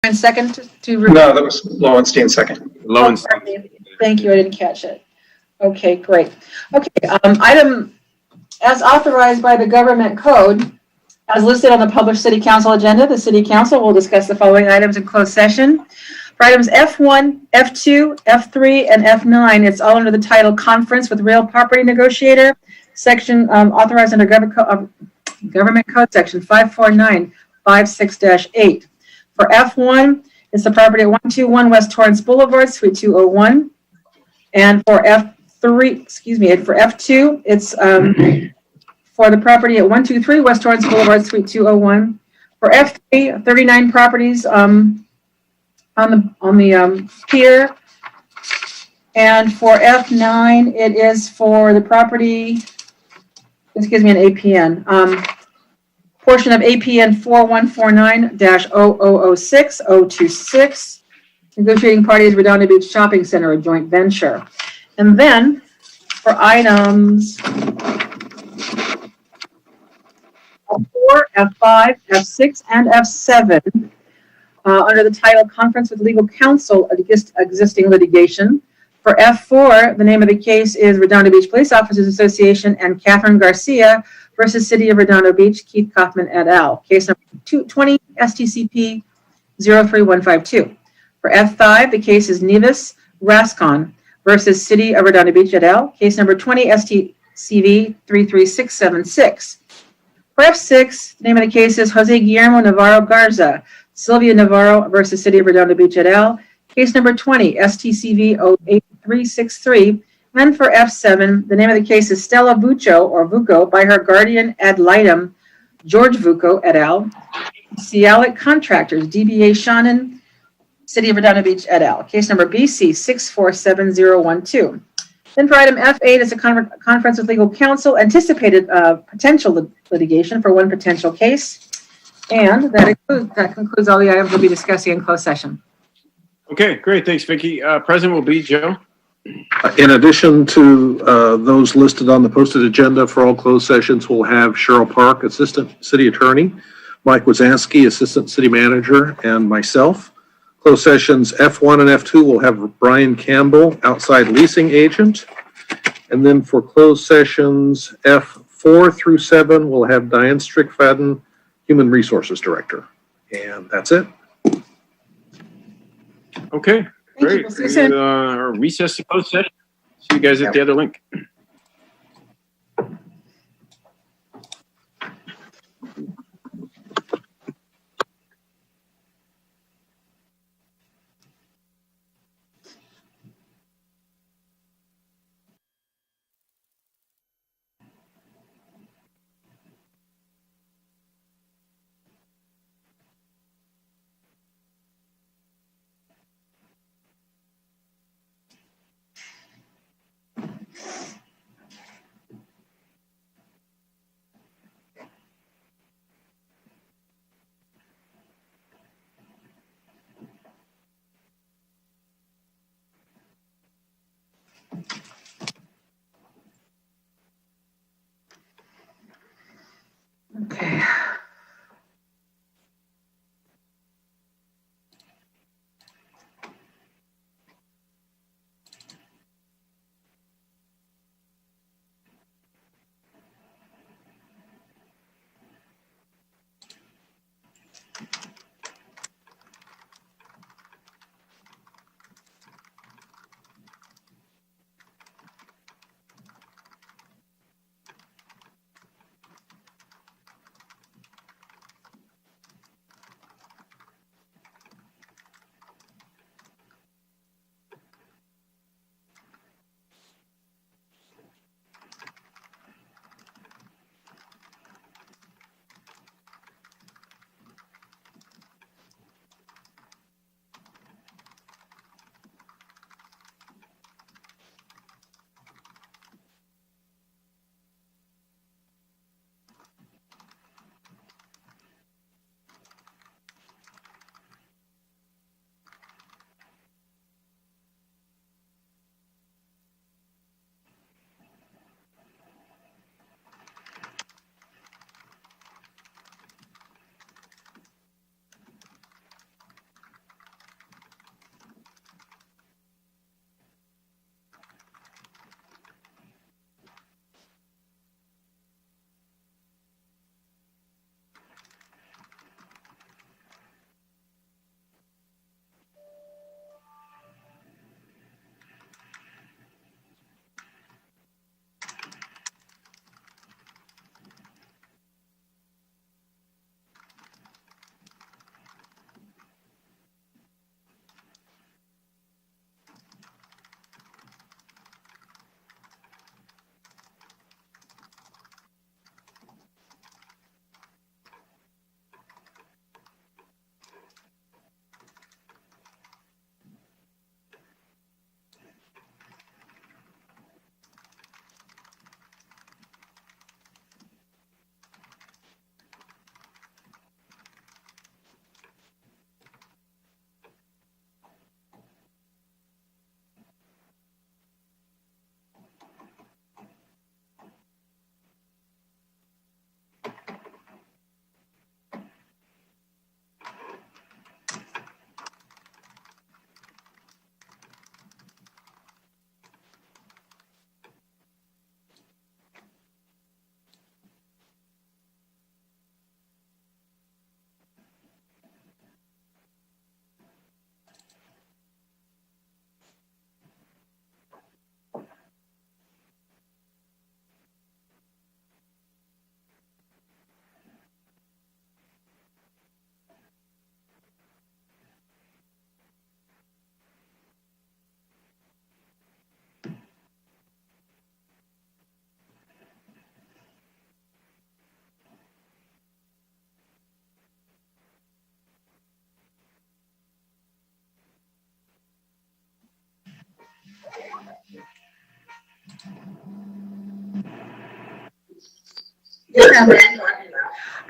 And second to No, that was Lowenstein second. Lowenstein. Thank you. I didn't catch it. Okay, great. Okay, item as authorized by the government code, as listed on the published city council agenda, the city council will discuss the following items in closed session. For items F1, F2, F3, and F9, it's all under the title Conference with Real Property Negotiator, section authorized under Government Code Section 54956-8. For F1, it's the property at 121 West Torrance Boulevard, Suite 201. And for F2, it's for the property at 123 West Torrance Boulevard, Suite 201. For F3, 39 properties on the pier. And for F9, it is for the property, this gives me an APN, portion of APN 4149-0006026. Negotiating parties, Redondo Beach Shopping Center, a joint venture. And then for items F4, F5, F6, and F7, under the title Conference with Legal Counsel Existing Litigation. For F4, the name of the case is Redondo Beach Police Officers Association and Catherine Garcia versus City of Redondo Beach, Keith Kaufman et al. Case number 20 STCP 03152. For F5, the case is Nevis Rascon versus City of Redondo Beach et al. Case number 20 STCV 33676. For F6, the name of the case is Jose Guillermo Navarro Garza, Sylvia Navarro versus City of Redondo Beach et al. Case number 20 STCV 08363. And for F7, the name of the case is Stella Vucco or Vucco by her guardian ad litem, George Vucco et al. Cialic Contractors, DBA Shannon, City of Redondo Beach et al. Case number BC 647012. Then for item F8 is a conference with legal counsel, anticipated potential litigation for one potential case. And that concludes all the items we'll be discussing in closed session. Okay, great. Thanks, Vicki. Present will be Joe. In addition to those listed on the posted agenda for all closed sessions, we'll have Cheryl Park, Assistant City Attorney, Mike Wazansky, Assistant City Manager, and myself. Closed sessions F1 and F2 will have Brian Campbell, Outside Leasing Agent. And then for closed sessions F4 through 7, we'll have Diane Strickfaden, Human Resources Director. And that's it. Okay, great. We'll see you soon. Recess to closed session. See you guys at the other link.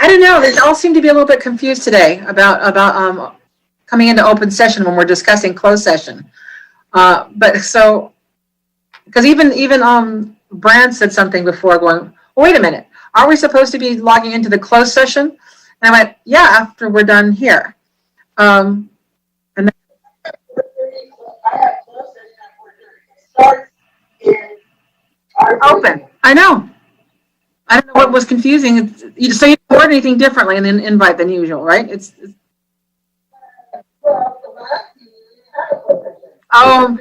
I don't know. They all seem to be a little bit confused today about coming into open session when we're discussing closed session. But so, because even Brand said something before, going, well, wait a minute, are we supposed to be logging into the closed session? And I went, yeah, after we're done here. And then, open. I know. I don't know what was confusing. So you don't word anything differently in the invite than usual, right? Oh,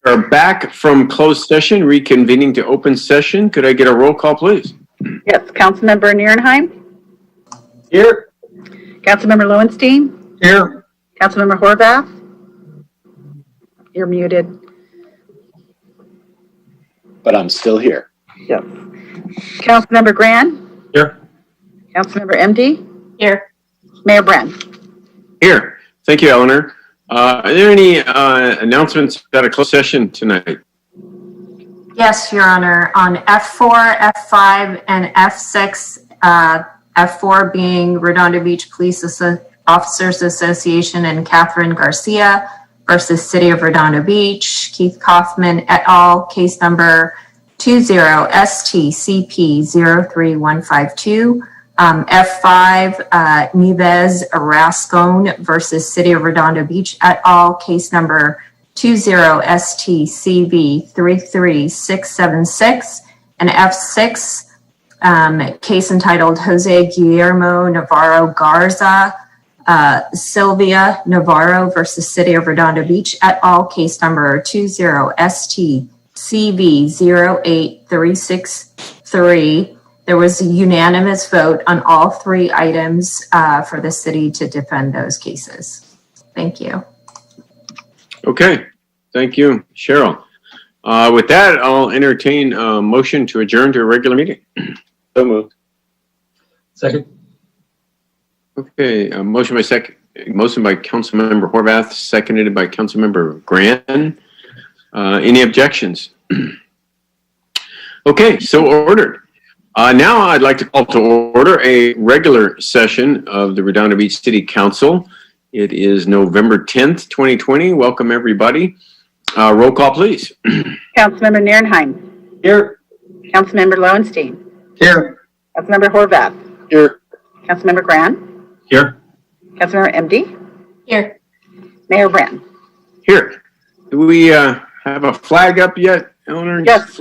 Are back from closed session, reconvening to open session. Could I get a roll call, please? Yes, Councilmember Nierenheim, Here. Councilmember Lowenstein, Here. Councilmember Horvath. You're muted. But I'm still here. Yes. Councilmember Gran, Here. Councilmember MD, Here. Mayor Bren. Here. Thank you, Eleanor. Are there any announcements about a closed session tonight? Yes, Your Honor. On F4, F5, and F6, F4 being Redondo Beach Police Officers Association and Catherine Garcia versus City of Redondo Beach, Keith Kaufman et al., case number 20-STCP-03152. F5, Nieves Rascon versus City of Redondo Beach et al., case number 20-STCV-33676. And F6, case entitled Jose Guillermo Navarro Garza, Sylvia Navarro versus City of Redondo Beach et al., case number 20-STCV-08363. There was a unanimous vote on all three items for the city to defend those cases. Thank you. Okay. Thank you, Cheryl. With that, I'll entertain a motion to adjourn to a regular meeting. So moved. Second. Okay, motion by Councilmember Horvath, seconded by Councilmember Gran. Any objections? Okay, so ordered. Now I'd like to call to order a regular session of the Redondo Beach City Council. It is November 10th, 2020. Welcome, everybody. Roll call, please. Councilmember Nierenheim, Here. Councilmember Lowenstein, Here. Councilmember Horvath, Here. Councilmember Gran, Here. Councilmember MD, Here. Mayor Bren. Here. Do we have a flag up yet, Eleanor? Yes.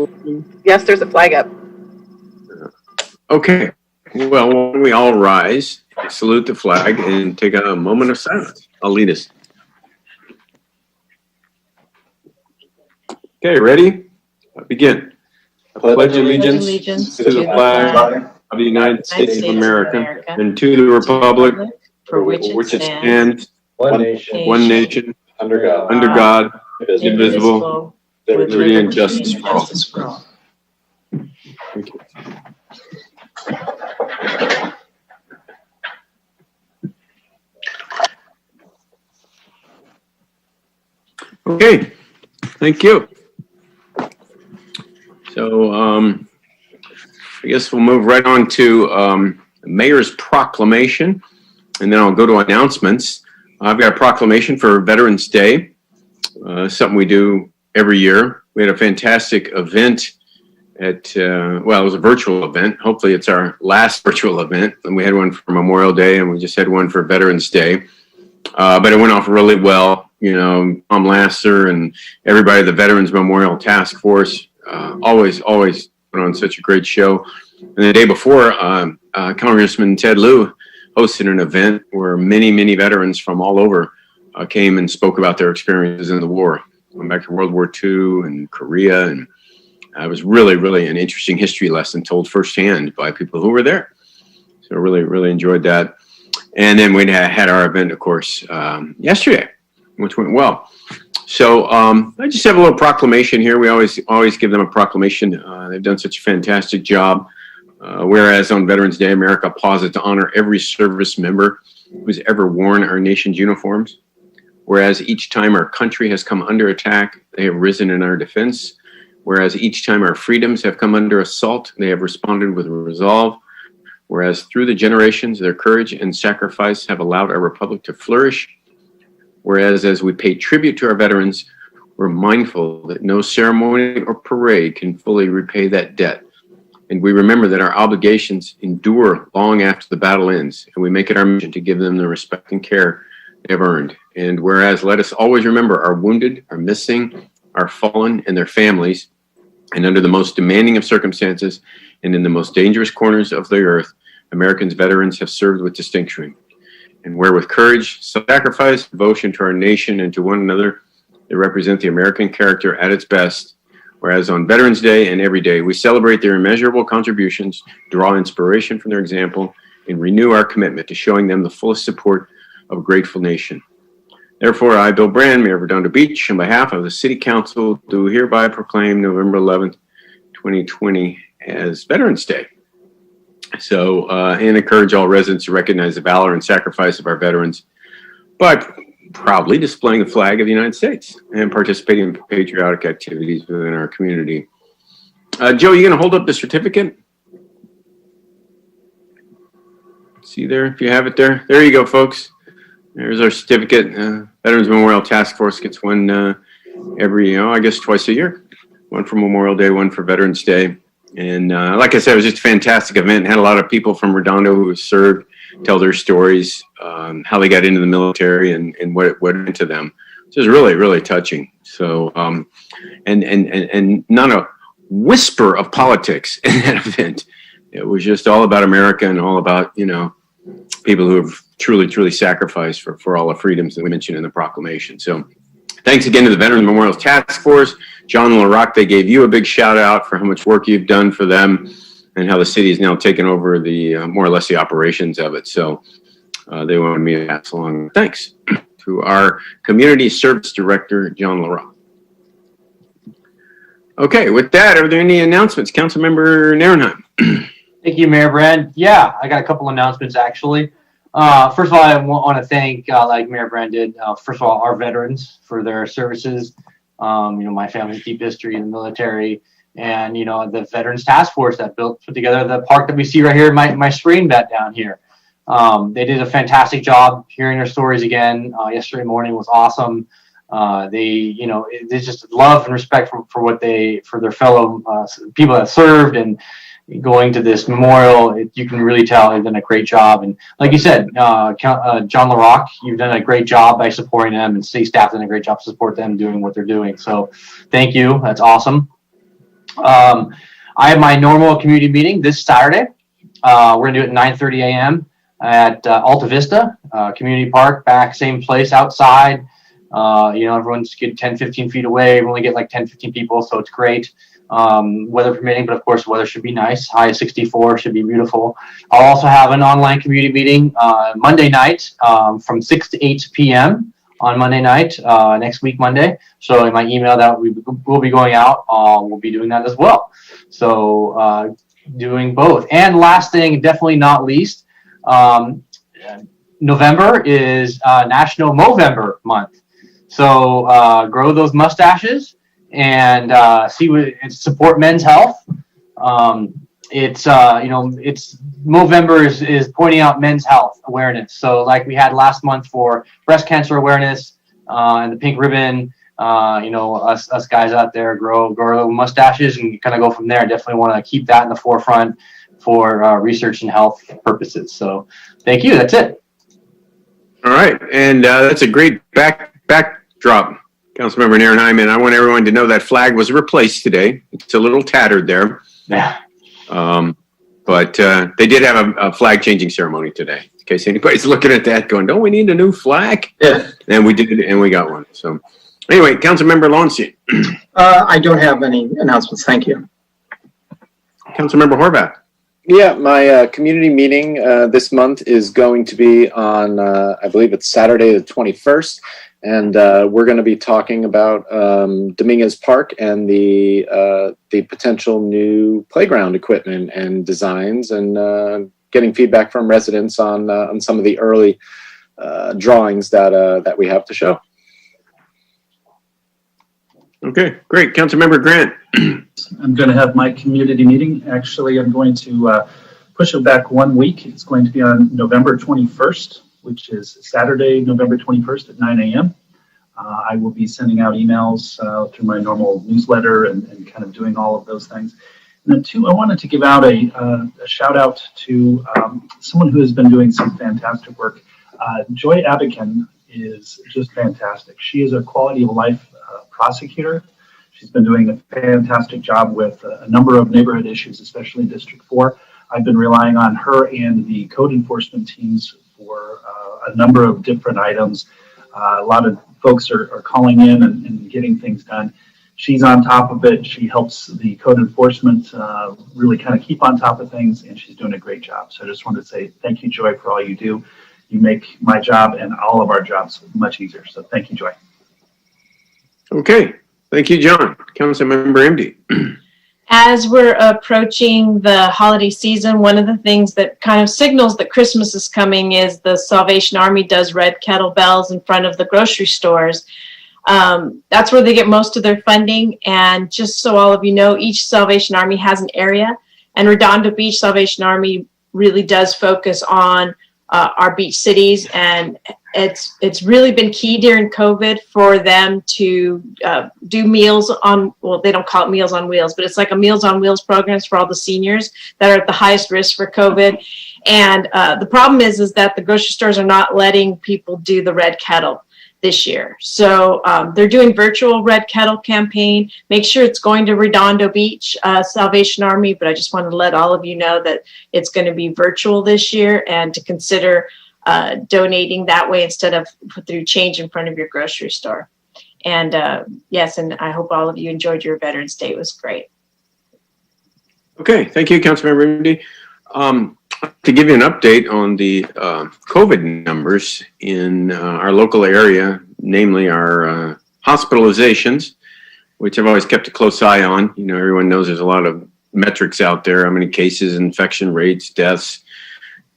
Yes, there's a flag up. Okay. Well, why don't we all rise, salute the flag, and take a moment of silence. I'll lead us. Okay, ready? Begin. I pledge allegiance to the flag of the United States of America and to the republic for which it stands, One nation. one nation, Under God. under God, Indivisible. with liberty and justice for all. Thank you. Okay, thank you. So I guess we'll move right on to the Mayor's Proclamation, and then I'll go to announcements. I've got a proclamation for Veterans Day, something we do every year. We had a fantastic event at, well, it was a virtual event. Hopefully it's our last virtual event. And we had one for Memorial Day, and we just had one for Veterans Day. But it went off really well. You know, Tom Lasser and everybody, the Veterans Memorial Task Force, always put on such a great show. And the day before, Congressman Ted Lieu hosted an event where many veterans from all over came and spoke about their experiences in the war. Went back to World War II and Korea, and it was really an interesting history lesson told firsthand by people who were there. So really enjoyed that. And then we had our event, of course, yesterday, which went well. So I just have a little proclamation here. We always give them a proclamation. They've done such a fantastic job. Whereas on Veterans Day, America pauses to honor every service member who's ever worn our nation's uniforms. Whereas each time our country has come under attack, they have risen in our defense. Whereas each time our freedoms have come under assault, they have responded with resolve. Whereas through the generations, their courage and sacrifice have allowed our republic to flourish. Whereas as we pay tribute to our veterans, we're mindful that no ceremony or parade can fully repay that debt. And we remember that our obligations endure long after the battle ends, and we make it our mission to give them the respect and care they have earned. And whereas let us always remember our wounded, our missing, our fallen, and their families, and under the most demanding of circumstances and in the most dangerous corners of the earth, Americans veterans have served with distinction. And where with courage, self-sacrifice, devotion to our nation and to one another, They represent the American character at its best. Whereas on Veterans Day and every day, we celebrate their immeasurable contributions, draw inspiration from their example, and renew our commitment to showing them the fullest support of a grateful nation. Therefore, I, Bill Brand, Mayor of Redondo Beach, on behalf of the City Council, do hereby proclaim November 11th, 2020 as Veterans Day. So, and encourage all residents to recognize the valor and sacrifice of our veterans by proudly displaying the flag of the United States and participating in patriotic activities within our community. Joe, you going to hold up the certificate? See there, if you have it there. There you go, folks. There's our certificate. Veterans Memorial Task Force gets one every, I guess twice a year. One for Memorial Day, one for Veterans Day. And like I said, it was just a fantastic event. Had a lot of people from Redondo who served tell their stories, how they got into the military and what went into them. It was really, really touching. So, and not a whisper of politics in that event. It was just all about America and all about, people who have truly, truly sacrificed for all the freedoms that we mentioned in the proclamation. So thanks again to the Veterans Memorial Task Force. John LaRock, they gave you a big shout out for how much work you've done for them and how the city is now taking over the more or less the operations of it. So they wanted me to pass along thanks to our Community Service Director, John LaRock. Okay, with that, are there any announcements? Councilmember Narenheim. Thank you, Mayor Brand. Yeah, I got a couple announcements actually. First of all, I want to thank, like Mayor Brand did, first of all, our veterans for their services. My family's deep history in the military, and the Veterans Task Force that put together the park that we see right here in my screen bet down here. They did a fantastic job. Hearing their stories again yesterday morning was awesome. They just love and respect for what for their fellow people that served, and going to this memorial, you can really tell they've done a great job. And like you said, John LaRock, you've done a great job by supporting them, and city staff done a great job to support them doing what they're doing. So thank you. That's awesome. I have my normal community meeting this Saturday. We're going to do it at 9:30 a.m. at Alta Vista Community Park, back same place outside. Everyone's get 10, 15 feet away. We only get like 10, 15 people, so it's great. Weather permitting, but of course, weather should be nice. High of 64 should be beautiful. I'll also have an online community meeting Monday night from 6 to 8 p.m. on Monday night, next week, Monday. So in my email that will be going out, we'll be doing that as well. So doing both. And last thing, definitely not least, November is National Movember month. So grow those mustaches and support men's health. It's Movember is pointing out men's health awareness. So like we had last month for breast cancer awareness and the pink ribbon, us guys out there grow little mustaches and kind of go from there. Definitely want to keep that in the forefront for research and health purposes. So thank you. That's it. All right. And that's a great backdrop, Councilmember Narenheim. And I want everyone to know that flag was replaced today. It's a little tattered there. Yeah. But they did have a flag changing ceremony today. In case anybody's looking at that going, don't we need a new flag? Yeah. And we did, and we got one. So anyway, Councilmember Lonstein. I don't have any announcements. Thank you. Councilmember Horvath. Yeah, my community meeting this month is going to be on, I believe it's Saturday the 21st. And we're going to be talking about Dominguez Park and the potential new playground equipment and designs, and getting feedback from residents on some of the early drawings that we have to show. Okay, great. Councilmember Grant. I'm going to have my community meeting. Actually, I'm going to push it back 1 week. It's going to be on November 21st. Which is Saturday, November 21st at 9 a.m. I will be sending out emails through my normal newsletter and kind of doing all of those things. And then two, I wanted to give out a shout out to someone who has been doing some fantastic work. Joy Abikin is just fantastic. She is a quality of life prosecutor. She's been doing a fantastic job with a number of neighborhood issues, especially in District 4. I've been relying on her and the code enforcement teams for a number of different items, a lot of folks are calling in and getting things done. She's on top of it. She helps the code enforcement really kind of keep on top of things, and she's doing a great job. So I just wanted to say thank you, Joy, for all you do. You make my job and all of our jobs much easier. So thank you, Joy. Okay. Thank you, John. Councilmember MD. As we're approaching the holiday season, one of the things that kind of signals that Christmas is coming is the Salvation Army does red kettlebells in front of the grocery stores. That's where they get most of their funding. And just so all of you know, each Salvation Army has an area, and Redondo Beach Salvation Army really does focus on our beach cities, and it's really been key during COVID for them to do meals on, well, they don't call it Meals on Wheels, but it's like a Meals on Wheels programs for all the seniors that are at the highest risk for COVID. And the problem is that the grocery stores are not letting people do the red kettle this year. So they're doing virtual red kettle campaign. Make sure it's going to Redondo Beach Salvation Army, but I just wanted to let all of you know that it's going to be virtual this year, and to consider donating that way instead of through change in front of your grocery store. And yes, and I hope all of you enjoyed your Veterans Day. It was great. Okay. Thank you, Councilmember MD. To give you an update on the COVID numbers in our local area, namely our hospitalizations, which I've always kept a close eye on. You know, everyone knows there's a lot of metrics out there, how many cases, infection rates, deaths,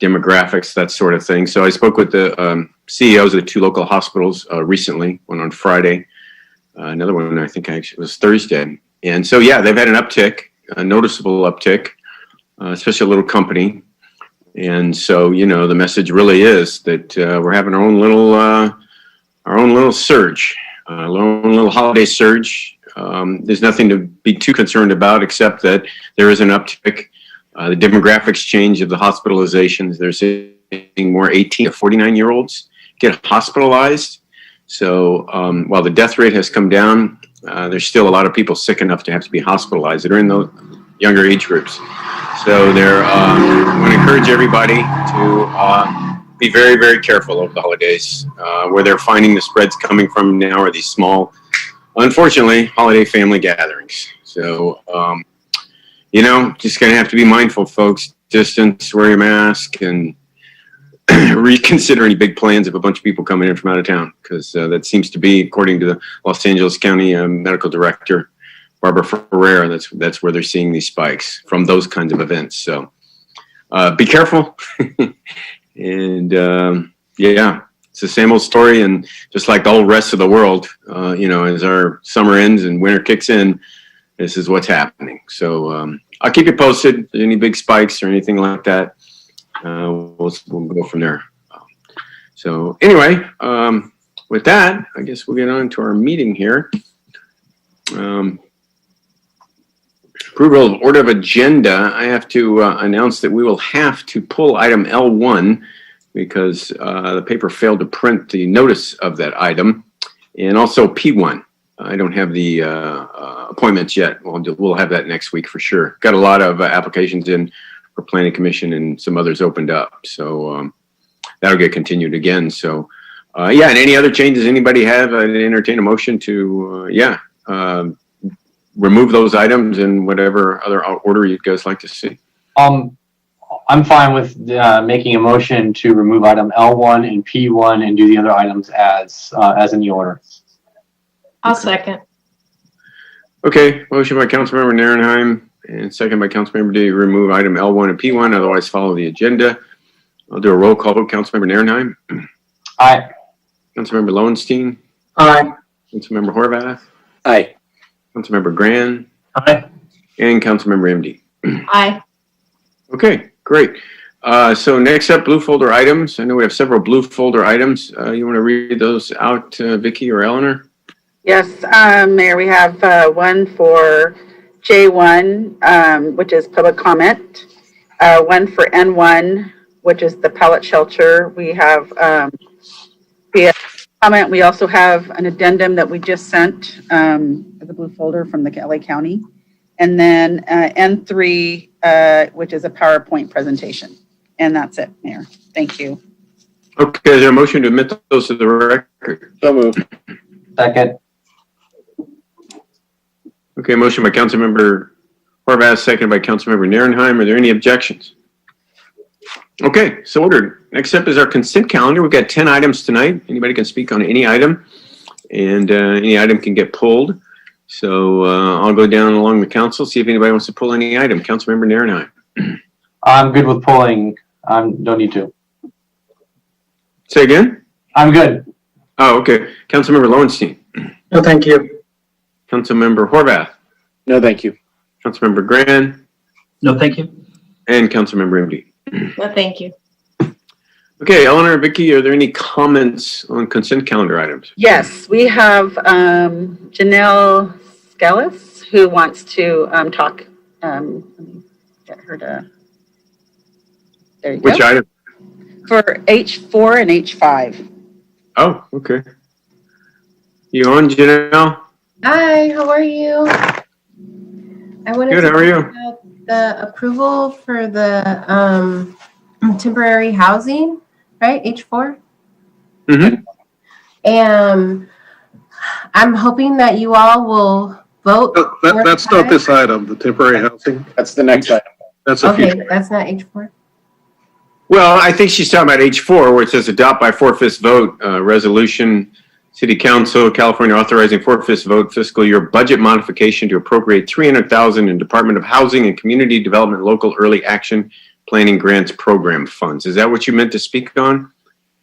demographics, that sort of thing. So I spoke with the CEOs of the two local hospitals recently, one on Friday, another one I think actually was Thursday. And so, yeah, they've had an uptick, a noticeable uptick, especially a little company. And so, you know, the message really is that we're having our own little surge, our own little holiday surge. There's nothing to be too concerned about, except that there is an uptick. The demographics change of the hospitalizations. They're seeing more 18 to 49-year-olds get hospitalized. So while the death rate has come down, there's still a lot of people sick enough to have to be hospitalized that are in those younger age groups. So I want to encourage everybody to be very, very careful over the holidays. Where they're finding the spreads coming from now are these small, unfortunately, holiday family gatherings. So, you know, just going to have to be mindful, folks. Distance, wear your mask, and reconsider any big plans of a bunch of people coming in from out of town, because that seems to be, according to the Los Angeles County Medical Director, Barbara Ferreira, that's where they're seeing these spikes from those kinds of events. So be careful. And yeah, it's the same old story. And just like the whole rest of the world, you know, as our summer ends and winter kicks in, this is what's happening. So I'll keep you posted. If there's any big spikes or anything like that, we'll go from there. So anyway, with that, I guess we'll get on to our meeting here. Approval of order of agenda. I have to announce that we will have to pull item L1 because the paper failed to print the notice of that item, and also P1. I don't have the appointments yet. We'll have that next week for sure. Got a lot of applications in for Planning Commission, and some others opened up. So that'll get continued again. So yeah, and any other changes anybody have, I'd entertain a motion to, remove those items in whatever other order you guys like to see. I'm fine with making a motion to remove item L1 and P1 and do the other items as in the order. I'll second. Okay, motion by Councilmember Narenheim and second by Councilmember D to remove item L1 and P1, otherwise follow the agenda. I'll do a roll call vote. Councilmember Narenheim. Aye. Councilmember Lowenstein. Aye. Councilmember Horvath. Aye. Councilmember Gran. Aye. And Councilmember MD. Aye. Okay, great. So next up, blue folder items. I know we have several blue folder items. You want to read those out, Vicky or Eleanor? Yes, Mayor, we have one for J1, which is public comment, one for N1, which is the pallet shelter. We have comment. We also have an addendum that we just sent, the blue folder from the LA County. And then N3, which is a PowerPoint presentation. And that's it, Mayor. Thank you. Okay, is there a motion to admit those to the record? So moved. Second. Okay, motion by Councilmember Horvath, seconded by Councilmember Nierenheim. Are there any objections? Okay, so ordered. Next up is our consent calendar. We've got 10 items tonight. Anybody can speak on any item, and any item can get pulled. So I'll go down along the council, see if anybody wants to pull any item. Councilmember Nierenheim. I'm good with pulling. Don't need to. Say again? I'm good. Oh, okay. Councilmember Lowenstein. No, thank you. Councilmember Horvath. No, thank you. Councilmember Grand. No, thank you. And Councilmember MD. No, thank you. Okay, Eleanor and Vicky, are there any comments on consent calendar items? Yes, we have Janelle Skellis who wants to talk. Let me get her to. There you go. Which item? For H4 and H5. Oh, okay. You on, Janelle? Hi, how are you? I wanted Good, to how are you? talk about the approval for the temporary housing, right? H4. Mm-hmm. And I'm hoping that you all will vote. That's not this item, the temporary housing. That's the next item. That's a Okay, future. that's not H4. Well, I think she's talking about H4, where it says adopt by 4/5 vote, resolution, City Council, California authorizing 4/5 vote fiscal year budget modification to appropriate $300,000 in Department of Housing and Community Development Local Early Action Planning Grants Program funds. Is that what you meant to speak on?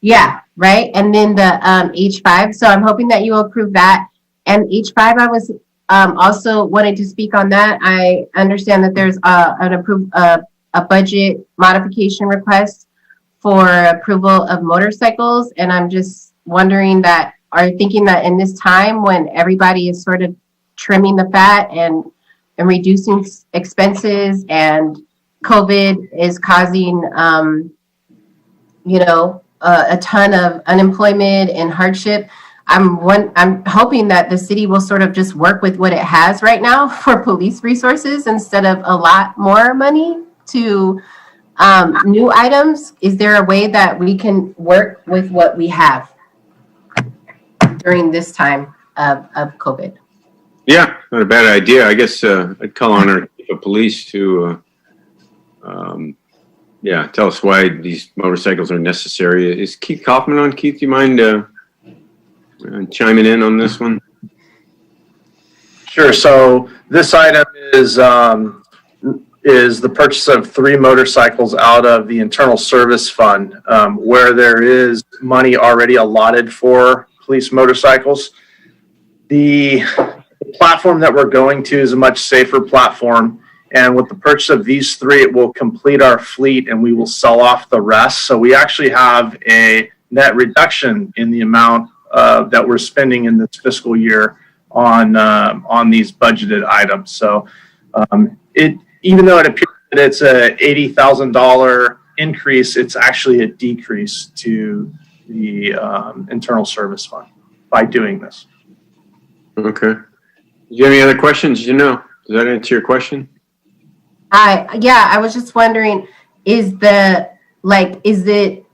Yeah, right. And then the H5. So I'm hoping that you will approve that. And H5, I was also wanting to speak on that. I understand that there's a budget modification request for approval of motorcycles. And I'm just wondering that, are you thinking that in this time when everybody is sort of trimming the fat and reducing expenses and COVID is causing, a ton of unemployment and hardship, I'm hoping that the city will sort of just work with what it has right now for police resources instead of a lot more money to new items. Is there a way that we can work with what we have during this time of COVID? Yeah, not a bad idea. I guess I'd call on our chief of police to, tell us why these motorcycles are necessary. Is Keith Kaufman on? Keith, do you mind chiming in on this one? Sure. So this item is the purchase of 3 motorcycles out of the Internal Service Fund, where there is money already allotted for police motorcycles. The platform that we're going to is a much safer platform. And with the purchase of these 3, it will complete our fleet and we will sell off the rest. So we actually have a net reduction in the amount that we're spending in this fiscal year on these budgeted items. So even though it appears that it's a $80,000 increase, it's actually a decrease to the Internal Service Fund by doing this. Okay. Do you have any other questions? Does that answer your question? I was just wondering, is it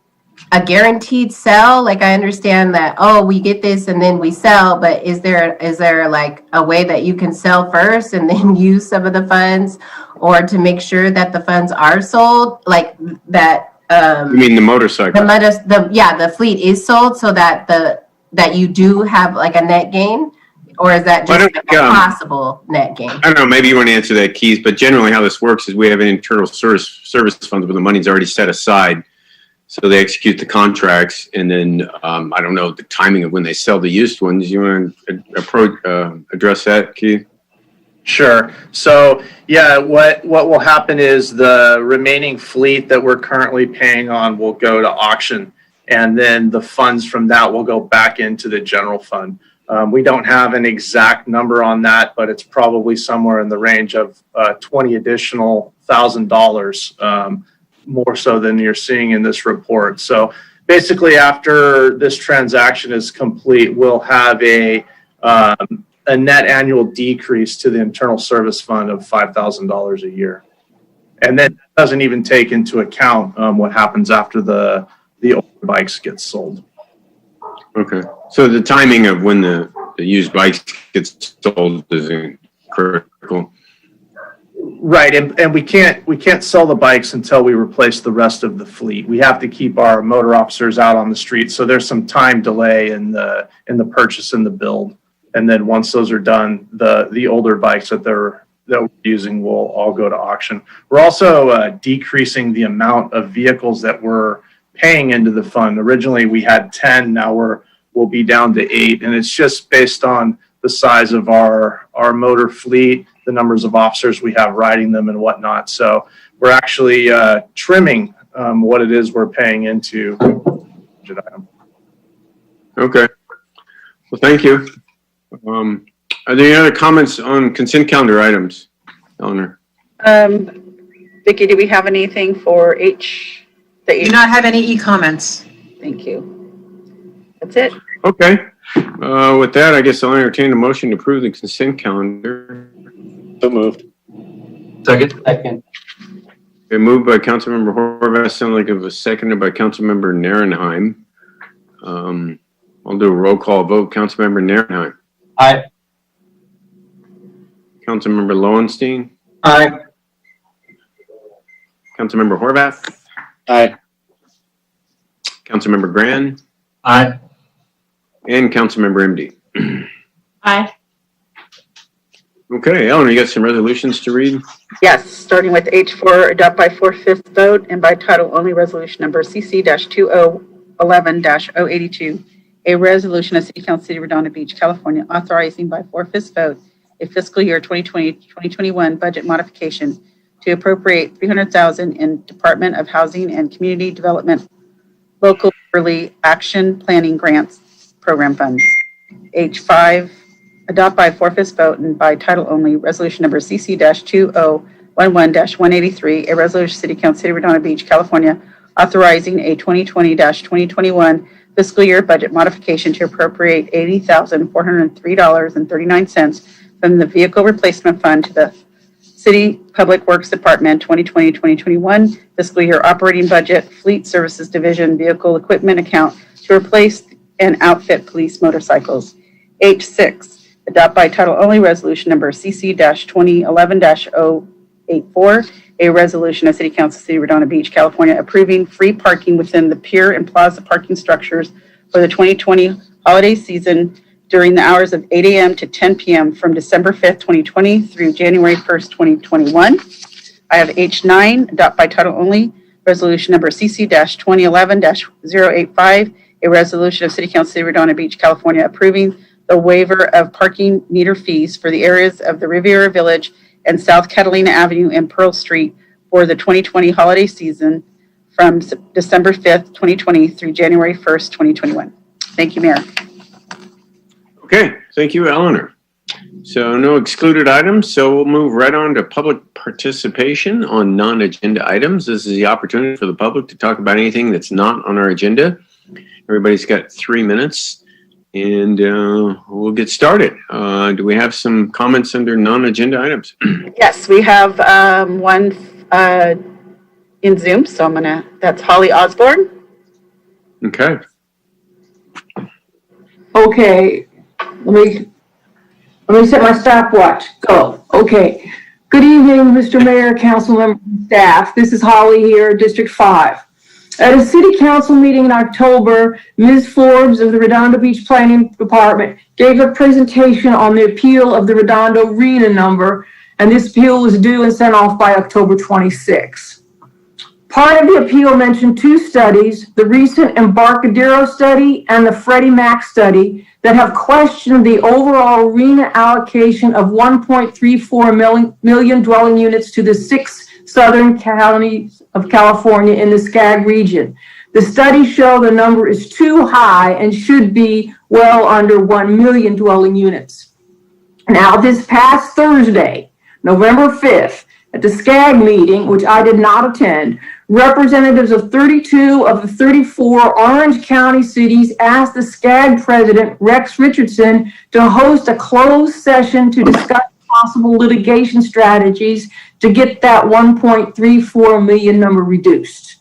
a guaranteed sell? Like, I understand that, we get this and then we sell, but is there like a way that you can sell first and then use some of the funds, or to make sure that the funds are sold, like that? You mean the motorcycle? The fleet is sold so that you do have like a net gain, or is that just a possible net gain? I don't know. Maybe you want to answer that, Keith. But generally, how this works is we have an internal service funds where the money's already set aside. So they execute the contracts, and then I don't know the timing of when they sell the used ones. You want to address that, Keith? Sure. So what will happen is the remaining fleet that we're currently paying on will go to auction, and then the funds from that will go back into the general fund. We don't have an exact number on that, but it's probably somewhere in the range of $20,000 additional more so than you're seeing in this report. So basically, after this transaction is complete, we'll have a net annual decrease to the Internal Service Fund of $5,000 a year. And that doesn't even take into account what happens after the bikes get sold. Okay. So the timing of when the used bikes gets sold is critical. Right, and we can't sell the bikes until we replace the rest of the fleet. We have to keep our motor officers out on the street, so there's some time delay in the purchase and the build. And then once those are done, the older bikes that we're using will all go to auction. We're also decreasing the amount of vehicles that we're paying into the fund. Originally, we had 10. Now we'll be down to 8, and it's just based on the size of our motor fleet, the numbers of officers we have riding them and whatnot. So we're actually trimming what it is we're paying into budget item. Okay. Well, thank you. Are there any other comments on consent calendar items, Eleanor? Vicki, do we have anything for H? Do not have any e-comments. Thank you. That's it. Okay. With that, I guess I'll entertain a motion to approve the consent calendar. So moved. Second. Second. Okay, moved by Councilmember Horvath, sounded like it was seconded by Councilmember Narenheim. I'll do a roll call vote. Councilmember Narenheim. Aye. Councilmember Lowenstein. Aye. Councilmember Horvath. Aye. Councilmember Gran. Aye. And Councilmember MD. Aye. Okay, Eleanor, you got some resolutions to read? Yes, starting with H4, adopt by 4/5 vote and by title only resolution number CC-2011-082, a resolution of City Council City of Redondo Beach, California, authorizing by 4/5 vote a fiscal year 2020-2021 budget modification to appropriate $300,000 in Department of Housing and Community Development Local Early Action Planning Grants Program Funds. H5, adopt by 4/5 vote and by title only resolution number CC-2011-183, a resolution City Council City of Redondo Beach, California, authorizing a 2020-2021 fiscal year budget modification to appropriate $80,403.39 from the Vehicle Replacement Fund to the City Public Works Department 2020-2021 fiscal year operating budget, Fleet Services Division Vehicle Equipment account to replace and outfit police motorcycles. H6, adopt by title only resolution number CC-2011-084, a resolution of City Council City of Redondo Beach, California, approving free parking within the pier and plaza parking structures for the 2020 holiday season during the hours of 8 a.m. to 10 p.m. from December 5th, 2020 through January 1st, 2021. I have H9, adopt by title only, resolution number CC-2011-085, a resolution of City Council City of Redondo Beach, California, approving the waiver of parking meter fees for the areas of the Riviera Village and South Catalina Avenue and Pearl Street for the 2020 holiday season from December 5th, 2020 through January 1st, 2021. Thank you, Mayor. Okay, thank you, Eleanor. So no excluded items, so we'll move right on to public participation on non-agenda items. This is the opportunity for the public to talk about anything that's not on our agenda. Everybody's got 3 minutes, and we'll get started. Do we have some comments under non-agenda items? Yes, we have one in Zoom, so that's Holly Osborne. Okay. Okay, let me set my stopwatch. Go. Okay. Good evening, Mr. Mayor, council members, and staff. This is Holly here, District 5. At a city council meeting in October, Ms. Forbes of the Redondo Beach Planning Department gave a presentation on the appeal of the Redondo RENA number, and this appeal was due and sent off by October 26. Part of the appeal mentioned 2 studies, the recent Embarcadero study and the Freddie Mac study, that have questioned the overall RENA allocation of 1.34 million dwelling units to the 6 southern counties of California in the SCAG region. The studies show the number is too high and should be well under 1 million dwelling units. Now, this past Thursday, November 5th, at the SCAG meeting, which I did not attend, representatives of 32 of the 34 Orange County cities asked the SCAG president, Rex Richardson, to host a closed session to discuss possible litigation strategies to get that 1.34 million number reduced.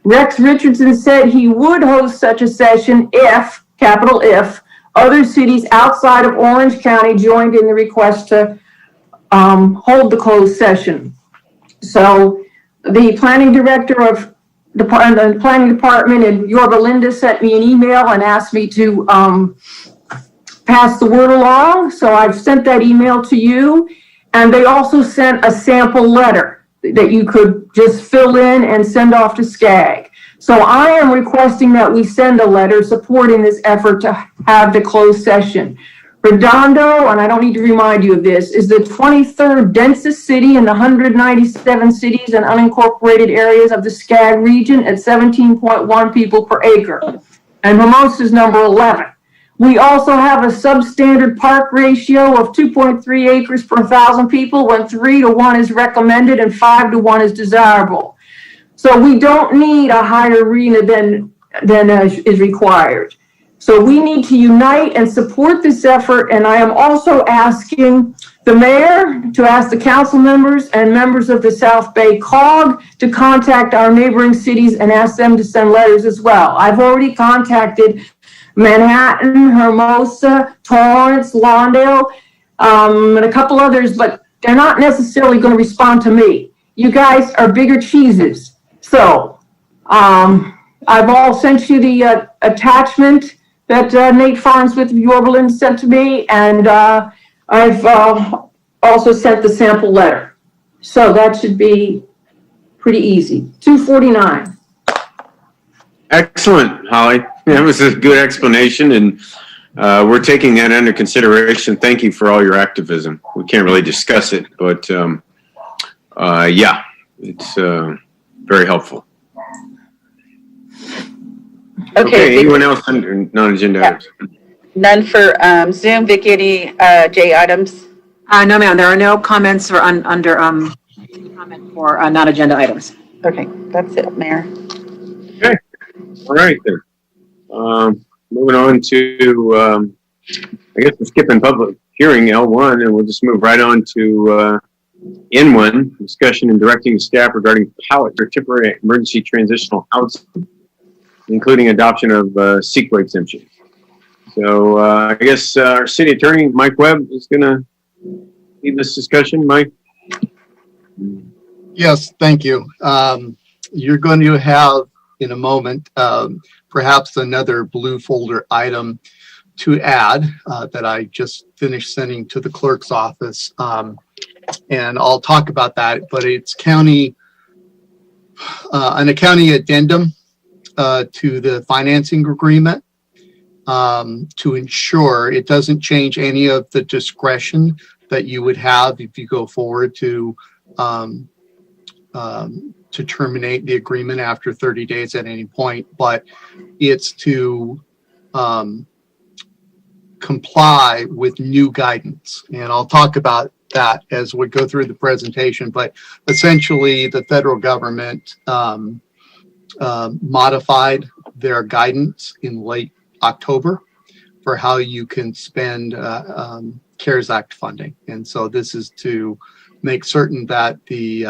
Rex Richardson said he would host such a session if, capital if, other cities outside of Orange County joined in the request to hold the closed session. So the planning director of the planning department in Yorba Linda sent me an email and asked me to pass the word along. So I've sent that email to you. And they also sent a sample letter that you could just fill in and send off to SCAG. So I am requesting that we send a letter supporting this effort to have the closed session. Redondo, and I don't need to remind you of this, is the 23rd densest city in the 197 cities and unincorporated areas of the SCAG region at 17.1 people per acre. And Hermosa is number 11. We also have a substandard park ratio of 2.3 acres per 1,000 people when 3-to-1 is recommended and 5-to-1 is desirable. So we don't need a higher arena than is required. So we need to unite and support this effort. And I am also asking the mayor to ask the council members and members of the South Bay COG to contact our neighboring cities and ask them to send letters as well. I've already contacted Manhattan, Hermosa, Torrance, Lawndale, and a couple others, but they're not necessarily going to respond to me. You guys are bigger cheeses. So I've all sent you the attachment that Nate Farnsworth of Yorba Linda sent to me, and I've also sent the sample letter. So that should be pretty easy. 249. Excellent, Holly. That was a good explanation, and we're taking that under consideration. Thank you for all your activism. We can't really discuss it, but yeah, it's very helpful. Okay, anyone else under non-agenda items? None for Zoom. Vicki, any J items? No, ma'am. There are no comments or under comment for non-agenda items. Okay, that's it, Mayor. Okay, all right then. Moving on to, I guess we're skipping public hearing L1, and we'll just move right on to N1, discussion and directing staff regarding pilot for temporary emergency transitional housing, including adoption of CEQA exemption. So I guess our city attorney, Mike Webb, is going to lead this discussion. Mike? Yes, thank you. You're going to have in a moment perhaps another blue folder item to add that I just finished sending to the clerk's office. And I'll talk about that, but it's an county addendum to the financing agreement to ensure it doesn't change any of the discretion that you would have if you go forward to terminate the agreement after 30 days at any point, but it's to comply with new guidance. And I'll talk about that as we go through the presentation, but essentially the federal government modified their guidance in late October for how you can spend CARES Act funding. And so this is to make certain that the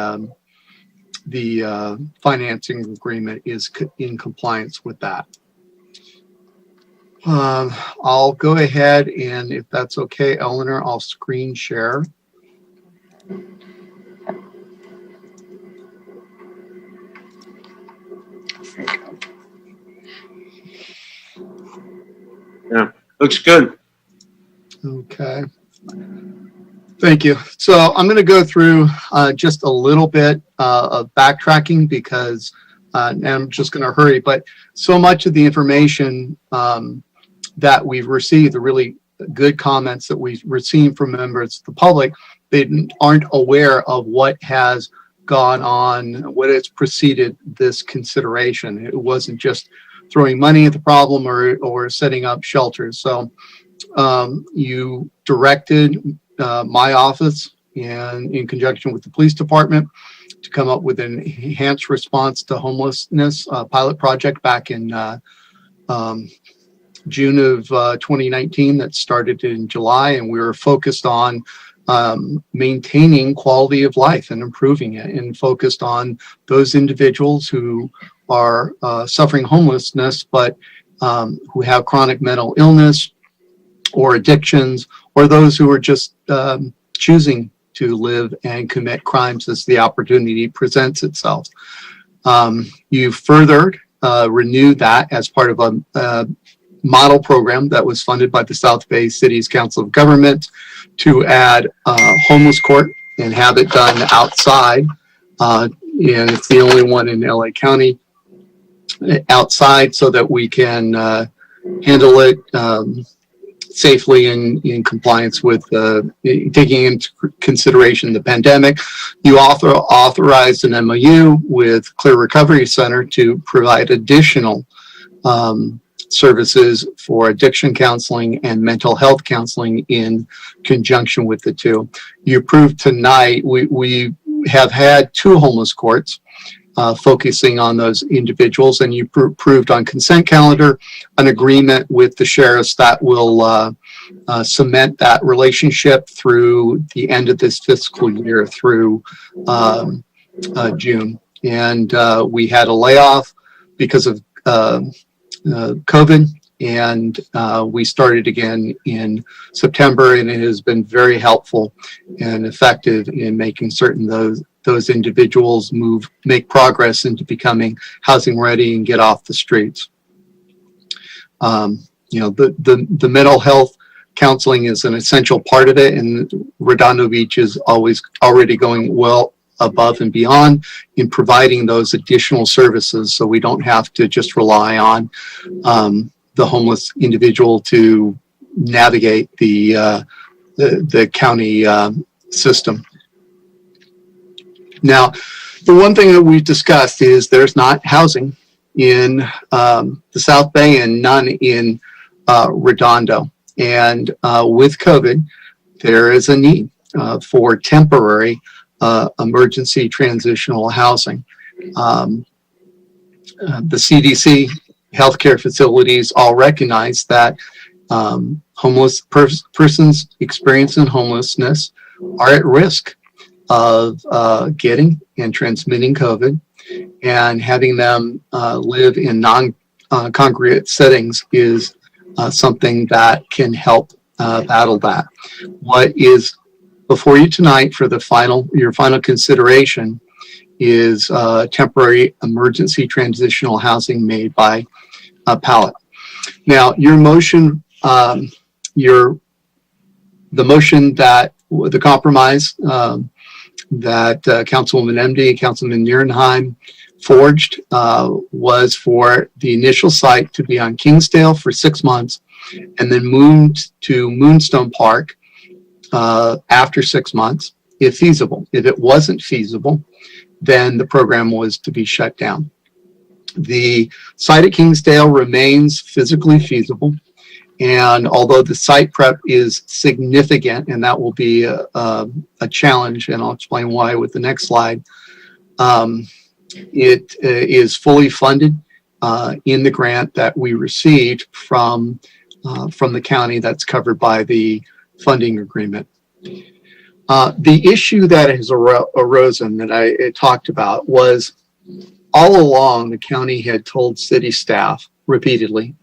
financing agreement is in compliance with that. I'll go ahead and, if that's okay, Eleanor, I'll screen share. Yeah, looks good. Okay. Thank you. So I'm going to go through just a little bit of backtracking because I'm just going to hurry, but so much of the information that we've received, the really good comments that we've received from members of the public, they aren't aware of what has gone on, what has preceded this consideration. It wasn't just throwing money at the problem or setting up shelters. So you directed my office and in conjunction with the police department to come up with an enhanced response to homelessness pilot project back in June of 2019 that started in July, and we were focused on maintaining quality of life and improving it, and focused on those individuals who are suffering homelessness, but who have chronic mental illness or addictions, or those who are just choosing to live and commit crimes as the opportunity presents itself. You further renewed that as part of a model program that was funded by the South Bay City's Council of Government to add homeless court and have it done outside. And it's the only one in LA County outside, so that we can handle it safely in compliance with taking into consideration the pandemic. You authorized an MOU with Clear Recovery Center to provide additional services for addiction counseling and mental health counseling in conjunction with the two. You approved tonight, we have had 2 homeless courts focusing on those individuals, and you approved on consent calendar an agreement with the sheriffs that will cement that relationship through the end of this fiscal year through June. And we had a layoff because of COVID, and we started again in September, and it has been very helpful and effective in making certain those individuals make progress into becoming housing ready and get off the streets. The mental health counseling is an essential part of it, and Redondo Beach is always already going well above and beyond in providing those additional services, so we don't have to just rely on the homeless individual to navigate the county system. Now, the one thing that we've discussed is there's not housing in the South Bay and none in Redondo. And with COVID, there is a need for temporary emergency transitional housing. The CDC healthcare facilities all recognize that homeless persons experiencing homelessness are at risk of getting and transmitting COVID, and having them live in non-congregate settings is something that can help battle that. What is before you tonight for your final consideration is temporary emergency transitional housing made by Pallet. Now, your motion, the motion that the compromise that Councilwoman Emdy, Councilman Nierenheim forged was for the initial site to be on Kingsdale for 6 months and then moved to Moonstone Park after 6 months, if feasible. If it wasn't feasible, then the program was to be shut down. The site at Kingsdale remains physically feasible, and although the site prep is significant, and that will be a challenge, and I'll explain why with the next slide, it is fully funded in the grant that we received from the county that's covered by the funding agreement. The issue that has arisen that I talked about was all along the county had told city staff repeatedly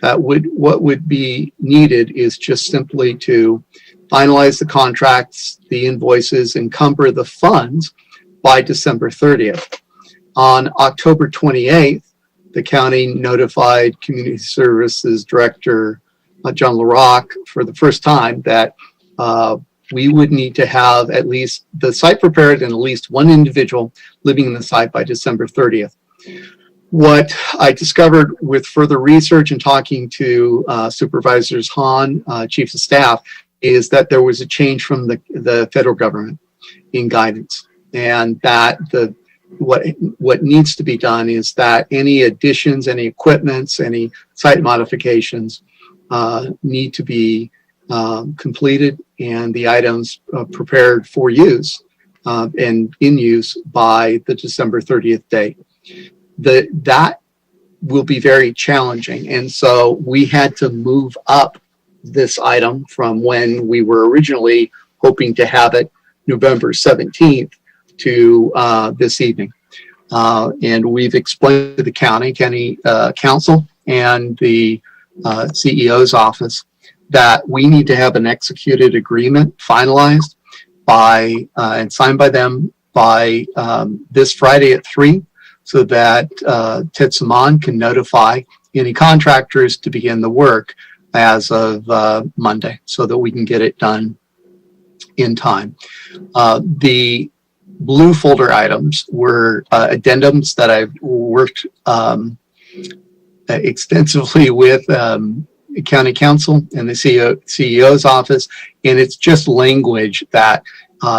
that what would be needed is just simply to finalize the contracts, the invoices, encumber the funds by December 30th. On October 28th, the county notified Community Services Director John LaRock for the first time that we would need to have at least the site prepared and at least one individual living in the site by December 30th. What I discovered with further research and talking to Supervisors Hahn, Chiefs of Staff, is that there was a change from the federal government in guidance, and that what needs to be done is that any additions, any equipments, any site modifications need to be completed and the items prepared for use and in use by the December 30th date. That will be very challenging. And so we had to move up this item from when we were originally hoping to have it November 17th to this evening. And we've explained to the county council and the CEO's office that we need to have an executed agreement finalized by and signed by them by this Friday at 3, so that Ted Simon can notify any contractors to begin the work as of Monday, so that we can get it done in time. The blue folder items were addendums that I've worked extensively with county council and the CEO's office, and it's just language that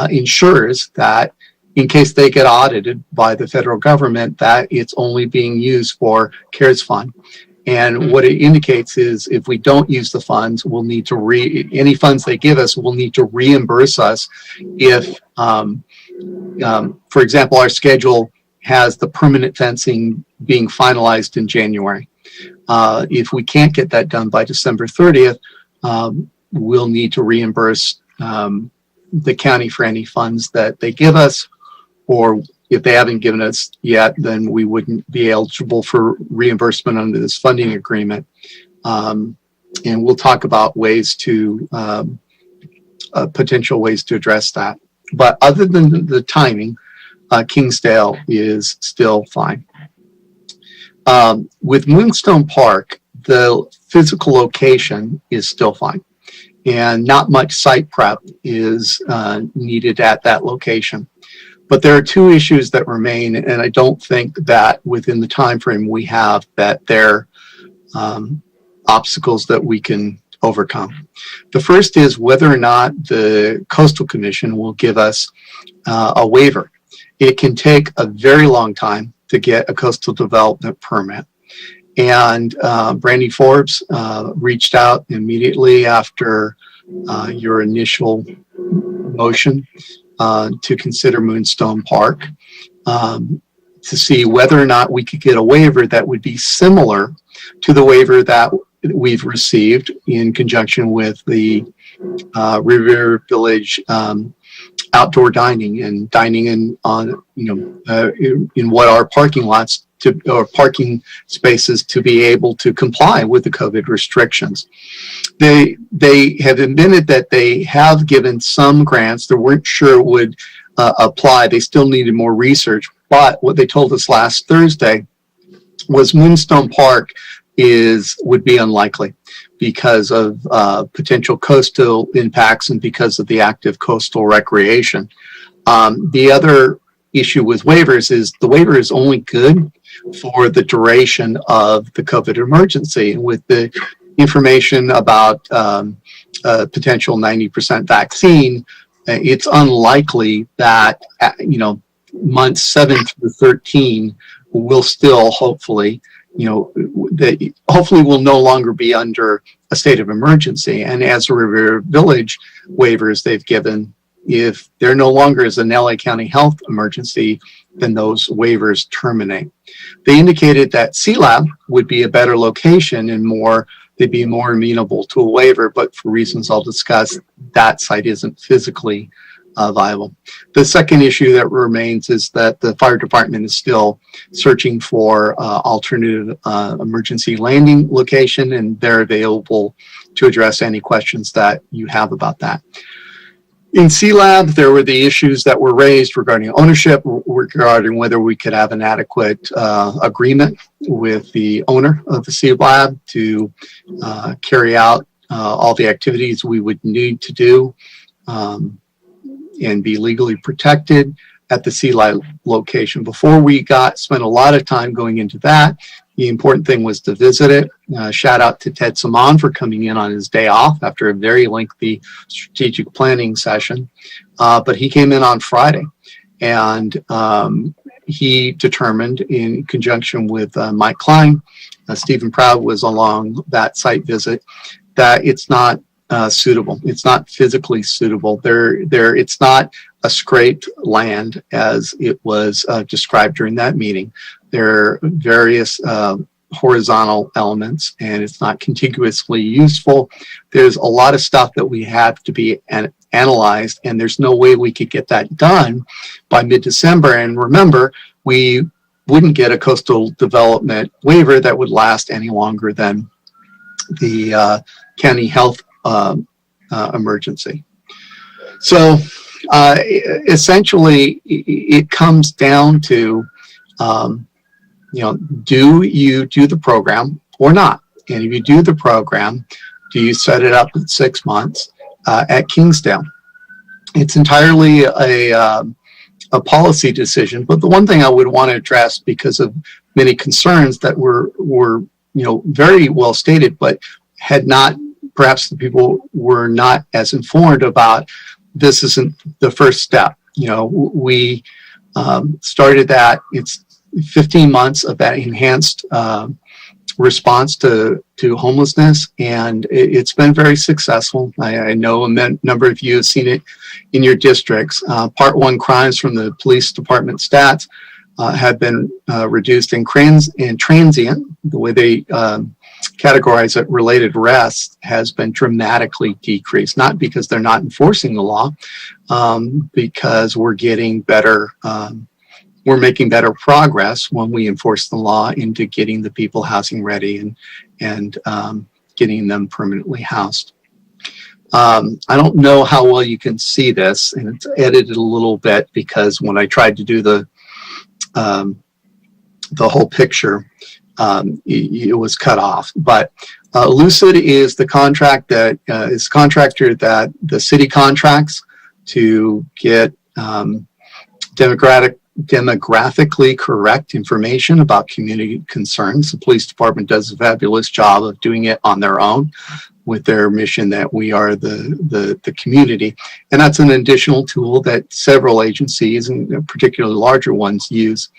ensures that in case they get audited by the federal government, that it's only being used for CARES fund. And what it indicates is if we don't use the funds, we'll need to any funds they give us will need to reimburse us if, for example, our schedule has the permanent fencing being finalized in January. If we can't get that done by December 30th, we'll need to reimburse the county for any funds that they give us, or if they haven't given us yet, then we wouldn't be eligible for reimbursement under this funding agreement. And we'll talk about ways to, potential ways to address that. But other than the timing, Kingsdale is still fine. With Moonstone Park, the physical location is still fine, and not much site prep is needed at that location. But there are two issues that remain, and I don't think that within the time frame we have that they're obstacles that we can overcome. The first is whether or not the Coastal Commission will give us a waiver. It can take a very long time to get a coastal development permit. And Brandy Forbes reached out immediately after your initial motion to consider Moonstone Park to see whether or not we could get a waiver that would be similar to the waiver that we've received in conjunction with the River Village outdoor dining and dining in on in what are parking lots or parking spaces to be able to comply with the COVID restrictions. They have admitted that they have given some grants. They weren't sure it would apply. They still needed more research. But what they told us last Thursday was Moonstone Park would be unlikely because of potential coastal impacts and because of the active coastal recreation. The other issue with waivers is the waiver is only good for the duration of the COVID emergency. And with the information about potential 90% vaccine, it's unlikely that months 7 through 13 will still hopefully that hopefully will no longer be under a state of emergency. And as River Village waivers they've given, if there no longer is an LA County health emergency, then those waivers terminate. They indicated that C-Lab would be a better location and they'd be more amenable to a waiver, but for reasons I'll discuss, that site isn't physically viable. The second issue that remains is that the fire department is still searching for alternative emergency landing location, and they're available to address any questions that you have about that. In C-Lab, there were the issues that were raised regarding ownership, regarding whether we could have an adequate agreement with the owner of the C-Lab to carry out all the activities we would need to do and be legally protected at the C-Lab location. Before we spent a lot of time going into that, the important thing was to visit it. Shout out to Ted Simon for coming in on his day off after a very lengthy strategic planning session. But he came in on Friday, and he determined in conjunction with Mike Klein, Stephen Proud was along that site visit, that it's not suitable. It's not physically suitable. It's not a scraped land as it was described during that meeting. There are various horizontal elements, and it's not contiguously useful. There's a lot of stuff that we have to be analyzed, and there's no way we could get that done by mid-December. And remember, we wouldn't get a coastal development waiver that would last any longer than the county health emergency. So essentially, it comes down to, do you do the program or not? And if you do the program, do you set it up at 6 months at Kingsdale? It's entirely a policy decision. But the one thing I would want to address, because of many concerns that were very well stated, but had not, perhaps the people were not as informed about, this isn't the first step. We started that. It's 15 months of that enhanced response to homelessness, and it's been very successful. I know a number of you have seen it in your districts. Part 1 crimes from the police department stats have been reduced, and transient, the way they categorize it, related arrests, has been dramatically decreased. Not because they're not enforcing the law, because we're getting better. We're making better progress when we enforce the law into getting the people housing ready and getting them permanently housed. I don't know how well you can see this, and it's edited a little bit because when I tried to do the whole picture, it was cut off. But Lucid is the contractor that the city contracts to get demographically correct information about community concerns. The police department does a fabulous job of doing it on their own, with their mission that we are the community. And that's an additional tool that several agencies, and particularly larger ones, use.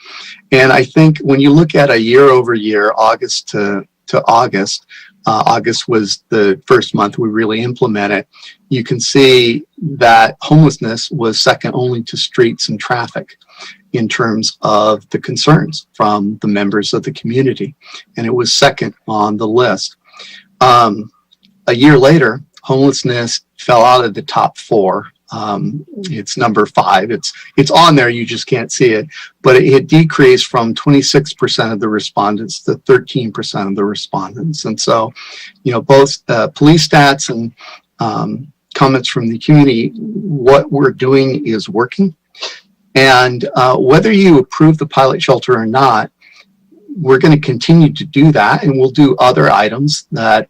And I think when you look at a year over year, August to August, August was the first month we really implemented, you can see that homelessness was second only to streets and traffic in terms of the concerns from the members of the community. And it was second on the list. A year later, homelessness fell out of the top 4. It's number 5. It's on there, you just can't see it. But it decreased from 26% of the respondents to 13% of the respondents. And so, both police stats and comments from the community, what we're doing is working. And whether you approve the pilot shelter or not, we're going to continue to do that, and we'll do other items that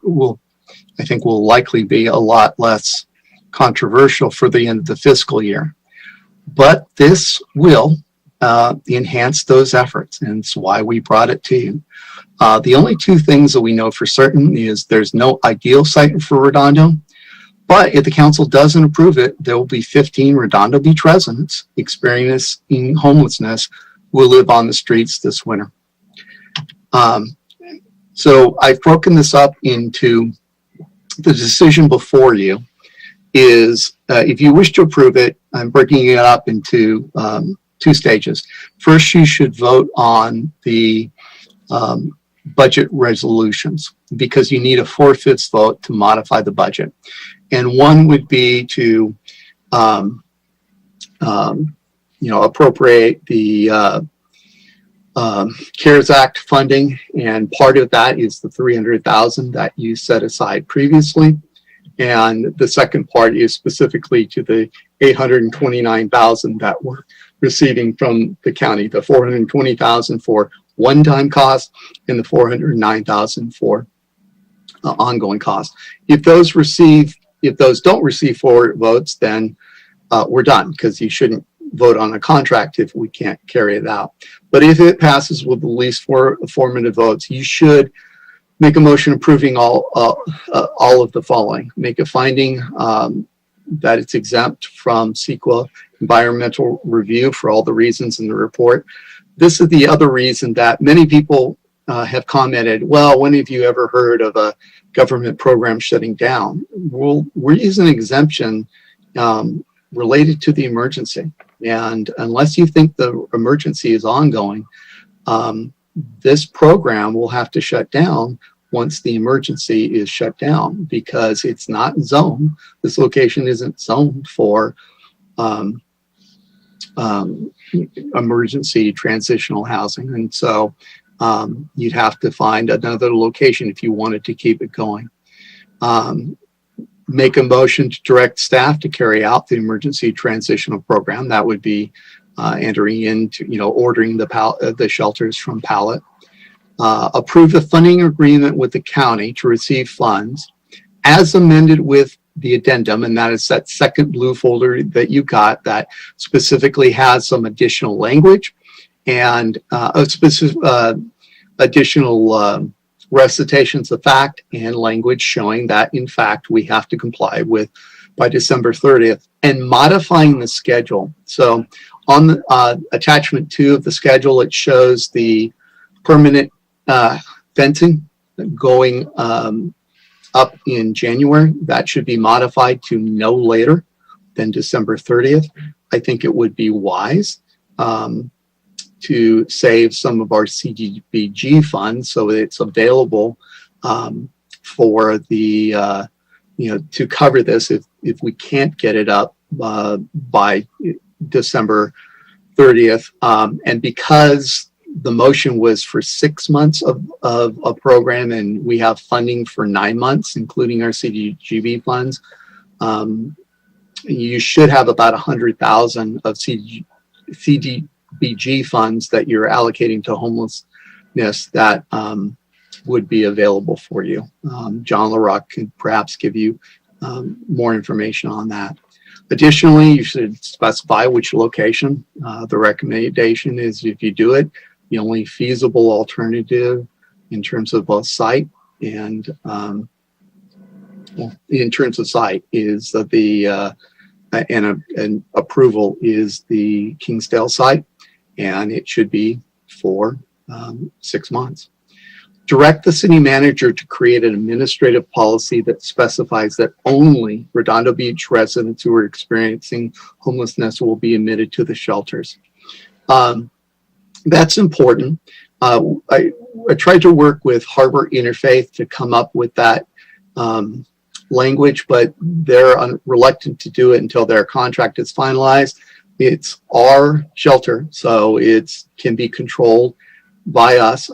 I think will likely be a lot less controversial for the end of the fiscal year. But this will enhance those efforts, and it's why we brought it to you. The only 2 things that we know for certain is there's no ideal site for Redondo, but if the council doesn't approve it, there will be 15 Redondo Beach residents experiencing homelessness who will live on the streets this winter. So I've broken this up into the decision before you is, if you wish to approve it, I'm breaking it up into 2 stages. First, you should vote on the budget resolutions, because you need a 4/5 vote to modify the budget. And one would be to appropriate the CARES Act funding, and part of that is the $300,000 that you set aside previously, and the second part is specifically to the $829,000 that we're receiving from the county, the $420,000 for one-time cost and the $409,000 for ongoing cost. If those don't receive 4 votes, then we're done, because you shouldn't vote on a contract if we can't carry it out. But if it passes with at least 4 affirmative votes, you should make a motion approving all of the following. Make a finding that it's exempt from CEQA environmental review for all the reasons in the report. This is the other reason that many people have commented, well, when have you ever heard of a government program shutting down? Well, we're using an exemption related to the emergency. And unless you think the emergency is ongoing, this program will have to shut down once the emergency is shut down, because it's not zoned. This location isn't zoned for emergency transitional housing. And so you'd have to find another location if you wanted to keep it going. Make a motion to direct staff to carry out the emergency transitional program. That would be entering into, ordering the shelters from pallet. Approve the funding agreement with the county to receive funds as amended with the addendum, and that is that second blue folder that you got that specifically has some additional language and additional recitations of fact and language showing that, in fact, we have to comply with by December 30th, and modifying the schedule. So on the attachment 2 of the schedule, it shows the permanent fencing going up in January. That should be modified to no later than December 30th. I think it would be wise to save some of our CDBG funds so that it's available for the, to cover this if we can't get it up by December 30th. And because the motion was for 6 months of a program and we have funding for 9 months, including our CDBG funds, you should have about 100,000 of CDBG funds that you're allocating to homelessness that would be available for you. John LaRock can perhaps give you more information on that. Additionally, you should specify which location. The recommendation is if you do it, the only feasible alternative in terms of both site and in terms of site is the and approval is the Kingsdale site, and it should be for 6 months. Direct the city manager to create an administrative policy that specifies that only Redondo Beach residents who are experiencing homelessness will be admitted to the shelters. That's important. I tried to work with Harbor Interfaith to come up with that language, but they're reluctant to do it until their contract is finalized. It's our shelter, so it can be controlled by us.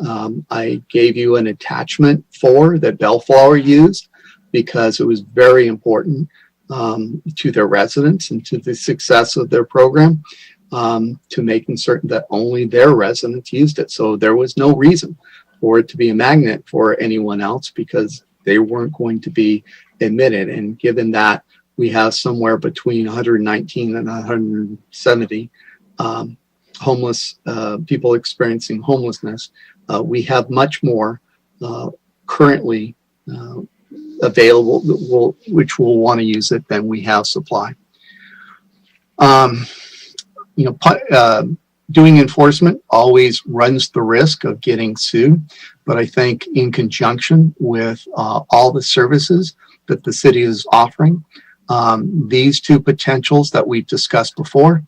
I gave you an attachment 4 that Bellflower used because it was very important to their residents and to the success of their program. To making certain that only their residents used it. So there was no reason for it to be a magnet for anyone else because they weren't going to be admitted. And given that we have somewhere between 119 and 170 homeless people experiencing homelessness, we have much more currently available which will want to use it than we have supply. Doing enforcement always runs the risk of getting sued, but I think in conjunction with all the services that the city is offering, these 2 potentials that we've discussed before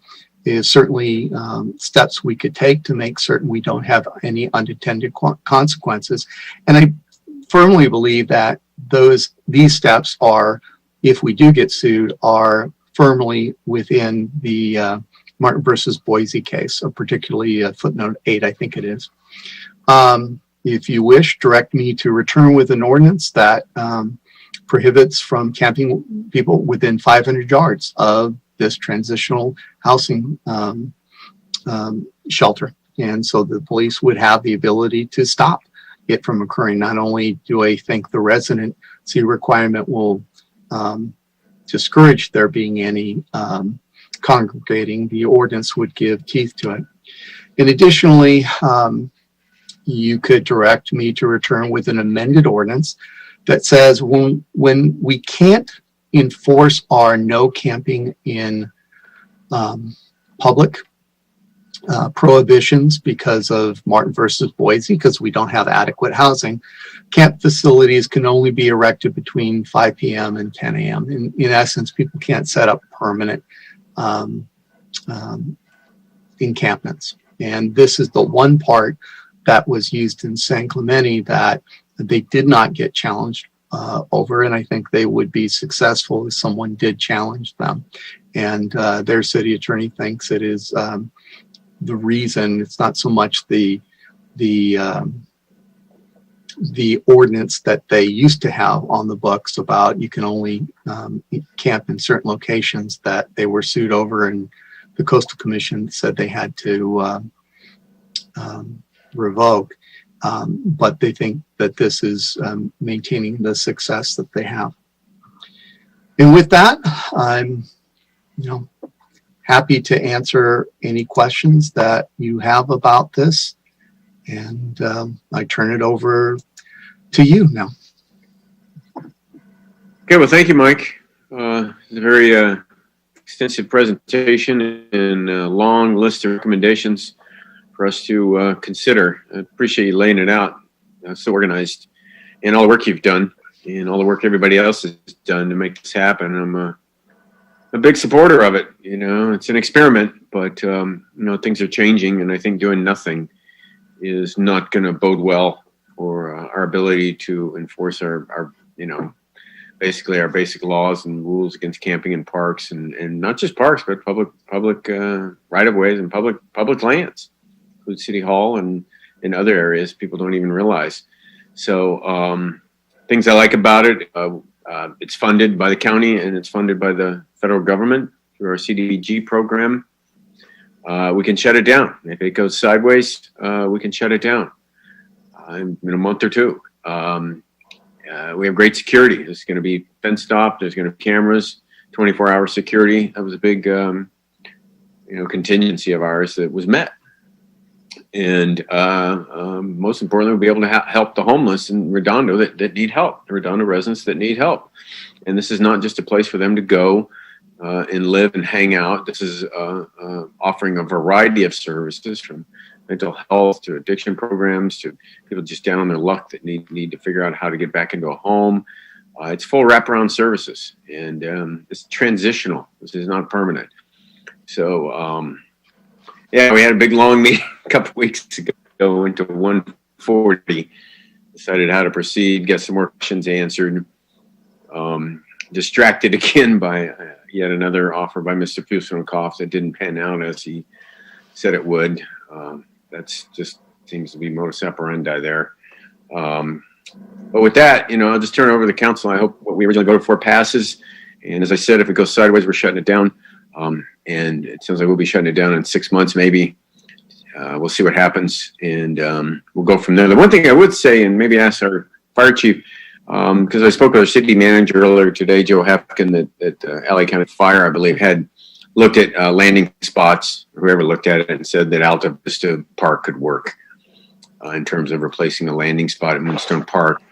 is certainly steps we could take to make certain we don't have any unintended consequences. And I firmly believe that these steps are, if we do get sued, are firmly within the Martin versus Boise case, particularly footnote 8, I think it is. If you wish, direct me to return with an ordinance that prohibits from camping people within 500 yards of this transitional housing shelter. And so the police would have the ability to stop it from occurring. Not only do I think the residency requirement will discourage there being any congregating, the ordinance would give teeth to it. And additionally, you could direct me to return with an amended ordinance that says when we can't enforce our no camping in public prohibitions because of Martin versus Boise, because we don't have adequate housing, camp facilities can only be erected between 5 p.m. and 10 a.m. In essence, people can't set up permanent encampments. And this is the one part that was used in San Clemente that they did not get challenged over, and I think they would be successful if someone did challenge them. And their city attorney thinks it is the reason. It's not so much the ordinance that they used to have on the books about you can only camp in certain locations that they were sued over, and the Coastal Commission said they had to revoke. But they think that this is maintaining the success that they have. And with that, I'm happy to answer any questions that you have about this. And I turn it over to you now. Okay, well, thank you, Mike. It's a very extensive presentation and a long list of recommendations for us to consider. I appreciate you laying it out so organized, and all the work you've done and all the work everybody else has done to make this happen. I'm a big supporter of it. It's an experiment, but things are changing, and I think doing nothing is not going to bode well for our ability to enforce our basically our basic laws and rules against camping in parks, and not just parks, but public right of ways and public lands, include City Hall and in other areas people don't even realize. So things I like about it, it's funded by the county and it's funded by the federal government through our CDBG program. We can shut it down. If it goes sideways, we can shut it down in a month or two. We have great security. It's going to be fenced off. There's going to be cameras, 24-hour security. That was a big, contingency of ours that was met. And most importantly, we'll be able to help the homeless in Redondo that need help, the Redondo residents that need help. And this is not just a place for them to go and live and hang out. This is offering a variety of services, from mental health to addiction programs to people just down on their luck that need to figure out how to get back into a home. It's full wraparound services, and it's transitional. This is not permanent. So, we had a big long meeting a couple weeks ago, went to 1:40, decided how to proceed, get some more questions answered. Distracted again by yet another offer by Mr. Pusenkoff that didn't pan out as he said it would. That's just seems to be modus operandi there. But with that, I'll just turn it over to the council. I hope what we originally voted for passes. And as I said, if it goes sideways, we're shutting it down. And it sounds like we'll be shutting it down in 6 months, maybe. We'll see what happens, and we'll go from there. The one thing I would say, and maybe ask our fire chief, because I spoke with our city manager earlier today, Joe Hefkin, that LA County Fire, I believe, had looked at landing spots. Whoever looked at it and said that Alta Vista Park could work in terms of replacing a landing spot at Moonstone Park.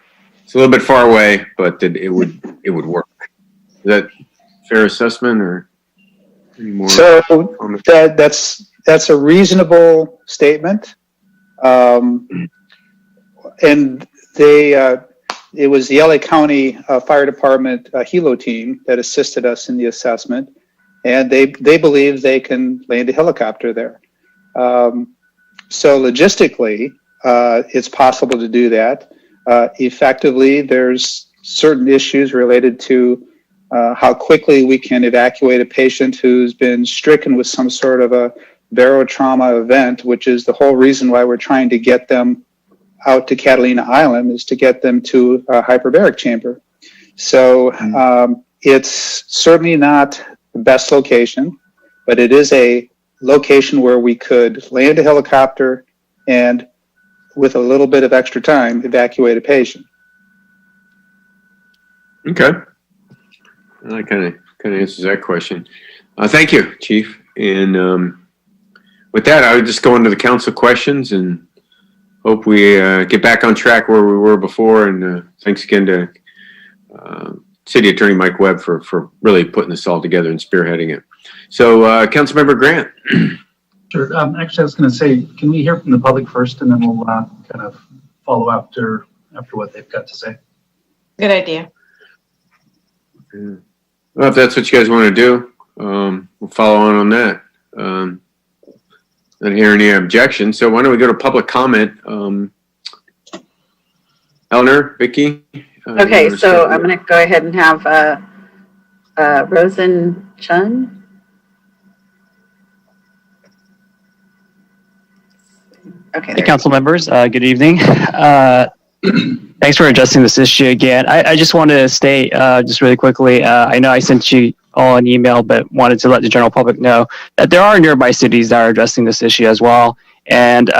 It's a little bit far away, but that it would work. Is that a fair assessment, or any more? So that's a reasonable statement, and it was the LA County Fire Department helo team that assisted us in the assessment, and they believe they can land a helicopter there. So logistically, it's possible to do that. Effectively, there's certain issues related to how quickly we can evacuate a patient who's been stricken with some sort of a barotrauma event, which is the whole reason why we're trying to get them out to Catalina Island, is to get them to a hyperbaric chamber. So it's certainly not the best location, but it is a location where we could land a helicopter and, with a little bit of extra time, evacuate a patient. Okay. That kind of answers that question. Thank you, Chief. And with that, I would just go into the council questions and hope we get back on track where we were before. And thanks again to City Attorney Mike Webb for really putting this all together and spearheading it. So, Councilmember Grant. Sure. Actually, I was going to say, can we hear from the public first, and then we'll kind of follow after what they've got to say. Good idea. Well, if that's what you guys want to do, we'll follow on that. Not hear any objections. So why don't we go to public comment? Eleanor, Vicky? Okay, so I'm going to go ahead and have Rosen Chun. Okay. Hey, council members, good evening. Thanks for addressing this issue again. I just wanted to state just really quickly, I know I sent you all an email, but wanted to let the general public know that there are nearby cities that are addressing this issue as well. And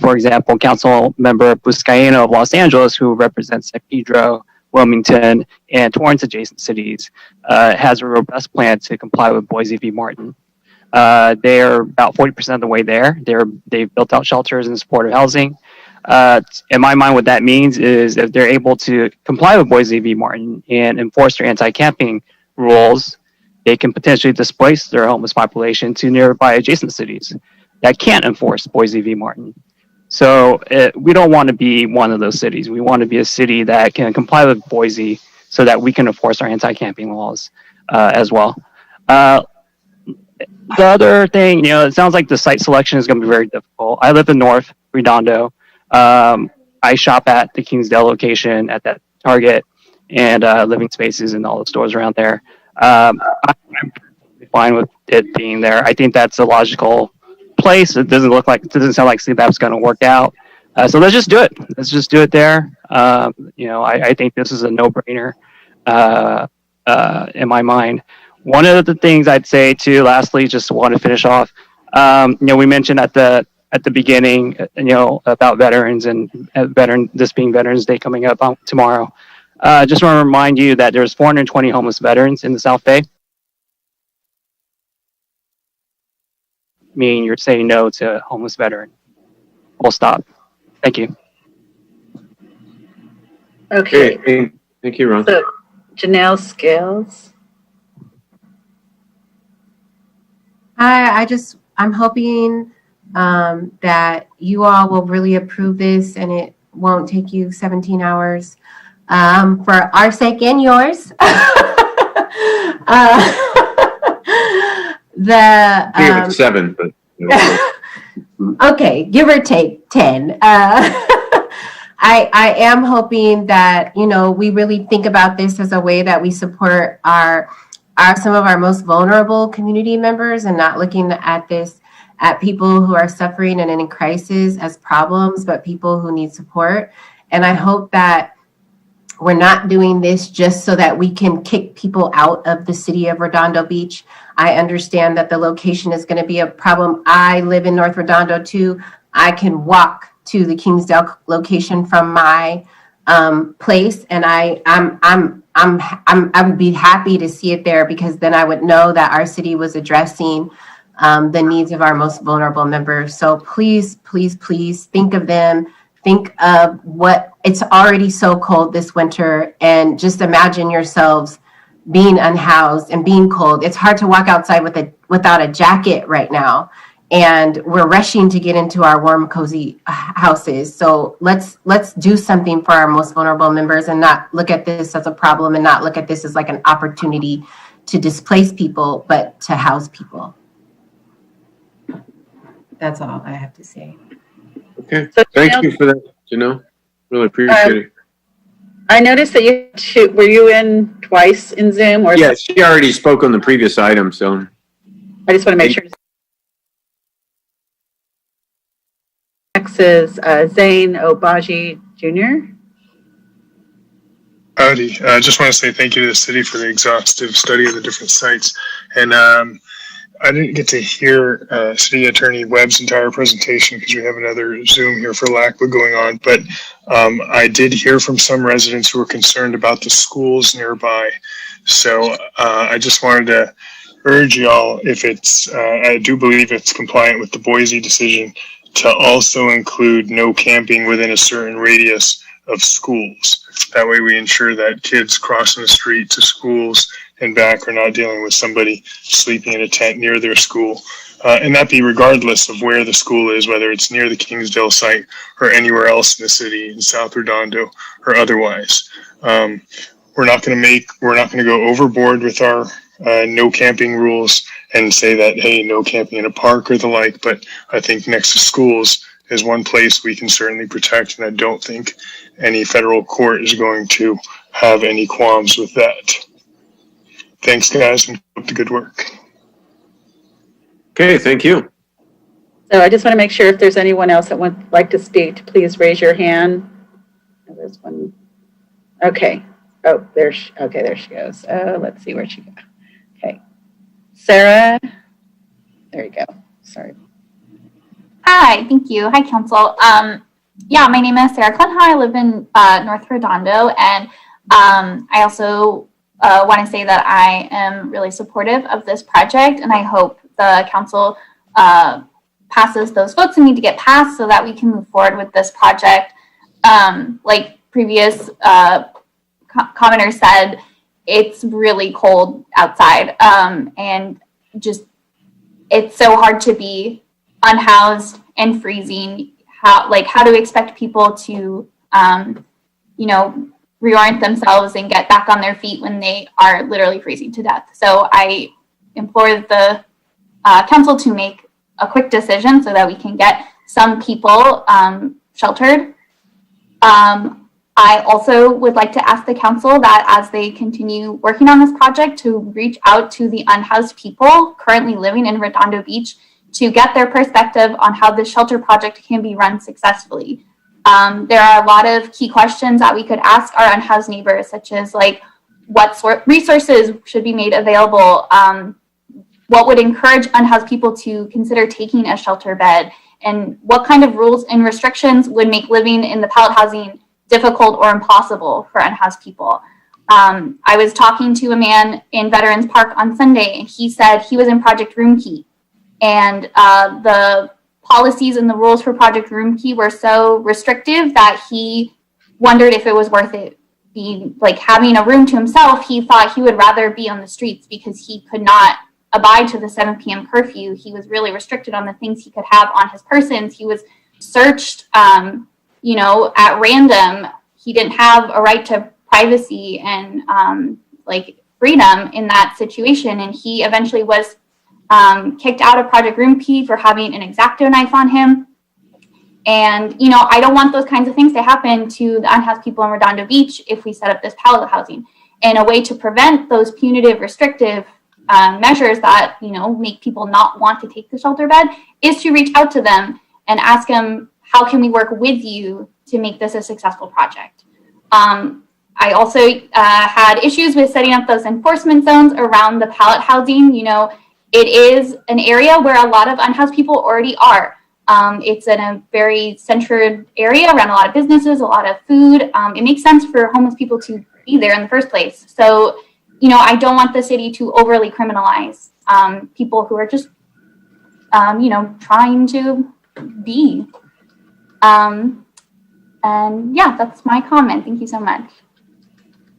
for example, Council Member Buscaino of Los Angeles, who represents San Pedro, Wilmington, and Torrance adjacent cities, has a robust plan to comply with Boise v. Martin. They're about 40% of the way there. They've built out shelters and supportive housing. In my mind, what that means is if they're able to comply with Boise v. Martin and enforce their anti-camping rules, they can potentially displace their homeless population to nearby adjacent cities that can't enforce Boise v. Martin. So we don't want to be one of those cities. We want to be a city that can comply with Boise so that we can enforce our anti-camping laws as well. The other thing, it sounds like the site selection is going to be very difficult. I live in North Redondo. I shop at the Kingsdale location at that Target and Living Spaces and all the stores around there. I'm fine with it being there. I think that's a logical place. It doesn't sound like CBAP's going to work out. So let's just do it. Let's just do it there. I think this is a no-brainer in my mind. One of the things I'd say too, lastly, just want to finish off, we mentioned at the beginning, about veterans and this being Veterans Day coming up tomorrow. Just want to remind you that there's 420 homeless veterans in the South Bay. Meaning you're saying no to a homeless veteran. Full stop. Thank you. Okay. Thank you, Ron. So, Janelle Scales. Hi, I'm hoping that you all will really approve this and it won't take you 17 hours for our sake and yours. Here it's 7, but okay, give or take 10. I am hoping that we really think about this as a way that we support some of our most vulnerable community members and not looking at this at people who are suffering and in crisis as problems, but people who need support. And I hope that we're not doing this just so that we can kick people out of the city of Redondo Beach. I understand that the location is going to be a problem. I live in North Redondo too. I can walk to the Kingsdale location from my place, and I would be happy to see it there because then I would know that our city was addressing the needs of our most vulnerable members. So please, please, please think of them. Think of it's already so cold this winter, and just imagine yourselves being unhoused and being cold. It's hard to walk outside without a jacket right now. And we're rushing to get into our warm, cozy houses. So let's do something for our most vulnerable members and not look at this as a problem and not look at this as like an opportunity to displace people, but to house people. That's all I have to say. Okay. Thank you for that, Janelle. Really appreciate it. I noticed that were you in twice in Zoom? Or Yeah, she already spoke on the previous item, so. I just want to make sure. Next is Zane Obaji Jr. Howdy. I just want to say thank you to the city for the exhaustive study of the different sites. And I didn't get to hear City Attorney Webb's entire presentation because we have another Zoom here for LACWA going on. But I did hear from some residents who were concerned about the schools nearby. So I just wanted to urge y'all, if it's, I do believe it's compliant with the Boise decision, to also include no camping within a certain radius of schools. That way we ensure that kids crossing the street to schools and back are not dealing with somebody sleeping in a tent near their school. And that be regardless of where the school is, whether it's near the Kingsdale site or anywhere else in the city, in South Redondo or otherwise. We're not going to go overboard with our no camping rules and say that, hey, no camping in a park or the like, but I think next to schools is one place we can certainly protect, and I don't think any federal court is going to have any qualms with that. Thanks, guys, and keep up the good work. Okay, thank you. So I just want to make sure if there's anyone else that would like to speak, please raise your hand. Oh, there's one. Okay. Oh, there she goes. Let's see where she goes. Okay. Sarah. There you go. Sorry. Hi, thank you. Hi, Council. Yeah, my name is Sarah Clenha. I live in North Redondo, and I also want to say that I am really supportive of this project, and I hope the Council passes those votes that need to get passed so that we can move forward with this project. Like previous commenters said, it's really cold outside, and just it's so hard to be unhoused and freezing. How do we expect people to reorient themselves and get back on their feet when they are literally freezing to death? So I implore the council to make a quick decision so that we can get some people sheltered. I also would like to ask the council that as they continue working on this project, to reach out to the unhoused people currently living in Redondo Beach to get their perspective on how this shelter project can be run successfully. There are a lot of key questions that we could ask our unhoused neighbors, such as like what sort of resources should be made available, what would encourage unhoused people to consider taking a shelter bed, and what kind of rules and restrictions would make living in the pallet housing difficult or impossible for unhoused people. I was talking to a man in Veterans Park on Sunday, and he said he was in Project Roomkey, and the policies and the rules for Project Roomkey were so restrictive that he wondered if it was worth it. Being like having a room to himself, he thought he would rather be on the streets because he could not abide to the 7 p.m. curfew. He was really restricted on the things he could have on his persons. He was searched at random. He didn't have a right to privacy and freedom in that situation. And he eventually was kicked out of Project Roomkey for having an X-Acto knife on him. And, I don't want those kinds of things to happen to the unhoused people in Redondo Beach if we set up this pallet housing. And a way to prevent those punitive, restrictive measures that, make people not want to take the shelter bed is to reach out to them and ask them, how can we work with you to make this a successful project? I also had issues with setting up those enforcement zones around the pallet housing. It is an area where a lot of unhoused people already are. It's in a very centered area around a lot of businesses, a lot of food. It makes sense for homeless people to be there in the first place. So, I don't want the city to overly criminalize people who are just, trying to be. And yeah, that's my comment. Thank you so much.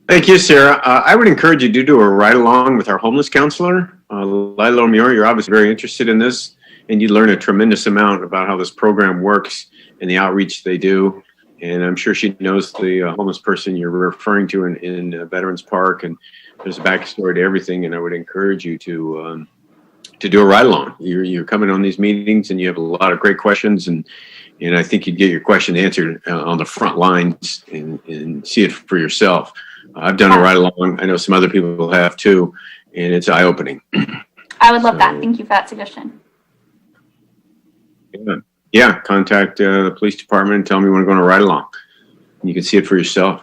Thank you, Sarah. I would encourage you to do a ride along with our homeless counselor, Lilo Muir. You're obviously very interested in this, and you learn a tremendous amount about how this program works and the outreach they do. And I'm sure she knows the homeless person you're referring to in Veterans Park, and there's a backstory to everything. And I would encourage you to do a ride along. You're coming on these meetings, and you have a lot of great questions, and I think you'd get your question answered on the front lines and see it for yourself. I've done a ride along. I know some other people have too, and it's eye-opening. I would love that. Thank you for that suggestion. Yeah, contact the police department and tell them you want to go on a ride along. You can see it for yourself.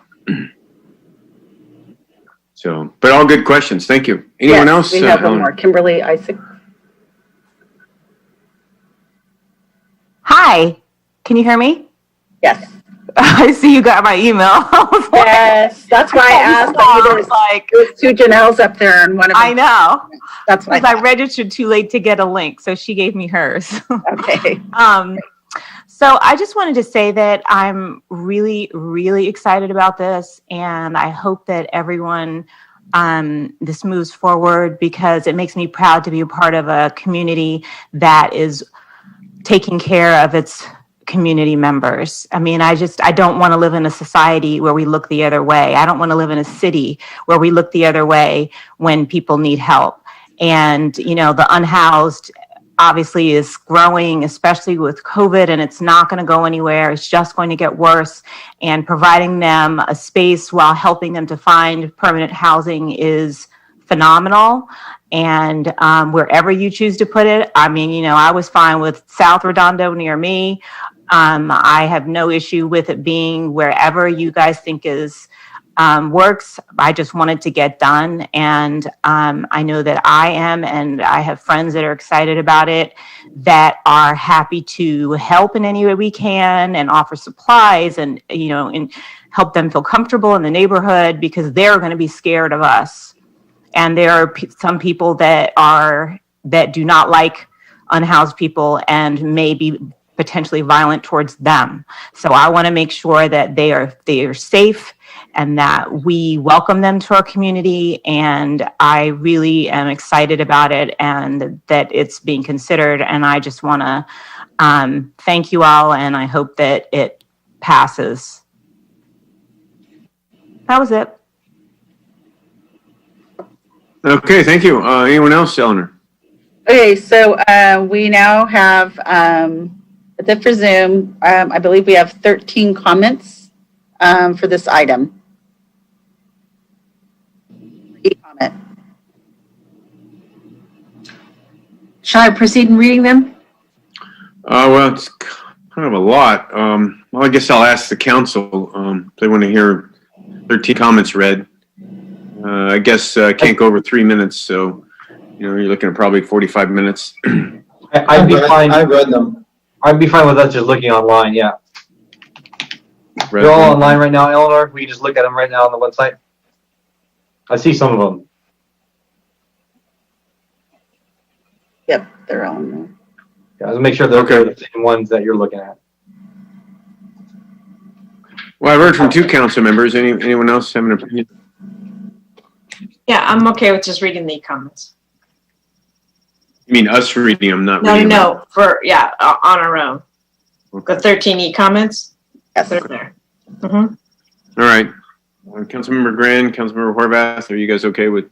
So, but all good questions. Thank you. Anyone else? We have one more. Kimberly Isaac. Hi, can you hear me? Yes. I see you got my email. Yes, that's why I asked. There's two Janelles up there, and one of them. I know. That's why. Because I registered too late to get a link, so she gave me hers. Okay. So I just wanted to say that I'm really, really excited about this, and I hope that everyone this moves forward, because it makes me proud to be a part of a community that is taking care of its community members. I mean, I don't want to live in a society where we look the other way. I don't want to live in a city where we look the other way when people need help. And, the unhoused obviously is growing, especially with COVID, and it's not going to go anywhere. It's just going to get worse. And providing them a space while helping them to find permanent housing is phenomenal. And wherever you choose to put it, I mean, you know, I was fine with South Redondo near me. I have no issue with it being wherever you guys think is works. I just wanted to get done. And I know that I am, and I have friends that are excited about it, that are happy to help in any way we can and offer supplies and, you know, and help them feel comfortable in the neighborhood, because they're going to be scared of us. And there are some people that do not like unhoused people and may be potentially violent towards them. So I want to make sure that they are safe and that we welcome them to our community. And I really am excited about it and that it's being considered. And I just want to thank you all, and I hope that it passes. That was it. Okay, thank you. Anyone else, Eleanor? Okay, so we now have, that's it for Zoom. I believe we have 13 comments for this item. Comment. Shall I proceed in reading them? Well, it's kind of a lot. Well, I guess I'll ask the council if they want to hear 13 comments read. I guess can't go over 3 minutes, so you know you're looking at probably 45 minutes. I'd be fine. I read them. I'd be fine with us just looking online. Yeah, they're all online right now, Eleanor. We can just look at them right now on the website. I see some of them. Yep, they're all in there. Yeah, let's make sure they're the same ones that you're looking at. Well, I've heard from 2 council members. Anyone else have an opinion? Yeah, I'm okay with just reading the comments. You mean us reading them, not reading them? No, on our own. The 13 e-comments? Yes, they're there. Mm-hmm. All right. Councilmember Grand, Councilmember Horvath, are you guys okay with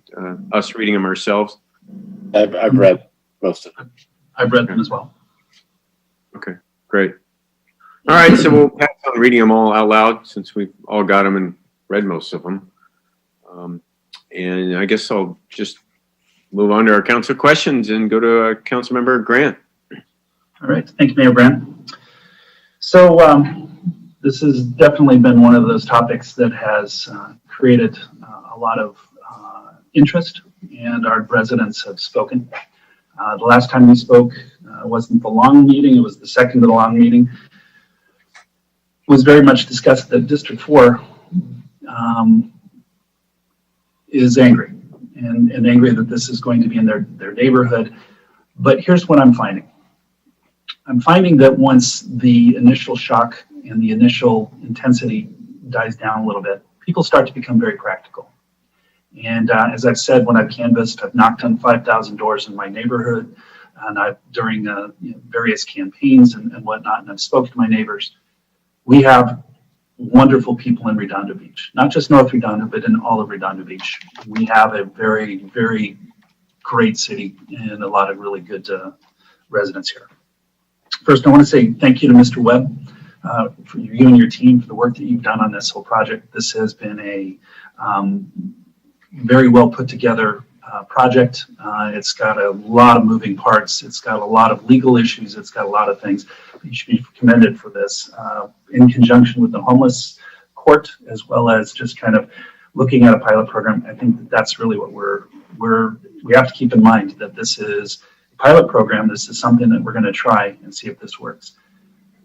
us reading them ourselves? I've read most of them. I've read them as well. Okay, great. All right, so we'll pass on reading them all out loud since we've all got them and read most of them. And I guess I'll just move on to our council questions and go to Councilmember Grant. All right, thank you, Mayor Brandt. So this has definitely been one of those topics that has created a lot of interest, and our residents have spoken. The last time we spoke wasn't the long meeting, it was the second to the long meeting. It was very much discussed that District 4 is angry and angry that this is going to be in their neighborhood. But here's what I'm finding. I'm finding that once the initial shock and the initial intensity dies down a little bit, people start to become very practical. And as I've said, when I've canvassed, I've knocked on 5,000 doors in my neighborhood, and I've during various campaigns and whatnot, and I've spoken to my neighbors. We have wonderful people in Redondo Beach, not just North Redondo, but in all of Redondo Beach. We have a very, very great city and a lot of really good residents here. First, I want to say thank you to Mr. Webb for you and your team for the work that you've done on this whole project. This has been a very well put together project. It's got a lot of moving parts. It's got a lot of legal issues. It's got a lot of things. You should be commended for this in conjunction with the homeless court, as well as just kind of looking at a pilot program. I think that's really what we have to keep in mind, that this is a pilot program. This is something that we're going to try and see if this works.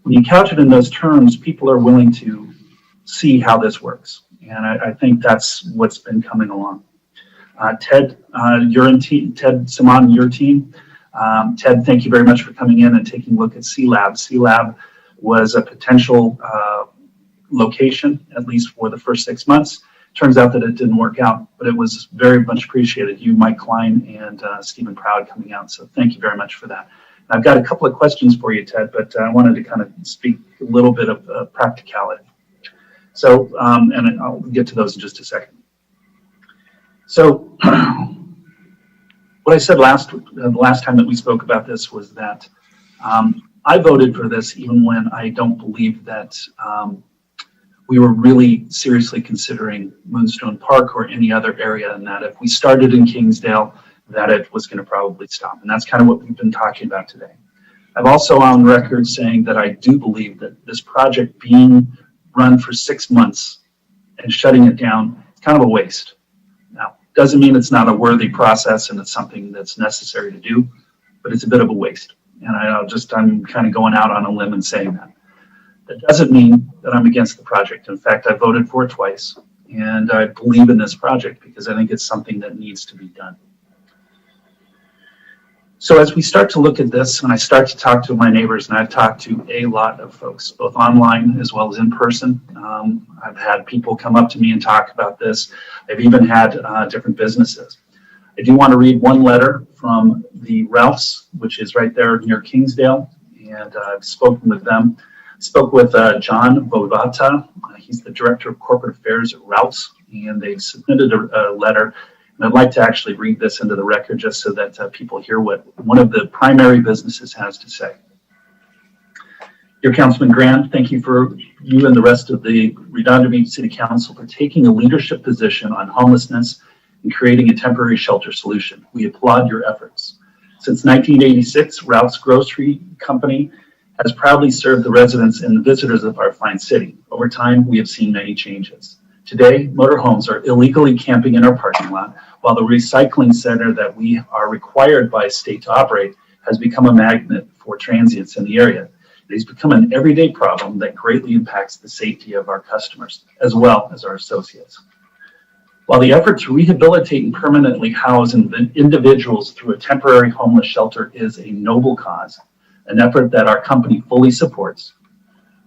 When you couch it in those terms, people are willing to see how this works. And I think that's what's been coming along. Ted, you're in Ted Simon, your team. Ted, thank you very much for coming in and taking a look at C-Lab. C-Lab was a potential location, at least for the first 6 months. Turns out that it didn't work out, but it was very much appreciated. You, Mike Klein, and Stephen Proud coming out. So thank you very much for that. And I've got a couple of questions for you, Ted, but I wanted to kind of speak a little bit of practicality. So, and I'll get to those in just a second. So, what I said the last time that we spoke about this was that I voted for this even when I don't believe that we were really seriously considering Moonstone Park or any other area, and that if we started in Kingsdale, that it was going to probably stop. And that's kind of what we've been talking about today. I've also on record saying that I do believe that this project being run for 6 months and shutting it down is kind of a waste. Now, doesn't mean it's not a worthy process and it's something that's necessary to do, but it's a bit of a waste. And I'm kind of going out on a limb and saying that. That doesn't mean that I'm against the project. In fact, I voted for it twice, and I believe in this project because I think it's something that needs to be done. So as we start to look at this, and I start to talk to my neighbors, and I've talked to a lot of folks, both online as well as in person. I've had people come up to me and talk about this. I've even had different businesses. I do want to read one letter from the Ralphs, which is right there near Kingsdale, and I've spoken with them. I spoke with John Bovata. He's the Director of Corporate Affairs at Ralphs, and they've submitted a letter. And I'd like to actually read this into the record just so that people hear what one of the primary businesses has to say. Dear Councilman Grant, thank you for you and the rest of the Redondo Beach City Council for taking a leadership position on homelessness and creating a temporary shelter solution. We applaud your efforts. Since 1986, Ralph's Grocery Company has proudly served the residents and the visitors of our fine city. Over time, we have seen many changes. Today, motorhomes are illegally camping in our parking lot, while the recycling center that we are required by state to operate has become a magnet for transients in the area. It has become an everyday problem that greatly impacts the safety of our customers, as well as our associates. While the effort to rehabilitate and permanently house individuals through a temporary homeless shelter is a noble cause, an effort that our company fully supports,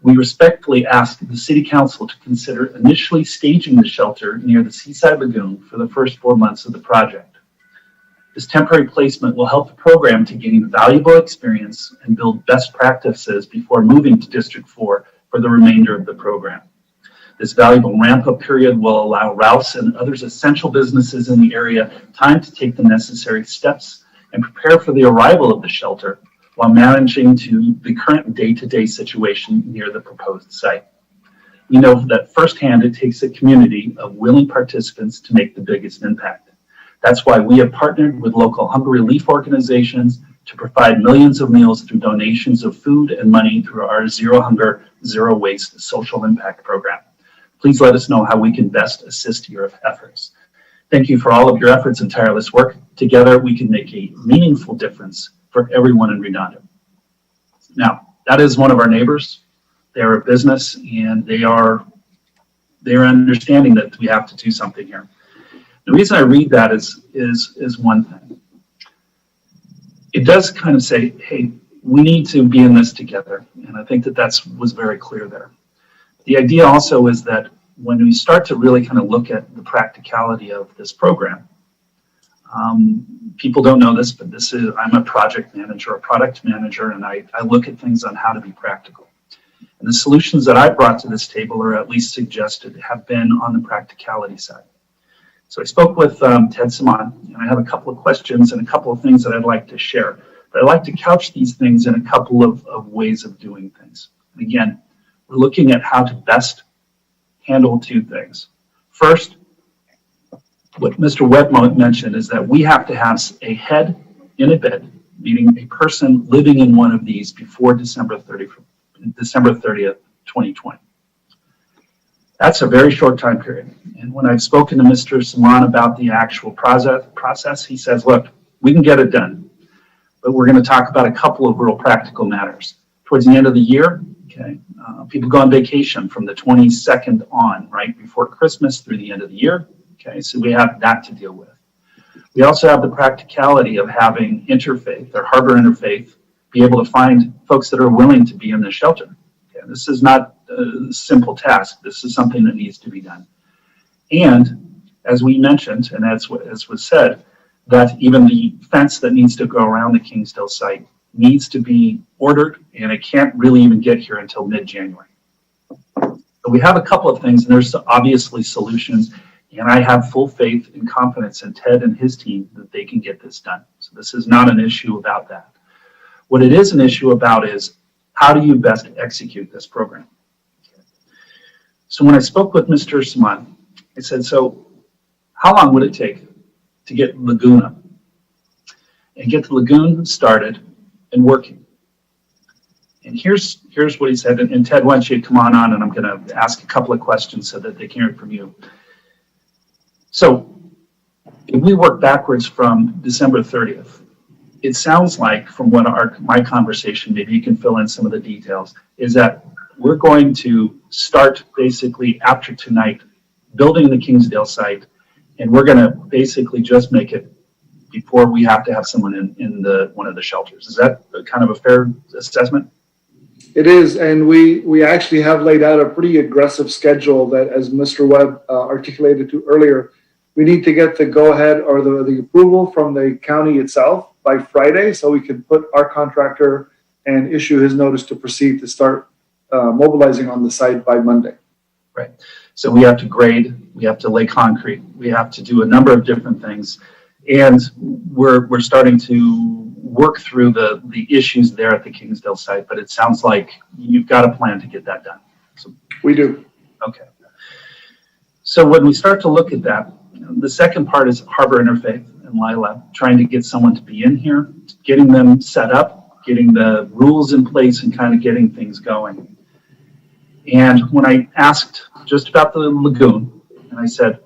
we respectfully ask the City Council to consider initially staging the shelter near the Seaside Lagoon for the first 4 months of the project. This temporary placement will help the program to gain valuable experience and build best practices before moving to District 4 for the remainder of the program. This valuable ramp-up period will allow Ralph's and others essential businesses in the area time to take the necessary steps and prepare for the arrival of the shelter while managing to the current day-to-day situation near the proposed site. We know that firsthand it takes a community of willing participants to make the biggest impact. That's why we have partnered with local hunger relief organizations to provide millions of meals through donations of food and money through our Zero Hunger, Zero Waste social impact program. Please let us know how we can best assist your efforts. Thank you for all of your efforts and tireless work. Together, we can make a meaningful difference for everyone in Redondo. Now, that is one of our neighbors. They are a business, and they are understanding that we have to do something here. The reason I read that is one thing. It does kind of say, hey, we need to be in this together, and I think that was very clear there. The idea also is that when we start to really kind of look at the practicality of this program, people don't know this, but I'm a project manager, a product manager, and I look at things on how to be practical. And the solutions that I brought to this table, or at least suggested, have been on the practicality side. So I spoke with Ted Simon, and I have a couple of questions and a couple of things that I'd like to share. But I'd like to couch these things in a couple of ways of doing things. And again, we're looking at how to best handle two things. First, what Mr. Webb mentioned is that we have to have a head in a bed, meaning a person living in one of these before December 30th, 2020. That's a very short time period. And when I've spoken to Mr. Simon about the actual process, he says, look, we can get it done, but we're going to talk about a couple of real practical matters. Towards the end of the year, people go on vacation from the 22nd on, right before Christmas through the end of the year. Okay, so we have that to deal with. We also have the practicality of having interfaith or harbor interfaith be able to find folks that are willing to be in the shelter. Okay, this is not a simple task. This is something that needs to be done. And as we mentioned, and as was said, that even the fence that needs to go around the Kingsdale site needs to be ordered, and it can't really even get here until mid-January. So we have a couple of things, and there's obviously solutions. And I have full faith and confidence in Ted and his team that they can get this done. So this is not an issue about that. What it is an issue about is how do you best execute this program? So when I spoke with Mr. Saman, I said, so how long would it take to get Lagoon up and get the Lagoon started and working? And here's what he said. And Ted, why don't you come on, and I'm going to ask a couple of questions so that they can hear it from you. So if we work backwards from December 30th, it sounds like from what my conversation, maybe you can fill in some of the details, is that we're going to start basically after tonight building the Kingsdale site, and we're going to basically just make it before we have to have someone in one of the shelters. Is that kind of a fair assessment? It is, and we actually have laid out a pretty aggressive schedule that, as Mr. Webb articulated to earlier, we need to get the go-ahead or the approval from the county itself by Friday, so we can put our contractor and issue his notice to proceed to start mobilizing on the site by Monday. Right. So we have to grade, we have to lay concrete, we have to do a number of different things, and we're starting to work through the issues there at the Kingsdale site. But it sounds like you've got a plan to get that done. So, we do. Okay. So when we start to look at that, the second part is Harbor Interfaith and Lila, trying to get someone to be in here, getting them set up, getting the rules in place, and kind of getting things going. And when I asked just about the lagoon, and I said,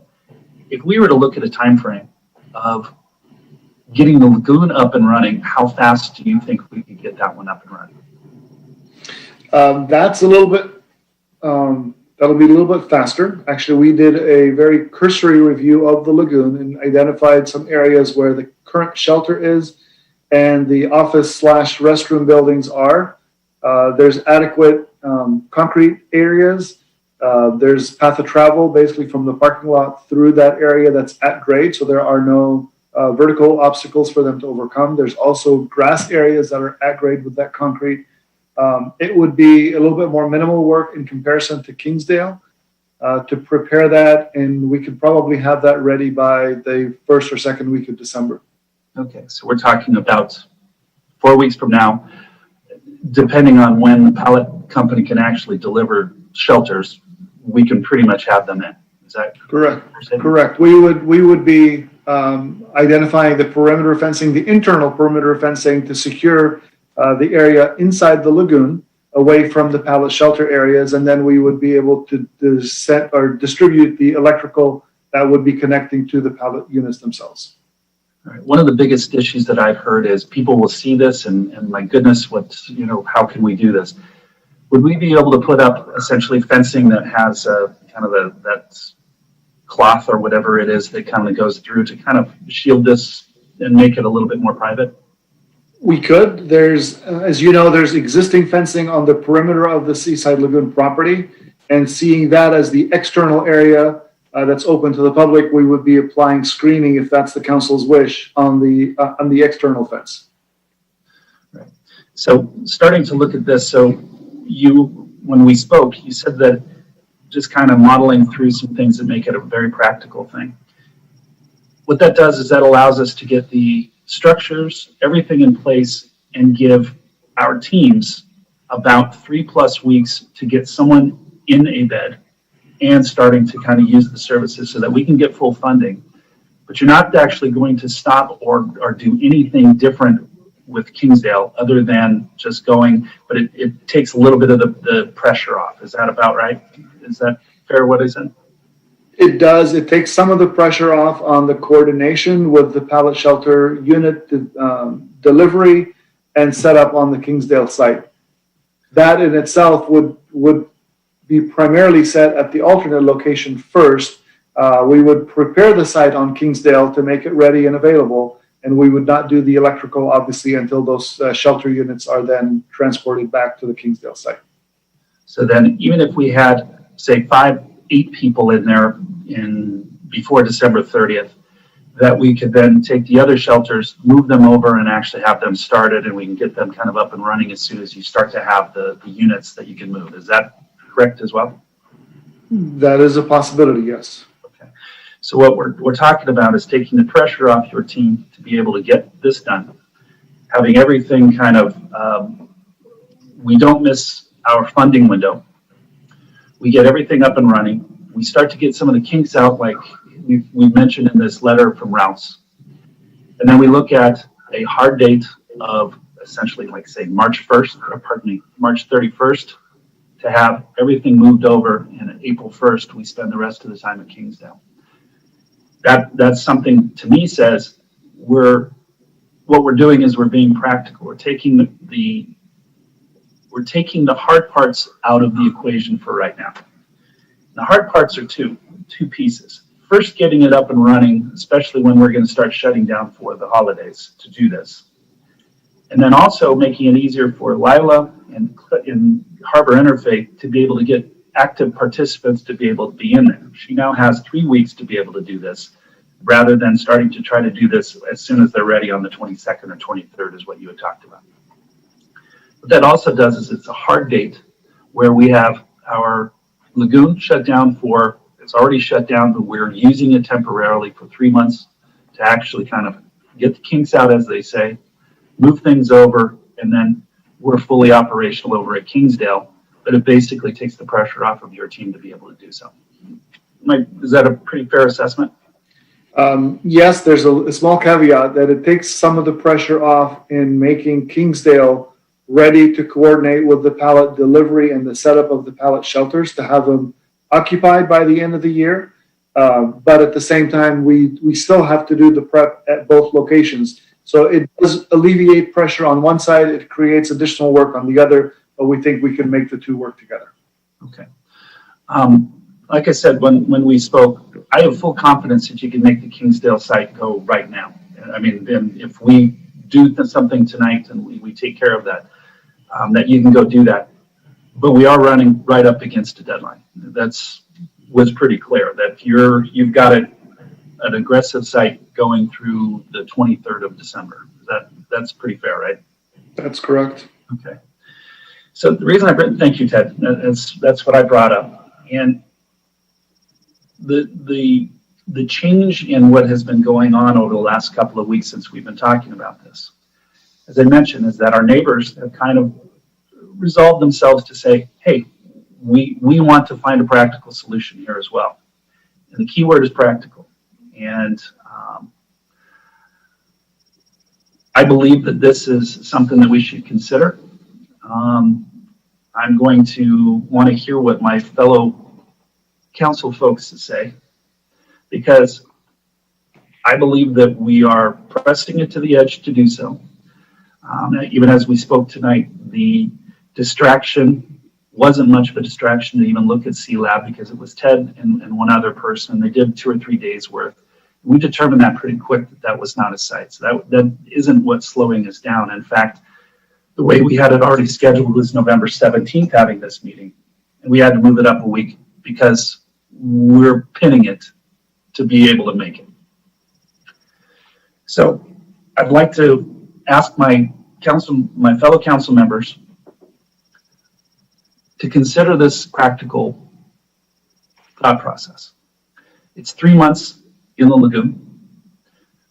if we were to look at a time frame of getting the lagoon up and running, how fast do you think we could get that one up and running? That's a little bit, that'll be a little bit faster. Actually, we did a very cursory review of the lagoon and identified some areas where the current shelter is and the office/restroom buildings are. There's adequate concrete areas. There's path of travel basically from the parking lot through that area that's at grade, so there are no vertical obstacles for them to overcome. There's also grass areas that are at grade with that concrete. It would be a little bit more minimal work in comparison to Kingsdale to prepare that, and we could probably have that ready by the first or second week of December. Okay, so we're talking about 4 weeks from now, depending on when the pallet company can actually deliver shelters, we can pretty much have them in. Is that correct? Correct. We would be identifying the perimeter fencing, the internal perimeter fencing to secure the area inside the lagoon away from the pallet shelter areas, and then we would be able to set or distribute the electrical that would be connecting to the pallet units themselves. All right. One of the biggest issues that I've heard is people will see this and my goodness, how can we do this? Would we be able to put up essentially fencing that has that cloth or whatever it is that kind of goes through to kind of shield this and make it a little bit more private? We could. There's, as you know, there's existing fencing on the perimeter of the Seaside Lagoon property, and seeing that as the external area that's open to the public, we would be applying screening if that's the council's wish on the external fence. Right. So starting to look at this, so when we spoke, you said that just kind of modeling through some things that make it a very practical thing. What that does is that allows us to get the structures, everything in place, and give our teams about 3+ weeks to get someone in a bed and starting to kind of use the services so that we can get full funding. But you're not actually going to stop or do anything different with Kingsdale other than just going, but it takes a little bit of the pressure off. Is that about right? Is that fair what I said? It does. It takes some of the pressure off on the coordination with the pallet shelter unit delivery and setup on the Kingsdale site. That in itself would be primarily set at the alternate location first. We would prepare the site on Kingsdale to make it ready and available, and we would not do the electrical, obviously, until those shelter units are then transported back to the Kingsdale site. So then even if we had, say, 5-8 people in there before December 30th, that we could then take the other shelters, move them over, and actually have them started, and we can get them kind of up and running as soon as you start to have the units that you can move. Is that correct as well? That is a possibility, yes. Okay. So what we're talking about is taking the pressure off your team to be able to get this done, having everything kind of, we don't miss our funding window. We get everything up and running. We start to get some of the kinks out, like we mentioned in this letter from Rouse. And then we look at a hard date of essentially, like say, March 31st, to have everything moved over. And April 1st, we spend the rest of the time at Kingsdale. That's something to me says what we're doing is we're being practical. We're taking the hard parts out of the equation for right now. The hard parts are two pieces. First, getting it up and running, especially when we're going to start shutting down for the holidays to do this. And then also making it easier for Lila and Harbor Interfaith to be able to get active participants to be able to be in there. She now has 3 weeks to be able to do this, rather than starting to try to do this as soon as they're ready on the 22nd or 23rd is what you had talked about. What that also does is it's a hard date where we have our lagoon shut down it's already shut down, but we're using it temporarily for 3 months to actually kind of get the kinks out, as they say, move things over, and then we're fully operational over at Kingsdale. But it basically takes the pressure off of your team to be able to do so. Is that a pretty fair assessment? Yes, there's a small caveat that it takes some of the pressure off in making Kingsdale ready to coordinate with the pallet delivery and the setup of the pallet shelters to have them occupied by the end of the year. But at the same time, we still have to do the prep at both locations. So it does alleviate pressure on one side. It creates additional work on the other, but we think we can make the two work together. Okay. Like I said, when we spoke, I have full confidence that you can make the Kingsdale site go right now. I mean, if we do something tonight and we take care of that, that you can go do that. But we are running right up against a deadline. Was pretty clear that you've got an aggressive site going through the 23rd of December. That's pretty fair, right? That's correct. Okay. So the reason thank you, Ted. That's what I brought up. And the change in what has been going on over the last couple of weeks since we've been talking about this, as I mentioned, is that our neighbors have kind of resolved themselves to say, hey, we want to find a practical solution here as well. And the key word is practical. And I believe that this is something that we should consider. I'm going to want to hear what my fellow council folks say, because I believe that we are pressing it to the edge to do so. Even as we spoke tonight, the distraction wasn't much of a distraction to even look at C-Lab, because it was Ted and one other person. They did 2 or 3 days worth. We determined that pretty quick that was not a site. So that isn't what's slowing us down. In fact, the way we had it already scheduled was November 17th having this meeting. And we had to move it up a week because we're pinning it to be able to make it. So I'd like to ask my fellow council members to consider this practical thought process. It's 3 months in the lagoon.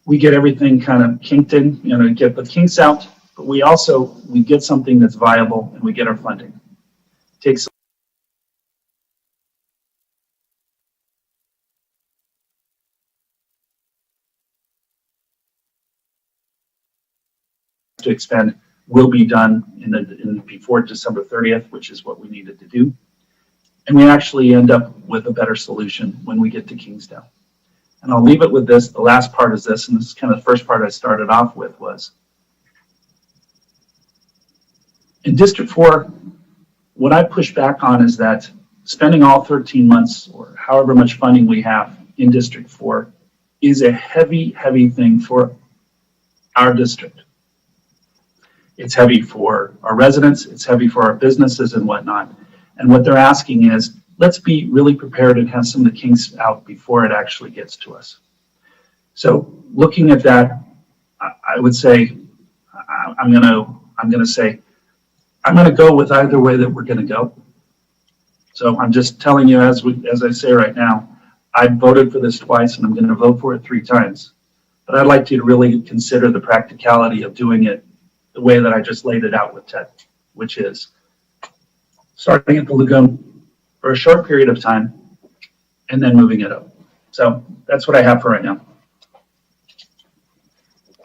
We get everything kind of kinked in, get the kinks out, but we get something that's viable and we get our funding. It takes to expand will be done before December 30th, which is what we needed to do. And we actually end up with a better solution when we get to Kingsdale. And I'll leave it with this. The last part is this, and this is kind of the first part I started off with, was in District 4, what I push back on is that spending all 13 months or however much funding we have in District 4 is a heavy, heavy thing for our district. It's heavy for our residents, it's heavy for our businesses and whatnot. And what they're asking is, let's be really prepared and have some of the kinks out before it actually gets to us. So looking at that, I would say, I'm gonna go with either way that we're gonna go. So I'm just telling you, as I say right now, I voted for this twice and I'm gonna vote for it 3 times. But I'd like you to really consider the practicality of doing it the way that I just laid it out with Ted, which is starting at the lagoon, for a short period of time and then moving it up. So that's what I have for right now.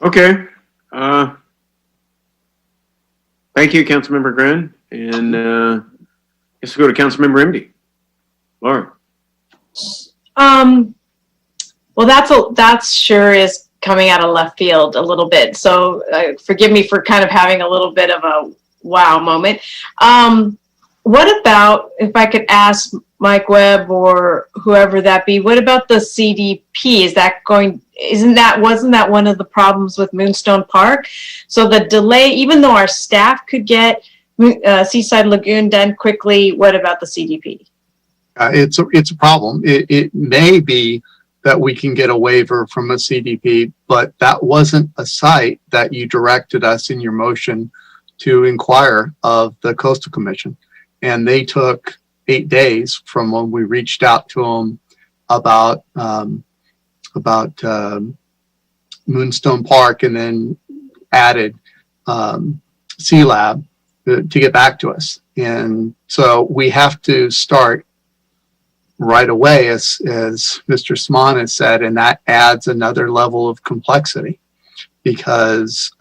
Okay. Thank you, Councilmember Gran. And I guess we'll go to Councilmember Emdy. Laura. Well, that's sure is coming out of left field a little bit. So forgive me for kind of having a little bit of a wow moment. What about, if I could ask Mike Webb or whoever that be, what about the CDP? Wasn't that one of the problems with Moonstone Park? So the delay, even though our staff could get Seaside Lagoon done quickly, what about the CDP? It's a problem. It may be that we can get a waiver from a CDP, but that wasn't a site that you directed us in your motion to inquire of the Coastal Commission. And they took 8 days from when we reached out to them about Moonstone Park, and then added Sea Lab to get back to us. And so we have to start right away, as Mr. Sman has said, and that adds another level of complexity, because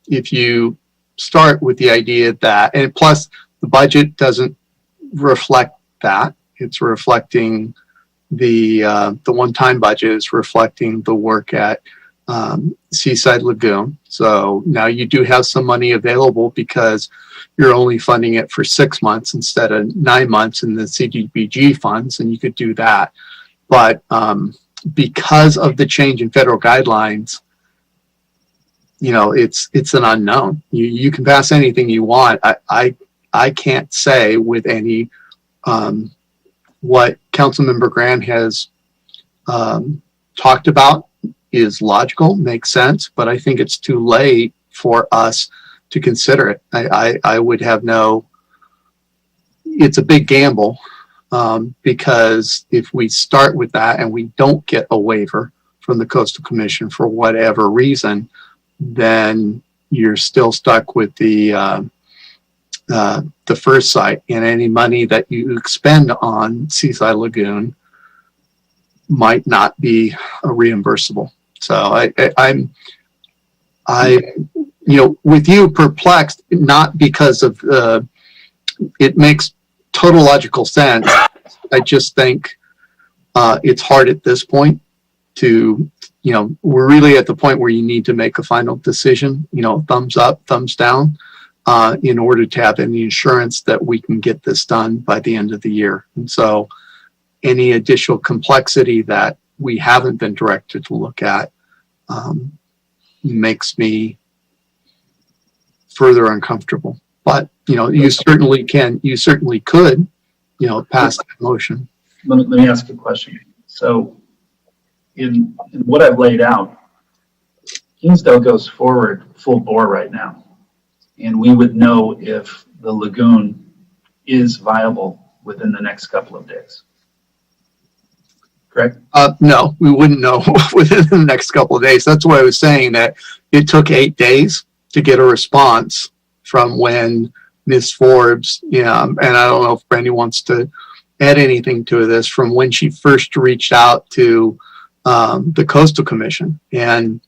if you start with the idea that, and plus the budget doesn't reflect that, it's reflecting the one-time budget is reflecting the work at Seaside Lagoon. So now you do have some money available because you're only funding it for 6 months instead of 9 months in the CDBG funds, and you could do that. But because of the change in federal guidelines, it's an unknown. You can pass anything you want. I can't say with any what Councilmember Grant has talked about is logical, makes sense, but I think it's too late for us to consider it. I would have it's a big gamble, because if we start with that and we don't get a waiver from the Coastal Commission for whatever reason, then you're still stuck with the first site, and any money that you expend on Seaside Lagoon might not be reimbursable. So I'm with you perplexed, not because of it makes total logical sense. I just think it's hard at this point to, we're really at the point where you need to make a final decision, thumbs up, thumbs down, in order to have any assurance that we can get this done by the end of the year. And so any additional complexity that we haven't been directed to look at makes me further uncomfortable. But, you certainly could, pass that motion. Let me ask a question. So in what I've laid out, Kingsdale goes forward full bore right now. And we would know if the lagoon is viable within the next couple of days. Correct? No, we wouldn't know within the next couple of days. That's why I was saying that it took 8 days to get a response from when Ms. Forbes, and I don't know if Brandy wants to add anything to this, from when she first reached out to the Coastal Commission. And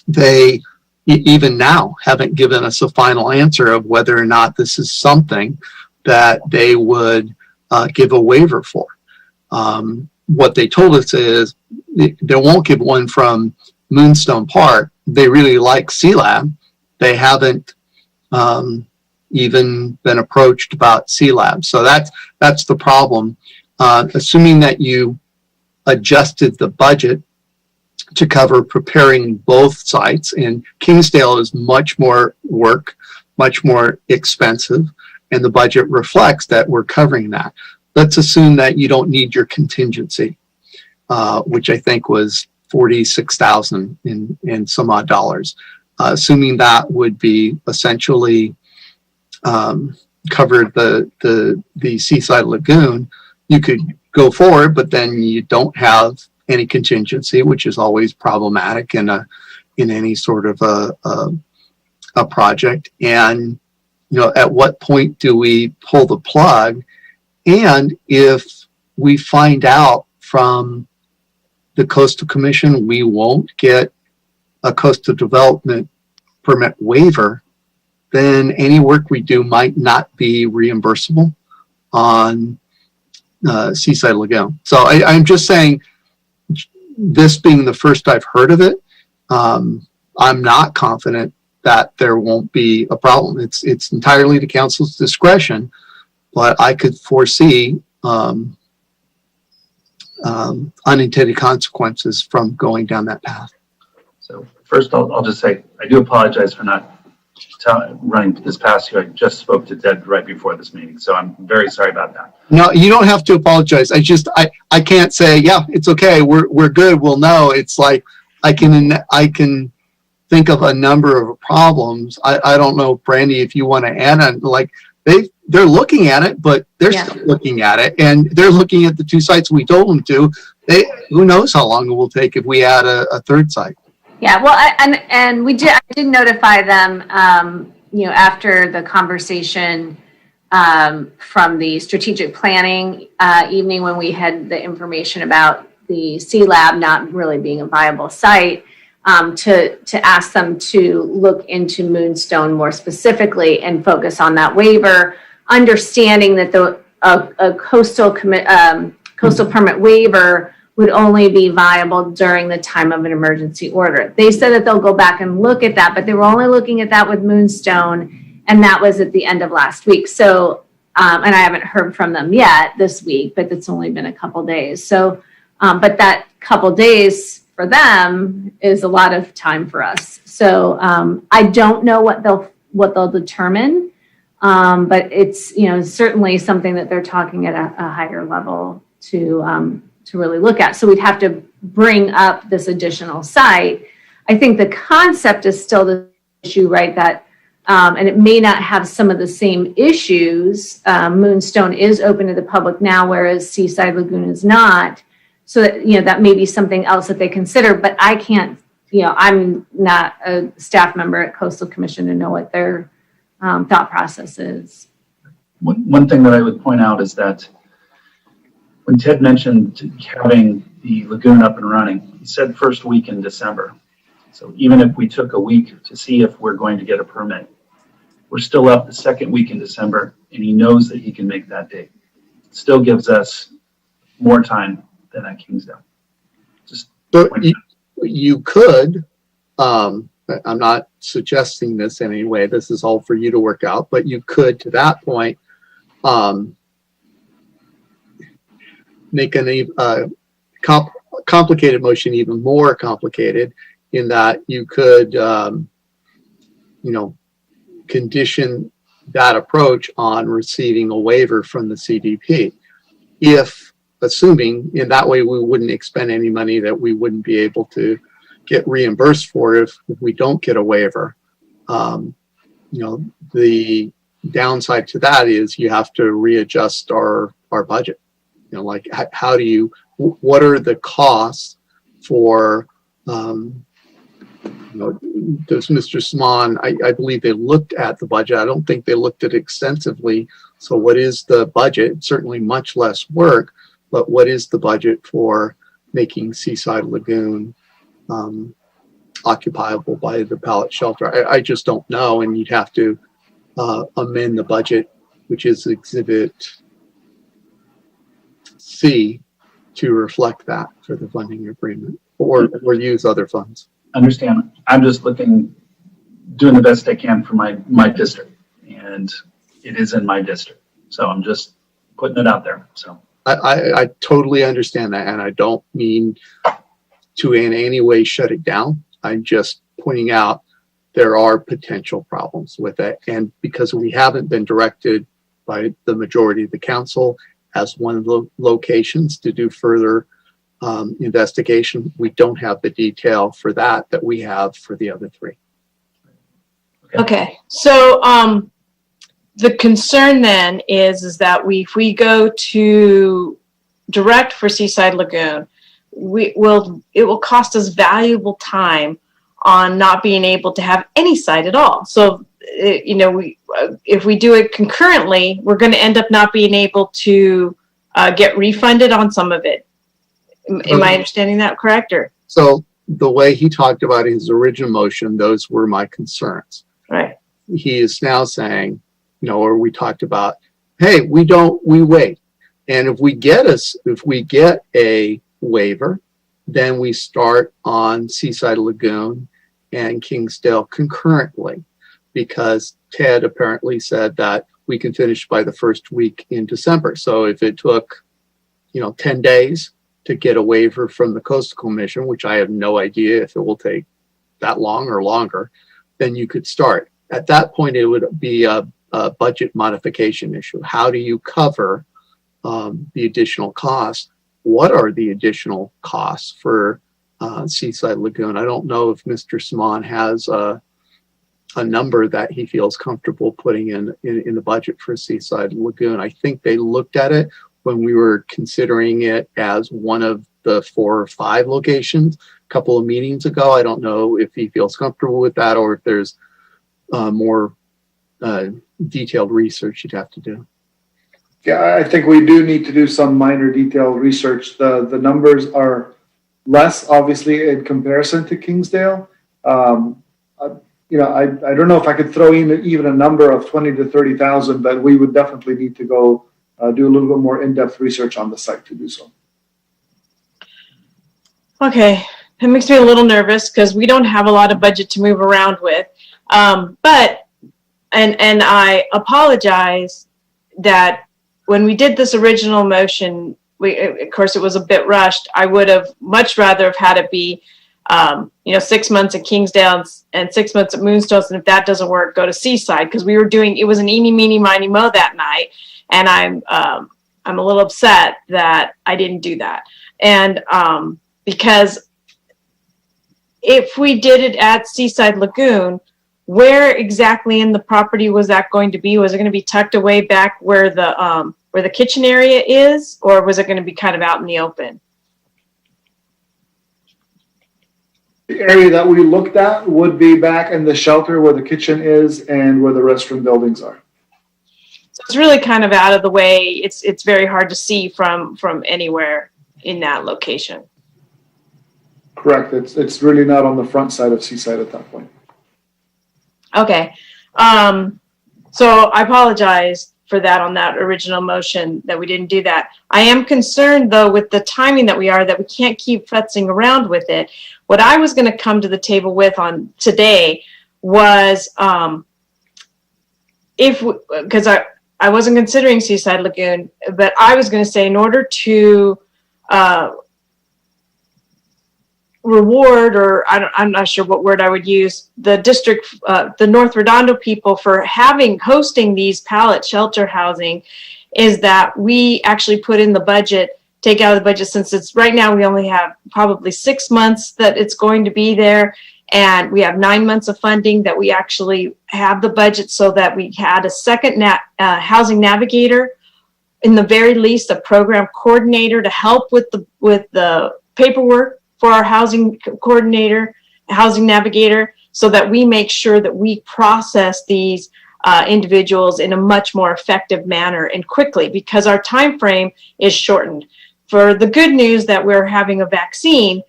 they, even now, haven't given us a final answer of whether or not this is something that they would give a waiver for. What they told us is they won't give one from Moonstone Park. They really like Sea Lab. They haven't even been approached about Sea Lab. So that's the problem. Assuming that you adjusted the budget to cover preparing both sites, and Kingsdale is much more work, much more expensive, and the budget reflects that we're covering that. Let's assume that you don't need your contingency, which I think was $46,000 and some odd dollars. Assuming that would be essentially covered the Seaside Lagoon, you could go forward, but then you don't have any contingency, which is always problematic in any sort of a project. And at what point do we pull the plug? And if we find out from the Coastal Commission we won't get a coastal development permit waiver, then any work we do might not be reimbursable on Seaside Lagoon. So I'm just saying, this being the first I've heard of it, I'm not confident that there won't be a problem. It's entirely the council's discretion, but I could foresee unintended consequences from going down that path. So first, I'll just say, I do apologize for not running this past you. I just spoke to Ted right before this meeting, so I'm very sorry about that. No, you don't have to apologize. I can't say, yeah, it's okay. We're good. We'll know. It's like, I can think of a number of problems. I don't know, Brandy, if you want to add on, like they're looking at it, but they're still looking at it, and they're looking at the 2 sites we told them to. Who knows how long it will take if we add a third site. Yeah, well, I did notify them, after the conversation from the strategic planning evening when we had the information about the C Lab not really being a viable site, to ask them to look into Moonstone more specifically and focus on that waiver, understanding that a coastal permit waiver would only be viable during the time of an emergency order. They said that they'll go back and look at that, but they were only looking at that with Moonstone, and that was at the end of last week. So, and I haven't heard from them yet this week, but it's only been a couple days. So, but that couple days for them is a lot of time for us. So I don't know what they'll determine, but it's certainly something that they're talking at a higher level to really look at. So we'd have to bring up this additional site. I think the concept is still the issue, right? That and it may not have some of the same issues. Moonstone is open to the public now, whereas Seaside Lagoon is not. So that, that may be something else that they consider, but I can't, I'm not a staff member at Coastal Commission to know what their thought process is. One thing that I would point out is that when Ted mentioned having the lagoon up and running, he said first week in December. So even if we took a week to see if we're going to get a permit, we're still up the second week in December, and he knows that he can make that date. It still gives us more time than at Kingsdale. But you could, I'm not suggesting this in any way, this is all for you to work out, but you could, to that point, make a complicated motion even more complicated, in that you could, condition that approach on receiving a waiver from the CDP. Assuming in that way we wouldn't expend any money that we wouldn't be able to get reimbursed for if we don't get a waiver. The downside to that is you have to readjust our budget. Like what are the costs for, does Mr. Sman, I believe they looked at the budget. I don't think they looked at it extensively. So what is the budget? Certainly much less work, but what is the budget for making Seaside Lagoon occupiable by the pallet shelter? I just don't know, and you'd have to amend the budget, which is Exhibit C, to reflect that for the funding agreement, or use other funds. Understand. I'm just doing the best I can for my district, and it is in my district. So I'm just putting it out there. So I totally understand that, and I don't mean to in any way shut it down. I'm just pointing out there are potential problems with it, and because we haven't been directed by the majority of the council as one of the locations to do further investigation, we don't have the detail for that we have for the other three. Okay, so the concern then is that if we go to direct for Seaside Lagoon, it will cost us valuable time on not being able to have any site at all. So if we do it concurrently, we're going to end up not being able to get refunded on some of it. Am I understanding that correct? Or So the way he talked about his original motion, those were my concerns. right? He is now saying, or we talked about, hey, we wait. And if we get a waiver, then we start on Seaside Lagoon and Kingsdale concurrently, because Ted apparently said that we can finish by the first week in December. So if it took, 10 days to get a waiver from the Coastal Commission, which I have no idea if it will take that long or longer, then you could start. At that point, it would be a budget modification issue. How do you cover the additional costs? What are the additional costs for Seaside Lagoon? I don't know if Mr. Simon has a number that he feels comfortable putting in the budget for Seaside Lagoon. I think they looked at it when we were considering it as one of the 4 or 5 locations a couple of meetings ago. I don't know if he feels comfortable with that, or if there's more detailed research you'd have to do. Yeah, I think we do need to do some minor detailed research. The numbers are less, obviously, in comparison to Kingsdale. I don't know if I could throw in even a number of 20 to 30,000, but we would definitely need to go do a little bit more in-depth research on the site to do so. Okay, that makes me a little nervous because we don't have a lot of budget to move around with. But I apologize that when we did this original motion, of course, it was a bit rushed. I would have much rather have had it be, 6 months at Kingsdale and 6 months at Moonstones. And if that doesn't work, go to Seaside, because it was an eeny, meeny, miny, mo that night. And I'm a little upset that I didn't do that. And because if we did it at Seaside Lagoon, where exactly in the property was that going to be? Was it going to be tucked away back where the kitchen area is, or was it going to be kind of out in the open? The area that we looked at would be back in the shelter where the kitchen is and where the restroom buildings are. So it's really kind of out of the way. It's very hard to see from anywhere in that location. Correct. It's really not on the front side of Seaside at that point. Okay. So I apologize for that on that original motion that we didn't do that. I am concerned, though, with the timing that we can't keep futzing around with it. What I was going to come to the table with on today was because I wasn't considering Seaside Lagoon, but I was going to say, in order to reward, or I'm not sure what word I would use, the district, the North Redondo people for hosting these pallet shelter housing, is that we actually put in the budget, take out of the budget, since it's right now we only have probably 6 months that it's going to be there, and we have 9 months of funding that we actually have the budget, so that we had a second housing navigator, in the very least a program coordinator to help with the paperwork for our housing coordinator, housing navigator, so that we make sure that we process these individuals in a much more effective manner and quickly, because our time frame is shortened. For the good news that we're having a vaccine,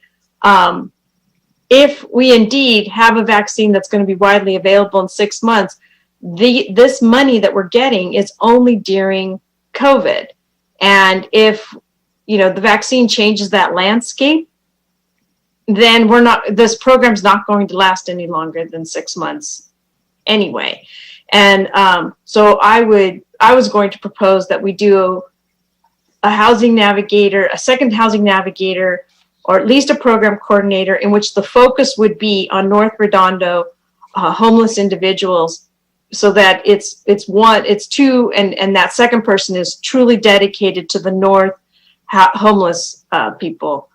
if we indeed have a vaccine that's going to be widely available in 6 months, this money that we're getting is only during COVID. And if the vaccine changes that landscape, then this program's not going to last any longer than 6 months anyway. And so I was going to propose that we do a housing navigator, a second housing navigator, or at least a program coordinator, in which the focus would be on North Redondo homeless individuals, so that it's two, and that second person is truly dedicated to the North homeless people.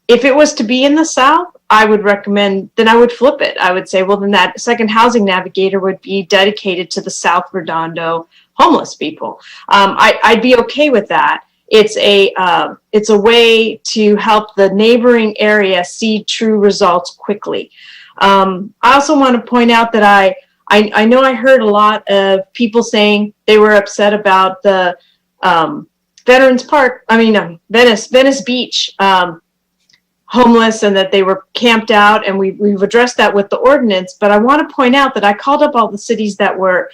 If it was to be in the South, I would recommend, then I would flip it. I would say, well, then that second housing navigator would be dedicated to the South Redondo homeless people. I'd be okay with that. It's a way to help the neighboring area see true results quickly. I also want to point out that I know I heard a lot of people saying they were upset about the Venice Beach homeless, and that they were camped out, and we've addressed that with the ordinance. But I want to point out that I called up all the cities that were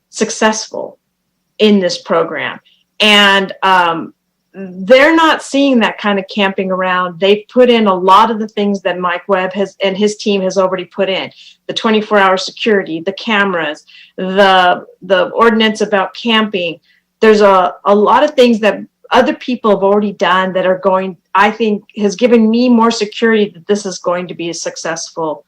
successful in this program, and they're not seeing that kind of camping around. They've put in a lot of the things that Mike Webb has and his team has already put in: the 24-hour security, the cameras, the ordinance about camping. There's a lot of things that other people have already done that are going, I think, has given me more security that this is going to be a successful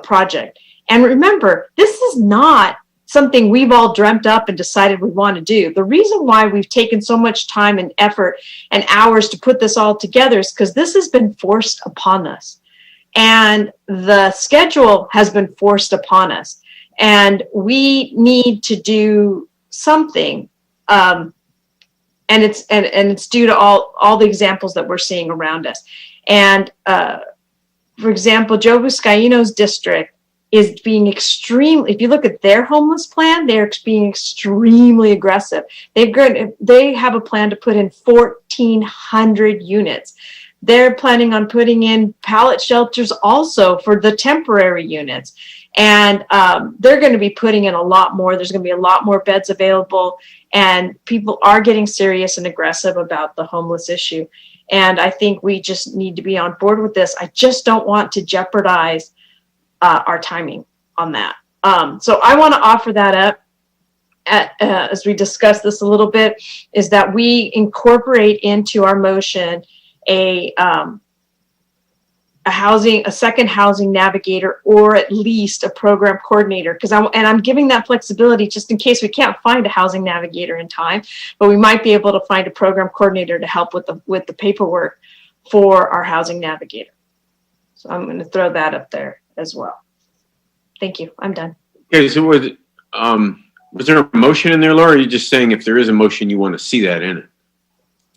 project. And remember, this is not something we've all dreamt up and decided we want to do. The reason why we've taken so much time and effort and hours to put this all together is because this has been forced upon us. And the schedule has been forced upon us. And we need to do something. And it's due to all the examples that we're seeing around us. And for example, Joe Buscaino's district is being if you look at their homeless plan, they're being extremely aggressive. They have a plan to put in 1,400 units. They're planning on putting in pallet shelters also for the temporary units. And they're going to be putting in a lot more. There's going to be a lot more beds available. And people are getting serious and aggressive about the homeless issue. And I think we just need to be on board with this. I just don't want to jeopardize our timing on that. So I want to offer that up as we discuss this a little bit, is that we incorporate into our motion a second housing navigator, or at least a program coordinator, I'm giving that flexibility just in case we can't find a housing navigator in time, but we might be able to find a program coordinator to help with the paperwork for our housing navigator. So I'm going to throw that up there as well. Thank you. I'm done. Okay, so was there a motion in there, Laura? Or are you just saying if there is a motion, you want to see that in it?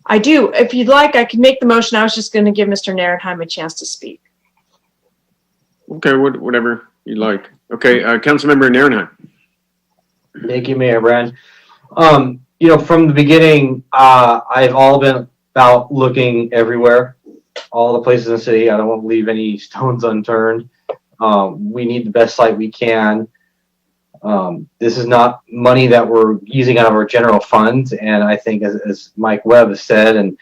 I do. If you'd like, I can make the motion. I was just going to give Mr. Narenheim a chance to speak. Okay, whatever you like. Okay, Councilmember Narenheim. Thank you, Mayor Brand. From the beginning, I've all been about looking everywhere, all the places in the city. I don't want to leave any stones unturned. We need the best site we can. This is not money that we're using out of our general funds, and I think, as Mike Webb has said, and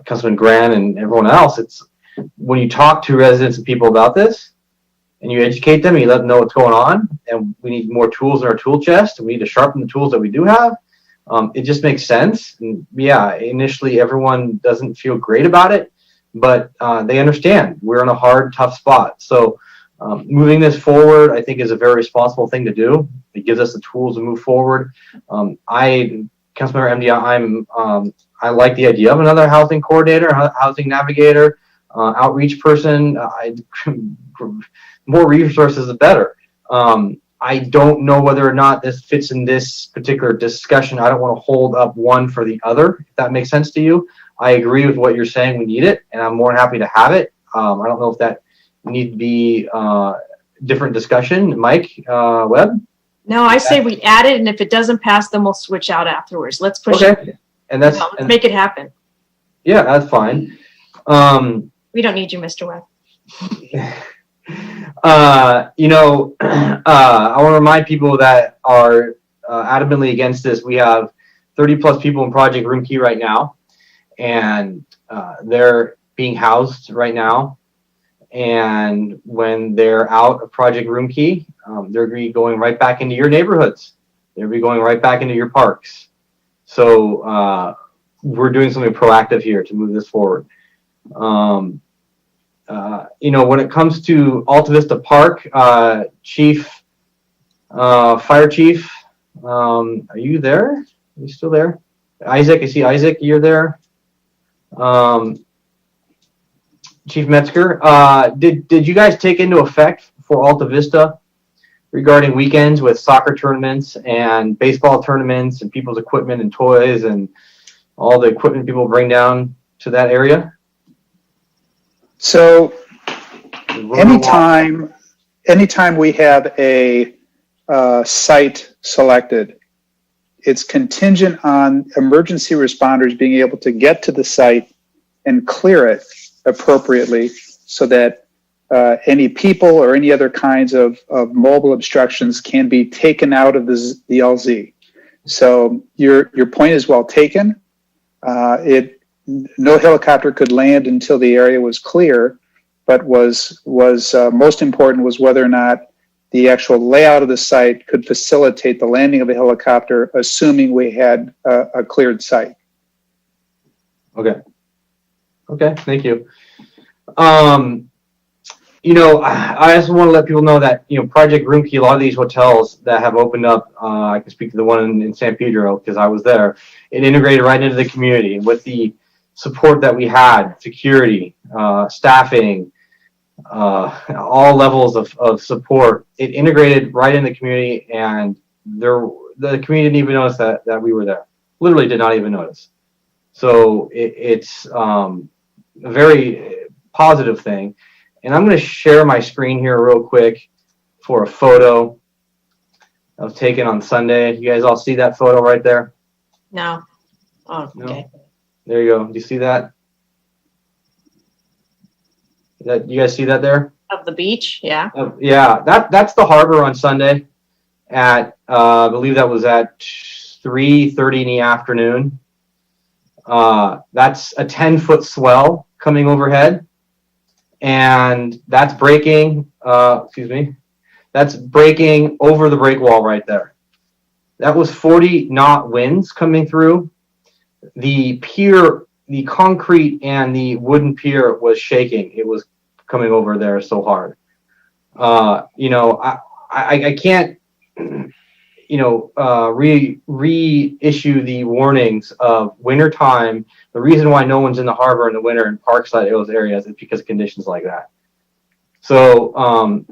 Councilman Grant and everyone else, it's when you talk to residents and people about this, and you educate them, and you let them know what's going on, and we need more tools in our tool chest, and we need to sharpen the tools that we do have. It just makes sense. And yeah, initially everyone doesn't feel great about it, but they understand we're in a hard, tough spot. So moving this forward, I think, is a very responsible thing to do. It gives us the tools to move forward. Councilmember MD, I like the idea of another housing coordinator, housing navigator, outreach person. More resources, the better. I don't know whether or not this fits in this particular discussion. I don't want to hold up one for the other, if that makes sense to you. I agree with what you're saying. We need it, and I'm more than happy to have it. I don't know if that need to be different discussion. Mike Webb? No, I say we add it, and if it doesn't pass, then we'll switch out afterwards. Let's push it. And let's make it happen. Yeah, that's fine. We don't need you, Mr. Webb. I want to remind people that are adamantly against this. We have 30 plus people in Project Room Key right now, and they're being housed right now. And when they're out of Project Room Key, they're going to be going right back into your neighborhoods. They'll be going right back into your parks. So we're doing something proactive here to move this forward. When it comes to Alta Vista Park, Fire Chief, are you there? Are you still there? Isaac, I see Isaac, you're there. Chief Metzger, did you guys take into effect for Alta Vista regarding weekends with soccer tournaments and baseball tournaments and people's equipment and toys and all the equipment people bring down to that area? So anytime anytime we have a site selected, it's contingent on emergency responders being able to get to the site and clear it appropriately so that any people or any other kinds of mobile obstructions can be taken out of the LZ. So your point is well taken. No helicopter could land until the area was clear, but was most important was whether or not the actual layout of the site could facilitate the landing of a helicopter, assuming we had a cleared site. Okay. Okay, thank you. You know, I also want to let people know that, you know, Project Roomkey, a lot of these hotels that have opened up, I can speak to the one in San Pedro because I was there, it integrated right into the community with the support that we had, security, staffing, all levels of support. It integrated right in the community, and the community didn't even notice that we were there. Literally did not even notice. So it's a very positive thing. And I'm going to share my screen here real quick for a photo that was taken on Sunday. You guys all see that photo right there? No. Oh, No? okay. There you go. Do you see that? You guys see that there? Of the beach, yeah. Yeah, that's the harbor on Sunday at I believe that was at 3:30 in the afternoon. That's a 10-foot swell coming overhead, and that's breaking. That's breaking over the break wall right there. That was 40-knot winds coming through. The pier, the concrete and the wooden pier was shaking. It was coming over there so hard. You know, I can't, you know, reissue the warnings of wintertime. The reason why no one's in the harbor in the winter in Parkside, those areas, is because of conditions like that. So,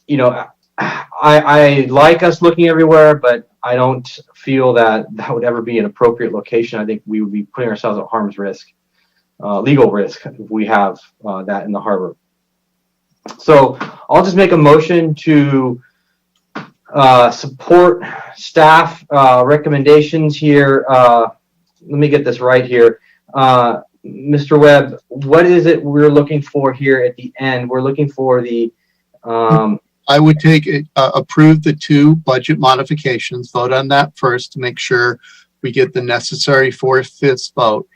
you know, I like us looking everywhere, but I don't feel that that would ever be an appropriate location. I think we would be putting ourselves at harm's risk, legal risk, if we have that in the harbor. So I'll just make a motion to support staff recommendations here. Let me get this right here. Mr. Webb, what is it we're looking for here at the end? We're looking for the I would take it, approve the 2 budget modifications, vote on that first to make sure we get the necessary 4/5 vote.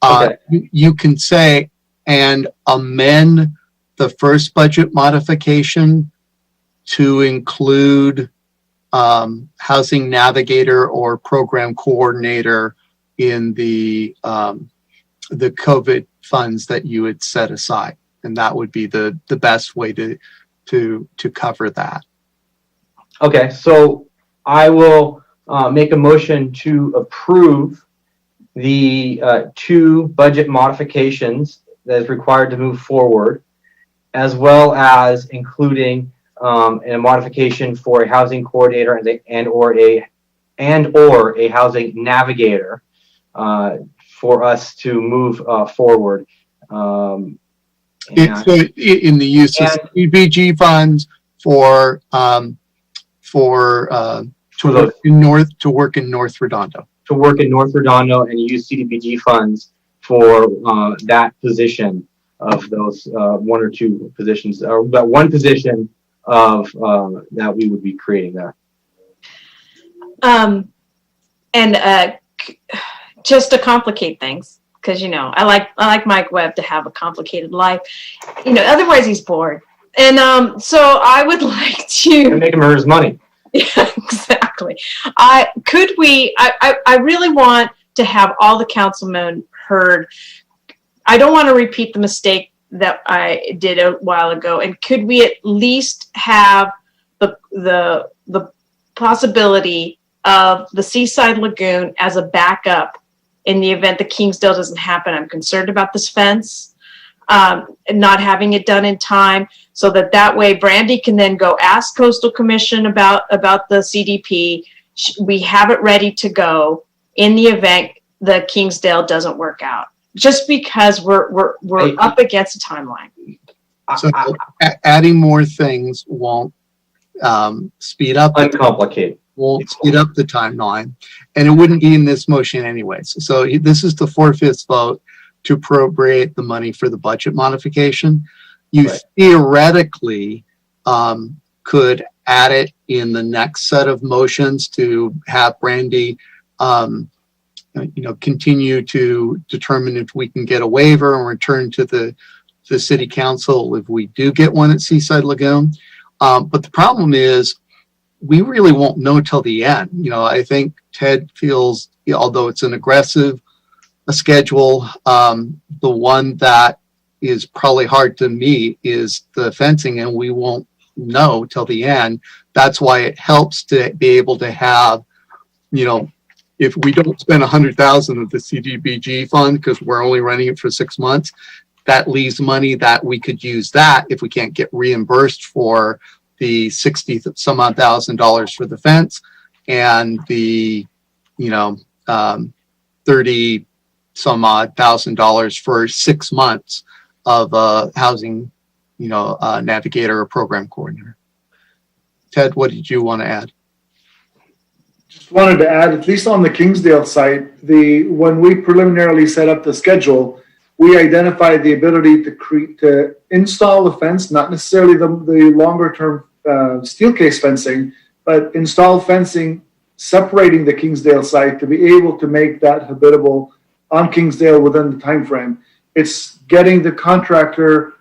Okay. You can say, and amend the first budget modification to include housing navigator or program coordinator in the COVID funds that you had set aside. And that would be the best way to cover that. Okay, so I will make a motion to approve the 2 budget modifications that is required to move forward, as well as including a modification for a housing coordinator and or a housing navigator for us to move forward. So in the use of CBG funds to work in North Redondo. To work in North Redondo and use CDBG funds for that position of those 1 or 2 positions, or that 1 position of that we would be creating there. Just to complicate things, because you know I like Mike Webb to have a complicated life. You know, otherwise he's bored. And so I would like to make him earn his money. Yeah, exactly. I really want to have all the councilmen heard. I don't want to repeat the mistake that I did a while ago. And could we at least have the possibility of the Seaside Lagoon as a backup in the event the Kingsdale doesn't happen? I'm concerned about this fence, not having it done in time, so that way Brandy can then go ask Coastal Commission about the CDP. We have it ready to go in the event the Kingsdale doesn't work out, just because we're up against a timeline. So adding more things won't speed up. Uncomplicate. Won't speed up the timeline, and it wouldn't be in this motion anyways. So this is the 4/5 vote to appropriate the money for the budget modification. You theoretically could add it in the next set of motions to have Brandy, continue to determine if we can get a waiver and return to the city council if we do get one at Seaside Lagoon. But the problem is, we really won't know till the end. I think Ted feels, although it's an aggressive schedule, the one that is probably hard to meet is the fencing, and we won't know till the end. That's why it helps to be able to have, if we don't spend 100,000 of the CDBG fund because we're only running it for 6 months, that leaves money that we could use that if we can't get reimbursed for the 60 some odd $1,000 for the fence and the 30 some odd $1,000 for 6 months of housing navigator or program coordinator. Ted, what did you want to add? Just wanted to add, at least on the Kingsdale site, when we preliminarily set up the schedule, we identified the ability to install the fence, not necessarily the longer term steel case fencing, but install fencing separating the Kingsdale site to be able to make that habitable on Kingsdale within the time frame. It's getting the contractor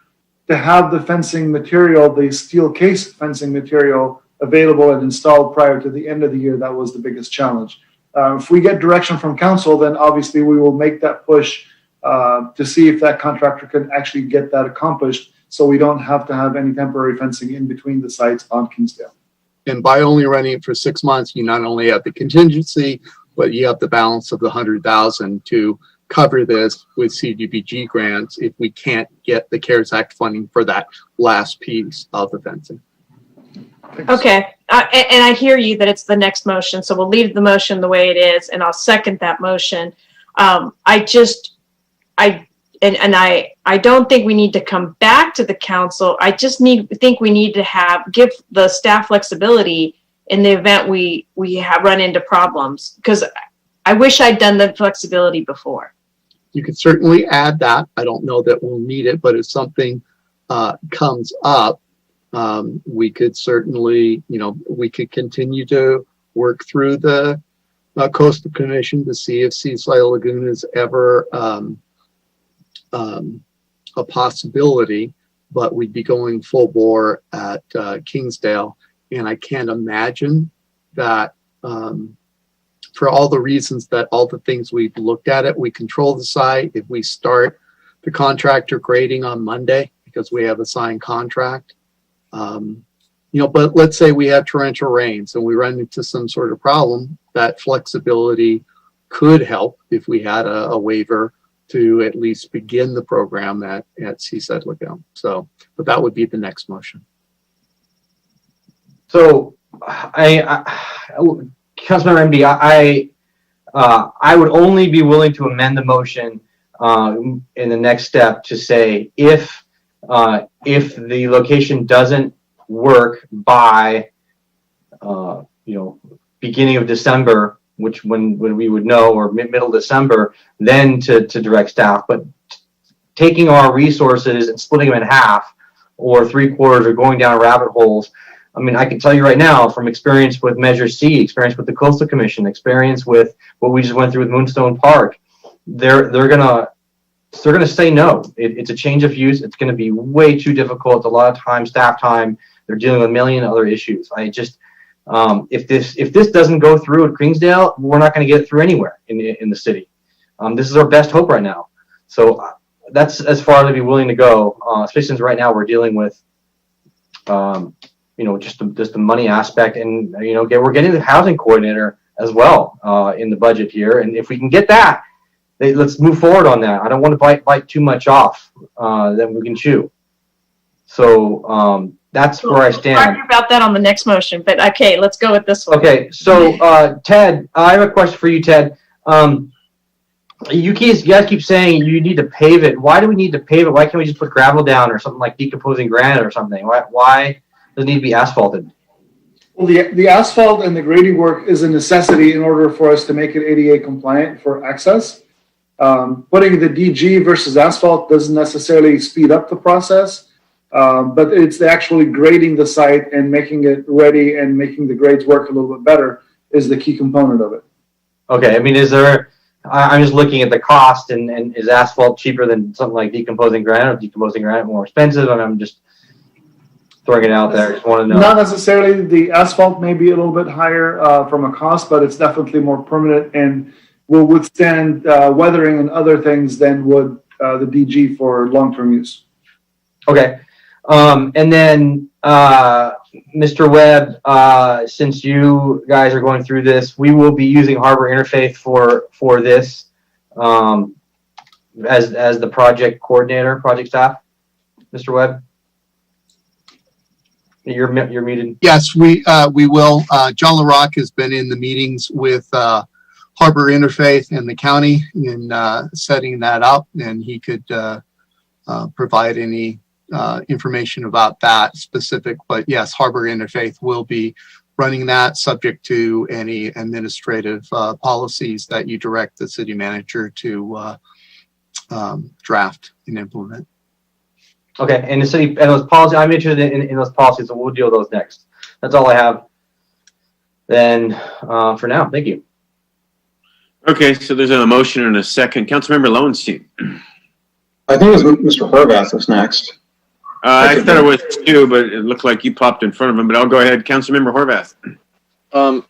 to have the fencing material, the steel case fencing material, available and installed prior to the end of the year. That was the biggest challenge. If we get direction from council, then obviously we will make that push to see if that contractor can actually get that accomplished, so we don't have to have any temporary fencing in between the sites on Kingsdale. And by only running it for 6 months, you not only have the contingency, but you have the balance of the 100,000 to cover this with CDBG grants if we can't get the CARES Act funding for that last piece of the fencing. Okay, and I hear you that it's the next motion, so we'll leave the motion the way it is, and I'll second that motion. I don't think we need to come back to the council. I just think we need to give the staff flexibility in the event we have run into problems, because I wish I'd done the flexibility before. You could certainly add that. I don't know that we'll need it, but if something comes up, we could certainly, we could continue to work through the Coastal Commission to see if Seaside Lagoon is ever a possibility, but we'd be going full bore at Kingsdale. And I can't imagine that for all the reasons that all the things we've looked at it, we control the site. If we start the contractor grading on Monday because we have a signed contract, but let's say we have torrential rains and we run into some sort of problem, that flexibility could help if we had a waiver to at least begin the program at Seaside Lagoon. So, but that would be the next motion. So, Councilmember MD, I would only be willing to amend the motion in the next step to say if the location doesn't work by beginning of December, which when we would know, or middle December, then to direct staff. But taking our resources and splitting them in half or 3/4 or going down rabbit holes. I mean, I can tell you right now from experience with Measure C, experience with the Coastal Commission, experience with what we just went through with Moonstone Park, they're gonna say no. It's a change of use. It's gonna be way too difficult. A lot of time, staff time. They're dealing with a million other issues. I just if this doesn't go through at Kingsdale, we're not going to get it through anywhere in the city. This is our best hope right now. So that's as far as I'd be willing to go, especially since right now we're dealing with just the money aspect, and we're getting the housing coordinator as well in the budget here, and if we can get that, let's move forward on that. I don't want to bite too much off that we can chew. So that's where I stand. We'll argue about that on the next motion, but okay, let's go with this one. Okay, so Ted, I have a question for you, Ted. You guys keep saying you need to pave it. Why do we need to pave it? Why can't we just put gravel down or something like decomposing granite or something? Why does it need to be asphalted? Well, the asphalt and the grading work is a necessity in order for us to make it ADA compliant for access. Putting the DG versus asphalt doesn't necessarily speed up the process, but it's actually grading the site and making it ready and making the grades work a little bit better is the key component of it. Okay, I mean, I'm just looking at the cost, and is asphalt cheaper than something like decomposing granite, or decomposing granite more expensive? I mean, I'm just throwing it out there. I just want to know. Not necessarily. The asphalt may be a little bit higher from a cost, but it's definitely more permanent and will withstand weathering and other things than would the DG for long-term use. Okay. And then, Mr. Webb, since you guys are going through this, we will be using Harbor Interfaith for this as the project coordinator, project staff. Mr. Webb, you're muted. Yes, we will. John LaRock has been in the meetings with Harbor Interfaith and the county in setting that up, and he could provide any information about that specific. But yes, Harbor Interfaith will be running that, subject to any administrative policies that you direct the city manager to draft and implement. Okay, and the city and those policies, I'm interested in those policies, so we'll deal with those next. That's all I have. Then for now, thank you. Okay, so there's a motion and a second. Councilmember Lowenstein. I think it was Mr. Horvath was next. I thought it was you, but it looked like you popped in front of him. But I'll go ahead, Councilmember Horvath.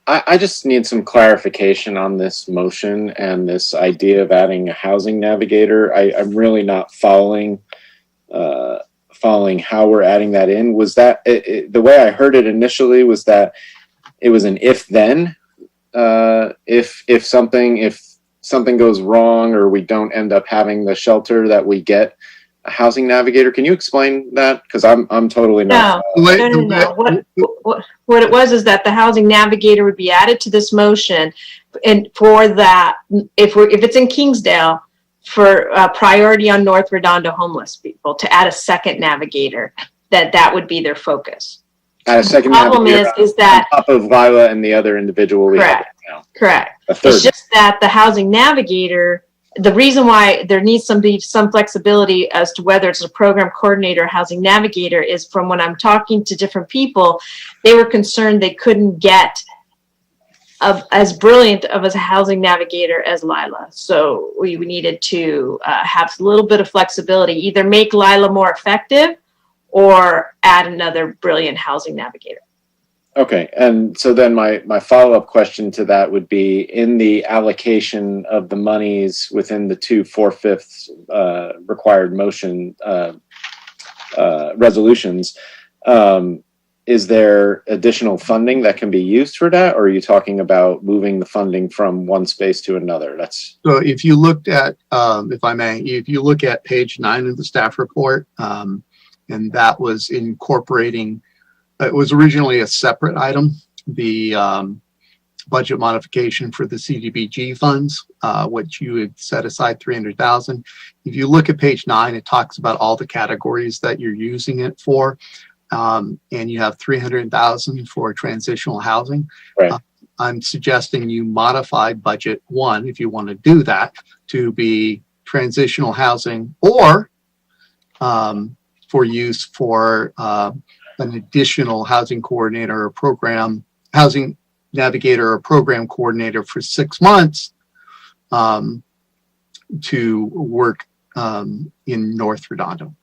I just need some clarification on this motion and this idea of adding a housing navigator. I'm really not following how we're adding that in. Was that the way I heard it initially? Was that it was an if-then? If something goes wrong or we don't end up having the shelter, that we get a housing navigator. Can you explain that? Because I'm totally not. No. What it was is that the housing navigator would be added to this motion, and for that, if it's in Kingsdale, for priority on North Redondo homeless people, to add a second navigator, that would be their focus. Add a second problem navigator is that on top of Lila and the other individual we have now. Correct. A third. It's just that the housing navigator, the reason why there needs to be some flexibility as to whether it's a program coordinator or housing navigator is, from when I'm talking to different people, they were concerned they couldn't get as brilliant of a housing navigator as Lila. So we needed to have a little bit of flexibility, either make Lila more effective or add another brilliant housing navigator. Okay, and so then my follow-up question to that would be, in the allocation of the monies within the 2/4 required motion resolutions, is there additional funding that can be used for that, or are you talking about moving the funding from one space to another? So if you looked at, if I may, if you look at page 9 of the staff report, and that was incorporating, it was originally a separate item, the budget modification for the CDBG funds, which you had set aside $300,000. If you look at page 9, it talks about all the categories that you're using it for. And you have $300,000 for transitional housing. Right. I'm suggesting you modify budget 1, if you want to do that, to be transitional housing, or for use for an additional housing coordinator or program, housing navigator or program coordinator for 6 months to work in North Redondo.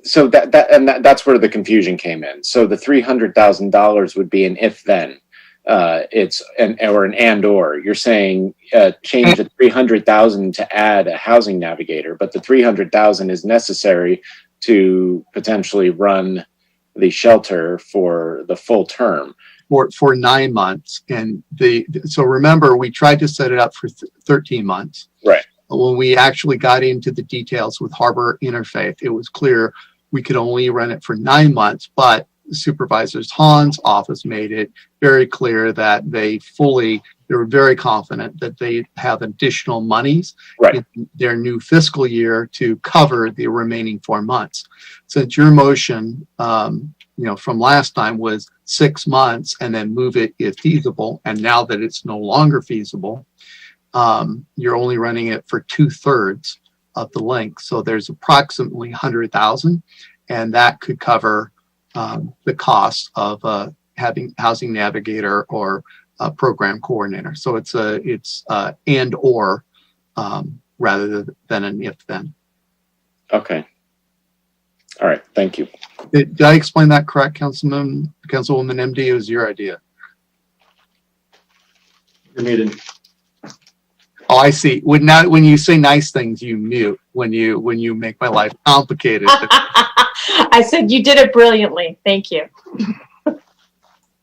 So that's where the confusion came in. So the $300,000 would be an if-then. It's an and/or. You're saying change the $300,000 to add a housing navigator, but the $300,000 is necessary to potentially run the shelter for the full term. For 9 months. And so remember, we tried to set it up for 13 months. Right. When we actually got into the details with Harbor Interfaith, it was clear we could only run it for 9 months, but Supervisor Hahn's office made it very clear that they were very confident that they have additional monies in their new fiscal year to cover the remaining 4 months. Since your motion from last time was 6 months and then move it if feasible. And now that it's no longer feasible, you're only running it for 2/3 of the length. So there's approximately 100,000, and that could cover the cost of having housing navigator or a program coordinator. So it's and or rather than an if then. Okay. All right. Thank you. Did I explain that correct, Councilwoman MD? It was your idea. You're muted. Oh, I see. When you say nice things, you mute. When you make my life complicated. I said you did it brilliantly. Thank you.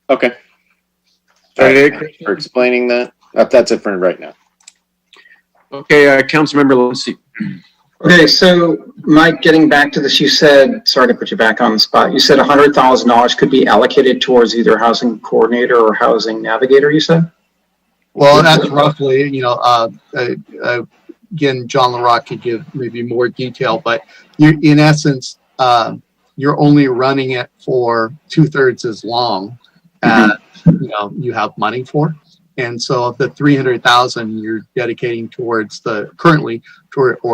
Okay. Thank you for explaining that. That's it for right now. Okay, Councilmember Lindsay. Okay, so Mike, getting back to this, you said, sorry to put you back on the spot, you said $100,000 could be allocated towards either housing coordinator or housing navigator, you said? Well, that's roughly, again, John LaRock could give maybe more detail, but in essence, you're only running it for 2/3 as long as, you have money for. And so of the 300,000 you're dedicating towards or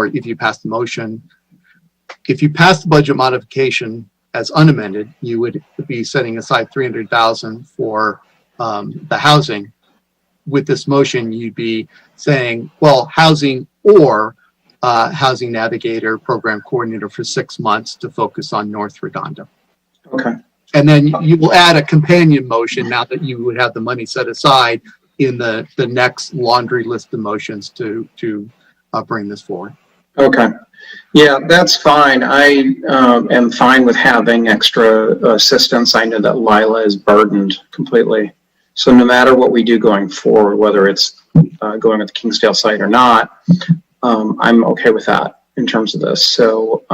if you pass the motion, if you pass the budget modification as unamended, you would be setting aside 300,000 for the housing. With this motion, you'd be saying, well, housing or housing navigator, program coordinator for 6 months to focus on North Redondo. Okay. And then you will add a companion motion now that you would have the money set aside in the next laundry list of motions to bring this forward. Okay. Yeah, that's fine. I am fine with having extra assistance. I know that Lila is burdened completely. So no matter what we do going forward, whether it's going with the Kingsdale site or not, I'm okay with that in terms of this. So,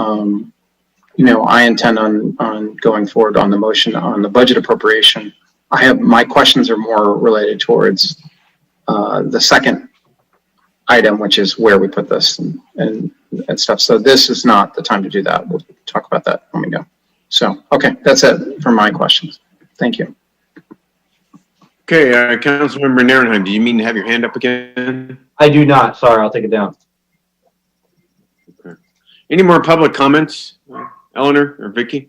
I intend on going forward on the motion on the budget appropriation. My questions are more related towards the second item, which is where we put this and stuff. So this is not the time to do that. We'll talk about that when we go. So, okay, that's it for my questions. Thank you. Okay, Councilmember Narenheim, do you mean to have your hand up again? I do not. Sorry, I'll take it down. Okay. Any more public comments, Eleanor or Vicky?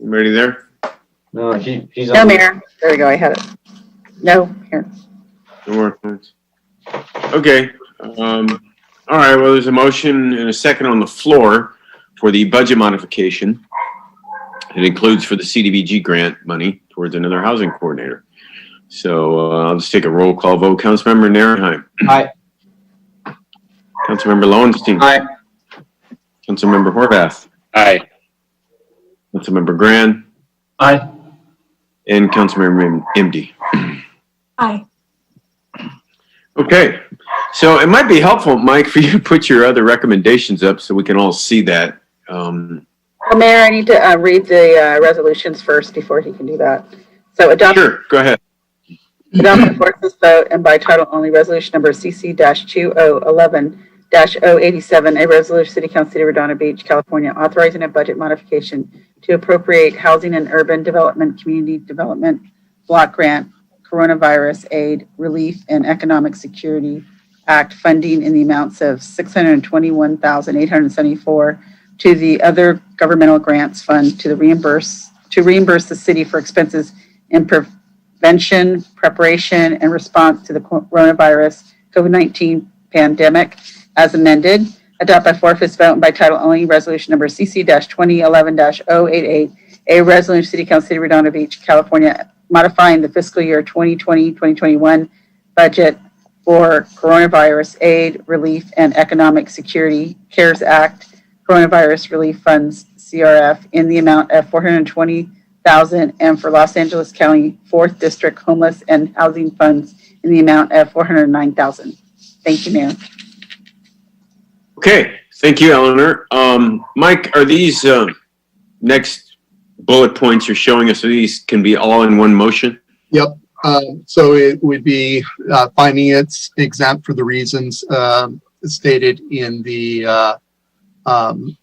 Anybody there? No, she's No, Mayor. There we go. I had it. No, here. No more comments. Okay. All right. Well, there's a motion and a second on the floor for the budget modification. It includes for the CDBG grant money towards another housing coordinator. So I'll just take a roll call vote. Councilmember Narenheim. Aye. Councilmember Lowenstein. Aye. Councilmember Horvath. Aye. Councilmember Gran. Aye. And Councilmember MD. Aye. Okay. So it might be helpful, Mike, for you to put your other recommendations up so we can all see that. Well, Mayor, I need to read the resolutions first before he can do that. So adopt. Sure, go ahead. Adopt the forces vote and by title only resolution number CC-2011-087, a resolution City Council City of Redondo Beach, California, authorizing a budget modification to appropriate housing and urban development, community development block grant, coronavirus aid, relief, and economic security act funding in the amounts of $621,874 to the other governmental grants fund to reimburse the city for expenses in prevention, preparation, and response to the coronavirus COVID-19 pandemic as amended. Adopt by four-fifths vote and by title only resolution number CC-2011-088, a resolution City Council City of Redondo Beach, California, modifying the fiscal year 2020-2021 budget for coronavirus aid, relief, and economic security CARES Act coronavirus relief funds CRF in the amount of $420,000, and for Los Angeles County 4th District homeless and housing funds in the amount of $409,000. Thank you, Mayor. Okay, thank you, Eleanor. Mike, are these next bullet points you're showing us, so these can be all in one motion? Yep. So it would be finding it's exempt for the reasons stated in the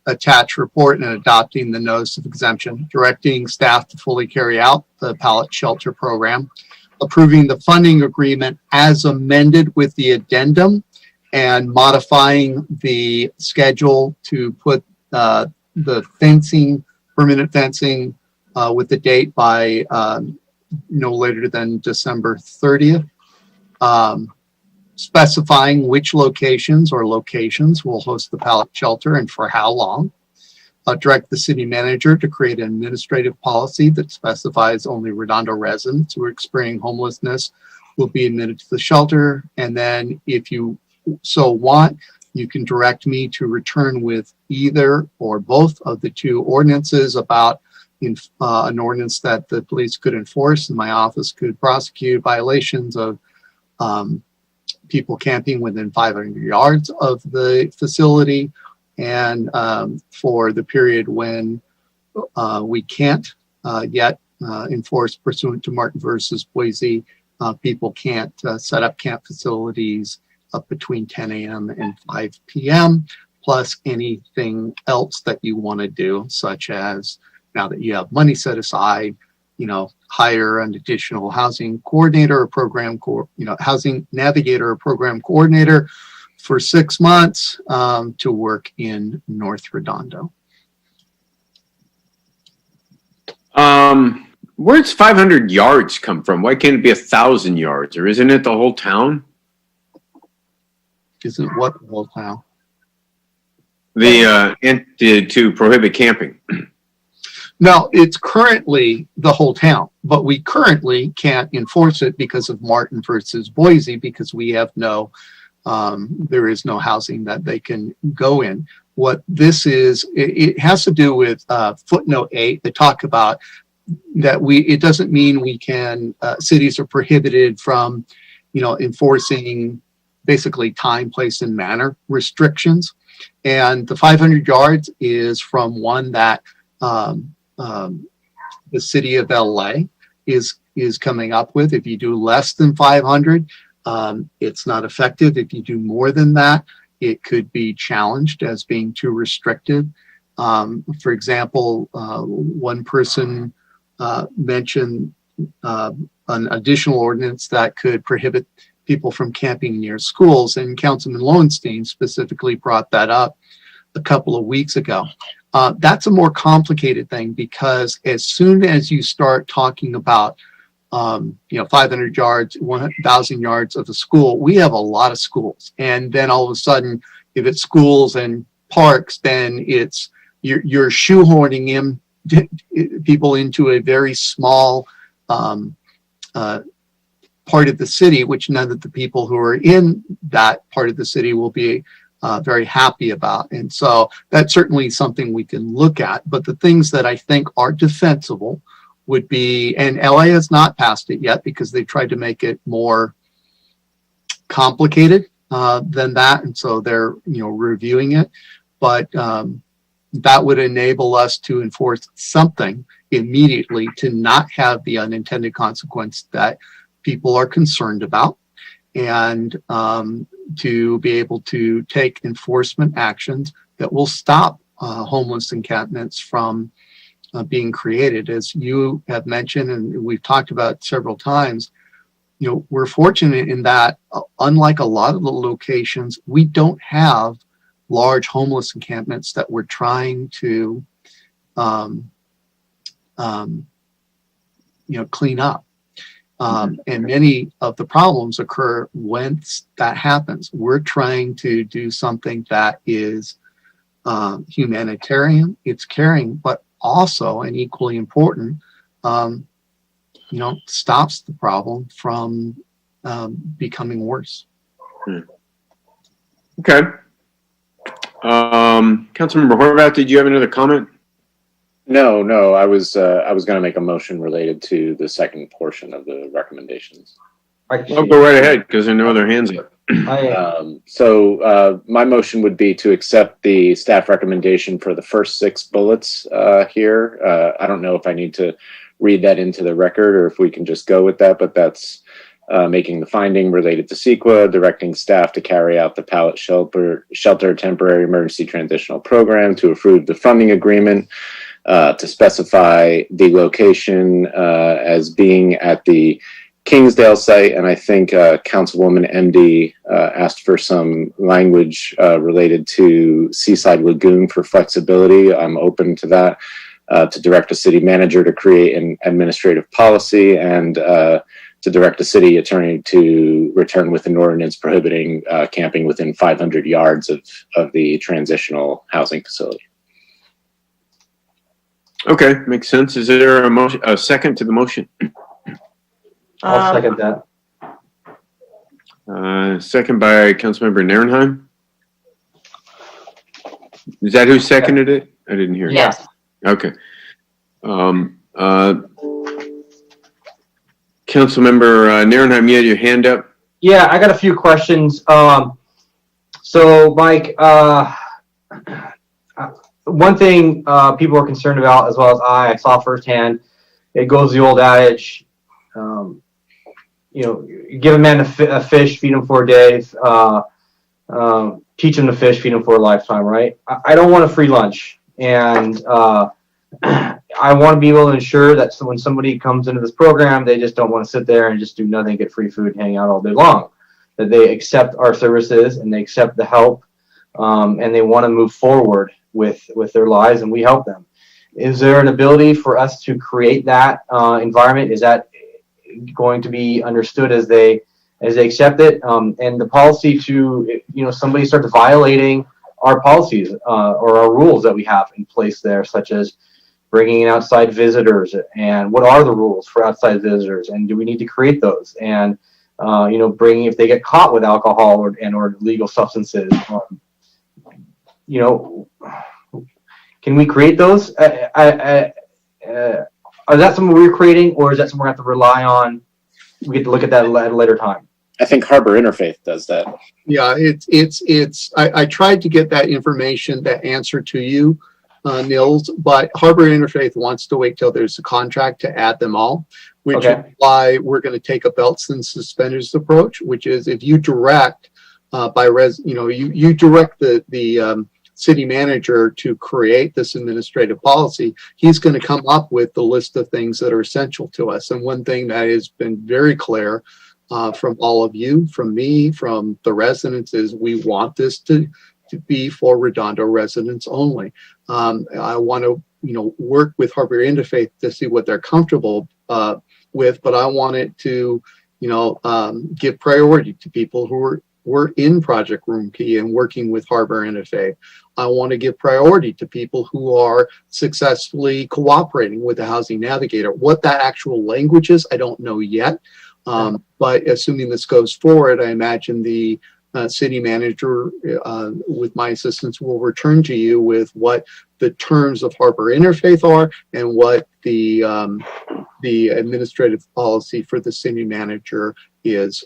attached report and adopting the notice of exemption, directing staff to fully carry out the pallet shelter program, approving the funding agreement as amended with the addendum, and modifying the schedule to put the fencing, permanent fencing, with the date by no later than December 30th. Specifying which locations will host the pallet shelter and for how long. Direct the city manager to create an administrative policy that specifies only Redondo residents who are experiencing homelessness will be admitted to the shelter. And then if you so want, you can direct me to return with either or both of the two ordinances about an ordinance that the police could enforce and my office could prosecute violations of people camping within 500 yards of the facility, and for the period when we can't yet enforce pursuant to Martin versus Boise, people can't set up camp facilities up between 10 a.m. and 5 p.m., plus anything else that you want to do, such as now that you have money set aside, hire an additional housing coordinator or program, housing navigator or program coordinator for 6 months to work in North Redondo. Where's 500 yards come from? Why can't it be 1,000 yards? Or isn't it the whole town? Isn't what the whole town? To prohibit camping. No, it's currently the whole town, but we currently can't enforce it because of Martin versus Boise, because we have there is no housing that they can go in. What this is, it has to do with footnote 8 that talk about that it doesn't mean we can, cities are prohibited from, enforcing basically time, place, and manner restrictions. And the 500 yards is from one that the city of LA is coming up with. If you do less than 500, it's not effective. If you do more than that, it could be challenged as being too restrictive. For example, one person mentioned an additional ordinance that could prohibit people from camping near schools, and Councilman Lowenstein specifically brought that up a couple of weeks ago. That's a more complicated thing, because as soon as you start talking about 500 yards, 1,000 yards of a school, we have a lot of schools, and then all of a sudden, if it's schools and parks, then you're shoehorning people into a very small part of the city, which none of the people who are in that part of the city will be very happy about. And so that's certainly something we can look at. But the things that I think are defensible would be, and LA has not passed it yet because they tried to make it more complicated than that. And so they're, reviewing it. But that would enable us to enforce something immediately to not have the unintended consequence that people are concerned about, and to be able to take enforcement actions that will stop homeless encampments from being created. As you have mentioned, and we've talked about several times, we're fortunate in that, unlike a lot of the locations, we don't have large homeless encampments that we're trying to clean up. And many of the problems occur once that happens. We're trying to do something that is humanitarian, it's caring, but also, and equally important, stops the problem from becoming worse. Okay. Councilmember Horvath, did you have another comment? No, I was going to make a motion related to the second portion of the recommendations. I'll go right ahead because I know their hands up. So my motion would be to accept the staff recommendation for the first 6 bullets here. I don't know if I need to read that into the record or if we can just go with that, but that's making the finding related to CEQA, directing staff to carry out the pallet shelter temporary emergency transitional program, to approve the funding agreement, to specify the location as being at the Kingsdale site. And I think Councilwoman MD asked for some language related to Seaside Lagoon for flexibility. I'm open to that, to direct a city manager to create an administrative policy and to direct the city attorney to return with an ordinance prohibiting camping within 500 yards of the transitional housing facility. Okay, makes sense. Is there a second to the motion? I'll second that. Second by Councilmember Narenheim. Is that who seconded it? I didn't hear. Yes. Okay. Councilmember Narenheim, you had your hand up. Yeah, I got a few questions. So, Mike, one thing people are concerned about, as well as I saw firsthand, it goes the old adage, you give a man a fish, feed him for a day, teach him to fish, feed him for a lifetime, right? I don't want a free lunch. And I want to be able to ensure that when somebody comes into this program, they just don't want to sit there and just do nothing, get free food, hang out all day long. That they accept our services and they accept the help, and they want to move forward with their lives, and we help them. Is there an ability for us to create that environment? Is that going to be understood as they accept it? And the policy to, somebody starts violating our policies or our rules that we have in place there, such as bringing in outside visitors, and what are the rules for outside visitors, and do we need to create those? And bringing, if they get caught with alcohol or illegal substances, can we create those? Are that something we're creating, or is that something we have to rely on? We get to look at that at a later time. I think Harbor Interfaith does that. Yeah, I tried to get that information, that answer to you, Nils, but Harbor Interfaith wants to wait till there's a contract to add them all, which is why we're going to take a belts and suspenders approach, which is if you direct you direct the city manager to create this administrative policy, he's going to come up with the list of things that are essential to us. And one thing that has been very clear from all of you, from me, from the residents, is we want this to be for Redondo residents only. I want to, work with Harbor Interfaith to see what they're comfortable with, but I want it to, give priority to people who were in Project Room Key and working with Harbor Interfaith. I want to give priority to people who are successfully cooperating with the Housing Navigator. What that actual language is, I don't know yet. But assuming this goes forward, I imagine the city manager, with my assistance, will return to you with what the terms of Harbor Interfaith are and what the administrative policy for the city manager is.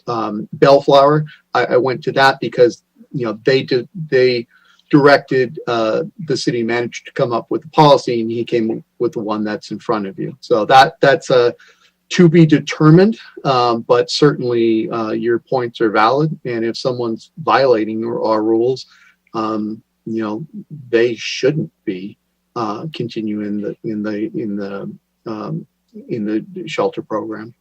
Bellflower, I went to that because they directed the city manager to come up with the policy, and he came with the one that's in front of you. So that's a to be determined, but certainly your points are valid. And if someone's violating our rules, they shouldn't be continuing in the shelter program.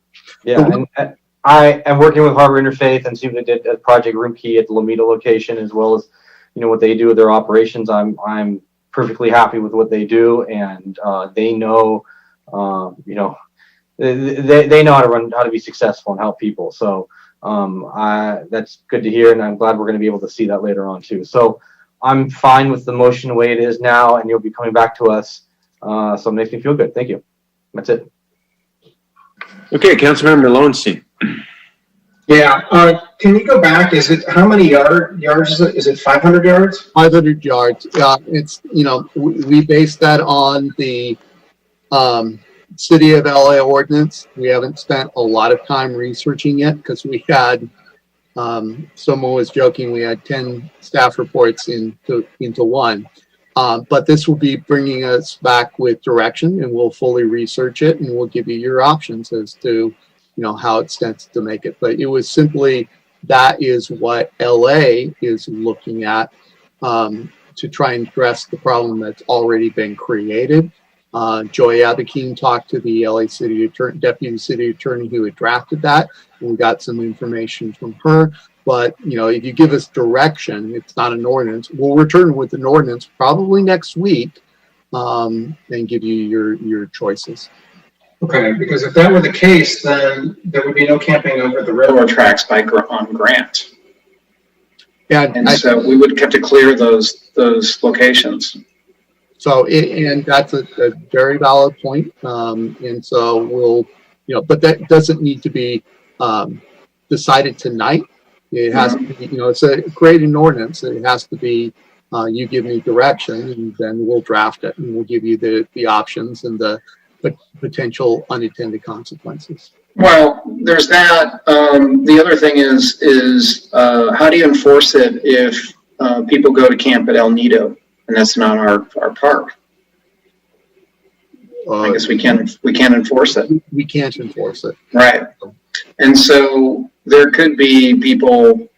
Yeah, and I am working with Harbor Interfaith and see what they did at Project Room Key at the Lomita location, as well as what they do with their operations. I'm perfectly happy with what they do, and they know, they know how to be successful and help people. So that's good to hear, and I'm glad we're going to be able to see that later on too. So I'm fine with the motion the way it is now, and you'll be coming back to us. So it makes me feel good. Thank you. That's it. Okay, Councilmember Lowenstein. Yeah, can you go back? Is it, how many yards is it? Is it 500 yards? 500 yards. It's, we base that on the City of LA ordinance. We haven't spent a lot of time researching it because we had, someone was joking, we had 10 staff reports into one. But this will be bringing us back with direction, and we'll fully research it, and we'll give you your options as to, how it's best to make it. But it was simply, that is what LA is looking at, to try and address the problem that's already been created. Joy Abakine talked to the LA City Attorney, Deputy City Attorney who had drafted that, and we got some information from her. But, if you give us direction, it's not an ordinance. We'll return with an ordinance probably next week, and give you your choices. Okay, because if that were the case, then there would be no camping over the railroad tracks on Grant. Yeah, and so we would have to clear those locations. So, and that's a very valid point. And so we'll, but that doesn't need to be decided tonight. It has to be, it's a creating ordinance. It has to be, you give me direction, and then we'll draft it, and we'll give you the options and the potential unintended consequences. Well, there's that. The other thing is how do you enforce it if people go to camp at El Nido and that's not our park? I guess we can't enforce it. We can't enforce it. Right. And so there could be people.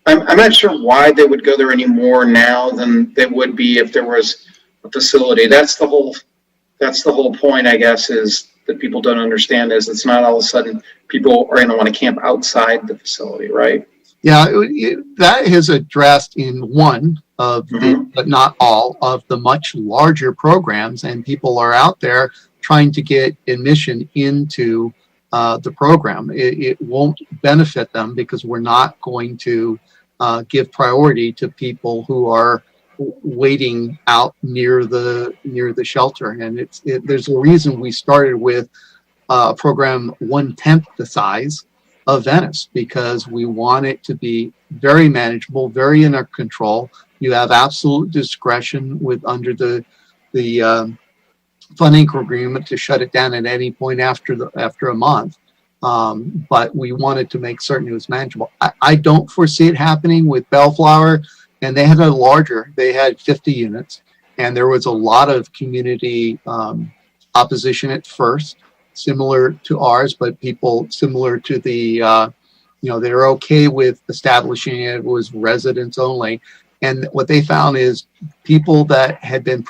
I'm not sure why they would go there any more now than they would be if there was a facility. That's the whole point, I guess, is that people don't understand is it's not all of a sudden people are going to want to camp outside the facility, right? Yeah, that is addressed in one of the, but not all of the much larger programs, and people are out there trying to get admission into the program. It won't benefit them because we're not going to give priority to people who are waiting out near the shelter. And there's a reason we started with a program 1/10 the size of Venice, because we want it to be very manageable, very in our control. You have absolute discretion under the funding agreement to shut it down at any point after a month. But we wanted to make certain it was manageable. I don't foresee it happening with Bellflower, and they had 50 units, and there was a lot of community opposition at first, similar to ours, but people similar to the, they're okay with establishing it was residents only. And what they found is people that had been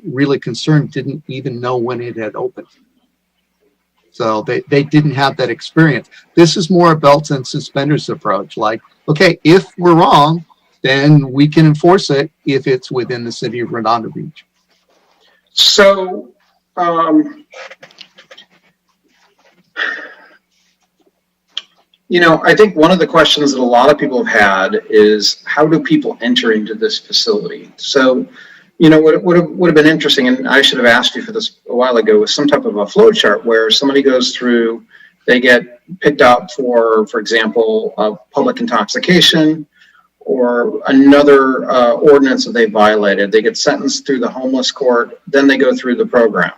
really concerned didn't even know when it had opened. So they didn't have that experience. This is more a belts and suspenders approach. Like, okay, if we're wrong, then we can enforce it if it's within the city of Redondo Beach. So, I think one of the questions that a lot of people have had is how do people enter into this facility? So, what would have been interesting, and I should have asked you for this a while ago, was some type of a flow chart where somebody goes through, they get picked up for example, public intoxication or another ordinance that they violated. They get sentenced through the homeless court, then they go through the program.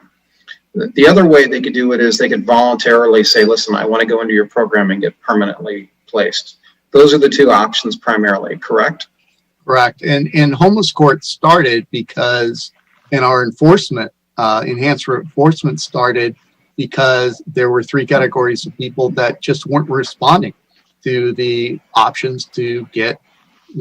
The other way they could do it is they could voluntarily say, listen, I want to go into your program and get permanently placed. Those are the two options primarily, correct? Correct. And homeless court started because, and our enforcement, enhanced enforcement started because there were three categories of people that just weren't responding to the options to get,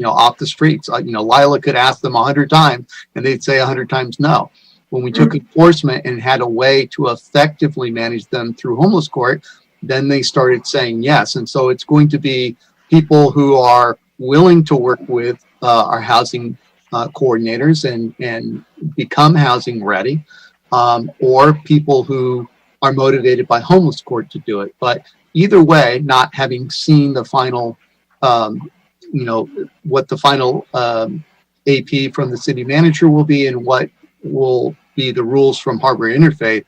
off the streets. Lila could ask them 100 times and they'd say 100 times no. When we took enforcement and had a way to effectively manage them through homeless court, then they started saying yes. And so it's going to be people who are willing to work with our housing coordinators and become housing ready, or people who are motivated by homeless court to do it. But either way, not having seen the final, what the final AP from the city manager will be and what will be the rules from Harbor Interfaith,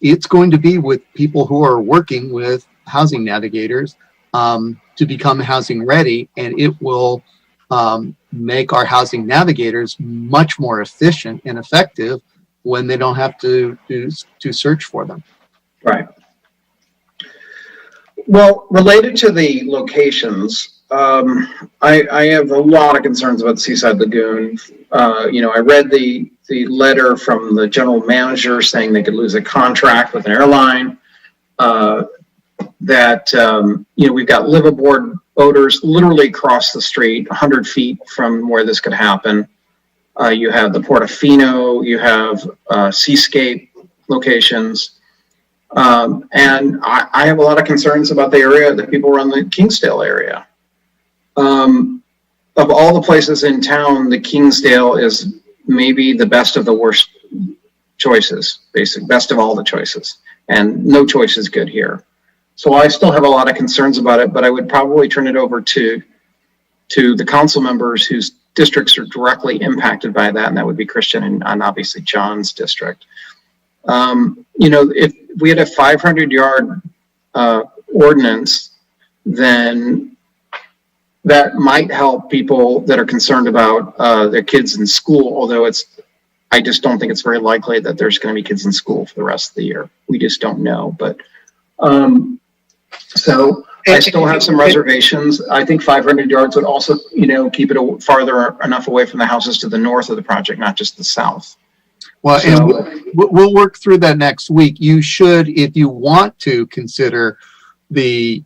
it's going to be with people who are working with housing navigators to become housing ready, and it will make our housing navigators much more efficient and effective when they don't have to search for them. Right. Well, related to the locations, I have a lot of concerns about Seaside Lagoon. I read the letter from the general manager saying they could lose a contract with an airline. We've got liveaboard boaters literally across the street, 100 feet from where this could happen. You have the Portofino, you have Seascape locations. And I have a lot of concerns about the area that people run the Kingsdale area. Of all the places in town, the Kingsdale is maybe the best of the worst choices, best of all the choices. And no choice is good here. So I still have a lot of concerns about it, but I would probably turn it over to the council members whose districts are directly impacted by that, and that would be Christian and obviously John's district. If we had a 500-yard ordinance, then that might help people that are concerned about their kids in school, although I just don't think it's very likely that there's going to be kids in school for the rest of the year. We just don't know. But so I still have some reservations. I think 500 yards would also, keep it farther enough away from the houses to the north of the project, not just the south. Well, and we'll work through that next week. You should, if you want to consider the,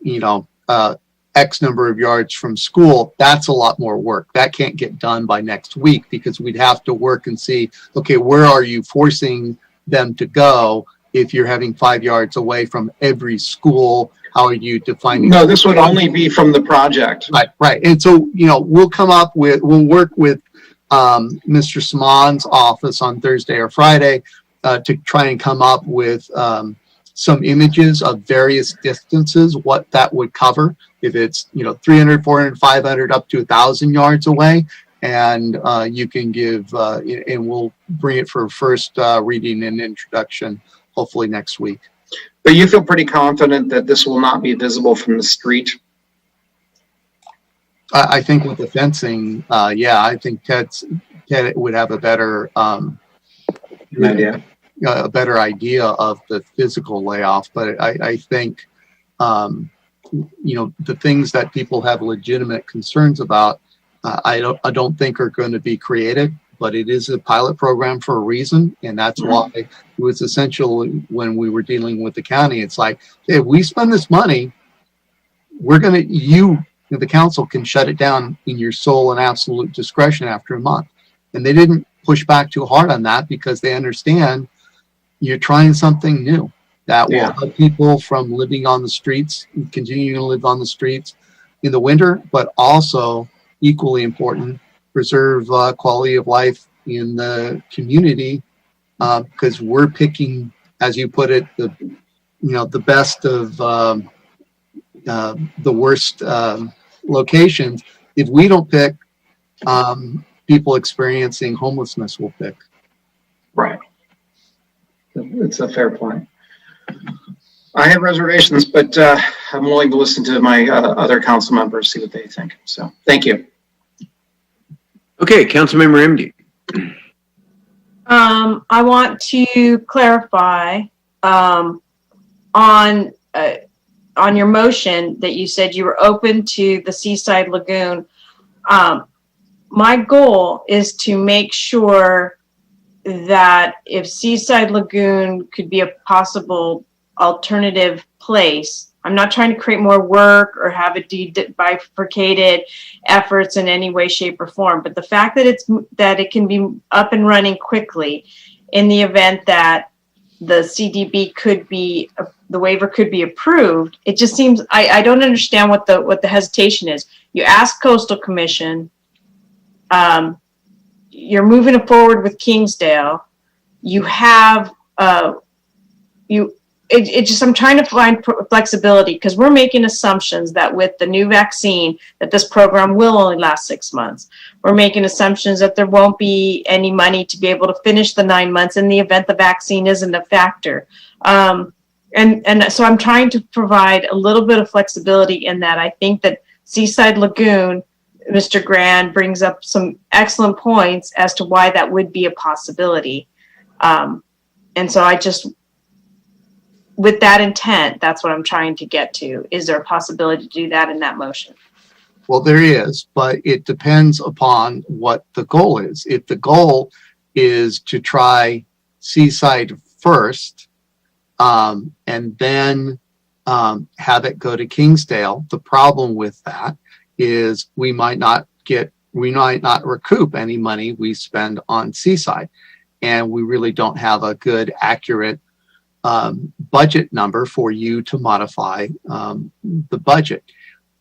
X number of yards from school, that's a lot more work. That can't get done by next week because we'd have to work and see, okay, where are you forcing them to go if you're having 5 yards away from every school? How are you defining? No, this would only be from the project. Right. And so, we'll work with Mr. Simon's office on Thursday or Friday to try and come up with some images of various distances, what that would cover. If it's, 300, 400, 500, up to 1,000 yards away. And you can give, and we'll bring it for first reading and introduction, hopefully next week. But you feel pretty confident that this will not be visible from the street? I think with the fencing, I think Ted would have a better idea. A better idea of the physical layoff. But I think, the things that people have legitimate concerns about, I don't think are going to be created. But it is a pilot program for a reason, and that's why it was essential when we were dealing with the county. It's like, if we spend this money, the council can shut it down in your sole and absolute discretion after a month. And they didn't push back too hard on that because they understand you're trying something new that will help people from living on the streets, continuing to live on the streets in the winter, but also equally important, preserve quality of life in the community because we're picking, as you put it, the best of the worst locations. If we don't pick, people experiencing homelessness will pick. Right. It's a fair point. I have reservations, but I'm willing to listen to my other council members, see what they think. So thank you. Okay, Councilmember MD. I want to clarify on your motion that you said you were open to the Seaside Lagoon. My goal is to make sure that if Seaside Lagoon could be a possible alternative place, I'm not trying to create more work or have it bifurcated efforts in any way, shape, or form. But the fact that it can be up and running quickly in the event that the CDB the waiver could be approved, it just seems I don't understand what the hesitation is. You ask Coastal Commission, you're moving it forward with Kingsdale. You have I'm trying to find flexibility because we're making assumptions that with the new vaccine that this program will only last 6 months. We're making assumptions that there won't be any money to be able to finish the 9 months in the event the vaccine isn't a factor. And so I'm trying to provide a little bit of flexibility in that. I think that Seaside Lagoon, Mr. Grand brings up some excellent points as to why that would be a possibility. And so with that intent, that's what I'm trying to get to. Is there a possibility to do that in that motion? Well, there is, but it depends upon what the goal is. If the goal is to try Seaside first, and then have it go to Kingsdale, the problem with that is we might not recoup any money we spend on Seaside. And we really don't have a good, accurate budget number for you to modify the budget.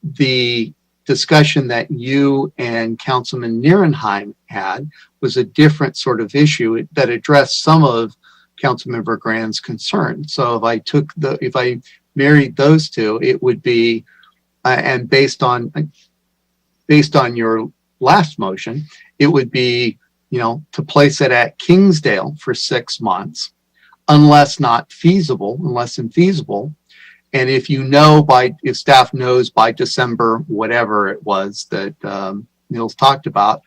The discussion that you and Councilman Nierenheim had was a different sort of issue that addressed some of Councilmember Grand's concern. So if I married those two, it would be, and based on your last motion, it would be, to place it at Kingsdale for 6 months, unless infeasible. And if staff knows by December, whatever it was that Niels talked about,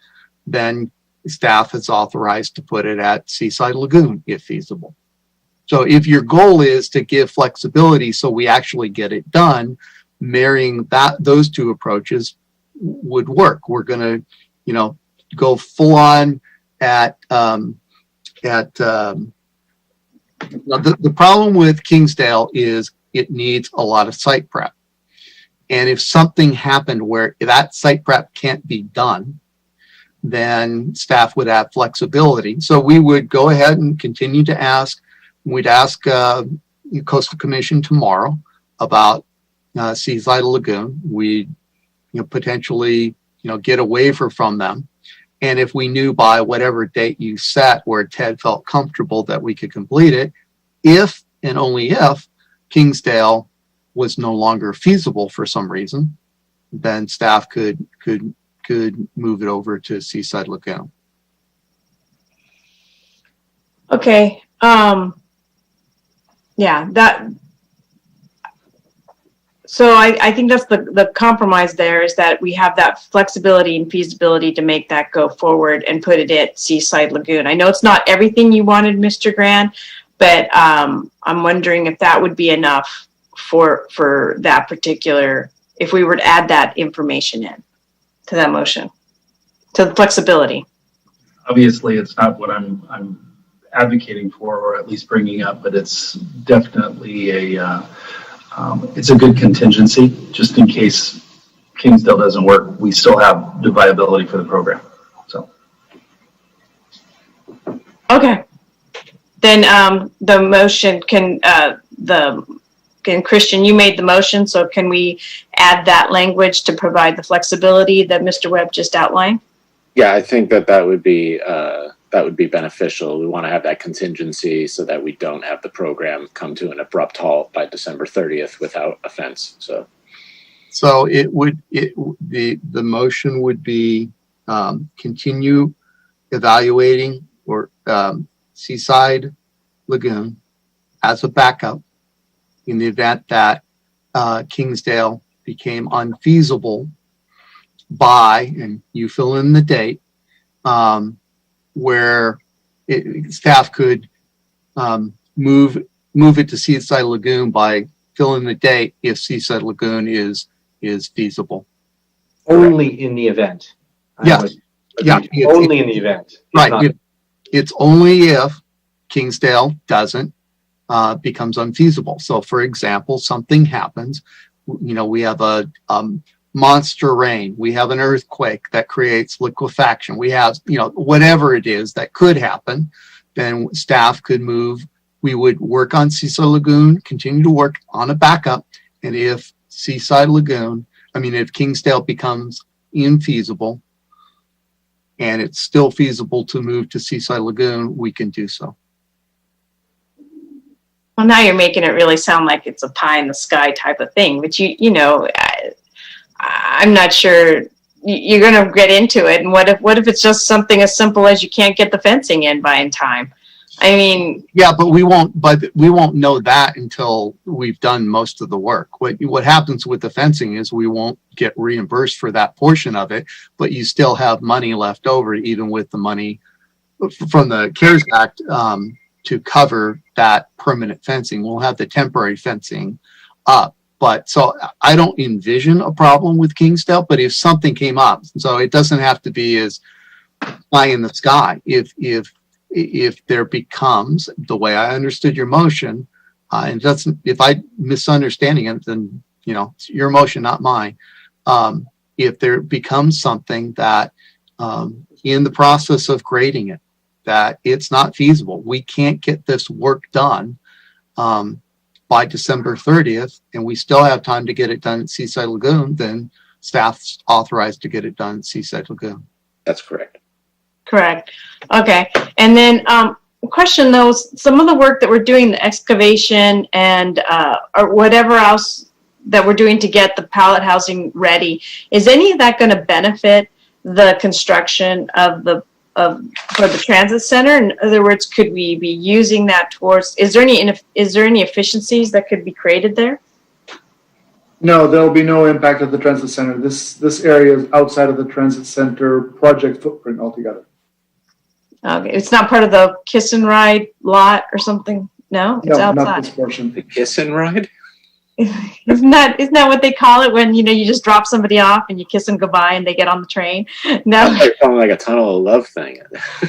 then staff is authorized to put it at Seaside Lagoon if feasible. So if your goal is to give flexibility so we actually get it done, marrying those two approaches would work. We're going to, go full on at the problem with Kingsdale is it needs a lot of site prep. And if something happened where that site prep can't be done, then staff would have flexibility. So we would go ahead and continue to ask. We'd ask Coastal Commission tomorrow about Seaside Lagoon. We'd potentially get a waiver from them. And if we knew by whatever date you set where Ted felt comfortable that we could complete it, if and only if Kingsdale was no longer feasible for some reason, then staff could move it over to Seaside Lagoon. Okay. So I think that's the compromise there, is that we have that flexibility and feasibility to make that go forward and put it at Seaside Lagoon. I know it's not everything you wanted, Mr. Grand, but I'm wondering if that would be enough for that particular, if we were to add that information in to that motion, to the flexibility. Obviously, it's not what I'm advocating for, or at least bringing up, but it's definitely it's a good contingency, just in case Kingsdale doesn't work. We still have the viability for the program. So. Okay. Then the motion can Christian, you made the motion, so can we add that language to provide the flexibility that Mr. Webb just outlined? Yeah, I think that would be beneficial. We want to have that contingency so that we don't have the program come to an abrupt halt by December 30th without a fence. So the motion would be continue evaluating or Seaside Lagoon as a backup in the event that Kingsdale became unfeasible by, and you fill in the date, where staff could move it to Seaside Lagoon by filling the date if Seaside Lagoon is feasible. Only in the event. Yes. Only in the event. Right. It's only if Kingsdale doesn't becomes unfeasible. So, for example, something happens. We have a monster rain. We have an earthquake that creates liquefaction. We have, whatever it is that could happen, then staff could move. We would work on Seaside Lagoon, continue to work on a backup. And if if Kingsdale becomes infeasible and it's still feasible to move to Seaside Lagoon, we can do so. Well, now you're making it really sound like it's a pie in the sky type of thing, but I'm not sure you're going to get into it. And what if it's just something as simple as you can't get the fencing in time? I mean, yeah, but we won't know that until we've done most of the work. What happens with the fencing is we won't get reimbursed for that portion of it, but you still have money left over, even with the money from the CARES Act to cover that permanent fencing. We'll have the temporary fencing up. But so I don't envision a problem with Kingsdale, but if something came up, so it doesn't have to be as high in the sky. If there becomes, the way I understood your motion, and doesn't, if I misunderstanding it, then, you know, it's your motion, not mine. If there becomes something that in the process of grading it, that it's not feasible, we can't get this work done by December 30th, and we still have time to get it done at Seaside Lagoon, then staff's authorized to get it done at Seaside Lagoon. That's correct. Correct. Okay. And then question though, some of the work that we're doing, the excavation and or whatever else that we're doing to get the pallet housing ready, is any of that going to benefit the construction of for the transit center? In other words, could we be using that towards, is there any efficiencies that could be created there? No, there will be no impact of the transit center. This area is outside of the transit center project footprint altogether. Okay, it's not part of the kiss and ride lot or something? No, it's outside. Not this portion. The kiss and ride? Isn't that what they call it when, you know, you just drop somebody off and you kiss them goodbye and they get on the train? No. I thought you were calling like a tunnel of love thing.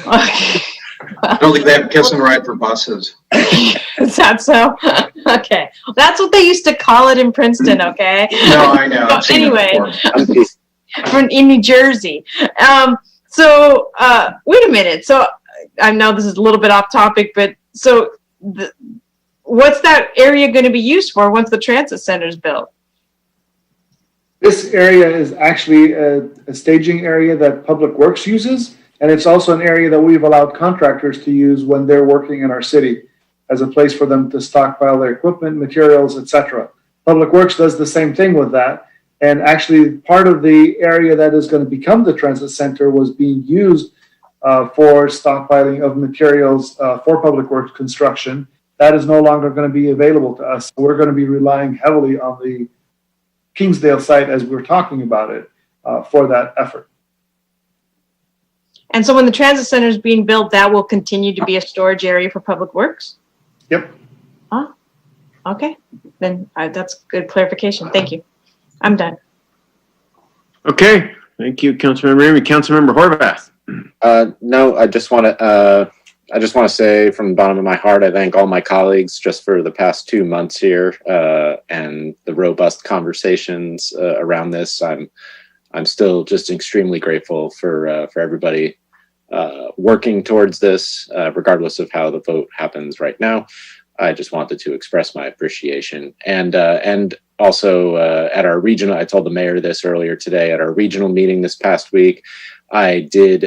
I don't think they have kiss and ride for buses. Is that so? Okay. That's what they used to call it in Princeton, okay? No, I know. So anyway, in New Jersey. So wait a minute. So I know this is a little bit off topic, but so what's that area going to be used for once the transit center is built? This area is actually a staging area that Public Works uses, and it's also an area that we've allowed contractors to use when they're working in our city as a place for them to stockpile their equipment, materials, etc. Public Works does the same thing with that, and actually part of the area that is going to become the transit center was being used for stockpiling of materials for Public Works construction. That is no longer going to be available to us. We're going to be relying heavily on the Kingsdale site as we're talking about it for that effort. And so when the transit center is being built, that will continue to be a storage area for Public Works? Yep. Huh? Okay. Then that's good clarification. Thank you. I'm done. Okay. Thank you, Councilmember Amy. Councilmember Horvath. No, I just want to say from the bottom of my heart, I thank all my colleagues just for the past 2 months here and the robust conversations around this. I'm still just extremely grateful for everybody working towards this, regardless of how the vote happens right now. I just wanted to express my appreciation. And also at our regional, I told the mayor this earlier today, at our regional meeting this past week, I did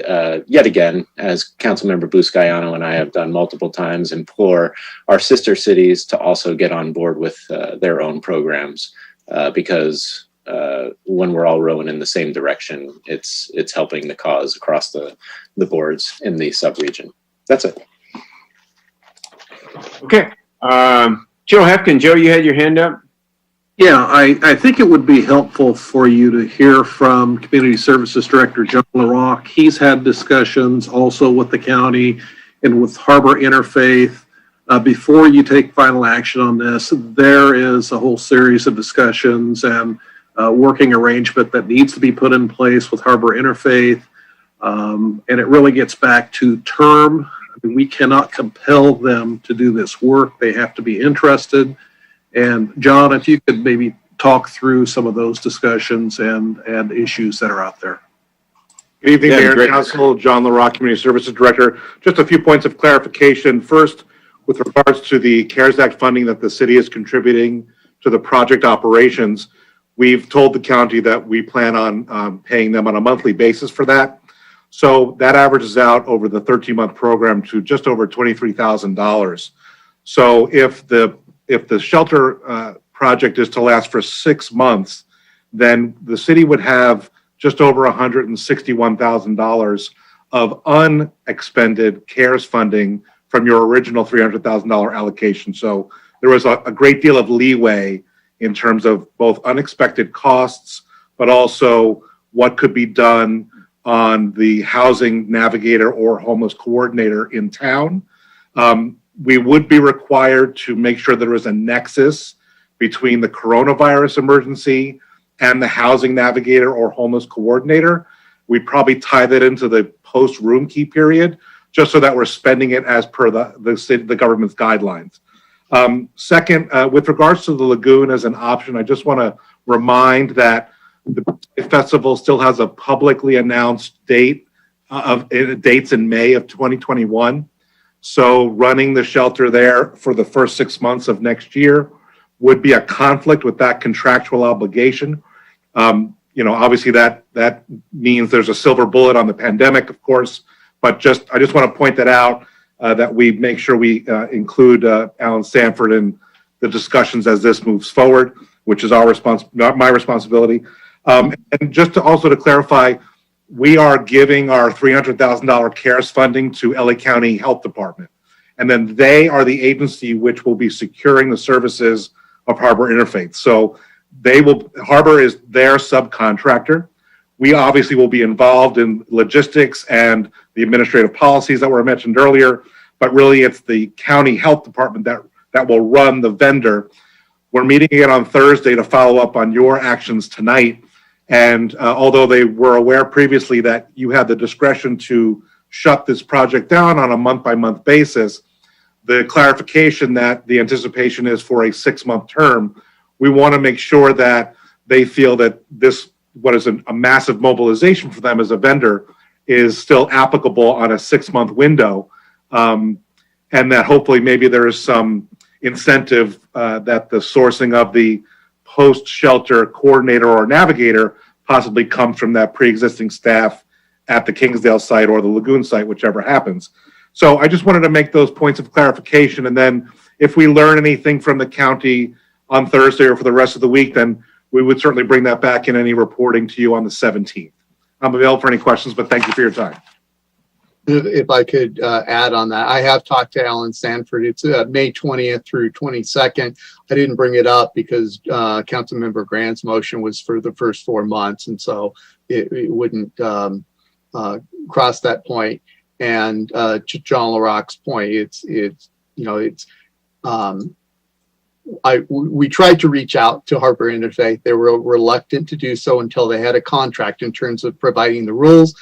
yet again, as Councilmember Buscaino and I have done multiple times, implore our sister cities to also get on board with their own programs because when we're all rowing in the same direction, it's helping the cause across the boards in the sub-region. That's it. Okay. Joe Hefkin. Joe, you had your hand up? Yeah, I think it would be helpful for you to hear from Community Services Director John LaRock. He's had discussions also with the county and with Harbor Interfaith. Before you take final action on this, there is a whole series of discussions and working arrangement that needs to be put in place with Harbor Interfaith. And it really gets back to term. I mean, we cannot compel them to do this work. They have to be interested. And John, if you could maybe talk through some of those discussions and issues that are out there. Good evening, Mayor and Council. John LaRock, Community Services Director. Just a few points of clarification. First, with regards to the CARES Act funding that the city is contributing to the project operations, we've told the county that we plan on paying them on a monthly basis for that. So that averages out over the 13-month program to just over $23,000. So if the shelter project is to last for 6 months, then the city would have just over $161,000 of unexpended CARES funding from your original $300,000 allocation. So there was a great deal of leeway in terms of both unexpected costs, but also what could be done on the housing navigator or homeless coordinator in town. We would be required to make sure there is a nexus between the coronavirus emergency and the housing navigator or homeless coordinator. We'd probably tie that into the post room key period, just so that we're spending it as per the government's guidelines. Second, with regards to the lagoon as an option, I just want to remind that the festival still has a publicly announced date dates in May of 2021. So running the shelter there for the first 6 months of next year would be a conflict with that contractual obligation. Obviously that means there's a silver bullet on the pandemic, of course, but I just want to point that out, that we make sure we include Alan Sanford in the discussions as this moves forward, which is my responsibility. And just to clarify, we are giving our $300,000 CARES funding to LA County Health Department. And then they are the agency which will be securing the services of Harbor Interfaith. So Harbor is their subcontractor. We obviously will be involved in logistics and the administrative policies that were mentioned earlier, but really it's the county health department that will run the vendor. We're meeting again on Thursday to follow up on your actions tonight. And although they were aware previously that you had the discretion to shut this project down on a month-by-month basis, the clarification that the anticipation is for a 6-month term, we want to make sure that they feel that what is a massive mobilization for them as a vendor, is still applicable on a 6-month window, and that hopefully maybe there is some incentive that the sourcing of the post-shelter coordinator or navigator possibly comes from that pre-existing staff at the Kingsdale site or the Lagoon site, whichever happens. So I just wanted to make those points of clarification, and then if we learn anything from the county on Thursday or for the rest of the week, then we would certainly bring that back in any reporting to you on the 17th. I'm available for any questions, but thank you for your time. If I could add on that, I have talked to Alan Sanford. It's May 20th through 22nd. I didn't bring it up because Councilmember Grant's motion was for the first 4 months, and so it wouldn't cross that point. And to John LaRock's point, we tried to reach out to Harbor Interfaith. They were reluctant to do so until they had a contract in terms of providing the rules.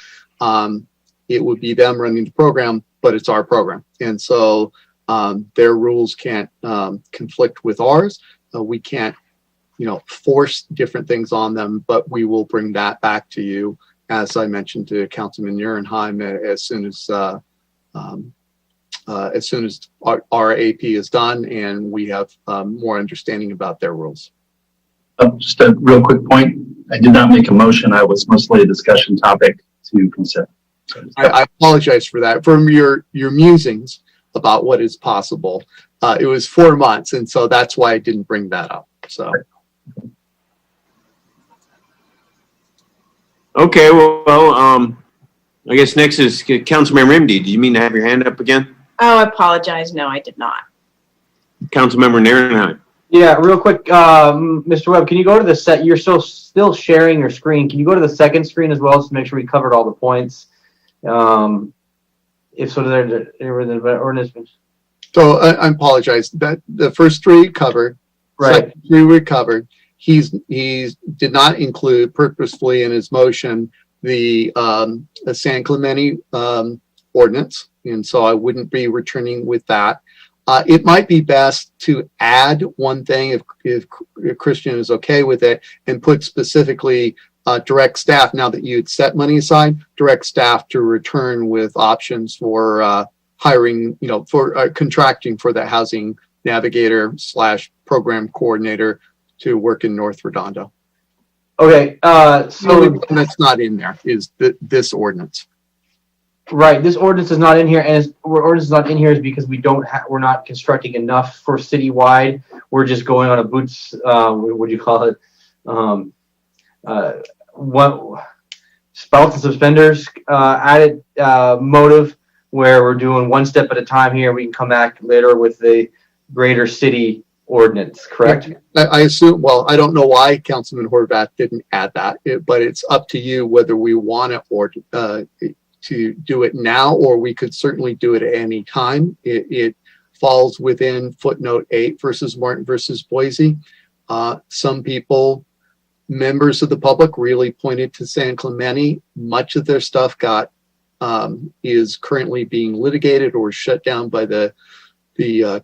It would be them running the program, but it's our program. And so their rules can't conflict with ours. We can't, force different things on them, but we will bring that back to you, as I mentioned to Councilman Uhrenheim, as soon as our AP is done and we have more understanding about their rules. Just a real quick point. I did not make a motion. I was mostly a discussion topic to consider. I apologize for that. From your musings about what is possible, it was 4 months, and so that's why I didn't bring that up. So. Okay, well, I guess next is Councilmember Remedy. Did you mean to have your hand up again? Oh, I apologize. No, I did not. Councilmember Narenheim. Yeah, real quick, Mr. Webb, can you go to the set? You're still sharing your screen. Can you go to the second screen as well, just to make sure we covered all the points? If so, there were the ordinance. So I apologize. That the first 3 covered, right? 3 were covered. He did not include purposefully in his motion the San Clemente ordinance, and so I wouldn't be returning with that. It might be best to add one thing if Christian is okay with it, and put specifically direct staff, now that you'd set money aside, direct staff to return with options for hiring, for contracting for the housing navigator / program coordinator to work in North Redondo. Okay, so that's not in there is this ordinance. Right, this ordinance is not in here, and ordinance is not in here is because we're not constructing enough for citywide. We're just going on a boots. What do you call it? What belts and suspenders added motive, where we're doing one step at a time here. We can come back later with the greater city ordinance, correct? I assume, well, I don't know why Councilman Horvath didn't add that, but it's up to you whether we want to do it now, or we could certainly do it at any time. falls within footnote 8 versus Martin versus Boise. Some people, members of the public, really pointed to San Clemente. Much of their stuff is currently being litigated or shut down by the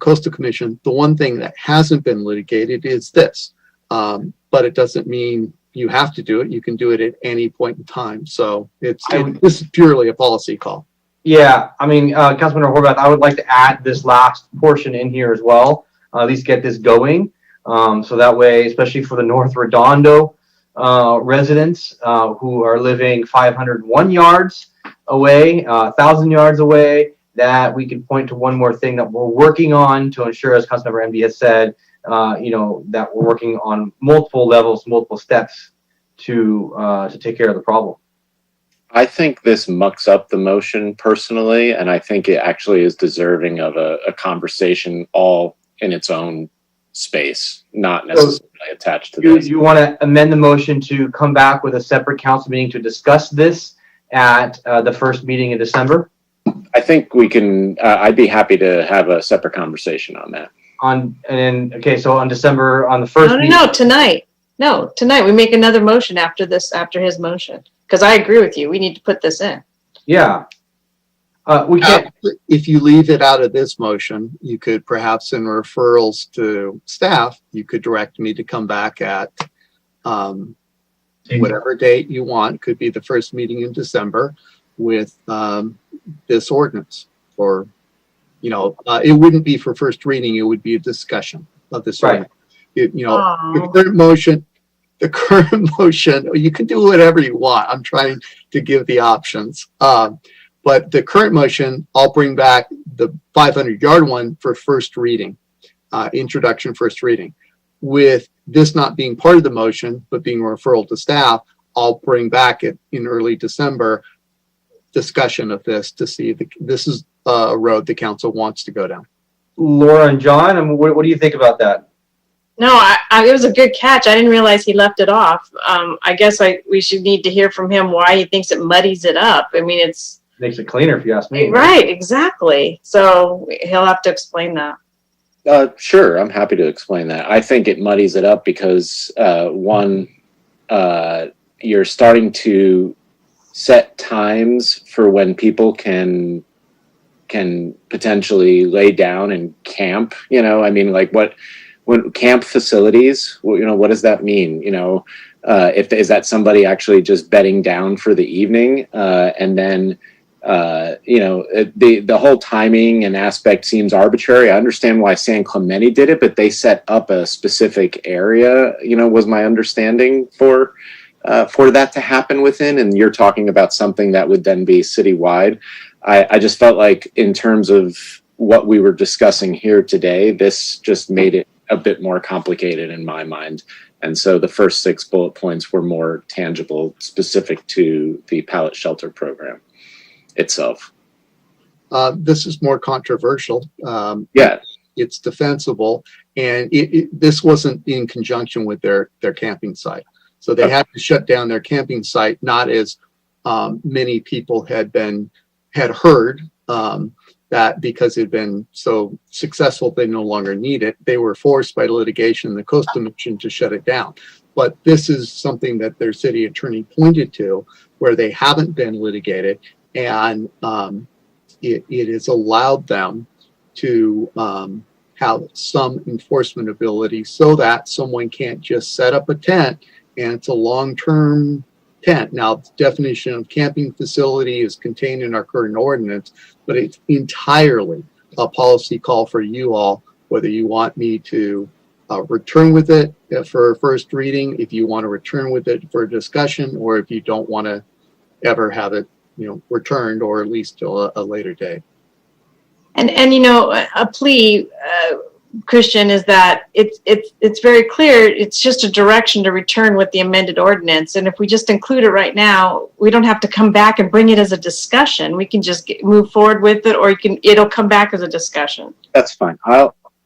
Coastal Commission. The one thing that hasn't been litigated is this, but it doesn't mean you have to do it. You can do it at any point in time. So this is purely a policy call. Yeah, I mean, Councilman Horvath, I would like to add this last portion in here as well, at least get this going. So that way, especially for the North Redondo residents who are living 501 yards away, 1,000 yards away, that we can point to one more thing that we're working on to ensure, as Councilmember MD has said, that we're working on multiple levels, multiple steps to take care of the problem. I think this mucks up the motion personally, and I think it actually is deserving of a conversation all in its own space, not necessarily attached to this. You want to amend the motion to come back with a separate council meeting to discuss this at the first meeting in December? I think we can, I'd be happy to have a separate conversation on that. So on December, on the first meeting. No, tonight. No, tonight. We make another motion after his motion. Because I agree with you. We need to put this in. Yeah. We can't. If you leave it out of this motion, you could perhaps in referrals to staff, you could direct me to come back at whatever date you want. Could be the first meeting in December with this ordinance. Or, it wouldn't be for first reading. It would be a discussion of this ordinance. The current motion, you can do whatever you want. I'm trying to give the options. But the current motion, I'll bring back the 500-yard one for first reading, introduction, first reading. With this not being part of the motion, but being a referral to staff, I'll bring back it in early December discussion of this to see if this is a road the council wants to go down. Laura and John, what do you think about that? No, it was a good catch. I didn't realize he left it off. I guess we should need to hear from him why he thinks it muddies it up. I mean, makes it cleaner if you ask me. Right, exactly. So he'll have to explain that. Sure, I'm happy to explain that. I think it muddies it up because you're starting to set times for when people can potentially lay down and camp. When camp facilities, what does that mean? Is that somebody actually just bedding down for the evening? And then, the whole timing and aspect seems arbitrary. I understand why San Clemente did it, but they set up a specific area, was my understanding for that to happen within. And you're talking about something that would then be citywide. I just felt like in terms of what we were discussing here today, this just made it a bit more complicated in my mind. And so the first 6 bullet points were more tangible, specific to the pallet shelter program itself. This is more controversial. It's defensible. And this wasn't in conjunction with their camping site. So they had to shut down their camping site, not as many people had heard, that because it had been so successful, they no longer need it. They were forced by litigation, the Coastal Commission, to shut it down. But this is something that their city attorney pointed to where they haven't been litigated, and it has allowed them to have some enforcement ability so that someone can't just set up a tent and it's a long-term tent. Now, the definition of camping facility is contained in our current ordinance, but it's entirely a policy call for you all, whether you want me to return with it for a first reading, if you want to return with it for a discussion, or if you don't want to ever have it, returned, or at least till a later date. And a plea, Christian, is that it's very clear. It's just a direction to return with the amended ordinance. And if we just include it right now, we don't have to come back and bring it as a discussion. We can just move forward with it, or it'll come back as a discussion. That's fine.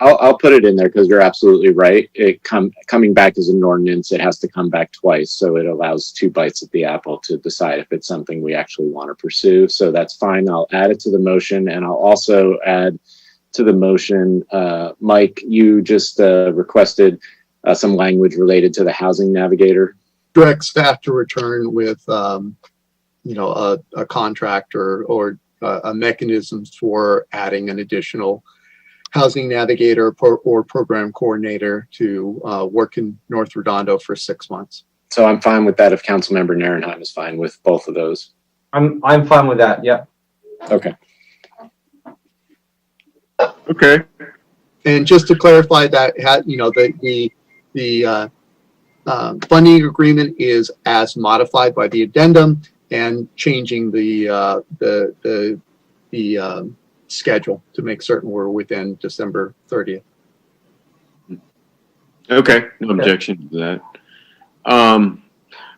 I'll put it in there because you're absolutely right. Coming back as an ordinance, it has to come back twice. So it allows 2 bites at the apple to decide if it's something we actually want to pursue. So that's fine. I'll add it to the motion, and I'll also add to the motion. Mike, you just requested some language related to the housing navigator. Direct staff to return with, a contract or a mechanism for adding an additional housing navigator or program coordinator to work in North Redondo for 6 months. So I'm fine with that if Councilmember Narenheim is fine with both of those. I'm fine with that. Yeah. Okay. Okay. And just to clarify that, the funding agreement is as modified by the addendum and changing the schedule to make certain we're within December 30th. Okay. No objection to that. All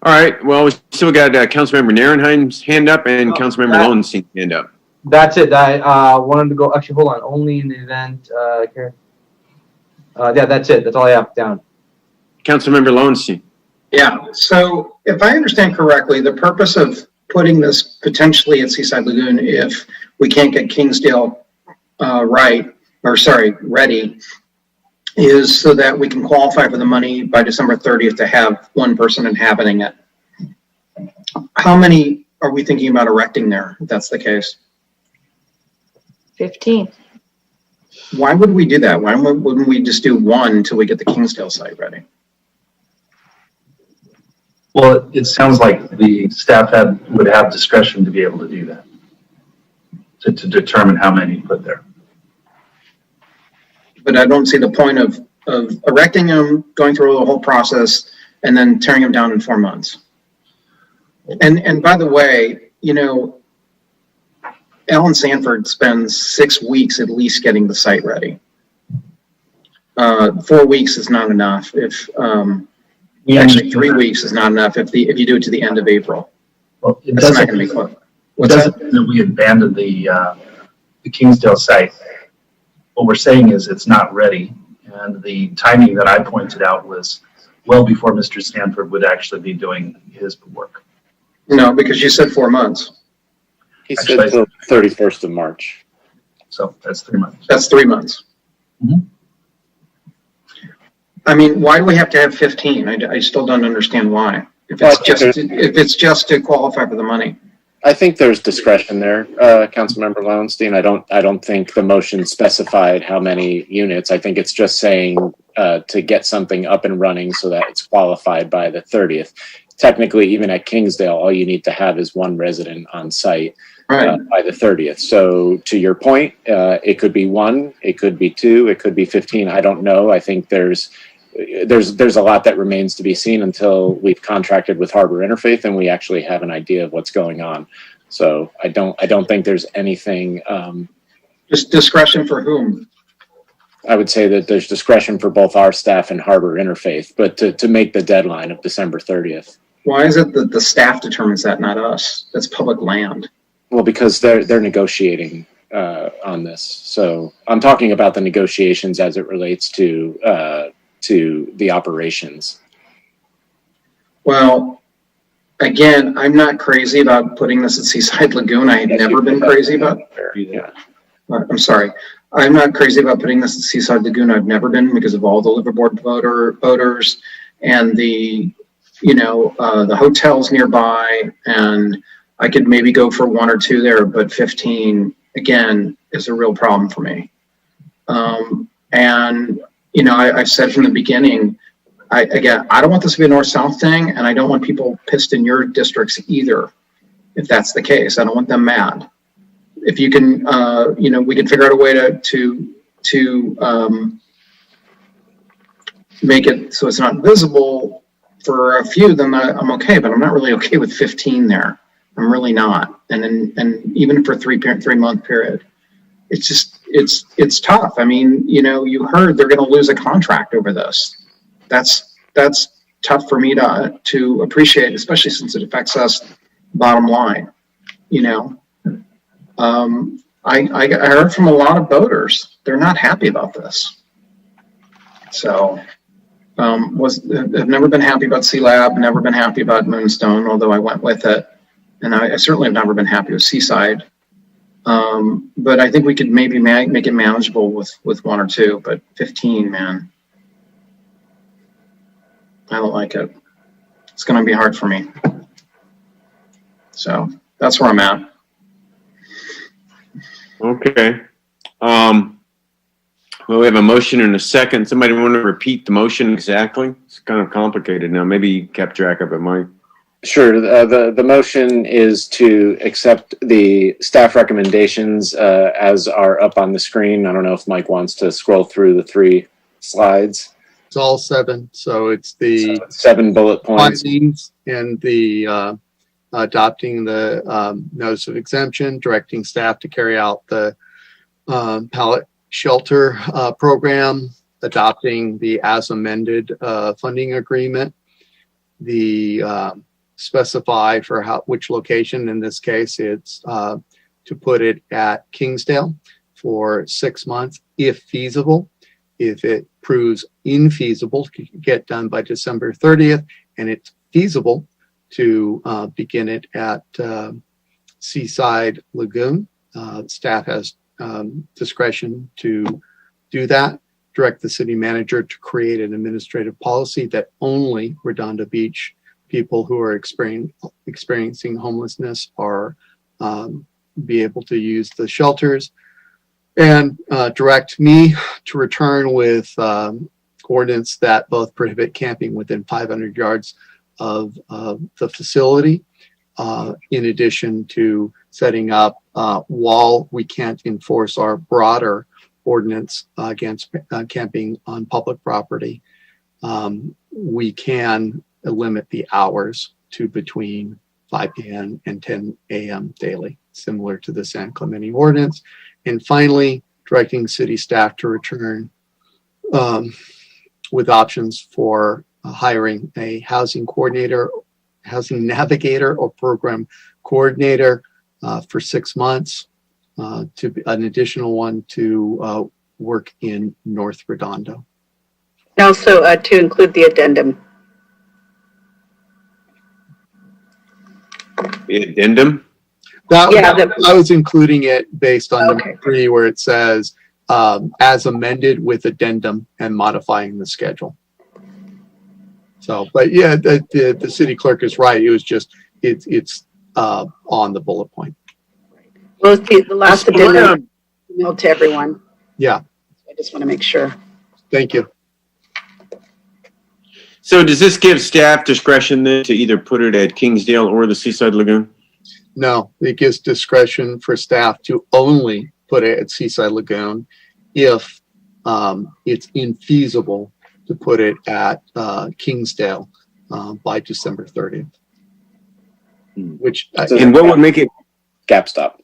right. Well, we still got Councilmember Narenheim's hand up and Councilmember Lowenstein's hand up. That's it. I wanted to go. Actually, hold on. Only in the event. Karen. Yeah, that's it. That's all I have down. Councilmember Lowenstein. Yeah. So if I understand correctly, the purpose of putting this potentially at Seaside Lagoon, if we can't get Kingsdale ready, is so that we can qualify for the money by December 30th to have one person inhabiting it. How many are we thinking about erecting there, if that's the case? 15. Why would we do that? Why wouldn't we just do one until we get the Kingsdale site ready? Well, it sounds like the staff would have discretion to be able to do that, to determine how many to put there. But I don't see the point of erecting them, going through the whole process, and then tearing them down in 4 months. And by the way, Alan Sanford spends 6 weeks at least getting the site ready. 4 weeks is not enough. Actually, 3 weeks is not enough if you do it to the end of April. Well, it That's doesn't, not going to be close. It doesn't mean that we abandoned the Kingsdale site. What we're saying is it's not ready, and the timing that I pointed out was well before Mr. Sanford would actually be doing his work. No, because you said 4 months. He said the 31st of March. So that's 3 months. That's 3 months. Mm-hmm. I mean, why do we have to have 15? I still don't understand why. If it's just to qualify for the money. I think there's discretion there, Councilmember Lowenstein. I don't think the motion specified how many units. I think it's just saying to get something up and running so that it's qualified by the 30th. Technically, even at Kingsdale, all you need to have is one resident on site by the 30th. So to your point, it could be 1, it could be 2, it could be 15. I don't know. I think there's a lot that remains to be seen until we've contracted with Harbor Interfaith and we actually have an idea of what's going on. So I don't think there's anything. Just discretion for whom? I would say that there's discretion for both our staff and Harbor Interfaith, but to make the deadline of December 30th. Why is it that the staff determines that, not us? That's public land. Well, because they're negotiating on this. So I'm talking about the negotiations as it relates to the operations. Well, again, I'm not crazy about putting this at Seaside Lagoon. I had never been crazy about. Yeah. I'm sorry. I'm not crazy about putting this at Seaside Lagoon. I've never been because of all the liverboard voters and the hotels nearby. And I could maybe go for 1 or 2 there, but 15 again is a real problem for me. I've said from the beginning, I don't want this to be a north-south thing, and I don't want people pissed in your districts either. If that's the case, I don't want them mad. If you can, we can figure out a way to make it so it's not visible for a few, then I'm okay. But I'm not really okay with 15 there. I'm really not. And even for 3 month period, it's just it's tough. I mean, you heard they're going to lose a contract over this. That's tough for me to appreciate, especially since it affects us bottom line. I heard from a lot of voters, they're not happy about this. So I've never been happy about C-Lab, never been happy about Moonstone, although I went with it. And I certainly have never been happy with Seaside. But I think we could maybe make it manageable with 1 or 2, but 15, man, I don't like it. It's going to be hard for me. So that's where I'm at. Okay. Well, we have a motion and a second. Somebody want to repeat the motion exactly? It's kind of complicated now. Maybe you kept track of it, Mike. Sure. The motion is to accept the staff recommendations as are up on the screen. I don't know if Mike wants to scroll through the 3 slides. It's all 7. So it's the 7 bullet points findings and the adopting the notice of exemption, directing staff to carry out the pallet shelter program, adopting the as amended funding agreement, the specify for which location. In this case, it's to put it at Kingsdale for 6 months, if feasible. If it proves infeasible to get done by December 30th, and it's feasible to begin it at Seaside Lagoon, staff has discretion to do that. Direct the city manager to create an administrative policy that only Redondo Beach people who are experiencing homelessness are be able to use the shelters, and direct me to return with ordinance that both prohibit camping within 500 yards of the facility, in addition to setting up, while we can't enforce our broader ordinance against camping on public property, we can limit the hours to between 5 p.m. and 10 a.m. daily, similar to the San Clemente ordinance. And finally, directing city staff to return with options for hiring a housing coordinator, housing navigator, or program coordinator for 6 months, to an additional one to work in North Redondo. And also to include the addendum. The addendum? I was including it based on number 3, where it says as amended with addendum and modifying the schedule. So, but yeah, the city clerk is right. It was just, it's on the bullet point. Well, the last addendum emailed to everyone. Yeah. I just want to make sure. Thank you. So does this give staff discretion then to either put it at Kingsdale or the Seaside Lagoon? No, it gives discretion for staff to only put it at Seaside Lagoon if it's infeasible to put it at Kingsdale by December 30th. Which And what would make it gap stop?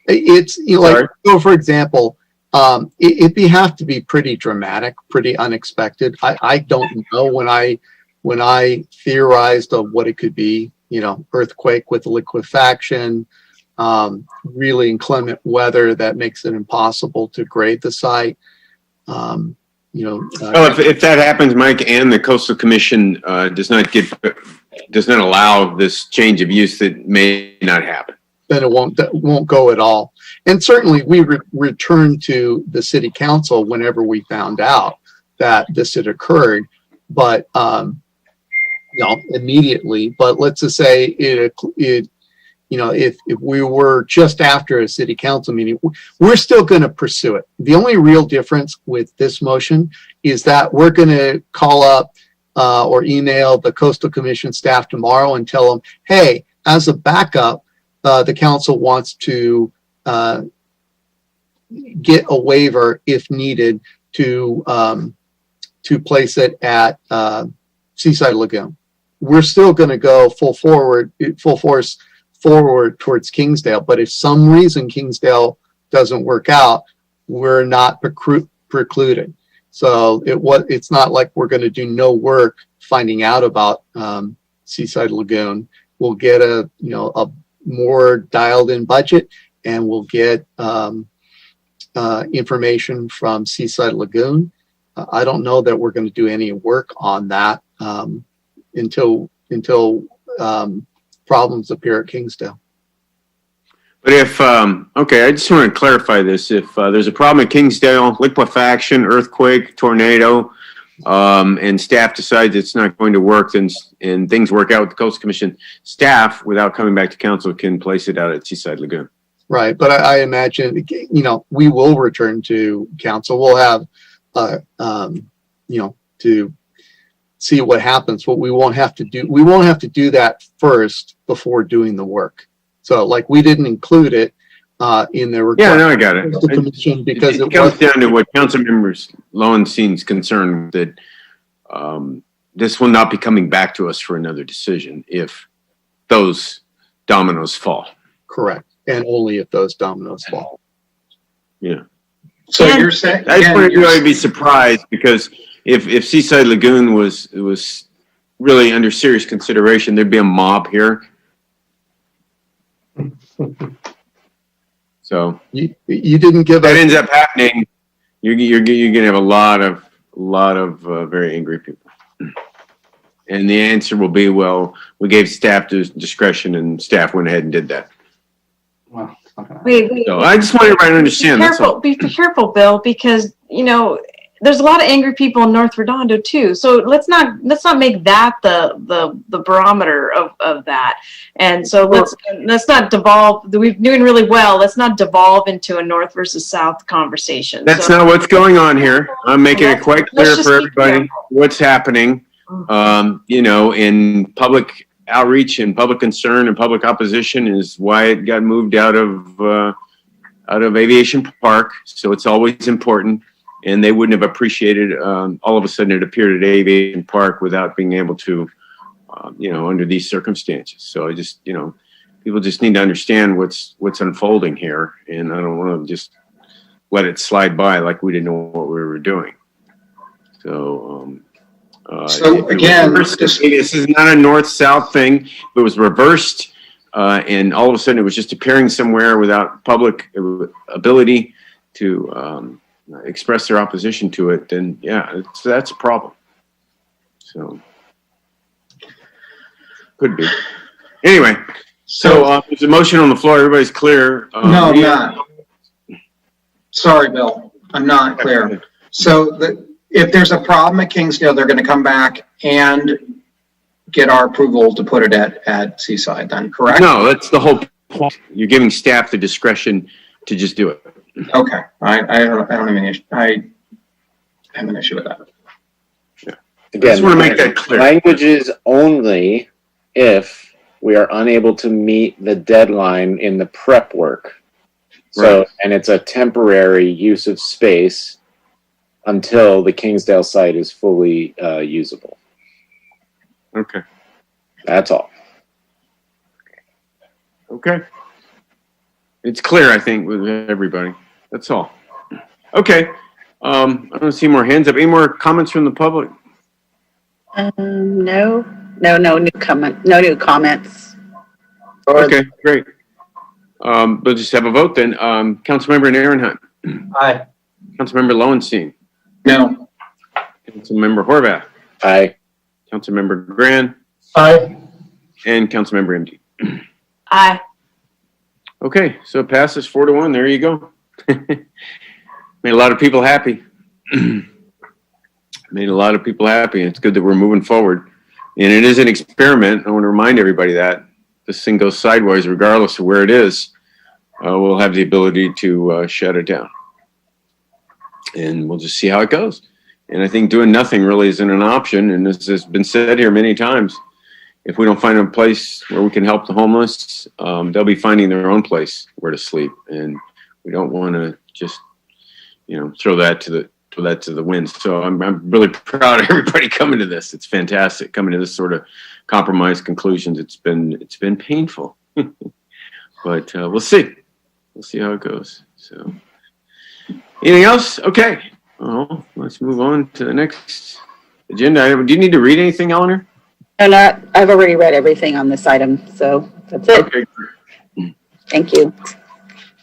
It's, you know, like, so for example, it'd have to be pretty dramatic, pretty unexpected. I don't know, when I theorized of what it could be, you know, earthquake with liquefaction, really inclement weather that makes it impossible to grade the site. Well, if that happens, Mike, and the Coastal Commission does not allow this change of use, that may not happen. Then it won't go at all. And certainly we return to the city council whenever we found out that this had occurred, but immediately. But let's just say if we were just after a city council meeting, we're still going to pursue it. The only real difference with this motion is that we're going to call up or email the Coastal Commission staff tomorrow and tell them, hey, as a backup, the council wants to get a waiver if needed to place it at Seaside Lagoon. We're still going to go full force forward towards Kingsdale, but if some reason Kingsdale doesn't work out, we're not precluded. So it's not like we're going to do no work finding out about Seaside Lagoon. We'll get a more dialed in budget, and we'll get information from Seaside Lagoon. I don't know that we're going to do any work on that until problems appear at Kingsdale. But if, okay, I just want to clarify this. If there's a problem at Kingsdale, liquefaction, earthquake, tornado, and staff decides it's not going to work, then and things work out with the Coastal Commission, staff, without coming back to council, can place it out at Seaside Lagoon. Right, but I imagine, we will return to council. We'll have, to see what happens. What we won't have to do that first before doing the work. So, like, we didn't include it in the request. Yeah, no, I got it. The commission because it comes down to what council members Lowenstein's concerned that this will not be coming back to us for another decision if those dominoes fall. Correct, and only if those dominoes fall. Yeah. So you're saying I just want to be surprised because if Seaside Lagoon was really under serious consideration, there'd be a mob here. So you didn't give that ends up happening. You're gonna have a lot of very angry people, and the answer will be, well, we gave staff discretion, and staff went ahead and did that. Well, Wait. So I just want everybody to understand. Be careful, Bill, because there's a lot of angry people in North Redondo too. So let's not make that the barometer of that. And so let's not devolve. We're doing really well. Let's not devolve into a North versus South conversation. That's not what's going on here. I'm making it quite clear for everybody what's happening. In public outreach and public concern and public opposition is why it got moved out of Aviation Park. So it's always important. And they wouldn't have appreciated all of a sudden it appeared at Aviation Park without being able to, under these circumstances. So I just, people just need to understand what's unfolding here. And I don't want to just let it slide by like we didn't know what we were doing. So, again, this is not a north-south thing. It was reversed, and all of a sudden it was just appearing somewhere without public ability to express their opposition to it, then that's a problem. So could be. Anyway, so there's a motion on the floor. Everybody's clear. No, I'm not. Sorry, Bill. I'm not clear. So if there's a problem at Kingsdale, they're going to come back and get our approval to put it at Seaside, then, correct? No, that's the whole point. You're giving staff the discretion to just do it. Okay, I don't have an issue. I have an issue with that. Yeah. Again, I just want to make that clear. Language is only if we are unable to meet the deadline in the prep work. So, and it's a temporary use of space until the Kingsdale site is fully usable. Okay. That's all. Okay. It's clear, I think, with everybody. That's all. Okay. I don't see more hands up. Any more comments from the public? No new comments. Okay, great. We'll just have a vote then. Councilmember Aaron Hunt. Aye. Councilmember Lowenstein. No. Councilmember Horvath. Aye. Councilmember Gran. Aye. And Councilmember MD. Aye. Okay, so it passes 4-1. There you go. Made a lot of people happy. Made a lot of people happy. It's good that we're moving forward. And it is an experiment. I want to remind everybody that this thing goes sideways regardless of where it is. We'll have the ability to shut it down. And we'll just see how it goes. And I think doing nothing really isn't an option. And this has been said here many times. If we don't find a place where we can help the homeless, they'll be finding their own place where to sleep. And we don't want to just, throw that to the wind. So I'm really proud of everybody coming to this. It's fantastic coming to this sort of compromise conclusions. It's been painful, but we'll see. We'll see how it goes. So anything else? Okay. Well, let's move on to the next agenda item. Do you need to read anything, Eleanor? No, I've already read everything on this item, so that's it. Okay. Thank you.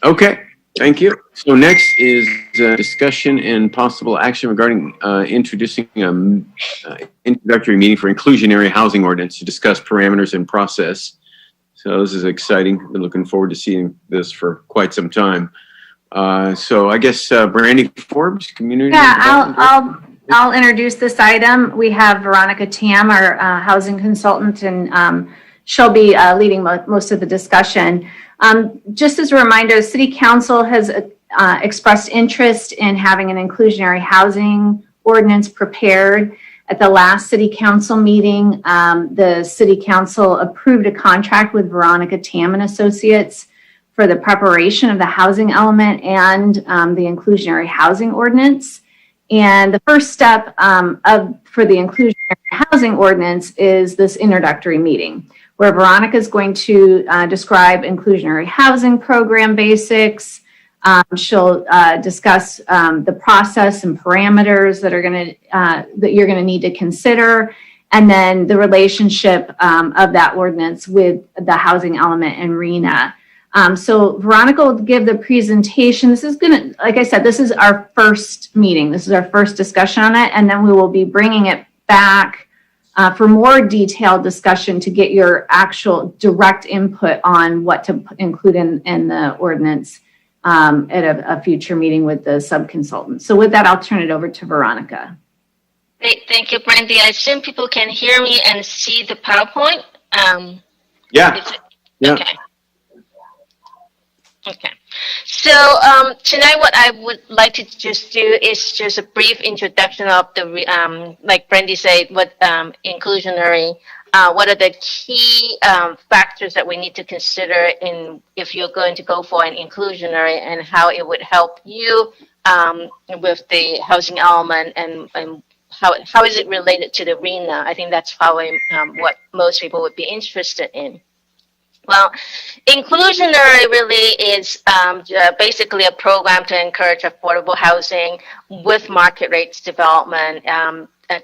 Okay, thank you. So next is discussion and possible action regarding introducing an introductory meeting for inclusionary housing ordinance to discuss parameters and process. So this is exciting. Been looking forward to seeing this for quite some time. So I guess Brandy Forbes, Community Development Director. I'll introduce this item. We have Veronica Tam, our housing consultant, and she'll be leading most of the discussion. Just as a reminder, the City Council has expressed interest in having an inclusionary housing ordinance prepared. At the last City Council meeting, the City Council approved a contract with Veronica Tam and Associates for the preparation of the housing element and the inclusionary housing ordinance. And the first step for the inclusionary housing ordinance is this introductory meeting, where Veronica is going to describe inclusionary housing program basics. She'll discuss the process and parameters that you're going to need to consider, and then the relationship of that ordinance with the housing element and RENA. So Veronica will give the presentation. This is going to, like I said, this is our first meeting. This is our first discussion on it. And then we will be bringing it back for more detailed discussion to get your actual direct input on what to include in the ordinance at a future meeting with the sub-consultant. So with that, I'll turn it over to Veronica. Great. Thank you, Brandy. I assume people can hear me and see the PowerPoint. Yeah. Okay. Okay. So tonight what I would like to just do is just a brief introduction of the, like Brandy said, what inclusionary, what are the key factors that we need to consider if you're going to go for an inclusionary, and how it would help you with the housing element, and how is it related to the RENA? I think that's probably what most people would be interested in. Well, inclusionary really is basically a program to encourage affordable housing with market rates development.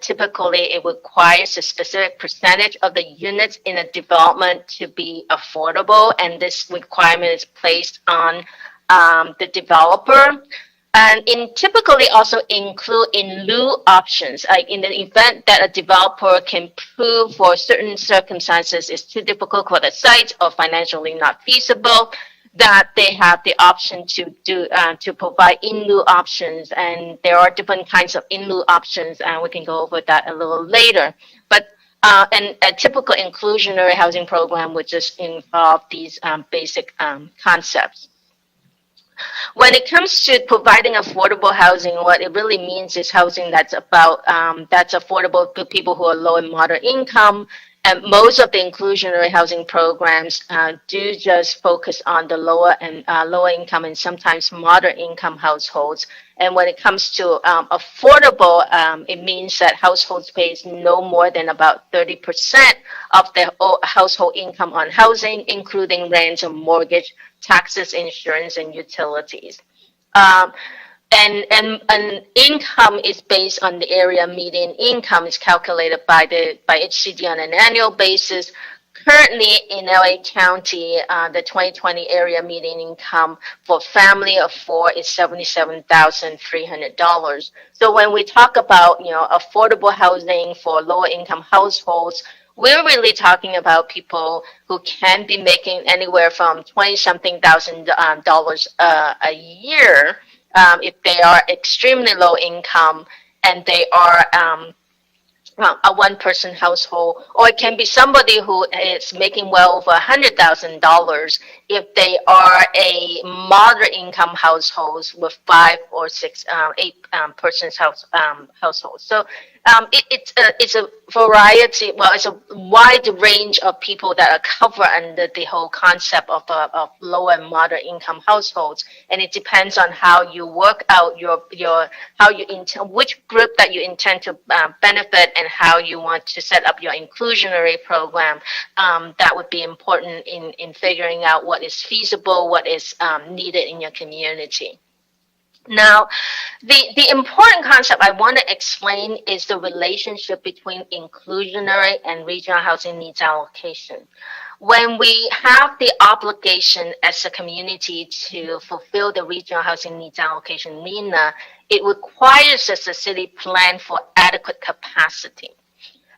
Typically, it requires a specific percentage of the units in a development to be affordable, and this requirement is placed on the developer. And typically also include in lieu options, like in the event that a developer can prove for certain circumstances it's too difficult for the site or financially not feasible, that they have the option to provide in lieu options. And there are different kinds of in lieu options, and we can go over that a little later. But and a typical inclusionary housing program would just involve these basic concepts. When it comes to providing affordable housing, what it really means is housing that's affordable to people who are low and moderate income. And most of the inclusionary housing programs do just focus on the lower income and sometimes moderate income households. And when it comes to affordable, it means that households pay no more than about 30% of their household income on housing, including rent or mortgage, taxes, insurance, and utilities. And income is based on the area median income is calculated by HCD on an annual basis. Currently in LA County, the 2020 area median income for family of 4 is $77,300. So when we talk about affordable housing for lower income households, we're really talking about people who can be making anywhere from $20-something thousand a year if they are extremely low income and they are a one-person household, or it can be somebody who is making well over $100,000 if they are a moderate income household with 5 or 6, 8 persons household. So it's a variety. Well, it's a wide range of people that are covered under the whole concept of low and moderate income households, and it depends on how you work out which group that you intend to benefit, and how you want to set up your inclusionary program. That would be important in figuring out what is feasible, what is needed in your community. Now, the important concept I want to explain is the relationship between inclusionary and regional housing needs allocation. When we have the obligation as a community to fulfill the regional housing needs allocation, RHNA, it requires us, the city, plan for adequate capacity.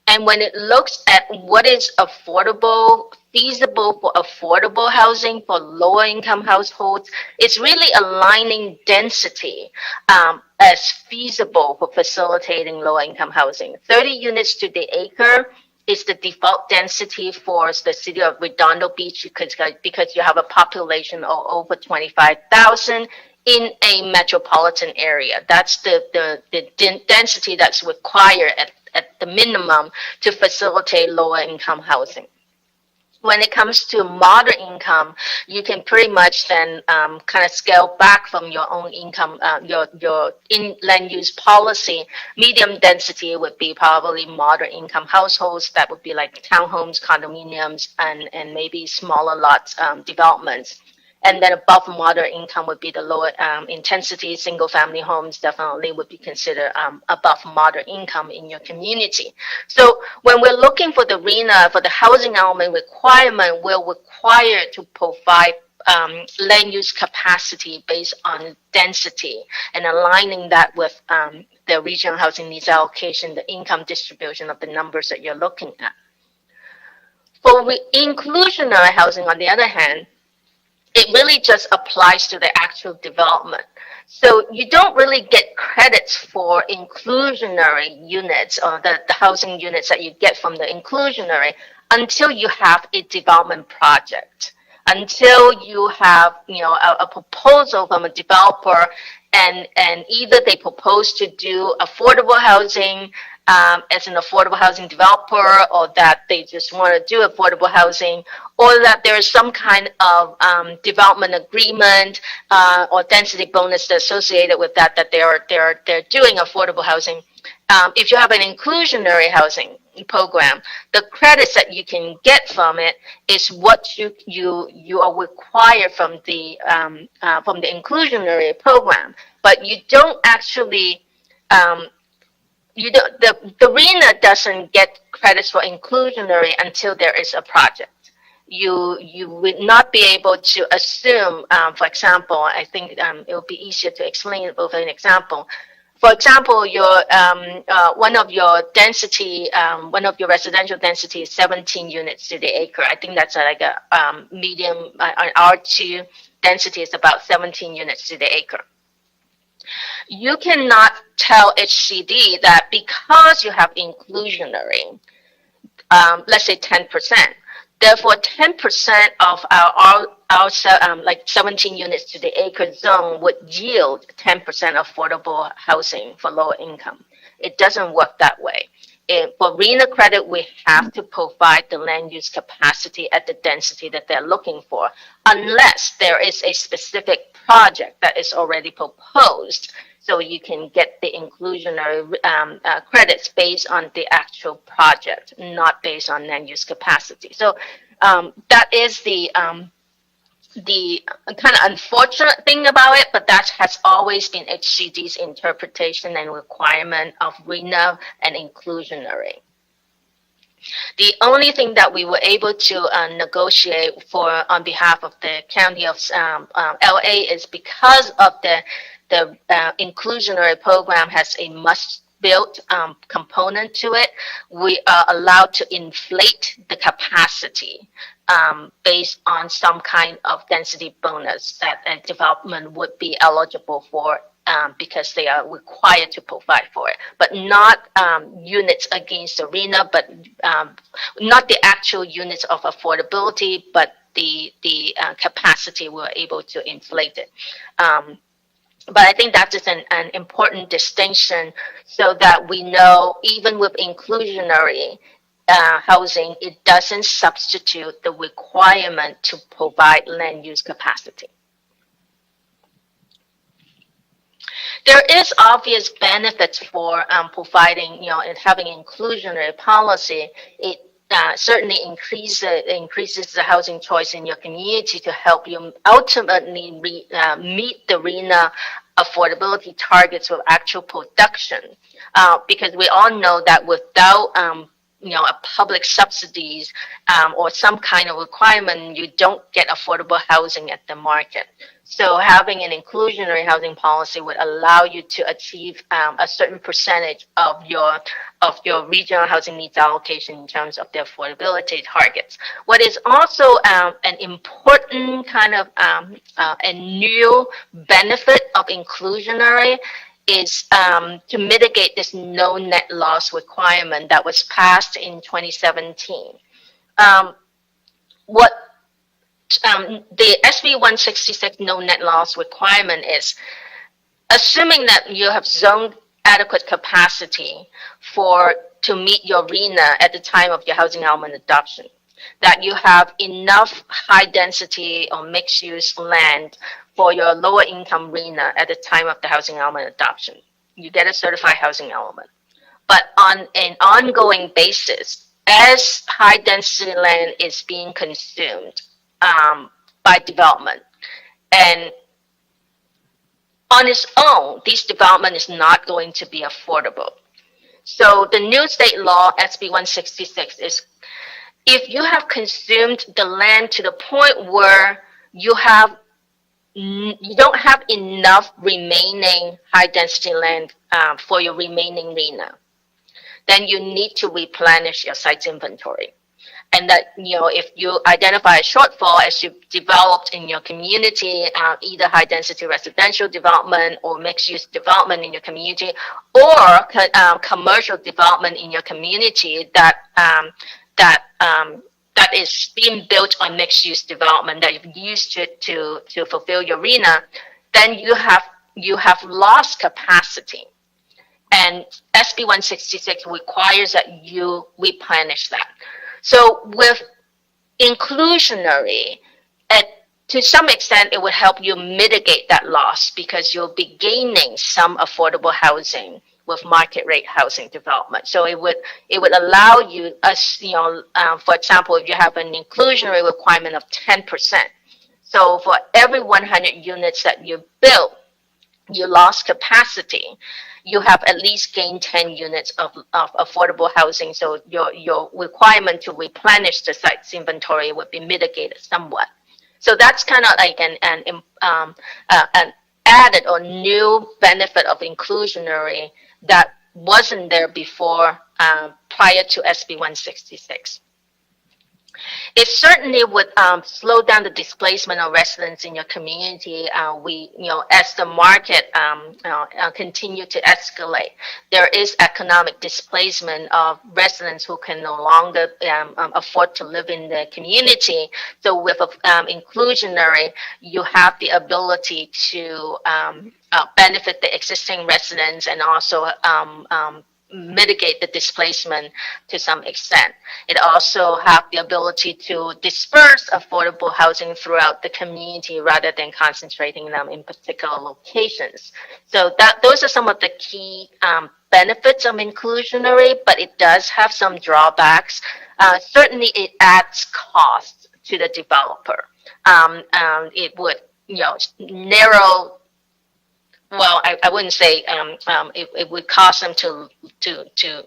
And when it looks at what is affordable, feasible for affordable housing for lower income households, it's really aligning density as feasible for facilitating lower income housing. 30 units to the acre is the default density for the city of Redondo Beach because you have a population of over 25,000 in a metropolitan area. That's the density that's required at the minimum to facilitate lower income housing. When it comes to moderate income, you can pretty much then kind of scale back from your own income, your land use policy. Medium density would be probably moderate income households. That would be like townhomes, condominiums, and maybe smaller lots developments. And then above moderate income would be the lower intensity single family homes, definitely would be considered above moderate income in your community. So when we're looking for the RHNA, for the housing element requirement, we're required to provide land use capacity based on density and aligning that with the regional housing needs allocation, the income distribution of the numbers that you're looking at. For inclusionary housing, on the other hand, it really just applies to the actual development. So you don't really get credits for inclusionary units or the housing units that you get from the inclusionary until you have a development project, until you have a proposal from a developer and either they propose to do affordable housing as an affordable housing developer, or that they just want to do affordable housing, or that there is some kind of development agreement or density bonus associated with that they're doing affordable housing. If you have an inclusionary housing program, the credits that you can get from it is what you are required from the inclusionary program, but you don't actually the RHNA doesn't get credits for inclusionary until there is a project. You would not be able to assume, for example, I think it would be easier to explain it with an example. For example, your one of your residential density is 17 units to the acre. I think that's like a medium, an R2 density is about 17 units to the acre. You cannot tell HCD that because you have inclusionary, let's say 10%, therefore 10% of our like 17 units to the acre zone would yield 10% affordable housing for lower income. It doesn't work that way. For RHNA credit, we have to provide the land use capacity at the density that they're looking for, unless there is a specific project that is already proposed. So you can get the inclusionary credits based on the actual project, not based on land use capacity. So that is the kind of unfortunate thing about it, but that has always been HCD's interpretation and requirement of RHNA and inclusionary. The only thing that we were able to negotiate for on behalf of the county of LA is because of the inclusionary program has a must-build component to it. We are allowed to inflate the capacity based on some kind of density bonus that a development would be eligible for because they are required to provide for it, but not units against the RHNA, but not the actual units of affordability, but the capacity we're able to inflate it. But I think that is an important distinction so that we know even with inclusionary housing, it doesn't substitute the requirement to provide land use capacity. There is obvious benefits for providing, and having inclusionary policy. It certainly increases the housing choice in your community to help you ultimately meet the RHNA affordability targets with actual production. Because we all know that without a public subsidies or some kind of requirement, you don't get affordable housing at the market. So having an inclusionary housing policy would allow you to achieve a certain percentage of your regional housing needs allocation in terms of the affordability targets. What is also an important kind of a new benefit of inclusionary is to mitigate this no net loss requirement that was passed in 2017. What the SB 166 no net loss requirement is, assuming that you have zoned adequate capacity to meet your RENA at the time of your housing element adoption, that you have enough high density or mixed use land for your lower income RENA at the time of the housing element adoption. You get a certified housing element. But on an ongoing basis, as high density land is being consumed by development, and on its own, this development is not going to be affordable. So the new state law, SB 166, is if you have consumed the land to the point where you don't have enough remaining high density land for your remaining RENA, then you need to replenish your site's inventory. And that, if you identify a shortfall as you've developed in your community, either high density residential development or mixed use development in your community, or commercial development in your community that is being built on mixed use development that you've used to fulfill your RENA, then you have lost capacity. And SB 166 requires that you replenish that. So with inclusionary, to some extent, it would help you mitigate that loss because you'll be gaining some affordable housing with market rate housing development. So it would allow you, for example, if you have an inclusionary requirement of 10%. So for every 100 units that you built, you lost capacity, you have at least gained 10 units of affordable housing. So your requirement to replenish the site's inventory would be mitigated somewhat. So that's kind of like an added or new benefit of inclusionary that wasn't there before prior to SB 166. It certainly would slow down the displacement of residents in your community. As the market continue to escalate, there is economic displacement of residents who can no longer afford to live in the community. So with inclusionary, you have the ability to benefit the existing residents and also mitigate the displacement to some extent. It also have the ability to disperse affordable housing throughout the community rather than concentrating them in particular locations. So those are some of the key benefits of inclusionary, but it does have some drawbacks. Certainly it adds cost to the developer. It would narrow. Well, I wouldn't say it would cost them to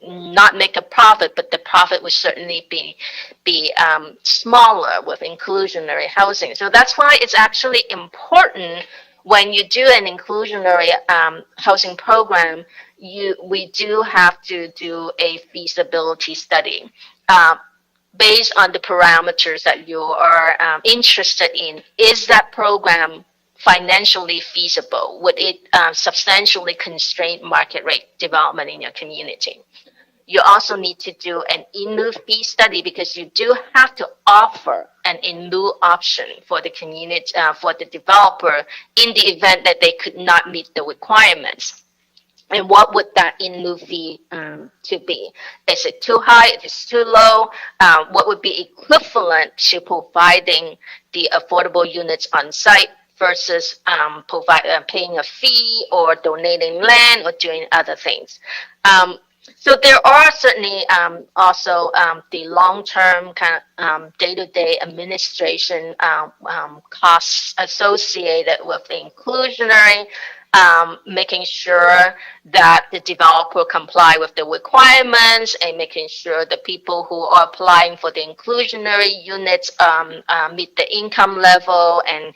not make a profit, but the profit would certainly be smaller with inclusionary housing. So that's why it's actually important when you do an inclusionary housing program, we do have to do a feasibility study based on the parameters that you are interested in. Is that program financially feasible? Would it substantially constrain market rate development in your community? You also need to do an in lieu fee study because you do have to offer an in lieu option for the community, for the developer in the event that they could not meet the requirements. And what would that in lieu fee to be? Is it too high? If it's too low, what would be equivalent to providing the affordable units on site versus paying a fee or donating land or doing other things. So there are certainly also the long-term kind of day-to-day administration costs associated with the inclusionary. making sure that the developer comply with the requirements, and making sure the people who are applying for the inclusionary units meet the income level, and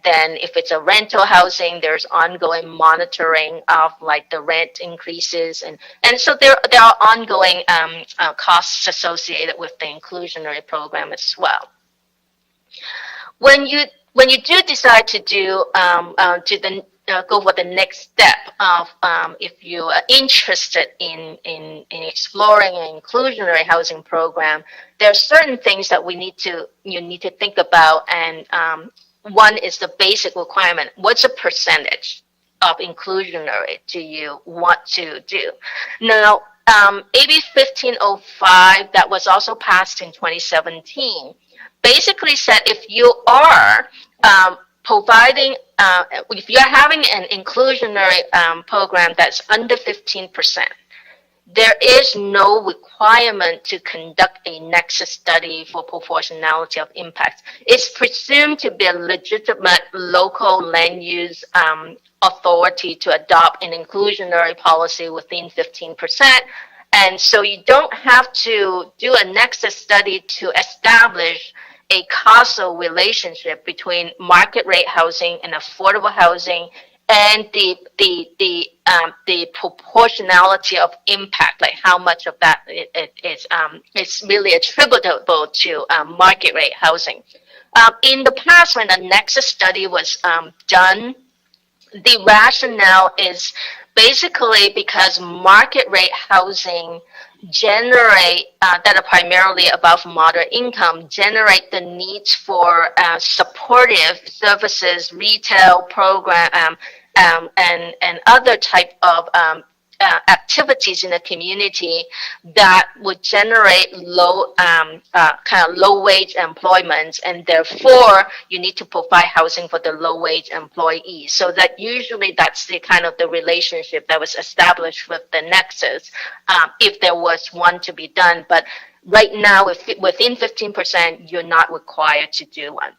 then if it's a rental housing, there's ongoing monitoring of like the rent increases, and so there are ongoing costs associated with the inclusionary program as well. When you do decide to do go for the next step of if you are interested in exploring an inclusionary housing program, there are certain things that you need to think about, and one is the basic requirement. What's the percentage of inclusionary do you want to do? Now, AB 1505 that was also passed in 2017 basically said if you are providing, if you're having an inclusionary program that's under 15%, there is no requirement to conduct a nexus study for proportionality of impact. It's presumed to be a legitimate local land use authority to adopt an inclusionary policy within 15%. And so you don't have to do a nexus study to establish a causal relationship between market rate housing and affordable housing and the proportionality of impact, like how much of that is really attributable to market rate housing. In the past, when the nexus study was done, the rationale is basically because market rate housing generate that are primarily above moderate income generate the needs for supportive services, retail program, and other type of activities in the community that would generate low kind of low wage employment, and therefore you need to provide housing for the low wage employees. So that usually that's the kind of the relationship that was established with the nexus, if there was one to be done. But right now, within 15%, you're not required to do one.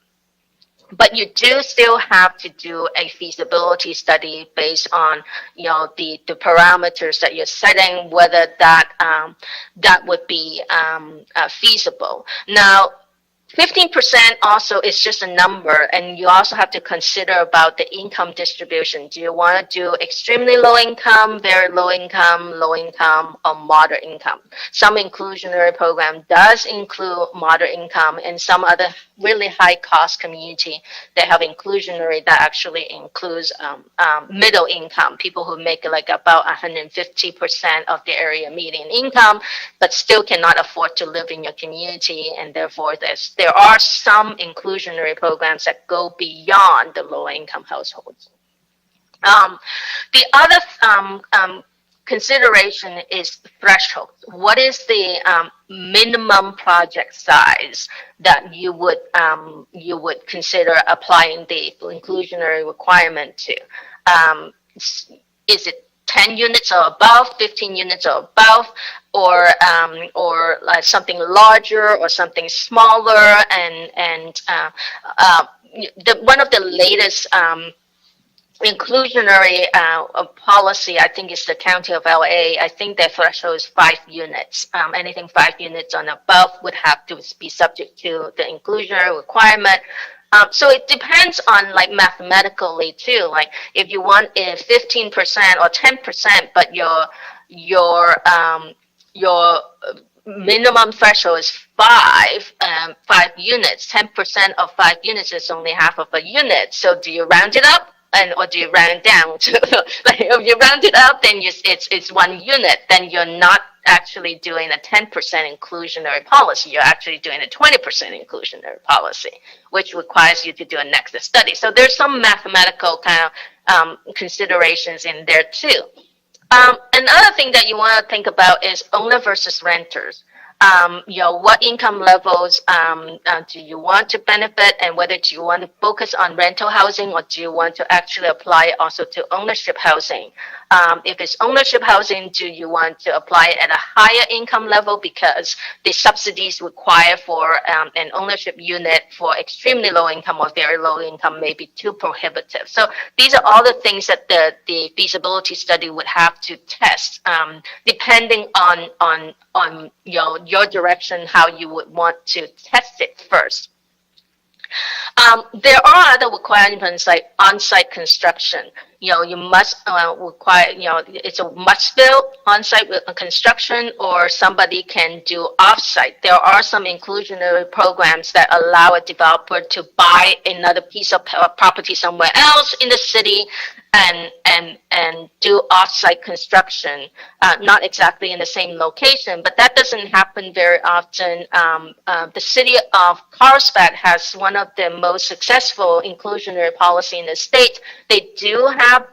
But you do still have to do a feasibility study based on, the parameters that you're setting, whether that would be feasible. Now, 15% also is just a number, and you also have to consider about the income distribution. Do you want to do extremely low income, very low income, or moderate income? Some inclusionary program does include moderate income, and some other really high cost community, they have inclusionary that actually includes middle income, people who make like about 150% of the area median income, but still cannot afford to live in your community, and therefore there are some inclusionary programs that go beyond the low income households. The other consideration is threshold. What is the minimum project size that you would consider applying the inclusionary requirement to? Is it 10 units or above, 15 units or above, or like something larger or something smaller? And one of the latest inclusionary policy, I think, is the County of LA. I think their threshold is 5 units. Anything 5 units and above would have to be subject to the inclusionary requirement. So it depends on like mathematically too. Like if you want a 15% or 10%, but your minimum threshold is 5 units. 10% of 5 units is only half of a unit. So do you round it up? Or do you round it down? Like if you round it up, then it's 1 unit. Then you're not actually doing a 10% inclusionary policy. You're actually doing a 20% inclusionary policy, which requires you to do a nexus study. So there's some mathematical kind of considerations in there too. Another thing that you want to think about is owner versus renters. What income levels do you want to benefit, and whether do you want to focus on rental housing, or do you want to actually apply it also to ownership housing? If it's ownership housing, do you want to apply it at a higher income level because the subsidies required for an ownership unit for extremely low income or very low income may be too prohibitive. So these are all the things that the feasibility study would have to test, depending on your direction, how you would want to test it first. There are other requirements like on-site construction. You must require, it's a must-build on-site construction, or somebody can do off-site. There are some inclusionary programs that allow a developer to buy another piece of property somewhere else in the city and do off-site construction, not exactly in the same location, but that doesn't happen very often. The city of Carlsbad has one of the most successful inclusionary policy in the state. They do have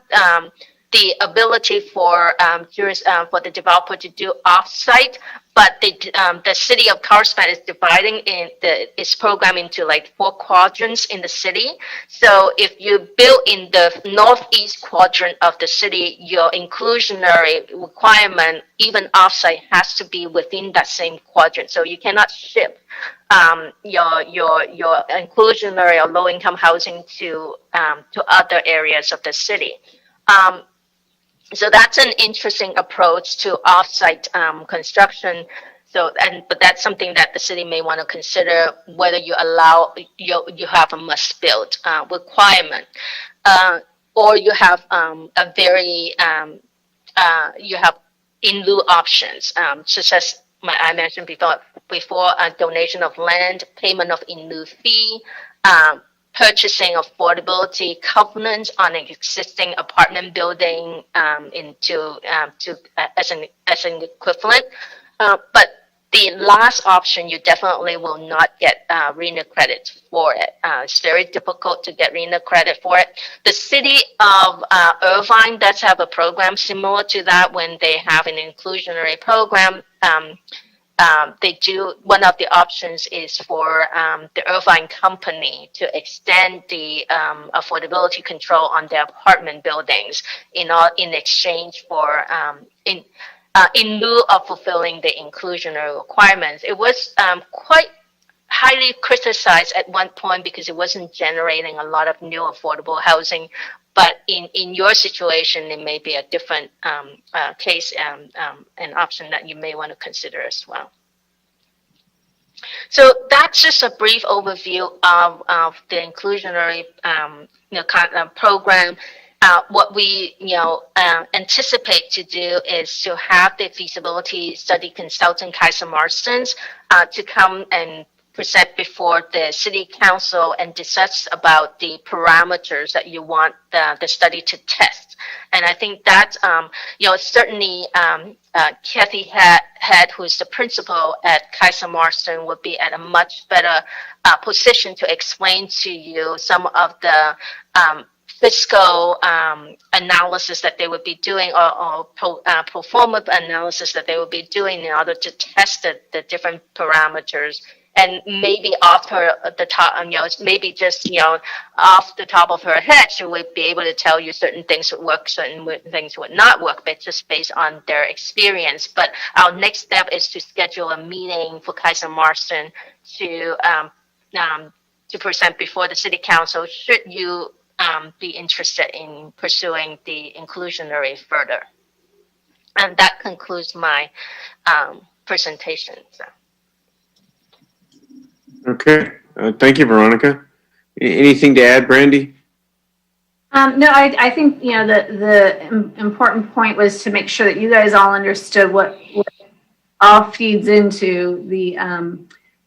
the ability for the developer to do off-site, but the city of Carlsbad is dividing its program into like 4 quadrants in the city. So if you build in the northeast quadrant of the city, your inclusionary requirement, even off-site, has to be within that same quadrant. So you cannot ship your inclusionary or low-income housing to other areas of the city. So that's an interesting approach to off-site construction. But that's something that the city may want to consider, whether you allow you have a must-build requirement, or you have a very you have in lieu options, such as I mentioned before, a donation of land, payment of in lieu fee, purchasing affordability covenants on an existing apartment building as an equivalent. But the last option, you definitely will not get RHNA credit for it. It's very difficult to get RHNA credit for it. The city of Irvine does have a program similar to that when they have an inclusionary program. One of the options is for the Irvine company to extend the affordability control on their apartment buildings in exchange for in lieu of fulfilling the inclusionary requirements. It was quite highly criticized at one point because it wasn't generating a lot of new affordable housing. But in your situation, it may be a different case and an option that you may want to consider as well. So that's just a brief overview of the inclusionary program. What we anticipate to do is to have the feasibility study consultant Kaiser Marston's to come and present before the city council and discuss about the parameters that you want the study to test. And I think that, certainly Kathy Head, who's the principal at Kaiser Marston, would be at a much better position to explain to you some of the fiscal analysis that they would be doing, or pro forma analysis that they would be doing in order to test the different parameters. And maybe off the top, maybe just off the top of her head, she would be able to tell you certain things would work, certain things would not work, but just based on their experience. But our next step is to schedule a meeting for Kaiser Marston to present before the city council. Should you be interested in pursuing the inclusionary further? And that concludes my presentation. So. Okay. Thank you, Veronica. Anything to add, Brandy? No, I think, the important point was to make sure that you guys all understood what all feeds into the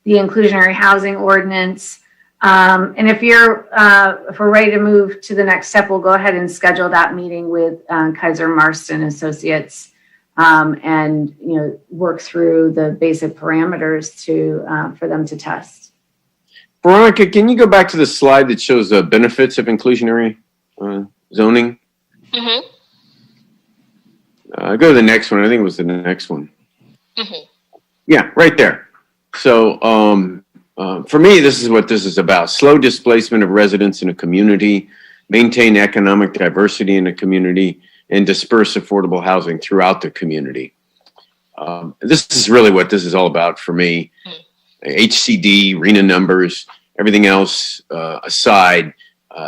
inclusionary housing ordinance. And if we're ready to move to the next step, we'll go ahead and schedule that meeting with Kaiser Marston Associates and work through the basic parameters for them to test. Veronica, can you go back to the slide that shows the benefits of inclusionary zoning? Mm-hmm. Go to the next one. I think it was the next one. Mm-hmm. Yeah, right there. So for me, this is what this is about. Slow displacement of residents in a community, maintain economic diversity in a community, and disperse affordable housing throughout the community. This is really what this is all about for me. HCD, RENA numbers, everything else aside,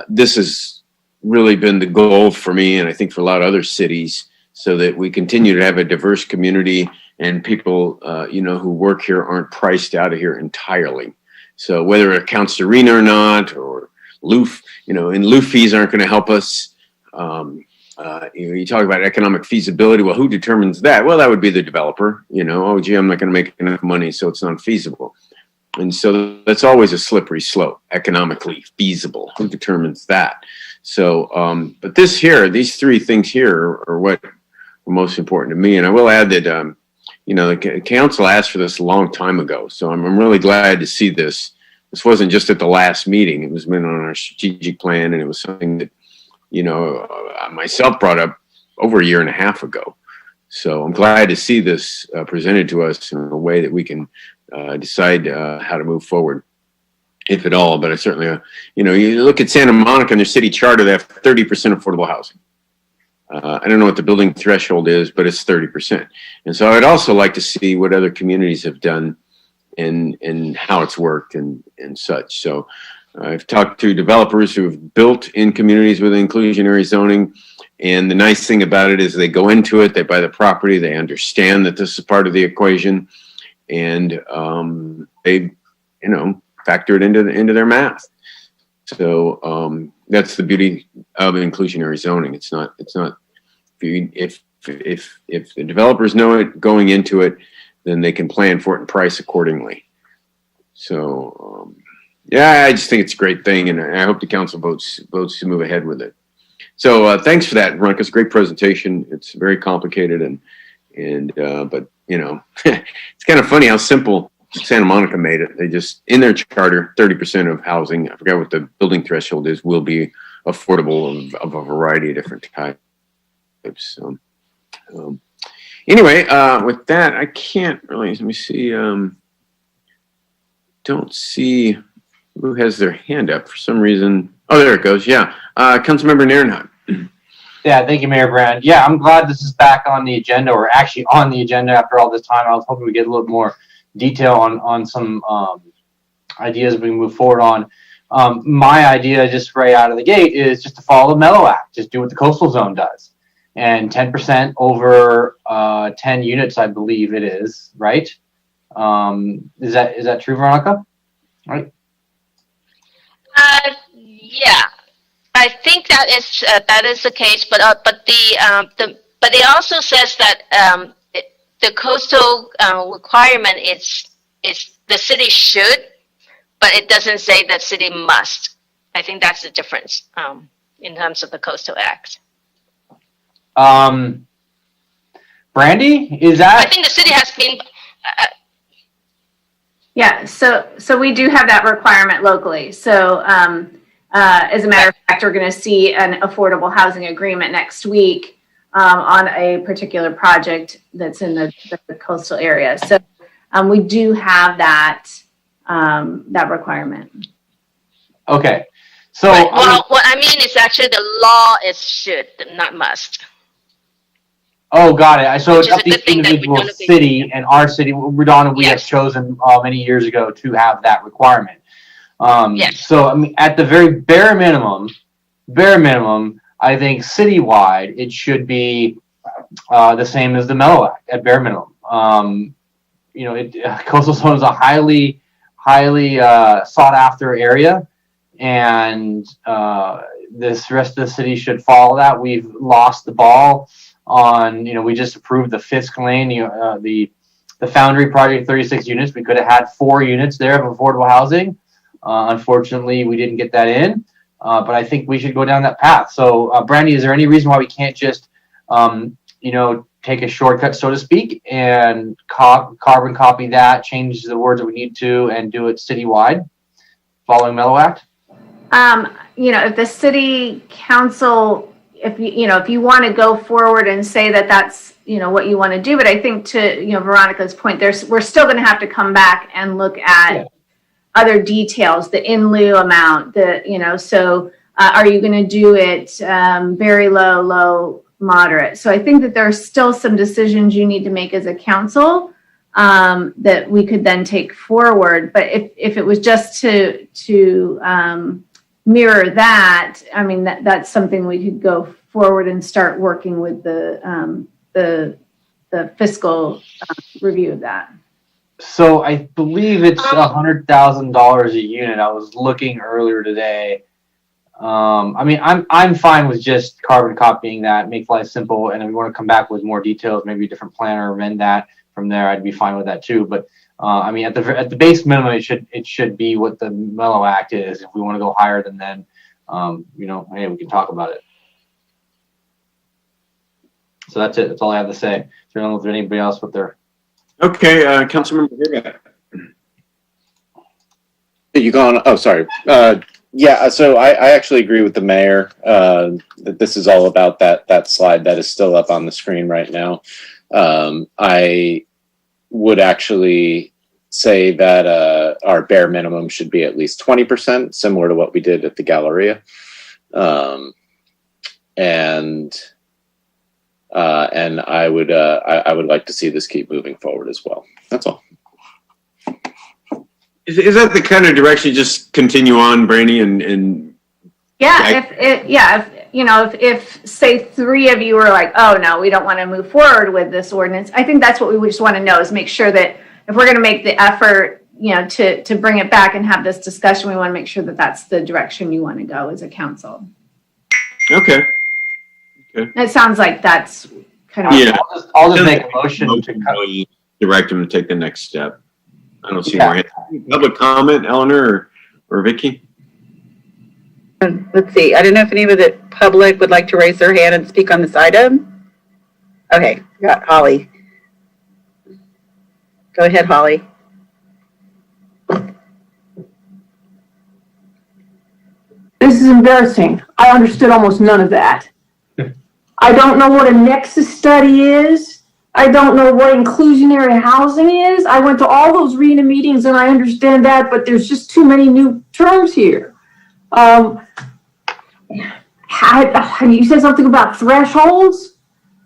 this has really been the goal for me, and I think for a lot of other cities, so that we continue to have a diverse community and people, who work here aren't priced out of here entirely. So whether it counts to RENA or not, or LOOF, and LOOF fees aren't going to help us. You talk about economic feasibility. Well, who determines that? Well, that would be the developer. Oh, gee, I'm not going to make enough money, so it's not feasible. And so that's always a slippery slope, economically feasible. Who determines that? So, but these three things here are what are most important to me. And I will add that, the council asked for this a long time ago. So I'm really glad to see this. This wasn't just at the last meeting. It was been on our strategic plan, and it was something that, I myself brought up over a year and a half ago. So I'm glad to see this presented to us in a way that we can decide how to move forward, if at all. But I certainly, you look at Santa Monica and their city charter, they have 30% affordable housing. I don't know what the building threshold is, but it's 30%. And so I'd also like to see what other communities have done and how it's worked and such. So I've talked to developers who have built in communities with inclusionary zoning. And the nice thing about it is they go into it, they buy the property, they understand that this is part of the equation, and they, factor it into their math. So that's the beauty of inclusionary zoning. It's not. If the developers know it going into it, then they can plan for it and price accordingly. So I just think it's a great thing, and I hope the council votes to move ahead with it. So thanks for that, Veronica. It's a great presentation. It's very complicated, but it's kind of funny how simple Santa Monica made it. They just, in their charter, 30% of housing, I forgot what the building threshold is, will be affordable of a variety of different types. So, anyway, with that, I can't really, let me see, don't see who has their hand up for some reason. Oh, there it goes. Yeah. Councilmember Nierenheim. Yeah, thank you, Mayor Brand. Yeah, I'm glad this is back on the agenda, or actually on the agenda after all this time. I was hoping we get a little more detail on some ideas we can move forward on. My idea, just right out of the gate, is just to follow the Mellow Act. Just do what the coastal zone does. And 10% over 10 units, I believe it is, right? Is that true, Veronica? Right? Yeah, I think that is the case. But it also says that the coastal requirement is the city should, but it doesn't say that city must. I think that's the difference in terms of the Coastal Act. Brandy, is that? I think the city has been. Yeah, so we do have that requirement locally. So as a matter of fact, we're going to see an affordable housing agreement next week on a particular project that's in the coastal area. So we do have that requirement. Okay. So what I mean is actually the law is should, not must. Oh, got it. So it's Which is up a to good each thing that individual city, and our city, Redondo, we have chosen many years ago to have that requirement. Yes. So, I mean, at the very bare minimum, I think citywide, it should be the same as the Mellow Act at bare minimum. Coastal zone is a highly sought after area, and this rest of the city should follow that. We've lost the ball on, we just approved the Fisk Lane, the Foundry project, 36 units. We could have had 4 units there of affordable housing. Unfortunately, we didn't get that in, but I think we should go down that path. So, Brandy, is there any reason why we can't just, take a shortcut, so to speak, and carbon copy that, change the words that we need to, and do it citywide, following Mellow Act? If the city council, if you want to go forward and say that that's, what you want to do, but I think to, Veronica's point, we're still going to have to come back and look at other details, the in lieu amount, so are you going to do it very low, moderate. So I think that there are still some decisions you need to make as a council that we could then take forward. But if it was just to mirror that, I mean, that's something we could go forward and start working with the fiscal review of that. So I believe it's $100,000 a unit. I was looking earlier today. I mean, I'm fine with just carbon copying that, make life simple, and if we want to come back with more details, maybe a different plan or amend that from there, I'd be fine with that too. But I mean, at the base minimum, it should be what the Mellow Act is. If we want to go higher than then, you know, hey, we can talk about it. So that's it. That's all I have to say. I don't know if there's anybody else with their. Okay, Councilmember Hergat. You gone? Oh, sorry. Yeah, so I actually agree with the mayor that this is all about that slide that is still up on the screen right now. I would actually say that our bare minimum should be at least 20%, similar to what we did at the Galleria. And I would like to see this keep moving forward as well. That's all. Is that the kind of direction you just continue on, Brandy? And Yeah, if say 3 of you were like, oh no, we don't want to move forward with this ordinance, I think that's what we just want to know, is make sure that if we're going to make the effort, you know, to bring it back and have this discussion, we want to make sure that that's the direction you want to go as a council. Okay. It sounds like that's kind of. Yeah, I'll just make a motion to direct them to take the next step. I don't see more. Public comment, Eleanor or Vicky? Let's see. I don't know if any of the public would like to raise their hand and speak on this item. Okay, got Holly. Go ahead, Holly. This is embarrassing. I understood almost none of that. I don't know what a nexus study is. I don't know what inclusionary housing is. I went to all those RENA meetings and I understand that, but there's just too many new terms here. You said something about thresholds,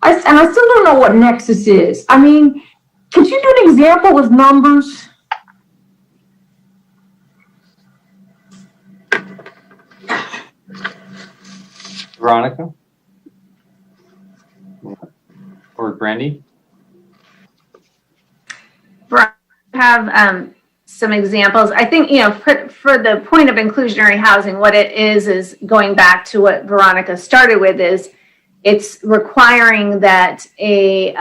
and I still don't know what nexus is. I mean, could you do an example with numbers? Veronica or Brandy? Have some examples. I think, you know, for the point of inclusionary housing, what it is going back to what Veronica started with, is it's requiring that a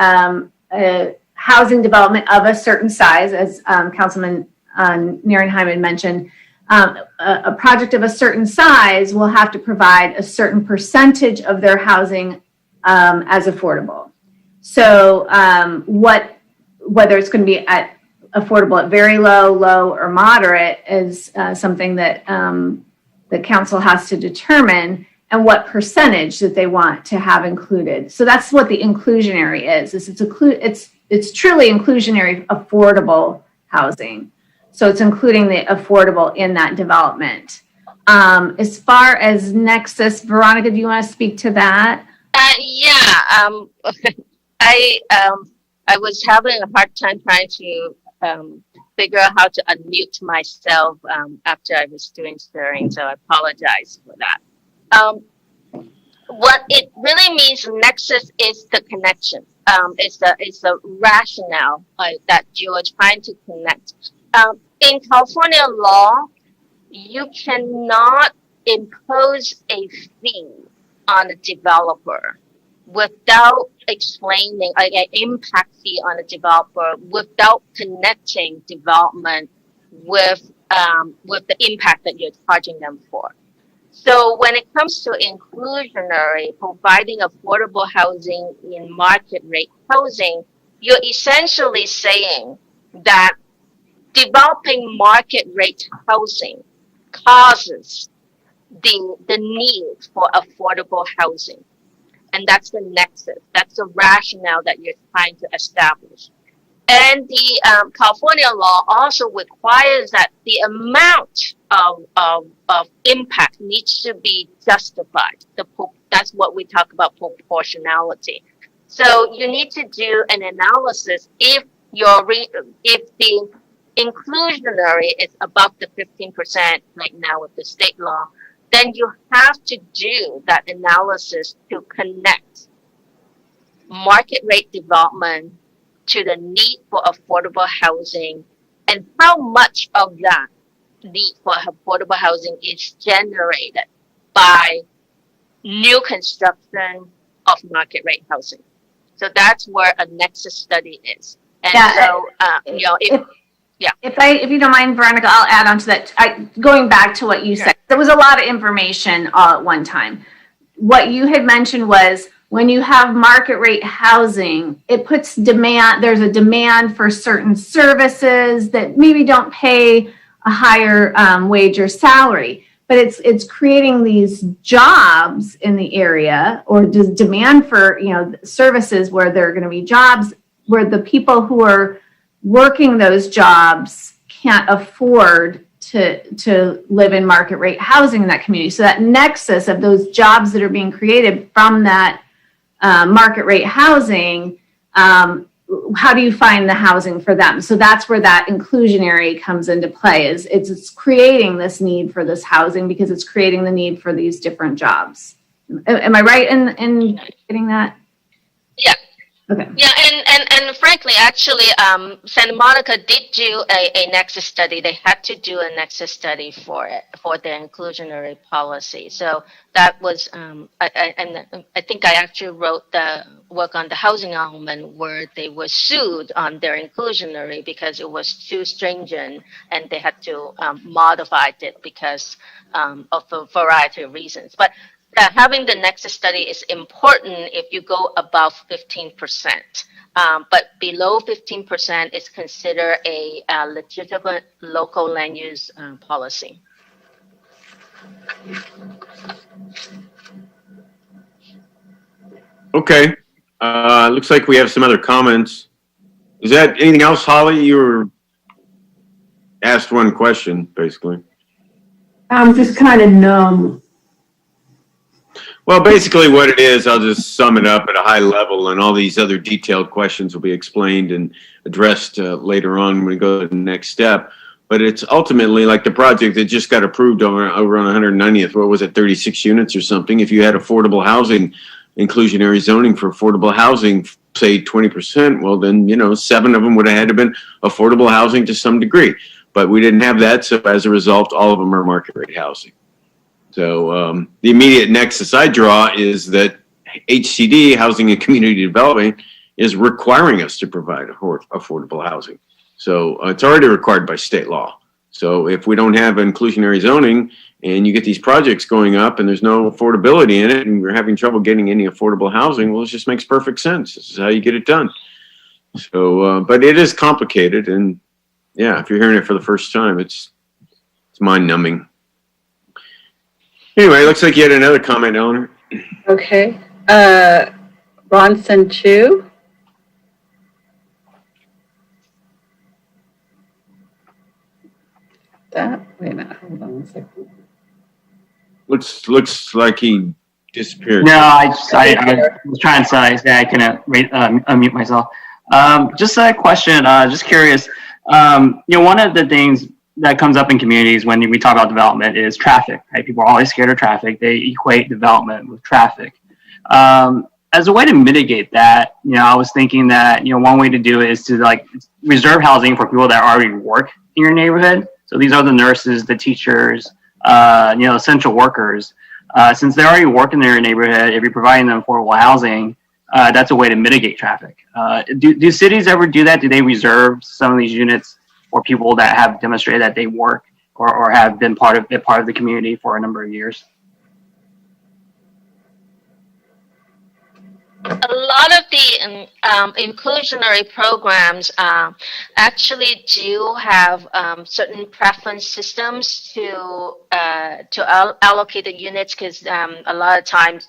housing development of a certain size, as Councilman Nierenheim had mentioned, a project of a certain size will have to provide a certain percentage of their housing as affordable. So whether it's going to be at affordable at very low, low, or moderate is something that the council has to determine, and what percentage that they want to have included. So that's what the inclusionary is it's truly inclusionary affordable housing. So it's including the affordable in that development. As far as Nexus, Veronica, do you want to speak to that? I was having a hard time trying to figure out how to unmute myself after I was doing stirring, so I apologize for that. What it really means, nexus, is the connection. It's the rationale that you are trying to connect. In California law, you cannot impose a fee on a developer without explaining, like an impact fee on a developer, without connecting development with the impact that you're charging them for. So when it comes to inclusionary, providing affordable housing in market rate housing, you're essentially saying that developing market rate housing causes the need for affordable housing. And that's the nexus. That's the rationale that you're trying to establish. And the California law also requires that the amount of impact needs to be justified. The That's what we talk about proportionality. So you need to do an analysis if if the inclusionary is above the 15% right now with the state law, then you have to do that analysis to connect market rate development to the need for affordable housing and how much of that need for affordable housing is generated by new construction of market rate housing. So that's where a nexus study is. And if you don't mind, Veronica, I'll add on to that. Going back to what you said, there was a lot of information all at one time. What you had mentioned was when you have market rate housing, it puts demand, there's a demand for certain services that maybe don't pay a higher wage or salary, but it's creating these jobs in the area, or demand for services where there are going to be jobs where the people who are working those jobs can't afford to live in market rate housing in that community. So that nexus of those jobs that are being created from that market rate housing, how do you find the housing for them? So that's where that inclusionary comes into play. Is it's creating this need for this housing because it's creating the need for these different jobs. Am I right in getting that? Yeah. Okay. Yeah, and frankly, actually, Santa Monica did do a nexus study. They had to do a nexus study for their inclusionary policy. So that was, I think I actually wrote the work on the housing element where they were sued on their inclusionary because it was too stringent and they had to modify it because of a variety of reasons. But having the nexus study is important if you go above 15%. But below 15% is considered a legitimate local land use policy. Okay. Looks like we have some other comments. Is that anything else, Holly? You were asked one question, basically. I'm just kind of numb. Well, basically what it is, I'll just sum it up at a high level, and all these other detailed questions will be explained and addressed later on when we go to the next step. But it's ultimately like the project that just got approved over on 190th, what was it, 36 units or something. If you had affordable housing, inclusionary zoning for affordable housing, say 20%, well then, 7 of them would have had to been affordable housing to some degree. But we didn't have that, so as a result, all of them are market rate housing. So the immediate nexus I draw is that HCD, Housing and Community Development, is requiring us to provide affordable housing. So it's already required by state law. So if we don't have inclusionary zoning and you get these projects going up and there's no affordability in it and we're having trouble getting any affordable housing, well, it just makes perfect sense. This is how you get it done. So, but it is complicated. And yeah, if you're hearing it for the first time, it's mind-numbing. Anyway, looks like you had another comment, Eleanor. Okay. Bronson Chu. Wait a minute, hold on one second. Looks like he disappeared. No, I was trying to say I couldn't unmute myself. Just a question, just curious. One of the things that comes up in communities when we talk about development is traffic, right? People are always scared of traffic. They equate development with traffic. As a way to mitigate that, I was thinking that, one way to do it is to reserve housing for people that already work in your neighborhood. So these are the nurses, the teachers, essential workers. Since they already work in their neighborhood, if you're providing them affordable housing, that's a way to mitigate traffic. Do cities ever do that? Do they reserve some of these units for people that have demonstrated that they work or have been part of the community for a number of years? A lot of the inclusionary programs actually do have certain preference systems to allocate the units because a lot of times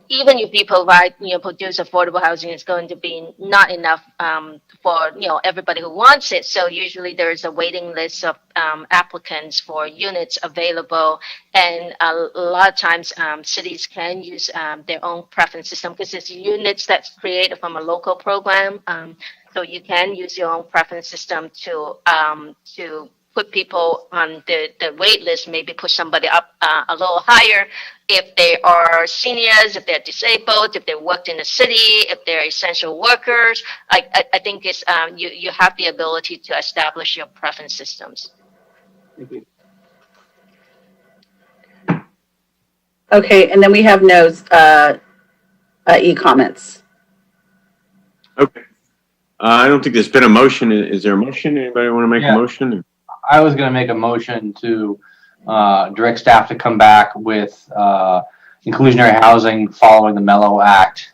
even if you provide, produce affordable housing, it's going to be not enough for, everybody who wants it. So usually there's a waiting list of applicants for units available. And a lot of times cities can use their own preference system because it's units that's created from a local program. So you can use your own preference system to put people on the wait list, maybe push somebody up a little higher if they are seniors, if they're disabled, if they worked in the city, if they're essential workers. I think it's you have the ability to establish your preference systems. Okay, and then we have no's e-comments. Okay. I don't think there's been a motion. Is there a motion? Anybody want to make a motion? I was going to make a motion to direct staff to come back with inclusionary housing following the Mellow Act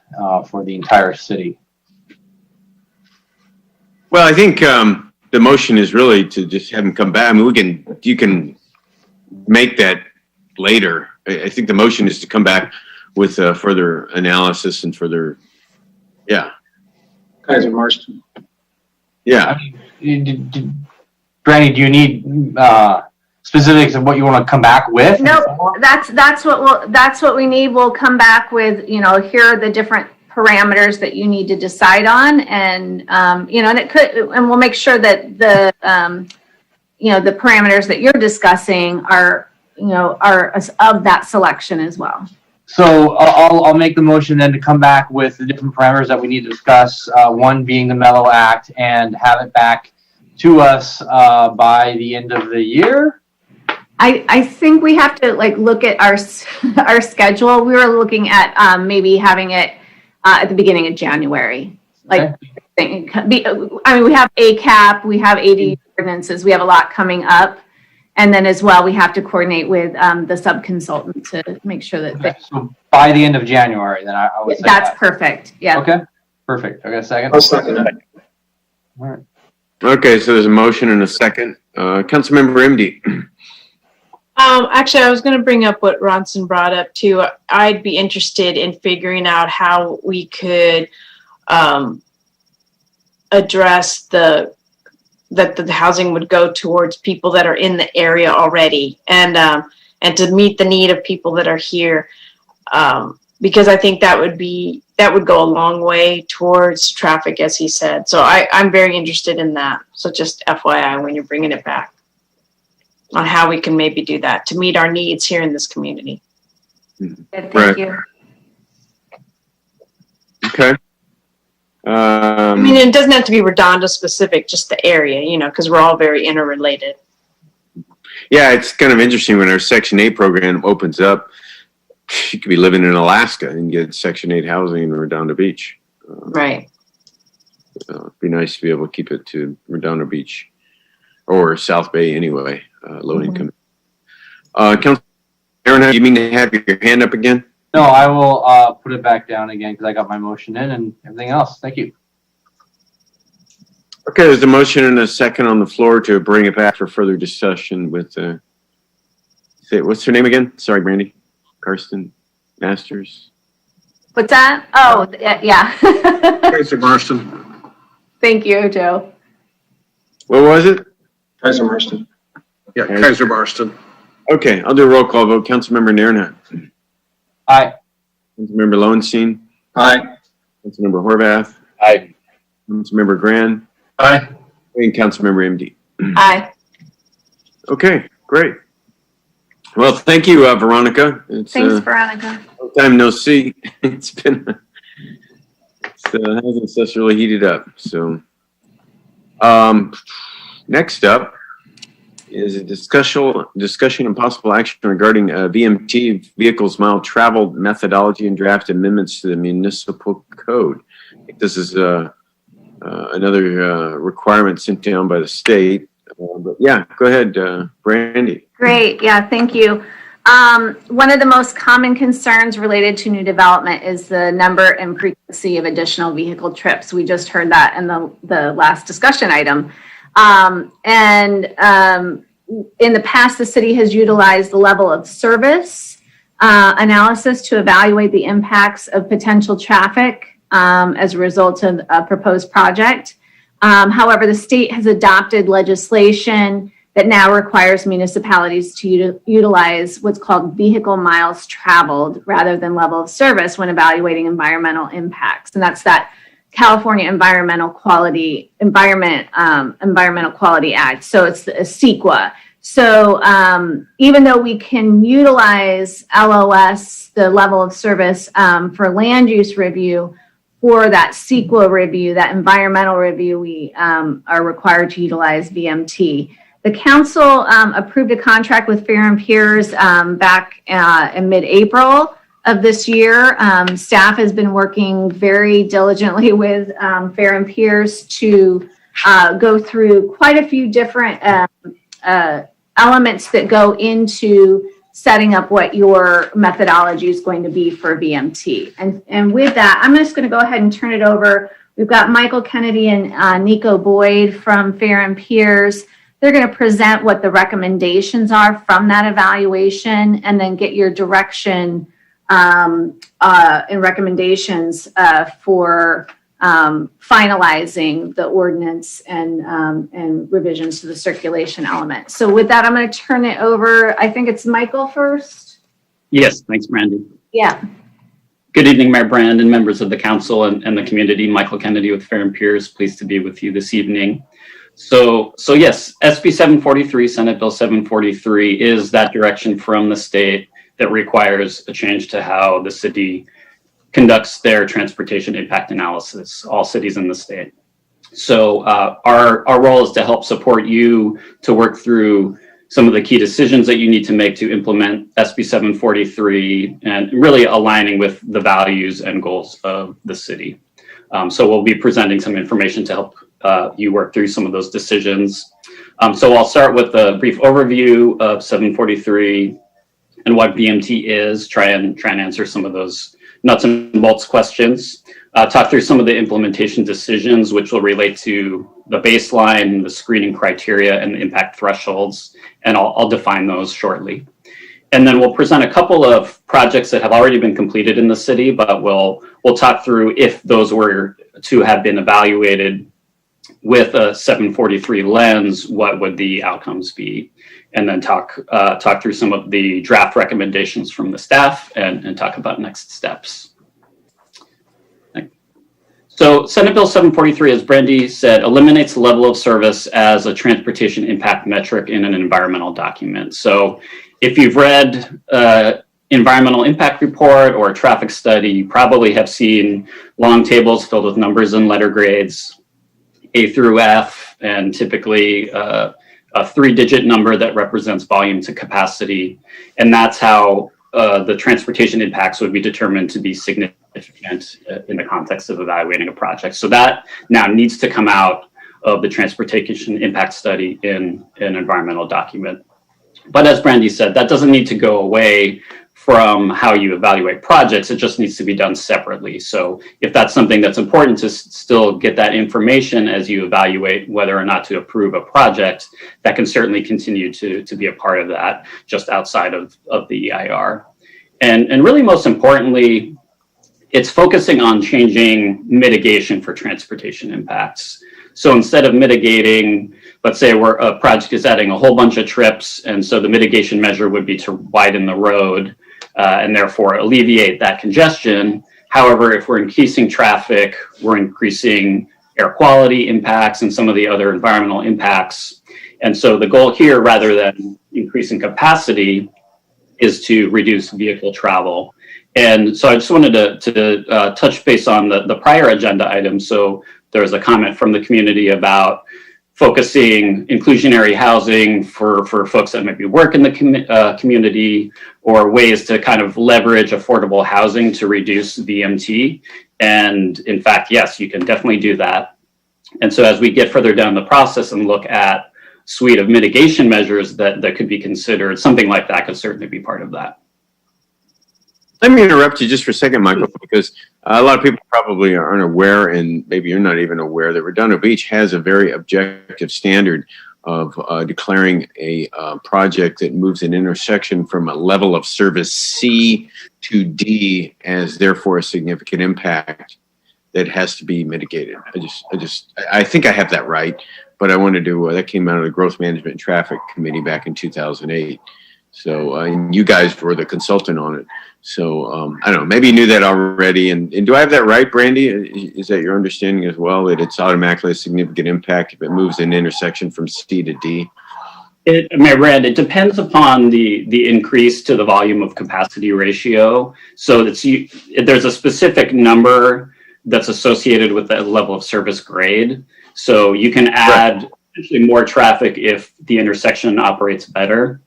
for the entire city. Well, I think the motion is really to just have them come back. I mean, you can make that later. I think the motion is to come back with further analysis and further, Kaiser Marston. Yeah. I mean, Brandy, do you need specifics of what you want to come back with? No, that's what we need. We'll come back with, here are the different parameters that you need to decide on, and and we'll make sure that the the parameters that you're discussing are of that selection as well. So I'll make the motion then to come back with the different parameters that we need to discuss. One being the Mellow Act, and have it back to us by the end of the year. I think we have to look at our schedule. We were looking at maybe having it at the beginning of January. We have ACAP, we have AD ordinances, we have a lot coming up. And then as well, we have to coordinate with the sub-consultant to make sure that So by the end of January, then I would say that's perfect. Yeah. Okay. Perfect. Okay, second. I'll second that. All right. Okay, so there's a motion and a second. Councilmember MD. Actually, I was going to bring up what Ronson brought up too. I'd be interested in figuring out how we could address that the housing would go towards people that are in the area already, and to meet the need of people that are here, because I think that would go a long way towards traffic, as he said. So I'm very interested in that. So just FYI, when you're bringing it back, on how we can maybe do that to meet our needs here in this community. Good, thank you. Okay. I mean, it doesn't have to be Redondo specific, just the area, because we're all very interrelated. Yeah, it's kind of interesting when our Section 8 program opens up. You could be living in Alaska and get Section 8 housing in Redondo Beach. Right. It'd be nice to be able to keep it to Redondo Beach or South Bay anyway, low income. Councilor Aaron, you mean to have your hand up again? No, I will put it back down again because I got my motion in and everything else. Thank you. Okay, there's a motion and a second on the floor to bring it back for further discussion with, what's her name again? Sorry, Brandy. Karsten Masters. What's that? Oh, yeah. Kaiser Marston. Thank you, Joe. What was it? Kaiser Marston. Yeah, Kaiser Marston. Okay, I'll do a roll call vote. Councilmember Nairnhat. Aye. Councilmember Lowenstein. Aye. Councilmember Horvath. Aye. Councilmember Grand. Aye. And Councilmember MD. Aye. Okay, great. Well, thank you, Veronica. Thanks, Veronica. Long time no see. It's been, housing stuff's really heated up. So, next up is a discussion and possible action regarding VMT, vehicles mile traveled methodology and draft amendments to the municipal code. I think this is another requirement sent down by the state. But yeah, go ahead, Brandy. Great. Yeah, thank you. One of the most common concerns related to new development is the number and frequency of additional vehicle trips. We just heard that in the last discussion item. In the past, the city has utilized the level of service analysis to evaluate the impacts of potential traffic as a result of a proposed project. However, the state has adopted legislation that now requires municipalities to utilize what's called vehicle miles traveled rather than level of service when evaluating environmental impacts. And that's that California Environmental Quality Act. So it's the CEQA. So even though we can utilize LOS, the level of service, for land use review, for that CEQA review, that environmental review, we are required to utilize VMT. The council approved a contract with Fair and Peers back in mid-April of this year. Staff has been working very diligently with Fair and Peers to go through quite a few different elements that go into setting up what your methodology is going to be for VMT. And with that, I'm just going to go ahead and turn it over. We've got Michael Kennedy and Nico Boyd from Fair and Peers. They're going to present what the recommendations are from that evaluation and then get your direction and recommendations for finalizing the ordinance and revisions to the circulation element. So with that, I'm going to turn it over. I think it's Michael first. Yes, thanks, Brandy. Yeah. Good evening, Mayor Brand and members of the council and the community. Michael Kennedy with Fair and Peers. Pleased to be with you this evening. So yes, SB 743, Senate Bill 743 is that direction from the state that requires a change to how the city conducts their transportation impact analysis, all cities in the state. So our role is to help support you to work through some of the key decisions that you need to make to implement SB 743 and really aligning with the values and goals of the city. So we'll be presenting some information to help you work through some of those decisions. So I'll start with a brief overview of 743 and what VMT is, try and answer some of those nuts and bolts questions, talk through some of the implementation decisions, which will relate to the baseline, the screening criteria, and the impact thresholds, and I'll define those shortly. And then we'll present a couple of projects that have already been completed in the city, but we'll talk through if those were to have been evaluated with a 743 lens, what would the outcomes be? And then talk through some of the draft recommendations from the staff and talk about next steps. So Senate Bill 743, as Brandy said, eliminates the level of service as a transportation impact metric in an environmental document. So if you've read environmental impact report or a traffic study, you probably have seen long tables filled with numbers and letter grades, A through F, and typically a 3-digit number that represents volume to capacity. And that's how the transportation impacts would be determined to be significant in the context of evaluating a project. So that now needs to come out of the transportation impact study in an environmental document. But as Brandy said, that doesn't need to go away from how you evaluate projects. It just needs to be done separately. So if that's something that's important to still get that information as you evaluate whether or not to approve a project, that can certainly continue to be a part of that just outside of the EIR. And really most importantly, it's focusing on changing mitigation for transportation impacts. So instead of mitigating, let's say a project is adding a whole bunch of trips, and so the mitigation measure would be to widen the road and therefore alleviate that congestion. However, if we're increasing traffic, we're increasing air quality impacts and some of the other environmental impacts. And so the goal here, rather than increasing capacity, is to reduce vehicle travel. And so I just wanted to touch base on the prior agenda item. So there was a comment from the community about focusing inclusionary housing for folks that maybe work in the community, or ways to kind of leverage affordable housing to reduce VMT. And in fact, yes, you can definitely do that. And so as we get further down the process and look at suite of mitigation measures that could be considered, something like that could certainly be part of that. Let me interrupt you just for a second, Michael, because a lot of people probably aren't aware, and maybe you're not even aware, that Redondo Beach has a very objective standard of declaring a project that moves an intersection from a level of service C to D as therefore a significant impact that has to be mitigated. I think I have that right, but I wanted to, that came out of the Growth Management and Traffic Committee back in 2008. So, and you guys were the consultant on it. So, I don't know, maybe you knew that already. And do I have that right, Brandy? Is that your understanding as well, that it's automatically a significant impact if it moves an intersection from C to D? Rand, it depends upon the increase to the volume of capacity ratio. So there's a specific number that's associated with the level of service grade. So you can add potentially more traffic if the intersection operates better.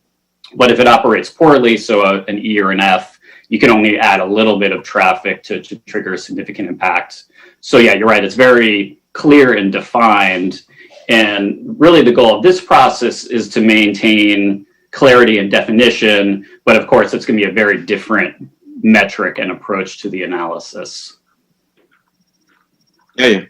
But if it operates poorly, so an E or an F, you can only add a little bit of traffic to trigger a significant impact. So yeah, you're right. It's very clear and defined. And really the goal of this process is to maintain clarity and definition. But of course, it's going to be a very different metric and approach to the analysis. Yeah.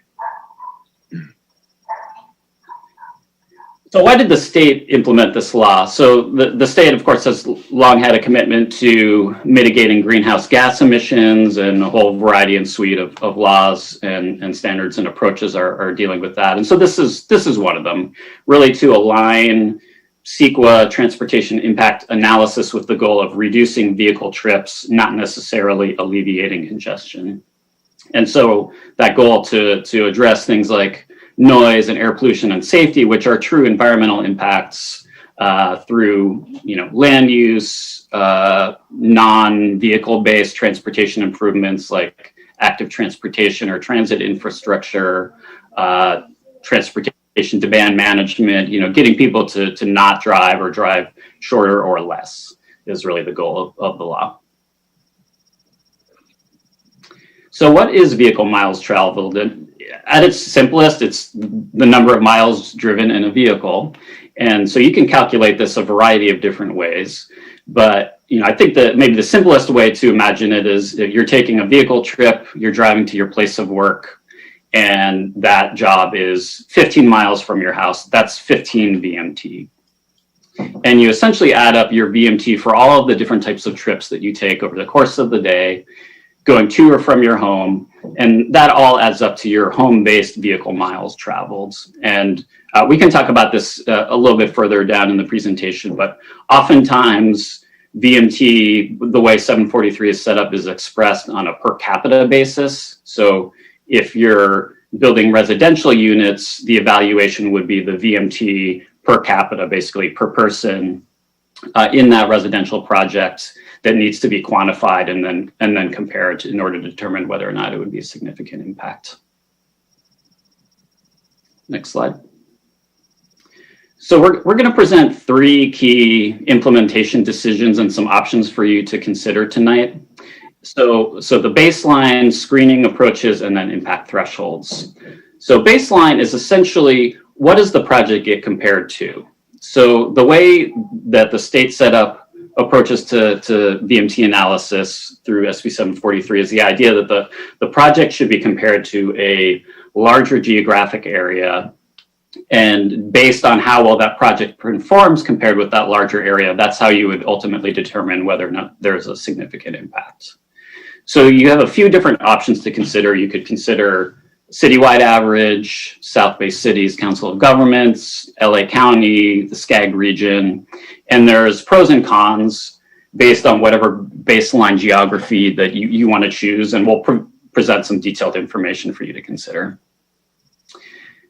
So why did the state implement this law? So the state, of course, has long had a commitment to mitigating greenhouse gas emissions, and a whole variety and suite of laws and standards and approaches are dealing with that. And so this is one of them, really to align CEQA transportation impact analysis with the goal of reducing vehicle trips, not necessarily alleviating congestion. And so that goal to address things like noise and air pollution and safety, which are true environmental impacts through land use, non-vehicle based transportation improvements like active transportation or transit infrastructure, transportation demand management, getting people to not drive or drive shorter or less is really the goal of the law. So what is vehicle miles traveled? At its simplest, it's the number of miles driven in a vehicle. And so you can calculate this a variety of different ways. But I think that maybe the simplest way to imagine it is if you're taking a vehicle trip, you're driving to your place of work, and that job is 15 miles from your house. That's 15 VMT. And you essentially add up your VMT for all of the different types of trips that you take over the course of the day, going to or from your home, and that all adds up to your home-based vehicle miles traveled. And we can talk about this a little bit further down in the presentation, but oftentimes VMT, the way 743 is set up, is expressed on a per capita basis. So if you're building residential units, the evaluation would be the VMT per capita, basically per person in that residential project, that needs to be quantified and then compared in order to determine whether or not it would be a significant impact. Next slide. So we're going to present 3 key implementation decisions and some options for you to consider tonight. So the baseline, screening approaches, and then impact thresholds. So baseline is essentially, what does the project get compared to? So the way that the state set up approaches to VMT analysis through SB 743 is the idea that the project should be compared to a larger geographic area, and based on how well that project performs compared with that larger area, that's how you would ultimately determine whether or not there's a significant impact. So you have a few different options to consider. You could consider citywide average, South-based cities, Council of Governments, LA County, the SCAG region, and there's pros and cons based on whatever baseline geography that you want to choose, and we'll present some detailed information for you to consider.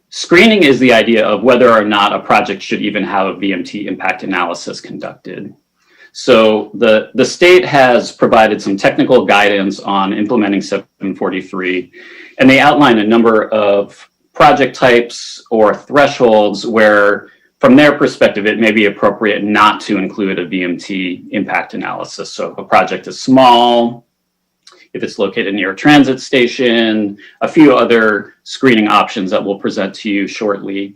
Screening is the idea of whether or not a project should even have a VMT impact analysis conducted. So the state has provided some technical guidance on implementing 743, and they outline a number of project types or thresholds where, from their perspective, it may be appropriate not to include a VMT impact analysis. So if a project is small, if it's located near a transit station, a few other screening options that we'll present to you shortly.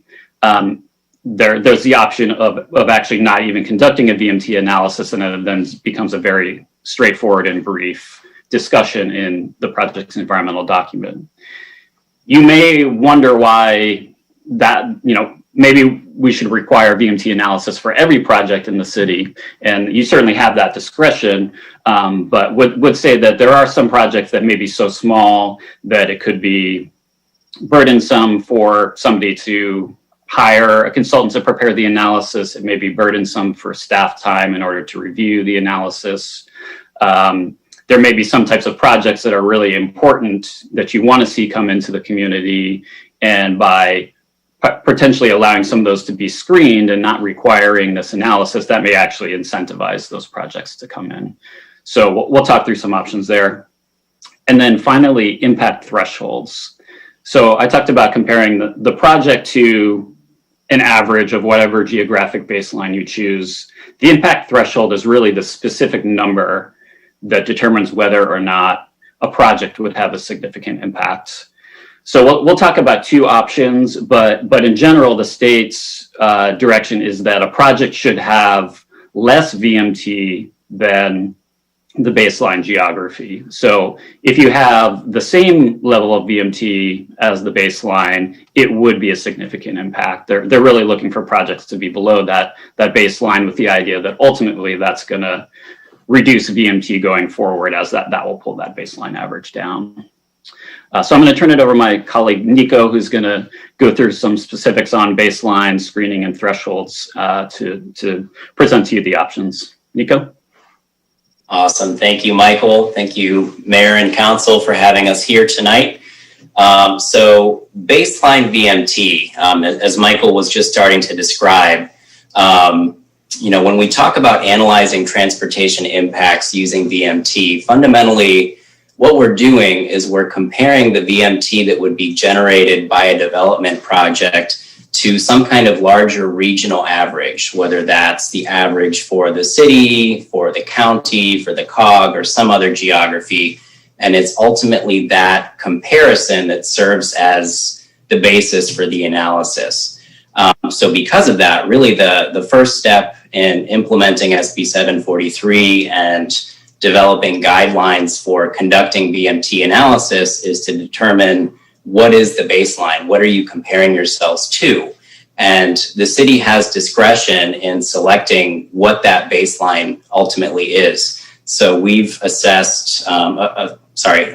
There's the option of actually not even conducting a VMT analysis, and it then becomes a very straightforward and brief discussion in the project's environmental document. You may wonder why that, maybe we should require VMT analysis for every project in the city. And you certainly have that discretion, but would say that there are some projects that may be so small that it could be burdensome for somebody to hire a consultant to prepare the analysis. It may be burdensome for staff time in order to review the analysis. There may be some types of projects that are really important that you want to see come into the community, and by potentially allowing some of those to be screened and not requiring this analysis, that may actually incentivize those projects to come in. So we'll talk through some options there. And then finally, impact thresholds. So I talked about comparing the project to an average of whatever geographic baseline you choose. The impact threshold is really the specific number that determines whether or not a project would have a significant impact. So we'll talk about two options, but in general, the state's direction is that a project should have less VMT than the baseline geography. So if you have the same level of VMT as the baseline, it would be a significant impact. They're really looking for projects to be below that baseline, with the idea that ultimately that's going to reduce VMT going forward, as that will pull that baseline average down. So I'm going to turn it over to my colleague Nico, who's going to go through some specifics on baseline, screening, and thresholds to present to you the options. Nico? Awesome. Thank you, Michael. Thank you, Mayor and Council, for having us here tonight. So baseline VMT, as Michael was just starting to describe, when we talk about analyzing transportation impacts using VMT, fundamentally, what we're doing is we're comparing the VMT that would be generated by a development project to some kind of larger regional average, whether that's the average for the city, for the county, for the COG, or some other geography. And it's ultimately that comparison that serves as the basis for the analysis. So because of that, really the first step in implementing SB 743 and developing guidelines for conducting VMT analysis is to determine what is the baseline, what are you comparing yourselves to? And the city has discretion in selecting what that baseline ultimately is. So we've assessed a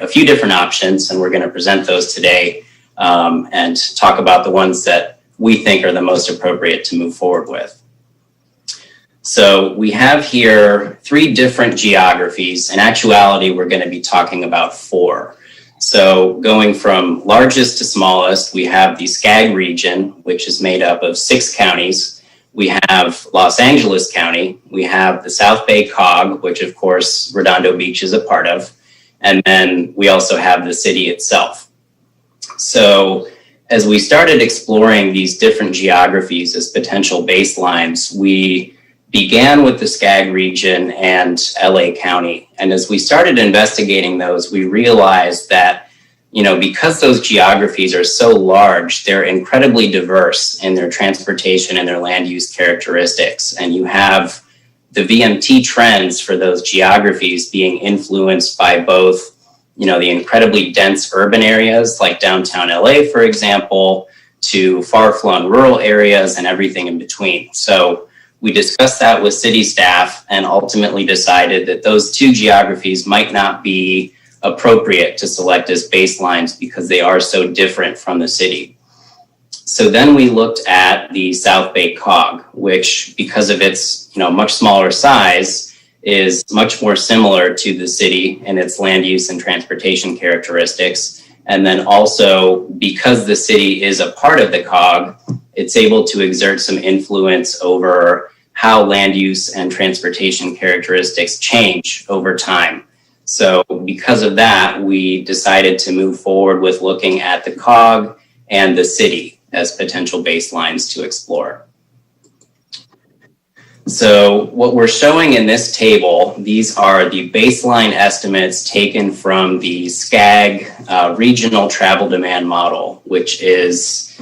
few different options, and we're going to present those today and talk about the ones that we think are the most appropriate to move forward with. So we have here 3 different geographies. In actuality, we're going to be talking about 4. So going from largest to smallest, we have the SCAG region, which is made up of 6 counties. We have Los Angeles County. We have the South Bay COG, which of course Redondo Beach is a part of. And then we also have the city itself. So as we started exploring these different geographies as potential baselines, we began with the SCAG region and LA County. And as we started investigating those, we realized that, because those geographies are so large, they're incredibly diverse in their transportation and their land use characteristics. And you have the VMT trends for those geographies being influenced by both, the incredibly dense urban areas like downtown LA, for example, to far-flung rural areas and everything in between. So we discussed that with city staff and ultimately decided that those 2 geographies might not be appropriate to select as baselines because they are so different from the city. So then we looked at the South Bay COG, which, because of its much smaller size, is much more similar to the city in its land use and transportation characteristics. And then also, because the city is a part of the COG, it's able to exert some influence over how land use and transportation characteristics change over time. So because of that, we decided to move forward with looking at the COG and the city as potential baselines to explore. So what we're showing in this table, these are the baseline estimates taken from the SCAG regional travel demand model, which is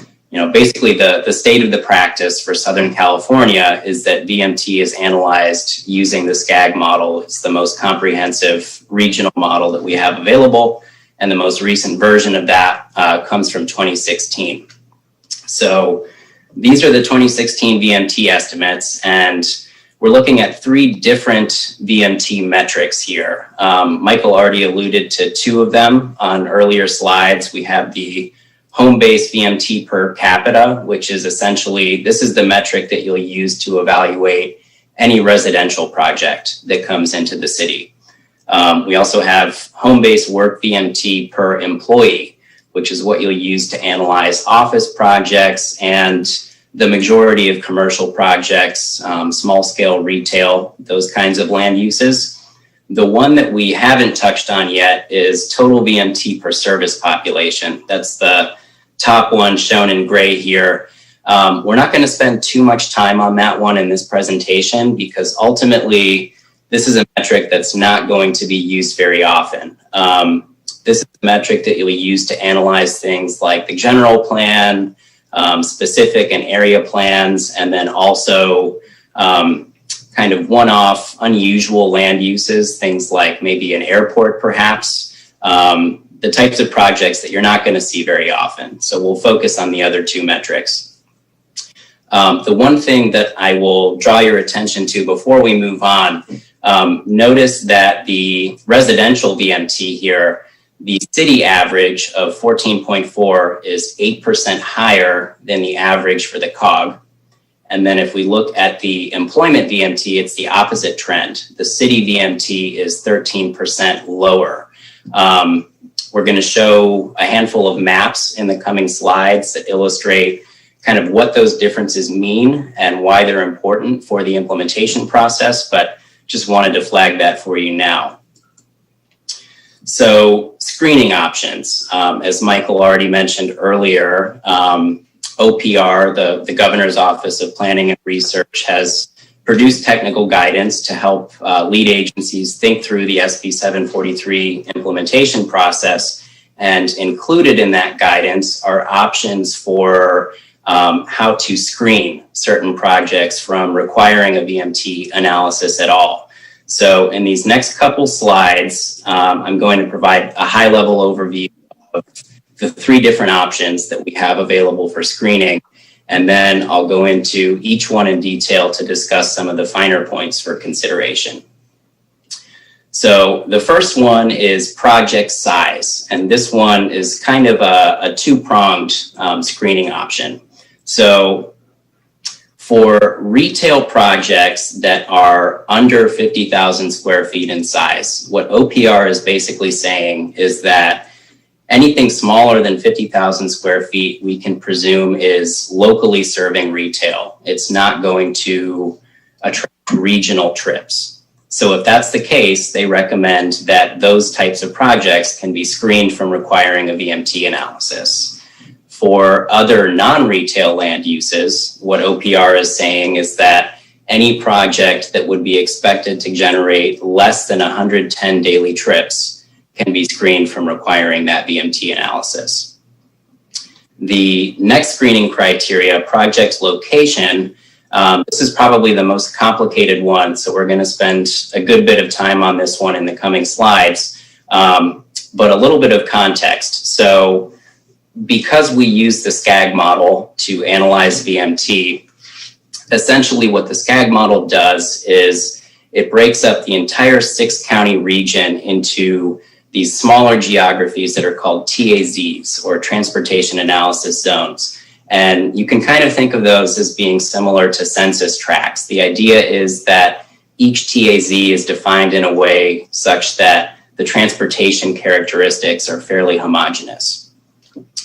basically the state of the practice for Southern California is that VMT is analyzed using the SCAG model. It's the most comprehensive regional model that we have available, and the most recent version of that comes from 2016. So These are the 2016 VMT estimates, and we're looking at 3 different VMT metrics here. Michael already alluded to 2 of them on earlier slides. We have the home-based VMT per capita, which is essentially, this is the metric that you'll use to evaluate any residential project that comes into the city. We also have home-based work VMT per employee, which is what you'll use to analyze office projects and the majority of commercial projects, small-scale retail, those kinds of land uses. The one that we haven't touched on yet is total VMT per service population. That's the top one shown in gray here. We're not going to spend too much time on that one in this presentation because ultimately this is a metric that's not going to be used very often. This is a metric that you'll use to analyze things like the general plan, specific and area plans, and then also kind of one-off unusual land uses, things like maybe an airport perhaps, the types of projects that you're not going to see very often. So we'll focus on the other 2 metrics. The one thing that I will draw your attention to before we move on, notice that the residential VMT here, the city average of 14.4 is 8% higher than the average for the COG. And then if we look at the employment VMT, it's the opposite trend. The city VMT is 13% lower. We're going to show a handful of maps in the coming slides that illustrate kind of what those differences mean and why they're important for the implementation process, but just wanted to flag that for you now. So screening options, as Michael already mentioned earlier, OPR, the Governor's Office of Planning and Research, has produced technical guidance to help lead agencies think through the SB 743 implementation process. And included in that guidance are options for how to screen certain projects from requiring a VMT analysis at all. So in these next couple slides, I'm going to provide a high-level overview of the 3 different options that we have available for screening, and then I'll go into each one in detail to discuss some of the finer points for consideration. So the first one is project size, and this one is kind of a 2-pronged screening option. So for retail projects that are under 50,000 square feet in size, what OPR is basically saying is that anything smaller than 50,000 square feet, we can presume is locally serving retail. It's not going to attract regional trips. So if that's the case, they recommend that those types of projects can be screened from requiring a VMT analysis. For other non-retail land uses, what OPR is saying is that any project that would be expected to generate less than 110 daily trips can be screened from requiring that VMT analysis. The next screening criteria, project location, this is probably the most complicated one, so we're going to spend a good bit of time on this one in the coming slides, but a little bit of context. So because we use the SCAG model to analyze VMT, essentially what the SCAG model does is it breaks up the entire 6-county region into these smaller geographies that are called TAZs, or Transportation Analysis Zones. And you can kind of think of those as being similar to census tracts. The idea is that each TAZ is defined in a way such that the transportation characteristics are fairly homogeneous.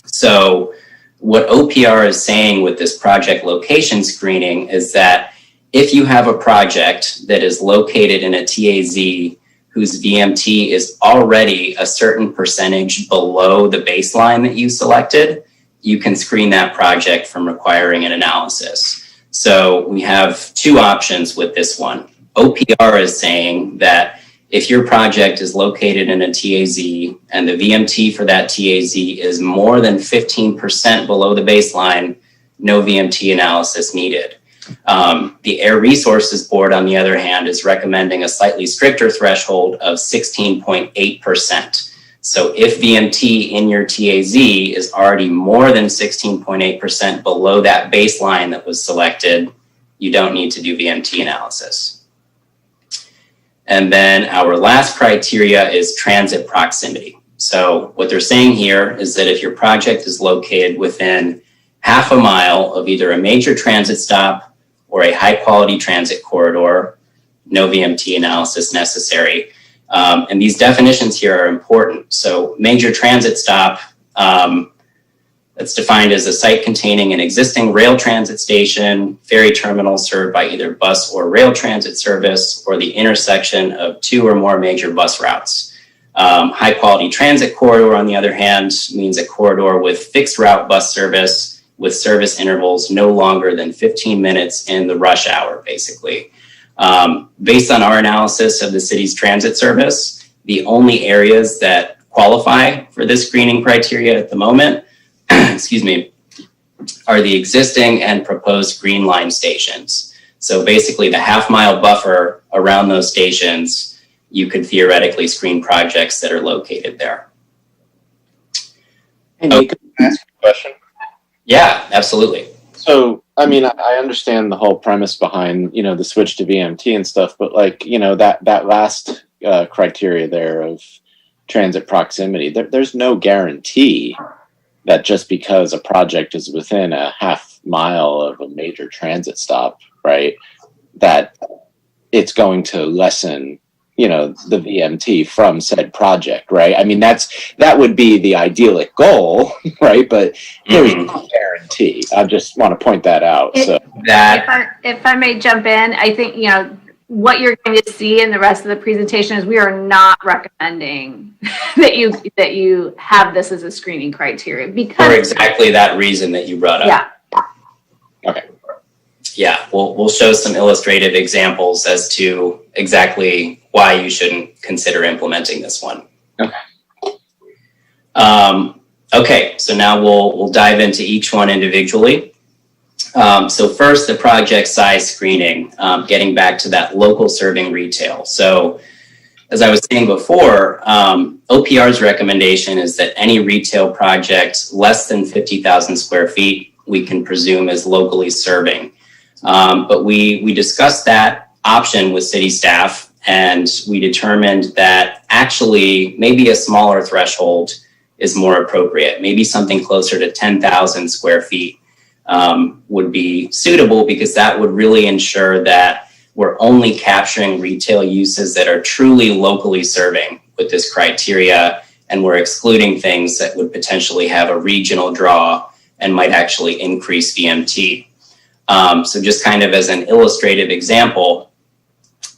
So what OPR is saying with this project location screening is that if you have a project that is located in a TAZ whose VMT is already a certain percentage below the baseline that you selected, you can screen that project from requiring an analysis. So we have 2 options with this one. OPR is saying that if your project is located in a TAZ and the VMT for that TAZ is more than 15% below the baseline, no VMT analysis needed. The Air Resources Board, on the other hand, is recommending a slightly stricter threshold of 16.8%. So if VMT in your TAZ is already more than 16.8% below that baseline that was selected, you don't need to do VMT analysis. And then our last criteria is transit proximity. So what they're saying here is that if your project is located within half a mile of either a major transit stop or a high quality transit corridor, no VMT analysis necessary. And these definitions here are important. So major transit stop, that's defined as a site containing an existing rail transit station, ferry terminal served by either bus or rail transit service, or the intersection of 2 or more major bus routes. High quality transit corridor, on the other hand, means a corridor with fixed route bus service with service intervals no longer than 15 minutes in the rush hour, basically. Based on our analysis of the city's transit service, the only areas that qualify for this screening criteria at the moment, excuse me, are the existing and proposed green line stations. So basically the half-mile buffer around those stations, you could theoretically screen projects that are located there. Hey, Nick, can I ask a question? Yeah, absolutely. So, I mean, I understand the whole premise behind, you know, the switch to VMT and stuff, but like, you know, that last criteria there of transit proximity, there's no guarantee that just because a project is within a half mile of a major transit stop, right, that it's going to lessen, you know, the VMT from said project, right? I mean, that would be the idyllic goal, right? But there's no guarantee. I just want to point that out. If I may jump in, I think, you know, what you're going to see in the rest of the presentation is we are not recommending that you have this as a screening criteria because For exactly that reason that you brought up. Yeah. Okay. Yeah, we'll show some illustrative examples as to exactly why you shouldn't consider implementing this one. Okay. Okay, so now we'll dive into each one individually. So first, the project size screening, getting back to that local serving retail. So as I was saying before, OPR's recommendation is that any retail project less than 50,000 square feet, we can presume is locally serving. But we discussed that option with city staff, and we determined that actually maybe a smaller threshold is more appropriate. Maybe something closer to 10,000 square feet would be suitable, because that would really ensure that we're only capturing retail uses that are truly locally serving with this criteria, and we're excluding things that would potentially have a regional draw and might actually increase VMT. So just kind of as an illustrative example,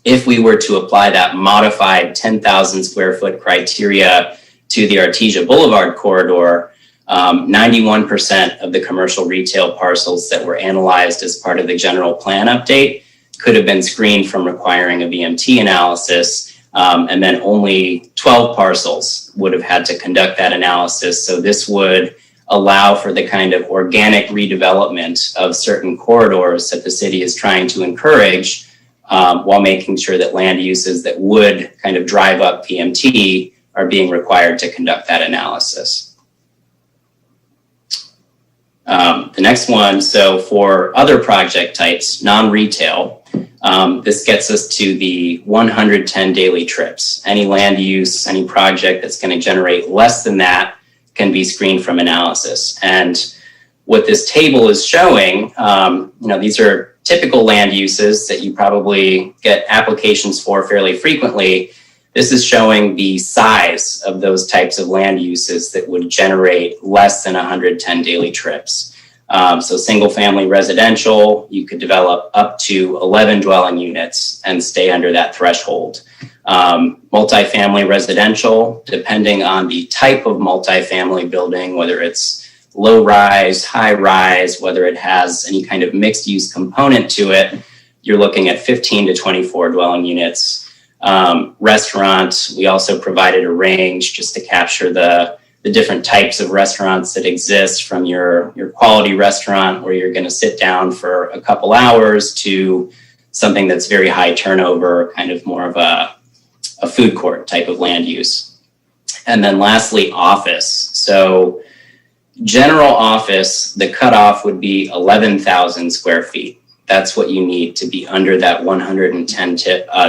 if we were to apply that modified 10,000 square foot criteria to the Artesia Boulevard corridor, 91% of the commercial retail parcels that were analyzed as part of the general plan update could have been screened from requiring a VMT analysis, and then only 12 parcels would have had to conduct that analysis. So this would allow for the kind of organic redevelopment of certain corridors that the city is trying to encourage, while making sure that land uses that would kind of drive up VMT are being required to conduct that analysis. The next one, so for other project types, non-retail, this gets us to the 110 daily trips. Any land use, any project that's going to generate less than that can be screened from analysis. And what this table is showing, these are typical land uses that you probably get applications for fairly frequently. This is showing the size of those types of land uses that would generate less than 110 daily trips. So single family residential, you could develop up to 11 dwelling units and stay under that threshold. Multifamily residential, depending on the type of multifamily building, whether it's low rise, high rise, whether it has any kind of mixed use component to it, you're looking at 15 to 24 dwelling units. Restaurants, we also provided a range just to capture the different types of restaurants that exist, from your quality restaurant where you're going to sit down for a couple hours to something that's very high turnover, kind of more of a food court type of land use. And then lastly, office. So general office, the cutoff would be 11,000 square feet. That's what you need to be under that 110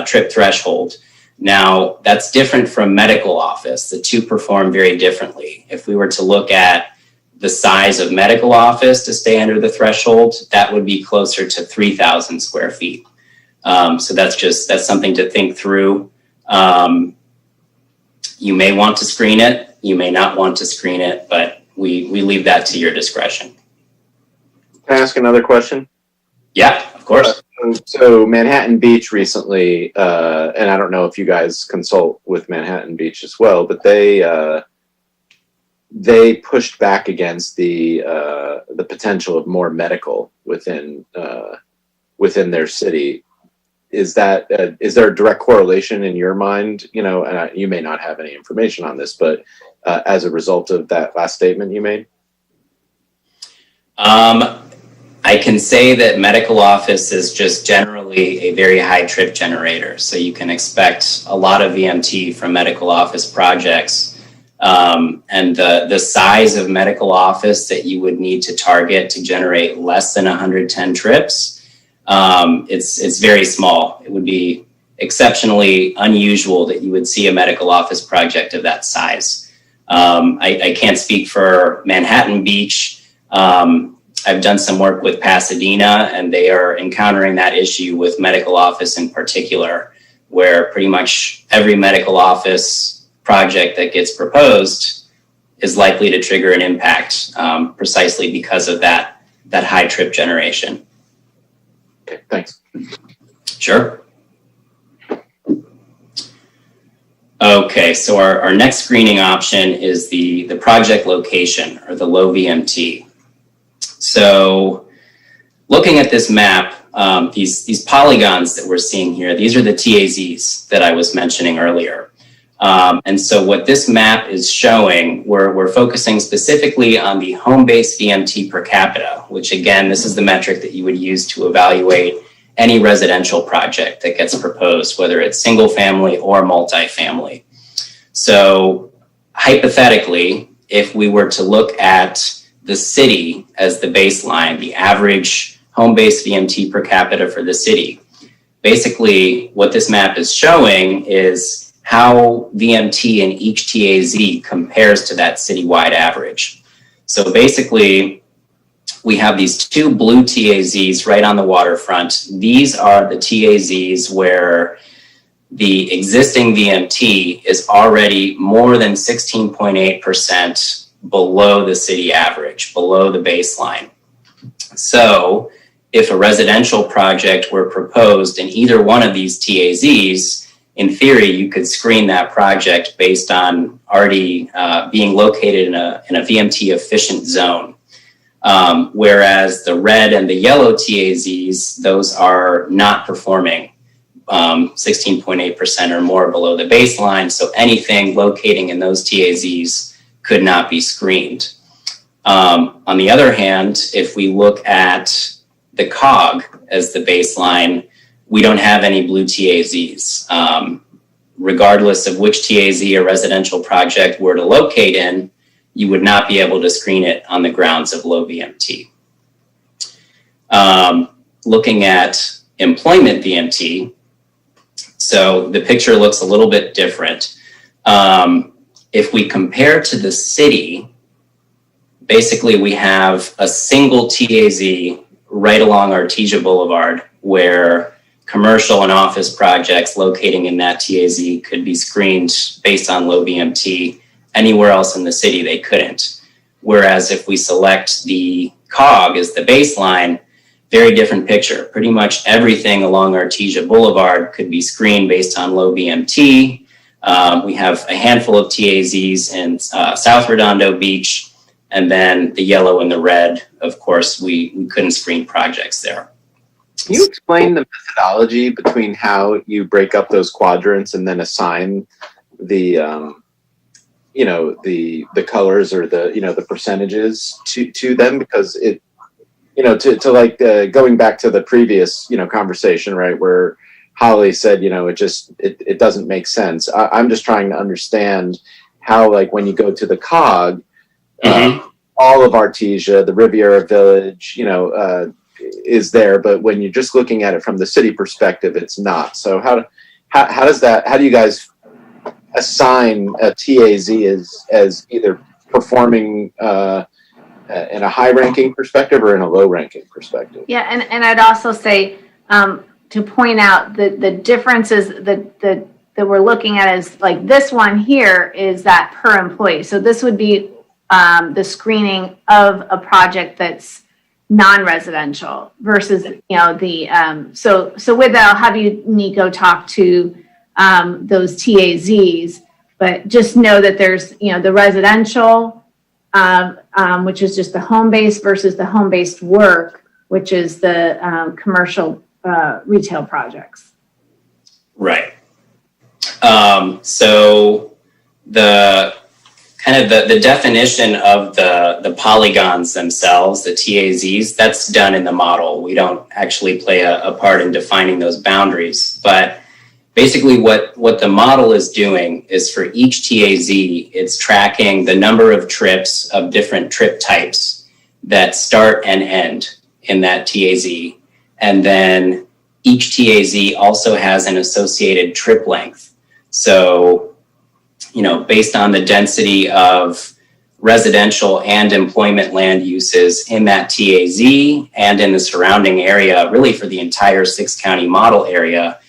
trip threshold. Now, that's different from medical office. The two perform very differently. If we were to look at the size of medical office to stay under the threshold, that would be closer to 3,000 square feet. So that's something to think through. You may want to screen it, you may not want to screen it, but we leave that to your discretion. Can I ask another question? Yeah, of course. So Manhattan Beach recently, and I don't know if you guys consult with Manhattan Beach as well, but they pushed back against the potential of more medical within their city. Is there a direct correlation in your mind? You know, and you may not have any information on this, but as a result of that last statement you made. I can say that medical office is just generally a very high trip generator. So you can expect a lot of VMT from medical office projects. And the size of medical office that you would need to target to generate less than 110 trips, it's very small. It would be exceptionally unusual that you would see a medical office project of that size. I can't speak for Manhattan Beach. I've done some work with Pasadena, and they are encountering that issue with medical office in particular, where pretty much every medical office project that gets proposed is likely to trigger an impact, precisely because of that high trip generation. Okay, thanks. Sure. Okay, so our next screening option is the project location, or the low VMT. So looking at this map, these polygons that we're seeing here, these are the TAZs that I was mentioning earlier. And so what this map is showing, we're focusing specifically on the home-based VMT per capita, which again, this is the metric that you would use to evaluate any residential project that gets proposed, whether it's single family or multifamily. So hypothetically, if we were to look at the city as the baseline, the average home-based VMT per capita for the city, basically what this map is showing is how VMT in each TAZ compares to that citywide average. So basically, we have these two blue TAZs right on the waterfront. These are the TAZs where the existing VMT is already more than 16.8% below the city average, below the baseline. So if a residential project were proposed in either one of these TAZs, in theory, you could screen that project based on already being located in a VMT efficient zone. Whereas the red and the yellow TAZs, those are not performing 16.8% or more below the baseline. So anything locating in those TAZs could not be screened. On the other hand, if we look at the COG as the baseline, we don't have any blue TAZs. Regardless of which TAZ a residential project were to locate in, you would not be able to screen it on the grounds of low VMT. Looking at employment VMT, so the picture looks a little bit different. If we compare to the city, basically we have a single TAZ right along Artesia Boulevard where commercial and office projects locating in that TAZ could be screened based on low VMT. Anywhere else in the city, they couldn't. Whereas if we select the COG as the baseline, very different picture. Pretty much everything along Artesia Boulevard could be screened based on low VMT. We have a handful of TAZs in South Redondo Beach, and then the yellow and the red, of course, we couldn't screen projects there. Can you explain the methodology between how you break up those quadrants and then assign the the colors or the percentages to them? Because it, going back to the previous conversation, right, where Holly said it doesn't make sense. I'm just trying to understand how like when you go to the COG, all of Artesia, the Riviera Village, is there, but when you're just looking at it from the city perspective, it's not. So how do you guys assign a TAZ as either performing in a high ranking perspective or in a low ranking perspective? Yeah, and I'd also say to point out the differences that we're looking at is like this one here is that per employee. So this would be the screening of a project that's non-residential versus so with that I'll have you, Nico, talk to those TAZs, but just know that there's the residential which is just the home-based versus the home-based work, which is the commercial retail projects. Right. So the kind of the definition of the polygons themselves, the TAZs, that's done in the model. We don't actually play a part in defining those boundaries. But basically what the model is doing is for each TAZ, it's tracking the number of trips of different trip types that start and end in that TAZ. And then each TAZ also has an associated trip length. So, based on the density of residential and employment land uses in that TAZ and in the surrounding area, really for the entire 6-county model area,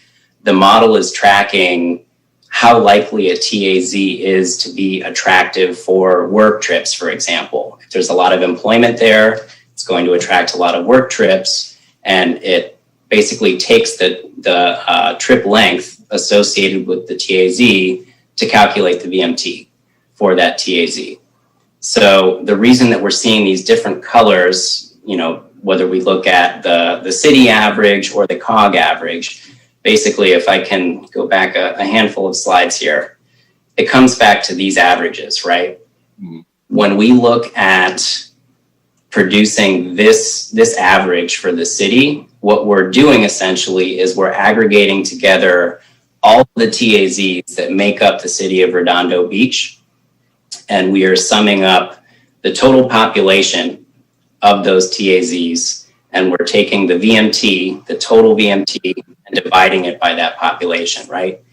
the model is tracking how likely a TAZ is to be attractive for work trips, for example. If there's a lot of employment there, it's going to attract a lot of work trips, and it basically takes the trip length associated with the TAZ to calculate the VMT for that TAZ. So the reason that we're seeing these different colors, whether we look at the city average or the COG average, basically, if I can go back a handful of slides here, it comes back to these averages, right? Mm-hmm. When we look at producing this average for the city, what we're doing essentially is we're aggregating together all the TAZs that make up the city of Redondo Beach, and we are summing up the total population of those TAZs, and we're taking the VMT, the total VMT, and dividing it by that population, right?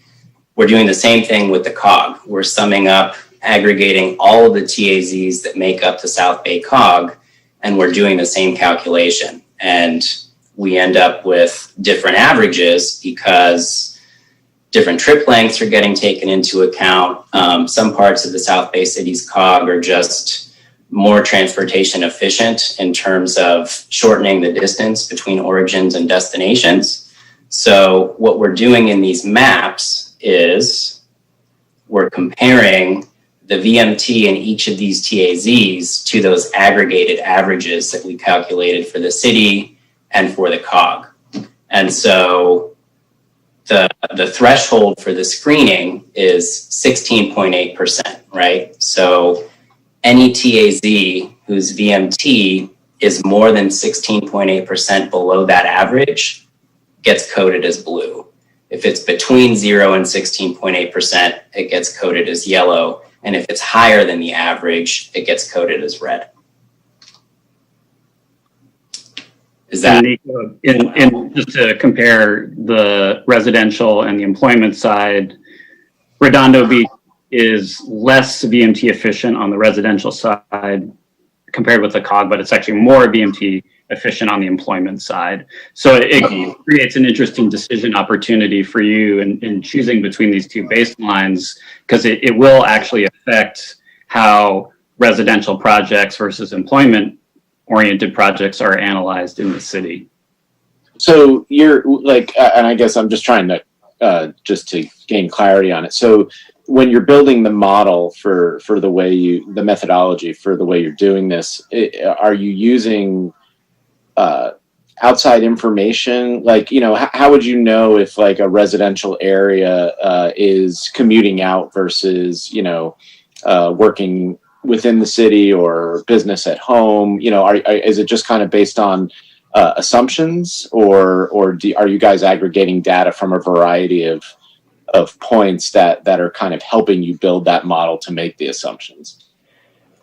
We're doing the same thing with the COG. We're summing up, aggregating all of the TAZs that make up the South Bay COG, and we're doing the same calculation. And we end up with different averages because different trip lengths are getting taken into account. Some parts of the South Bay City's COG are just more transportation efficient in terms of shortening the distance between origins and destinations. So what we're doing in these maps is we're comparing the VMT in each of these TAZs to those aggregated averages that we calculated for the city and for the COG. And so the threshold for the screening is 16.8%, right? So any TAZ whose VMT is more than 16.8% below that average gets coded as blue. If it's between 0 and 16.8%, it gets coded as yellow. And if it's higher than the average, it gets coded as red. Is that in just to compare the residential and the employment side, Redondo Beach is less VMT efficient on the residential side compared with the COG, but it's actually more VMT efficient on the employment side. So it creates an interesting decision opportunity for you in choosing between these two baselines, because it will actually affect how residential projects versus employment oriented projects are analyzed in the city. So you're like, and I guess I'm just trying to just to gain clarity on it. So when you're building the model for the way the methodology for the way you're doing this, are you using outside information? Like, how would you know if like a residential area is commuting out versus, working within the city or business at home? Is it just kind of based on assumptions, or are you guys aggregating data from a variety of points that are kind of helping you build that model to make the assumptions?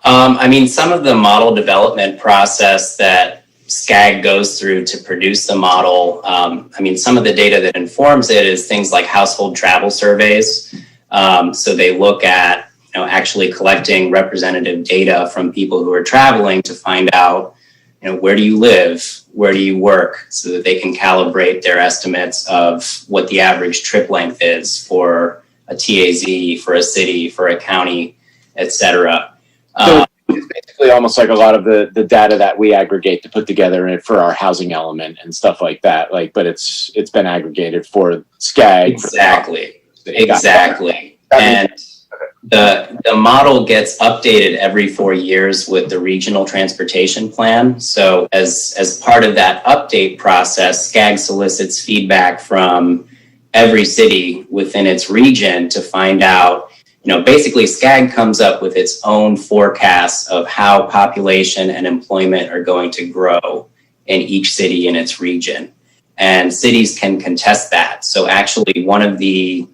I mean, some of the model development process that SCAG goes through to produce the model, I mean, some of the data that informs it is things like household travel surveys. So they look at, actually collecting representative data from people who are traveling to find out, where do you live? Where do you work? So that they can calibrate their estimates of what the average trip length is for a TAZ, for a city, for a county, et cetera. So it's basically almost like a lot of the data that we aggregate to put together for our housing element and stuff like that. But it's been aggregated for SCAG. Exactly. And the model gets updated every 4 years with the regional transportation plan. So as part of that update process, SCAG solicits feedback from every city within its region to find out, basically SCAG comes up with its own forecasts of how population and employment are going to grow in each city in its region. And cities can contest that. So actually one of the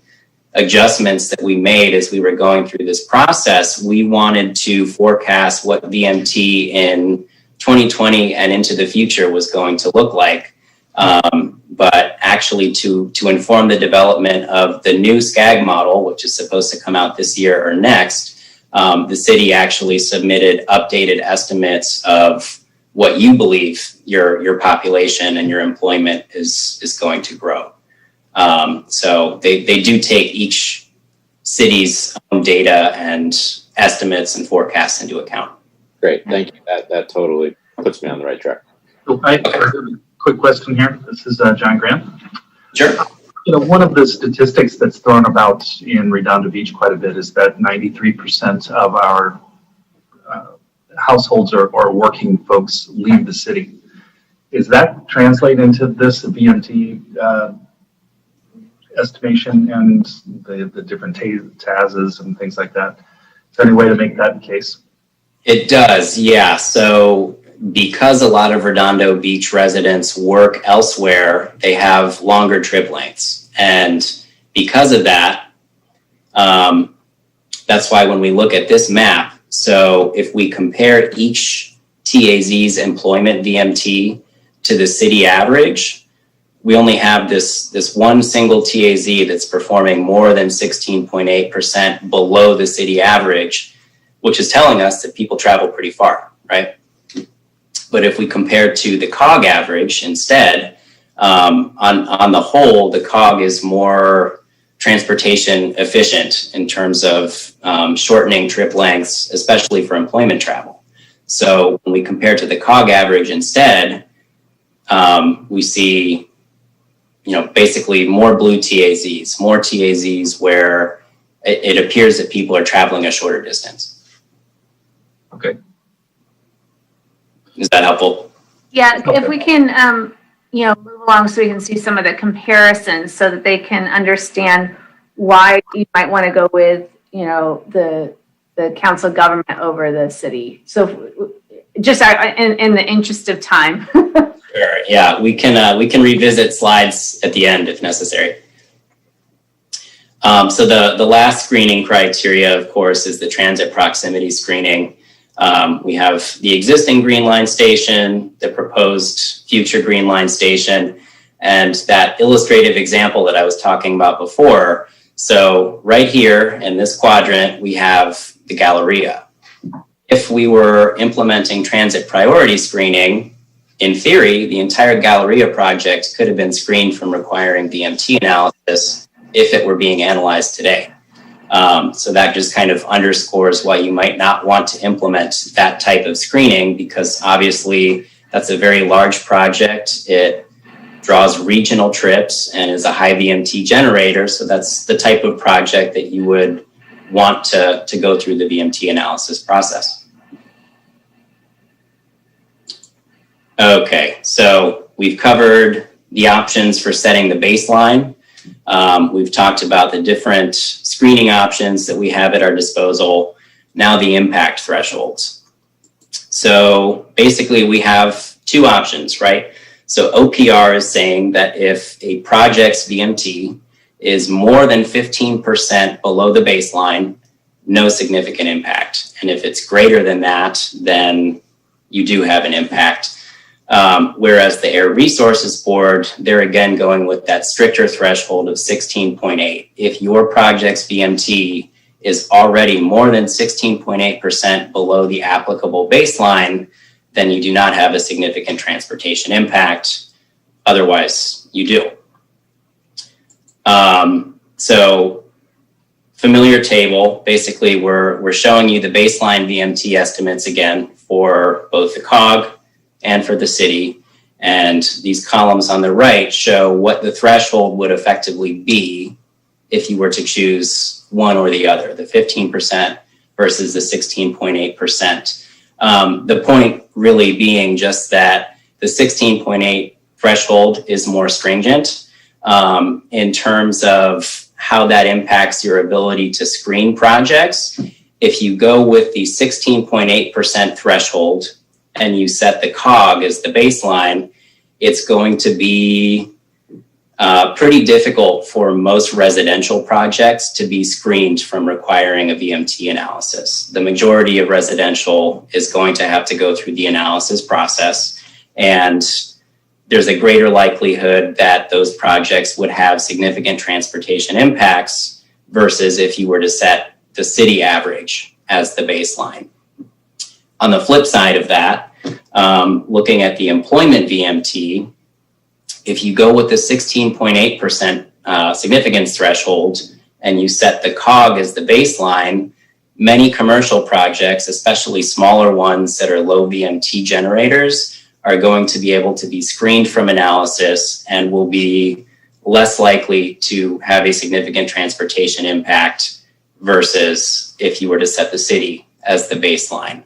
adjustments that we made as we were going through this process, we wanted to forecast what VMT in 2020 and into the future was going to look like. But actually to inform the development of the new SCAG model, which is supposed to come out this year or next, the city actually submitted updated estimates of what you believe your population and your employment is going to grow. So they do take each city's own data and estimates and forecasts into account. Great, thank you. That totally puts me on the right track. I have a quick question here. This is John Graham. Sure. One of the statistics that's thrown about in Redondo Beach quite a bit is that 93% of our households or working folks leave the city. Is that translate into this VMT estimation and the different TAZs and things like that? Is there any way to make that the case? It does, yeah. So because a lot of Redondo Beach residents work elsewhere, they have longer trip lengths. And because of that, that's why when we look at this map, so if we compare each TAZ's employment VMT to the city average, we only have this one single TAZ that's performing more than 16.8% below the city average, which is telling us that people travel pretty far, right? But if we compare to the COG average instead, on the whole, the COG is more transportation efficient in terms of shortening trip lengths, especially for employment travel. So when we compare to the COG average instead, we see, basically more blue TAZs, more TAZs where it appears that people are traveling a shorter distance. Okay. Is that helpful? Yeah, if we can, move along so we can see some of the comparisons so that they can understand why you might want to go with, the council government over the city. So just in the interest of time. Sure. Yeah, we can revisit slides at the end if necessary. So the last screening criteria, of course, is the transit proximity screening. We have the existing Green Line station, the proposed future Green Line station, and that illustrative example that I was talking about before. So right here in this quadrant, we have the Galleria. If we were implementing transit priority screening, in theory, the entire Galleria project could have been screened from requiring VMT analysis if it were being analyzed today. So that just kind of underscores why you might not want to implement that type of screening, because obviously that's a very large project. It draws regional trips and is a high VMT generator. So that's the type of project that you would want to go through the VMT analysis process. Okay, so we've covered the options for setting the baseline. We've talked about the different screening options that we have at our disposal. Now the impact thresholds. So basically we have two options, right? So OPR is saying that if a project's VMT is more than 15% below the baseline, no significant impact. And if it's greater than that, then you do have an impact. Whereas the Air Resources Board, they're again going with that stricter threshold of 16.8. If your project's VMT is already more than 16.8% below the applicable baseline, then you do not have a significant transportation impact. Otherwise, you do. So familiar table, basically we're showing you the baseline VMT estimates again for both the COG and for the city. And these columns on the right show what the threshold would effectively be if you were to choose one or the other, the 15% versus the 16.8%. The point really being just that the 16.8 threshold is more stringent in terms of how that impacts your ability to screen projects. If you go with the 16.8% threshold and you set the COG as the baseline, it's going to be pretty difficult for most residential projects to be screened from requiring a VMT analysis. The majority of residential is going to have to go through the analysis process, and there's a greater likelihood that those projects would have significant transportation impacts versus if you were to set the city average as the baseline. On the flip side of that, looking at the employment VMT, if you go with the 16.8% significance threshold and you set the COG as the baseline, many commercial projects, especially smaller ones that are low VMT generators, are going to be able to be screened from analysis and will be less likely to have a significant transportation impact versus if you were to set the city as the baseline.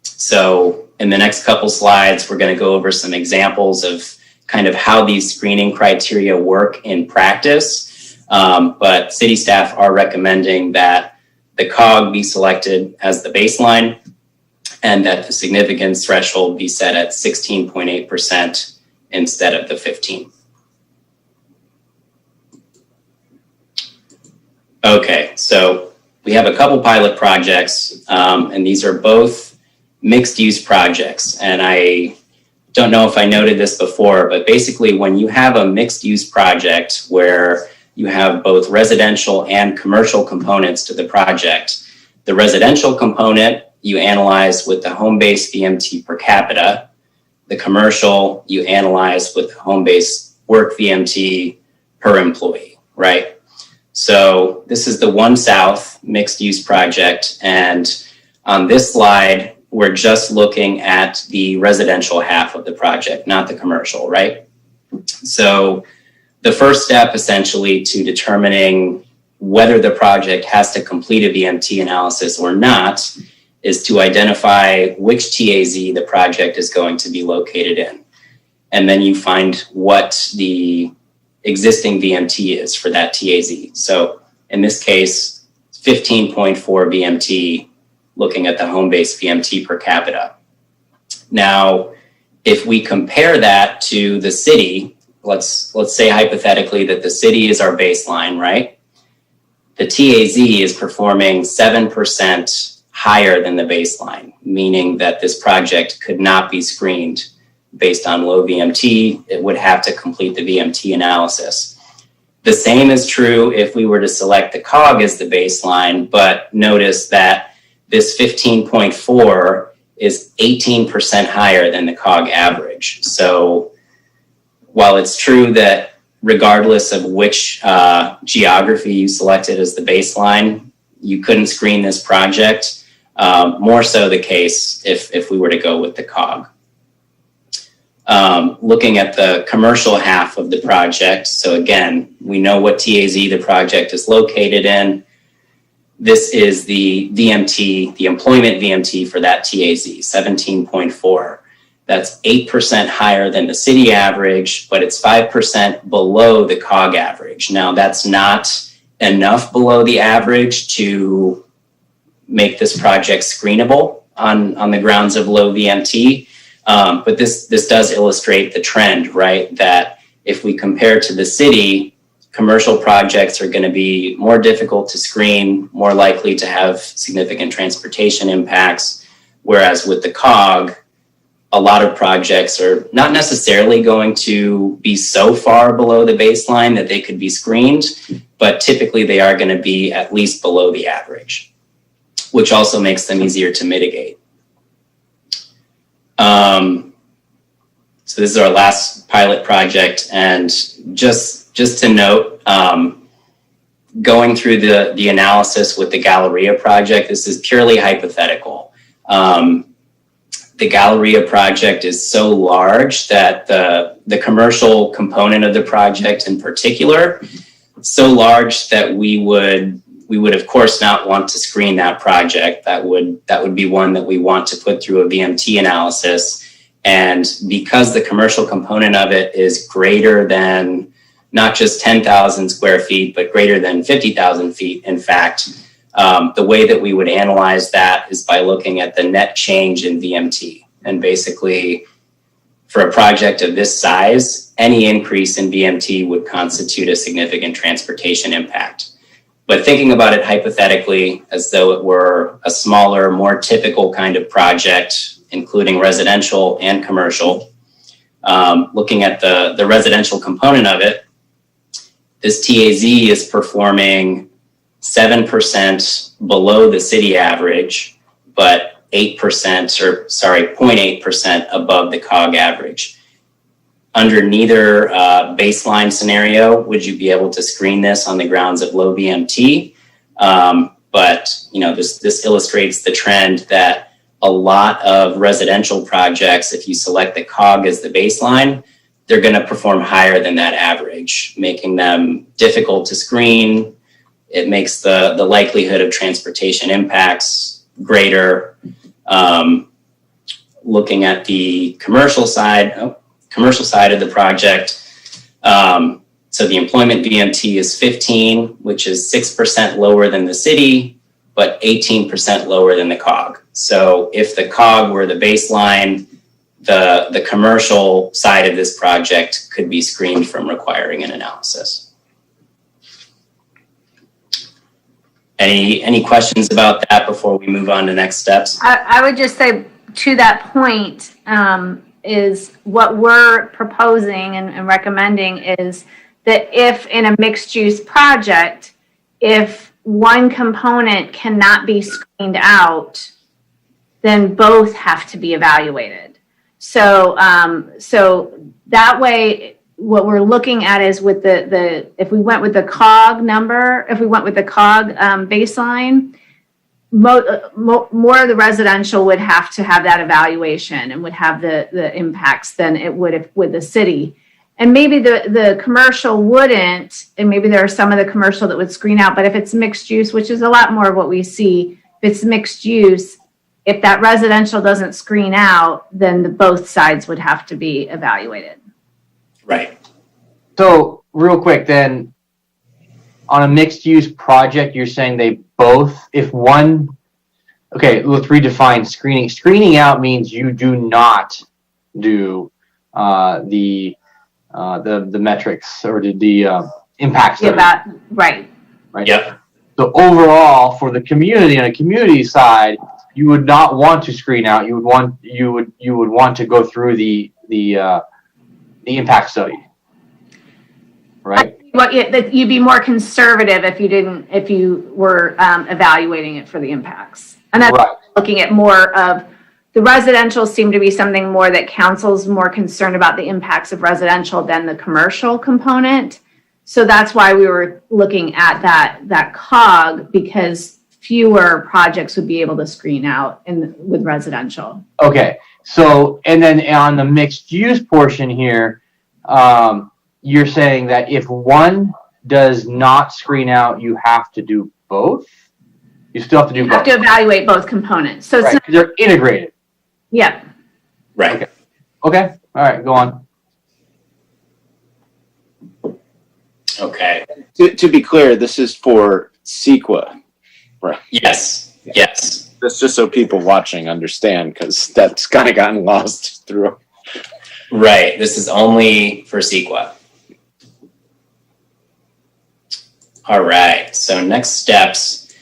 So in the next couple slides, we're going to go over some examples of kind of how these screening criteria work in practice. But city staff are recommending that the COG be selected as the baseline and that the significance threshold be set at 16.8% instead of the 15. Okay, so we have a couple pilot projects, and these are both mixed-use projects. And I don't know if I noted this before, but basically when you have a mixed-use project where you have both residential and commercial components to the project, the residential component you analyze with the home-based VMT per capita. The commercial you analyze with the home-based work VMT per employee, right? So this is the One South mixed-use project, and on this slide, we're just looking at the residential half of the project, not the commercial, right? So the first step essentially to determining whether the project has to complete a VMT analysis or not is to identify which TAZ the project is going to be located in. And then you find what the existing VMT is for that TAZ. So in this case, 15.4 VMT, looking at the home-based VMT per capita. Now, if we compare that to the city, let's say hypothetically that the city is our baseline, right? The TAZ is performing 7% higher than the baseline, meaning that this project could not be screened based on low VMT. It would have to complete the VMT analysis. The same is true if we were to select the COG as the baseline, but notice that this 15.4 is 18% higher than the COG average. So while it's true that regardless of which geography you selected as the baseline, you couldn't screen this project, more so the case if we were to go with the COG. Looking at the commercial half of the project, so again, we know what TAZ the project is located in. This is the VMT, the employment VMT for that TAZ, 17.4. That's 8% higher than the city average, but it's 5% below the COG average. Now, that's not enough below the average to make this project screenable on the grounds of low VMT. But this does illustrate the trend, right? That if we compare to the city, commercial projects are going to be more difficult to screen, more likely to have significant transportation impacts, whereas with the COG, a lot of projects are not necessarily going to be so far below the baseline that they could be screened, but typically they are going to be at least below the average, which also makes them easier to mitigate. So this is our last pilot project, and just to note, going through the analysis with the Galleria project, this is purely hypothetical. The Galleria project is so large that the commercial component of the project in particular, so large that we would of course not want to screen that project. That would be one that we want to put through a VMT analysis. And because the commercial component of it is greater than not just 10,000 square feet, but greater than 50,000 feet, in fact, the way that we would analyze that is by looking at the net change in VMT. And basically, for a project of this size, any increase in VMT would constitute a significant transportation impact. But thinking about it hypothetically, as though it were a smaller, more typical kind of project, including residential and commercial, looking at the residential component of it, this TAZ is performing 7% below the city average, but 0.8% above the COG average. Under neither baseline scenario would you be able to screen this on the grounds of low VMT. But this illustrates the trend that a lot of residential projects, if you select the COG as the baseline, they're going to perform higher than that average, making them difficult to screen. It makes the likelihood of transportation impacts greater. Looking at the commercial side of the project, so the employment VMT is 15, which is 6% lower than the city, but 18% lower than the COG. So if the COG were the baseline, the commercial side of this project could be screened from requiring an analysis. Any questions about that before we move on to next steps? I would just say to that point, is what we're proposing and recommending is that if in a mixed use project, if one component cannot be screened out, then both have to be evaluated. So that way, what we're looking at is with if we went with the COG number, if we went with the COG baseline, more of the residential would have to have that evaluation and would have the impacts than it would with the city. And maybe the commercial wouldn't, and maybe there are some of the commercial that would screen out, but if it's mixed use, which is a lot more of what we see, if it's mixed use, if that residential doesn't screen out, then both sides would have to be evaluated. Right. So real quick then, on a mixed use project, you're saying they both, if one, okay, let's redefine screening. Screening out means you do not do the metrics or the impact study. Yeah, right. Yep. So overall, for the community, on a community side, you would not want to screen out. You would want to go through the impact study, right? That you'd be more conservative if you were evaluating it for the impacts, and that's right. Looking at more of the residential seem to be something more that council's more concerned about the impacts of residential than the commercial component. So that's why we were looking at that COG, because fewer projects would be able to screen out with residential. Okay. So, and then on the mixed use portion here, you're saying that if one does not screen out, you have to do both? You still have to do both? You have to evaluate both components. So right, they're integrated. Yeah. Right. Okay. All right, go on. Okay. To be clear, this is for CEQA, right? Yes. Yes. That's just so people watching understand, because that's kind of gotten lost through. Right. This is only for CEQA. All right, so next steps.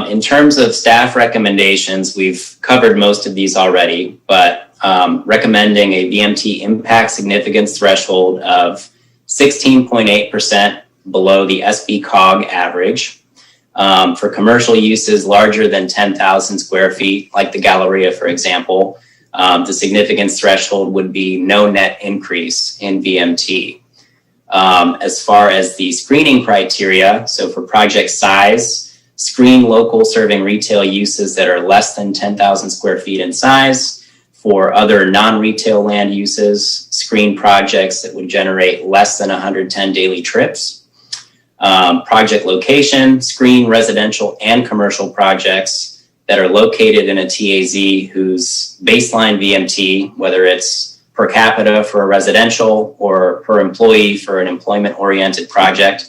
In terms of staff recommendations, we've covered most of these already, but recommending a BMT impact significance threshold of 16.8% below the SB-COG average. For commercial uses larger than 10,000 square feet, like the Galleria, for example, the significance threshold would be no net increase in BMT. As far as the screening criteria, so for project size, screen local serving retail uses that are less than 10,000 square feet in size. For other non-retail land uses, screen projects that would generate less than 110 daily trips. Project location, screen residential and commercial projects that are located in a TAZ whose baseline VMT, whether it's per capita for a residential or per employee for an employment-oriented project,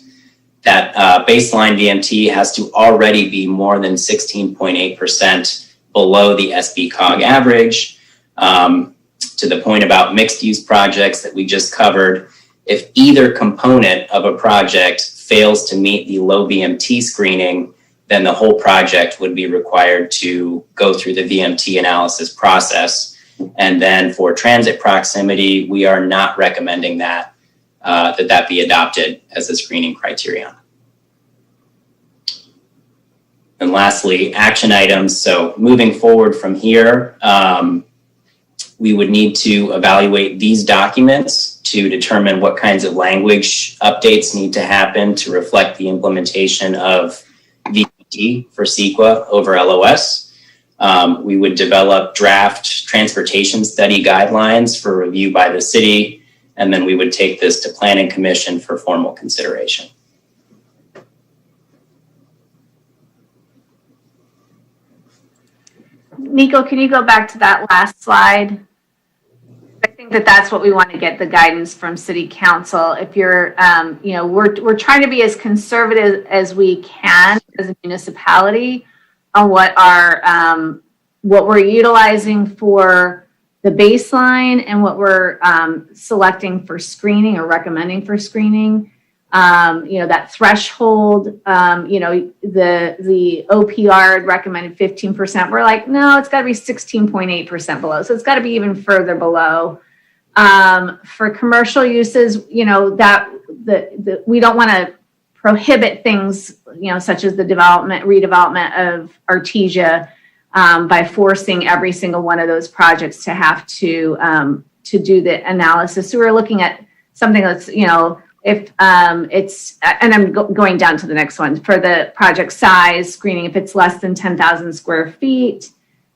that baseline VMT has to already be more than 16.8% below the SB-COG average. To the point about mixed-use projects that we just covered, if either component of a project fails to meet the low BMT screening, then the whole project would be required to go through the VMT analysis process. And then for transit proximity, we are not recommending that that be adopted as a screening criterion. And lastly, action items. So moving forward from here, we would need to evaluate these documents to determine what kinds of language updates need to happen to reflect the implementation of VMT for CEQA over LOS. We would develop draft transportation study guidelines for review by the city, and then we would take this to Planning Commission for formal consideration. Nico, can you go back to that last slide? I think that that's what we want to get the guidance from City Council. If you're, we're trying to be as conservative as we can as a municipality on what we're utilizing for the baseline and what we're selecting for screening or recommending for screening. That threshold, the OPR recommended 15%. We're like, no, it's got to be 16.8% below. So it's got to be even further below. For commercial uses, we don't want to prohibit things, such as the redevelopment of Artesia by forcing every single one of those projects to have to do the analysis. So we're looking at something that's, if it's, and I'm going down to the next one, for the project size screening, if it's less than 10,000 square feet,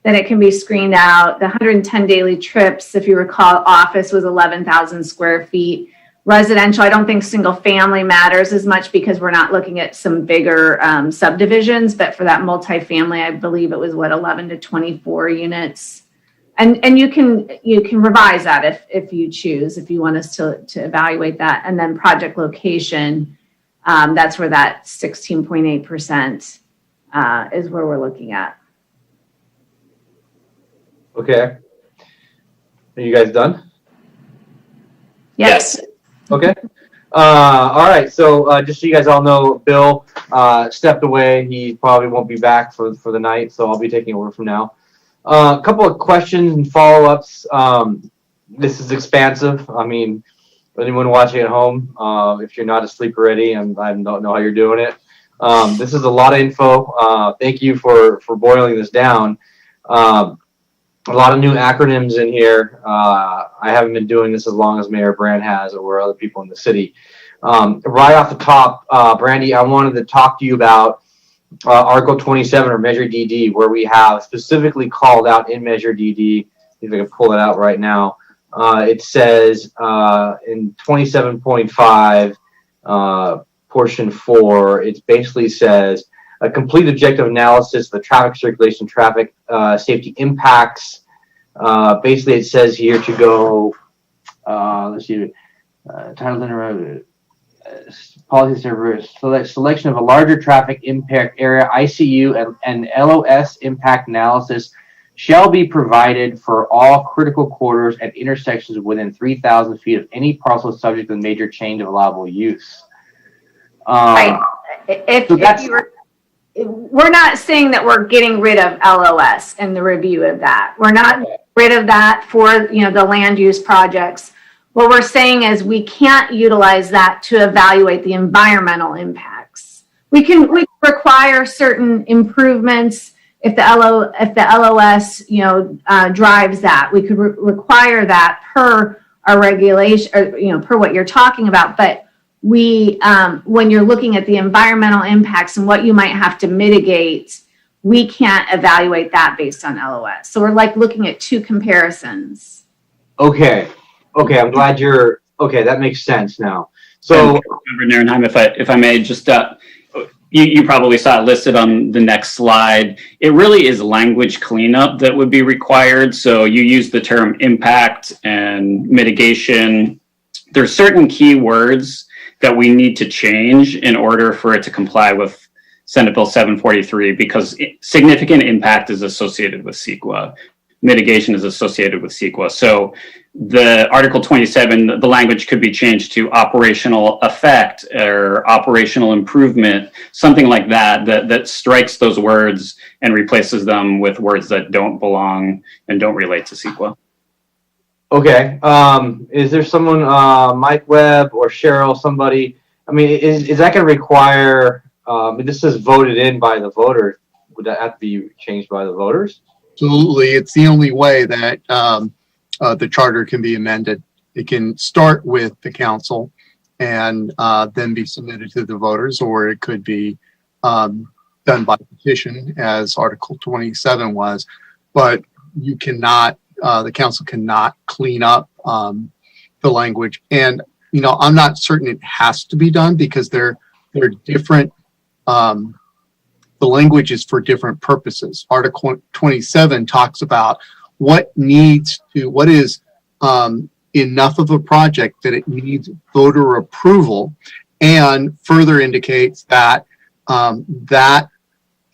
then it can be screened out. The 110 daily trips, if you recall, office was 11,000 square feet. Residential, I don't think single family matters as much because we're not looking at some bigger subdivisions, but for that multifamily, I believe it was 11 to 24 units. And you can revise that if you choose, if you want us to evaluate that. And then project location, that's where that 16.8% is where we're looking at. Okay. Are you guys done? Yes. Okay. All right. So just so you guys all know, Bill stepped away. He probably won't be back for the night, so I'll be taking over from now. A couple of questions and follow-ups. This is expansive. I mean, anyone watching at home, if you're not asleep already, and I don't know how you're doing it, this is a lot of info. Thank you for boiling this down. A lot of new acronyms in here. I haven't been doing this as long as Mayor Brand has or other people in the city. Right off the top, Brandy, I wanted to talk to you about Article 27 or Measure DD, where we have specifically called out in Measure DD, if I can pull it out right now, it says in 27.5, portion 4, it basically says a complete objective analysis of the traffic circulation, traffic safety impacts. Basically, it says here to go, let's see, title policy server selection of a larger traffic impact area, ICU, and LOS impact analysis shall be provided for all critical corridors at intersections within 3,000 feet of any parcel subject to major change of allowable use. Right. We're not saying that we're getting rid of LOS and the review of that. We're not rid of that for, the land use projects. What we're saying is we can't utilize that to evaluate the environmental impacts. We can require certain improvements if the LOS, drives that. We could require that per our regulation, or, per what you're talking about. But when you're looking at the environmental impacts and what you might have to mitigate, we can't evaluate that based on LOS. So we're looking at two comparisons. Okay, I'm glad that makes sense now. So, Narenheim, if I may, just you probably saw it listed on the next slide. It really is language cleanup that would be required. So you use the term impact and mitigation. There's certain key words that we need to change in order for it to comply with Senate Bill 743, because significant impact is associated with CEQA. Mitigation is associated with CEQA. So the Article 27, the language could be changed to operational effect or operational improvement, something like that strikes those words and replaces them with words that don't belong and don't relate to CEQA. Okay. Is there someone, Mike Webb or Cheryl, somebody? I mean, is that going to require? This is voted in by the voters. Would that have to be changed by the voters? Absolutely. It's the only way that the charter can be amended. It can start with the council and then be submitted to the voters, or it could be done by petition, as Article 27 was. But you cannot, the council cannot clean up the language. And, I'm not certain it has to be done because they're different. The language is for different purposes. Article 27 talks about what is enough of a project that it needs voter approval, and further indicates that that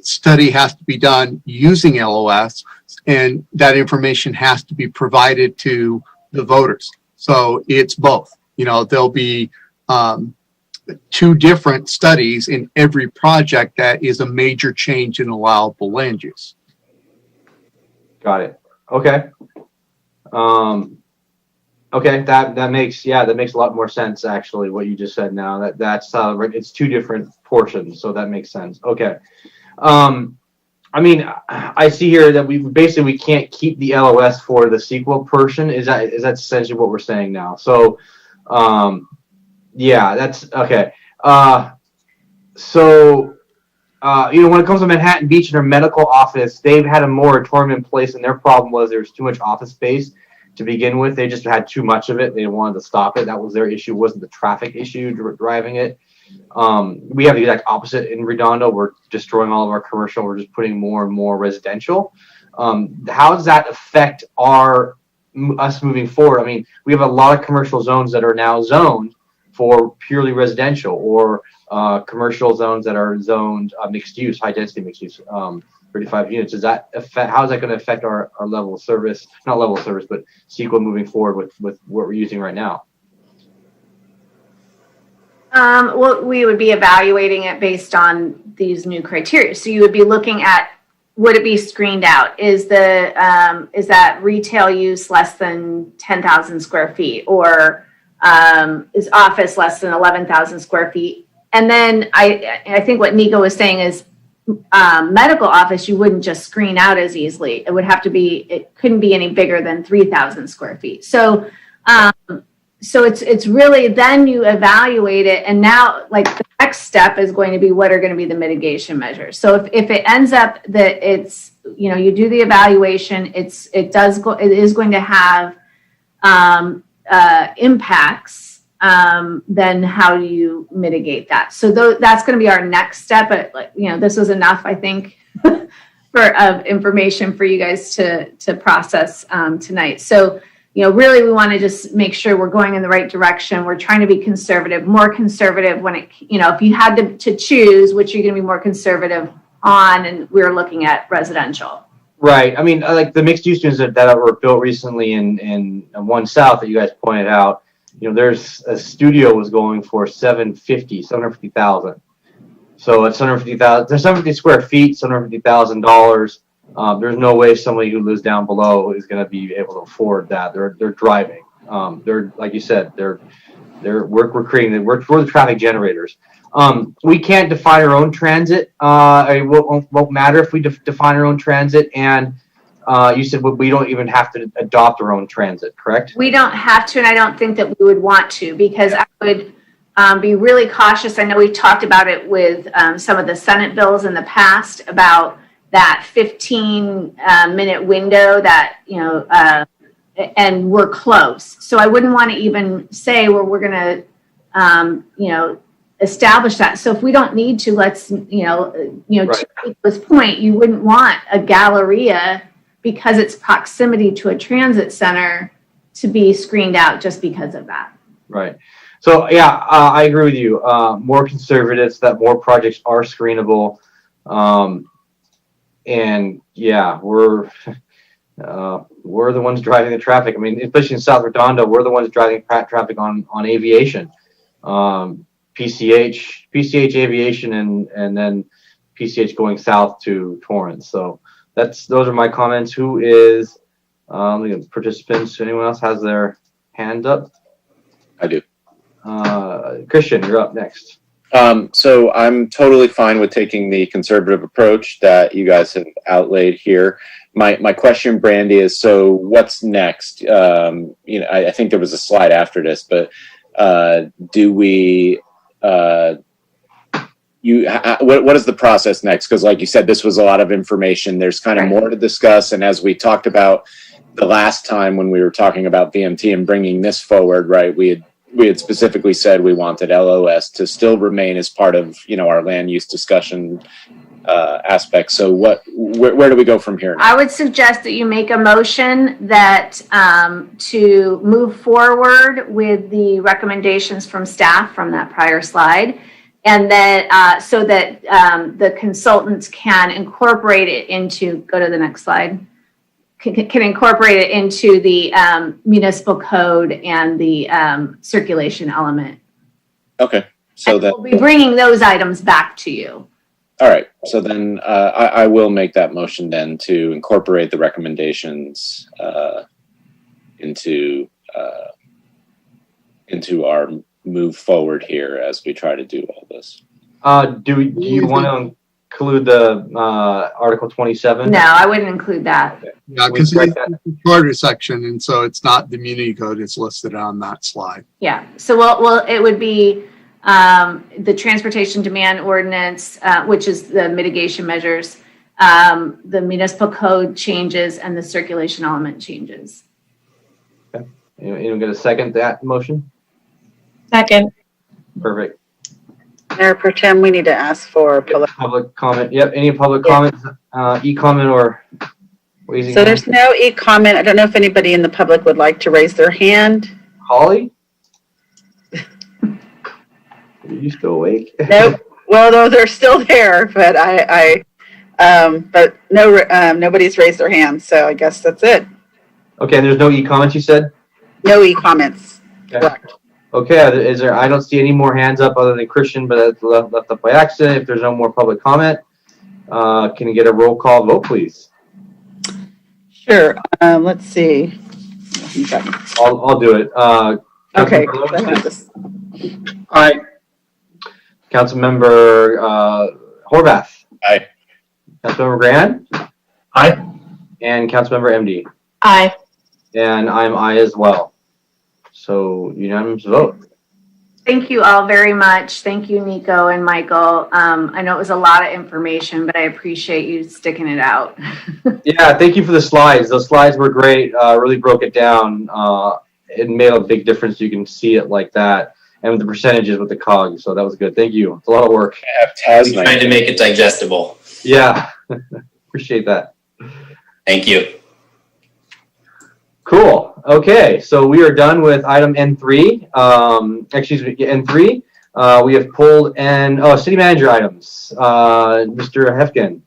study has to be done using LOS, and that information has to be provided to the voters. So it's both. There'll be two different studies in every project that is a major change in allowable land use. Got it. Okay. Okay, that makes a lot more sense, actually, what you just said now. That's it's two different portions, so that makes sense. Okay. I mean, I see here that we can't keep the LOS for the CEQA portion. Is that essentially what we're saying now? So yeah, that's okay. So when it comes to Manhattan Beach and their medical office, they've had a moratorium in place, and their problem was there was too much office space to begin with. They just had too much of it. They wanted to stop it. That was their issue. It wasn't the traffic issue driving it. We have the exact opposite in Redondo. We're destroying all of our commercial. We're just putting more and more residential. How does that affect us moving forward? I mean, we have a lot of commercial zones that are now zoned for purely residential, or commercial zones that are zoned mixed use, high density mixed use, 35 units. Does that affect? How is that going to affect our level of service? Not level of service, but CEQA moving forward with what we're using right now? Well, we would be evaluating it based on these new criteria. So you would be looking at, would it be screened out? Is that retail use less than 10,000 square feet, or is office less than 11,000 square feet? And then I think what Nico was saying is medical office, you wouldn't just screen out as easily. It couldn't be any bigger than 3,000 square feet. So it's really, then you evaluate it, and now the next step is going to be, what are going to be the mitigation measures? So if it ends up that it's, you do the evaluation, it is going to have impacts, then how do you mitigate that? So that's going to be our next step. But this was enough, I think, of information for you guys to process tonight. So really, we want to just make sure we're going in the right direction. We're trying to be conservative, more conservative when if you had to choose which you're going to be more conservative on, and we're looking at residential. Right. I mean, like the mixed use units that were built recently in 1 South that you guys pointed out, there's a studio was going for $750,000. So it's 150,000. There's 150 square feet, it's $150,000. There's no way somebody who lives down below is going to be able to afford that. They're driving. They're, like you said, we're creating we're the traffic generators. We can't define our own transit. It won't matter if we define our own transit. And you said we don't even have to adopt our own transit, correct? We don't have to, and I don't think that we would want to, because I would be really cautious. I know we've talked about it with some of the Senate bills in the past about that 15-minute window that, and we're close. So I wouldn't want to even say, well, we're going to, establish that. So if we don't need to, let's, Right. to this point, you wouldn't want a Galleria, because it's proximity to a transit center, to be screened out just because of that. Right. So yeah, I agree with you. More conservative, so that more projects are screenable. And yeah, we're the ones driving the traffic. I mean, especially in South Redondo, we're the ones driving traffic on aviation, PCH aviation, and then PCH going south to Torrance. So those are my comments. Who is participants? Anyone else has their hand up? I do. Christian, you're up next. So I'm totally fine with taking the conservative approach that you guys have outlaid here. My question, Brandy, is so what's next? I think there was a slide after this, but do we? What is the process next? Because like you said, this was a lot of information. There's kind of more to discuss, and as we talked about the last time when we were talking about VMT and bringing this forward, right? We had specifically said we wanted LOS to still remain as part of our land use discussion aspect. So where do we go from here? I would suggest that you make a motion that to move forward with the recommendations from staff from that prior slide, and then so that the consultants can incorporate it into, go to the next slide, can incorporate it into the municipal code and the circulation element. Okay, so that we'll be bringing those items back to you. All right, so then I will make that motion then to incorporate the recommendations into our move forward here as we try to do all this. Do you want to include the Article 27? No, I wouldn't include that. Okay. Yeah, because it's the charter section, and so it's not the community code. It's listed on that slide. Yeah, so it would be the transportation demand ordinance, which is the mitigation measures, the municipal code changes, and the circulation element changes. Okay. Anyone going to second that motion? Second. Perfect. Mayor Pro Tem, we need to ask for public comment. Yep. Any public comments? E-comment or raising? So there's no e-comment. I don't know if anybody in the public would like to raise their hand. Holly? Are you still awake? Nope. Well, no, they're still there, but but no, nobody's raised their hand. So I guess that's it. Okay. There's no e-comments, you said? No e-comments. Okay. Correct. Okay, is there? I don't see any more hands up other than Christian, but that's left up by accident. If there's no more public comment, can you get a roll call vote, please? Sure. Let's see. I'll do it. Okay. Aye. Councilmember Horvath. Aye. Councilmember Grand. Aye. And Councilmember MD. Aye. And I'm aye as well. So unanimous vote. Thank you all very much. Thank you, Nico and Michael. I know it was a lot of information, but I appreciate you sticking it out. Yeah, thank you for the slides. Those slides were great. Really broke it down. It made a big difference. You can see it like that. And with the percentages with the COGS. So that was good. Thank you. It's a lot of work. We tried to make it digestible. Yeah. Appreciate that. Thank you. Cool. Okay, so we are done with item N3. N3. We have pulled city manager items. Mr. Hefkin.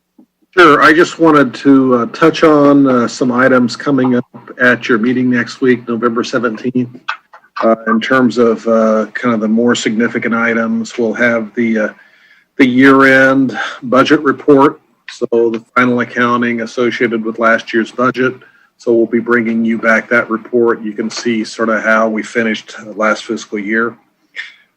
Sure. I just wanted to touch on some items coming up at your meeting next week, November 17th. In terms of kind of the more significant items, we'll have the the year-end budget report, so the final accounting associated with last year's budget. So we'll be bringing you back that report. You can see sort of how we finished last fiscal year.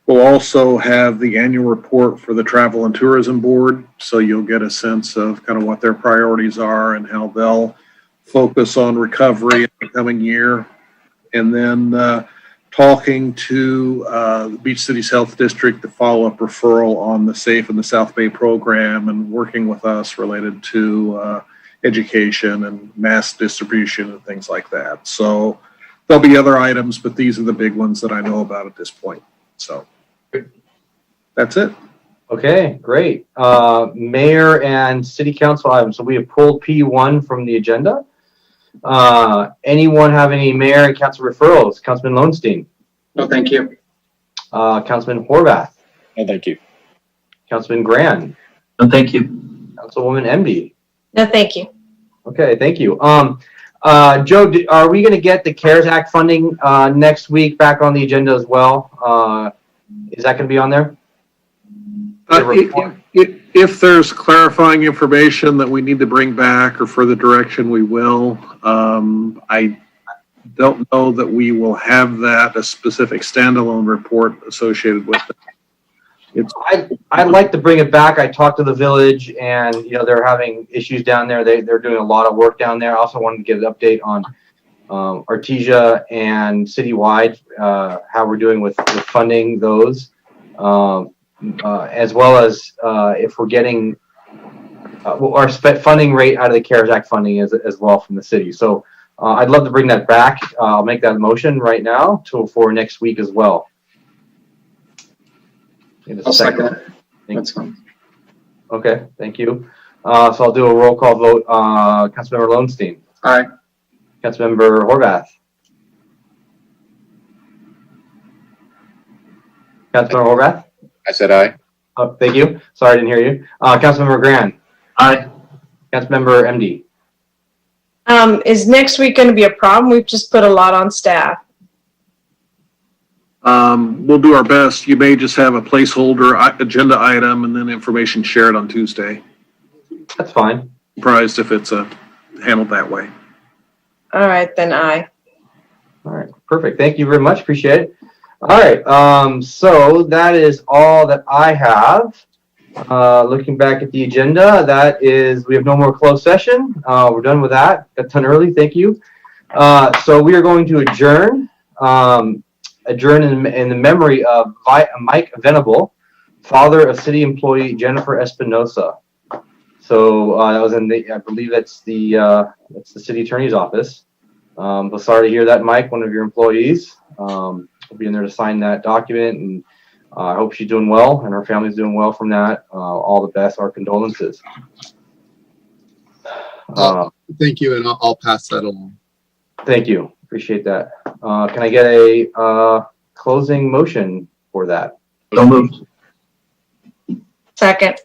We'll also have the annual report for the Travel and Tourism Board, so you'll get a sense of kind of what their priorities are and how they'll focus on recovery in the coming year. And then talking to the Beach Cities Health District, the follow-up referral on the SAFE and the South Bay program, and working with us related to education and mass distribution and things like that. So there'll be other items, but these are the big ones that I know about at this point. So that's it. Okay, great. Mayor and city council items. So we have pulled P1 from the agenda. Anyone have any mayor and council referrals? Councilman Lowenstein. No, thank you. Councilman Horvath. No, thank you. Councilman Grand. No, thank you. Councilwoman MD. No, thank you. Okay, thank you. Joe, are we going to get the CARES Act funding next week back on the agenda as well? Is that going to be on there? If there's clarifying information that we need to bring back or further direction, we will. I don't know that we will have that, a specific standalone report associated with it. I'd like to bring it back. I talked to the village, and they're having issues down there. They're doing a lot of work down there. I also wanted to get an update on Artesia and citywide, how we're doing with funding those, as well as if we're getting our funding rate out of the CARES Act funding as well from the city. So I'd love to bring that back. I'll make that motion right now for next week as well. I'll second it. That's fine. Okay, thank you. So I'll do a roll call vote. Councilmember Lowenstein. Aye. Councilmember Horvath. Councilmember Horvath? I said aye. Oh, thank you. Sorry, I didn't hear you. Councilmember Grand. Aye. Councilmember MD. Is next week going to be a problem? We've just put a lot on staff. We'll do our best. You may just have a placeholder agenda item and then information shared on Tuesday. That's fine. Surprised if it's handled that way. All right, then aye. All right, perfect. Thank you very much. Appreciate it. All right, so that is all that I have. Looking back at the agenda, we have no more closed session. We're done with that. Got done early. Thank you. So we are going to adjourn. Adjourn in the memory of Mike Venable, father of city employee Jennifer Espinosa. So that was I believe that's the city attorney's office. But sorry to hear that, Mike, one of your employees. We'll be in there to sign that document, and I hope she's doing well and her family's doing well from that. All the best, our condolences. Thank you, and I'll pass that along. Thank you. Appreciate that. Can I get a closing motion for that? So moved. Second.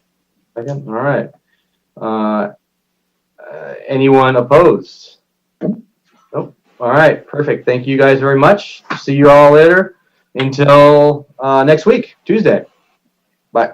Second. All right. Anyone opposed? Nope. All right. Perfect. Thank you guys very much. See you all later. Until next week, Tuesday. Bye.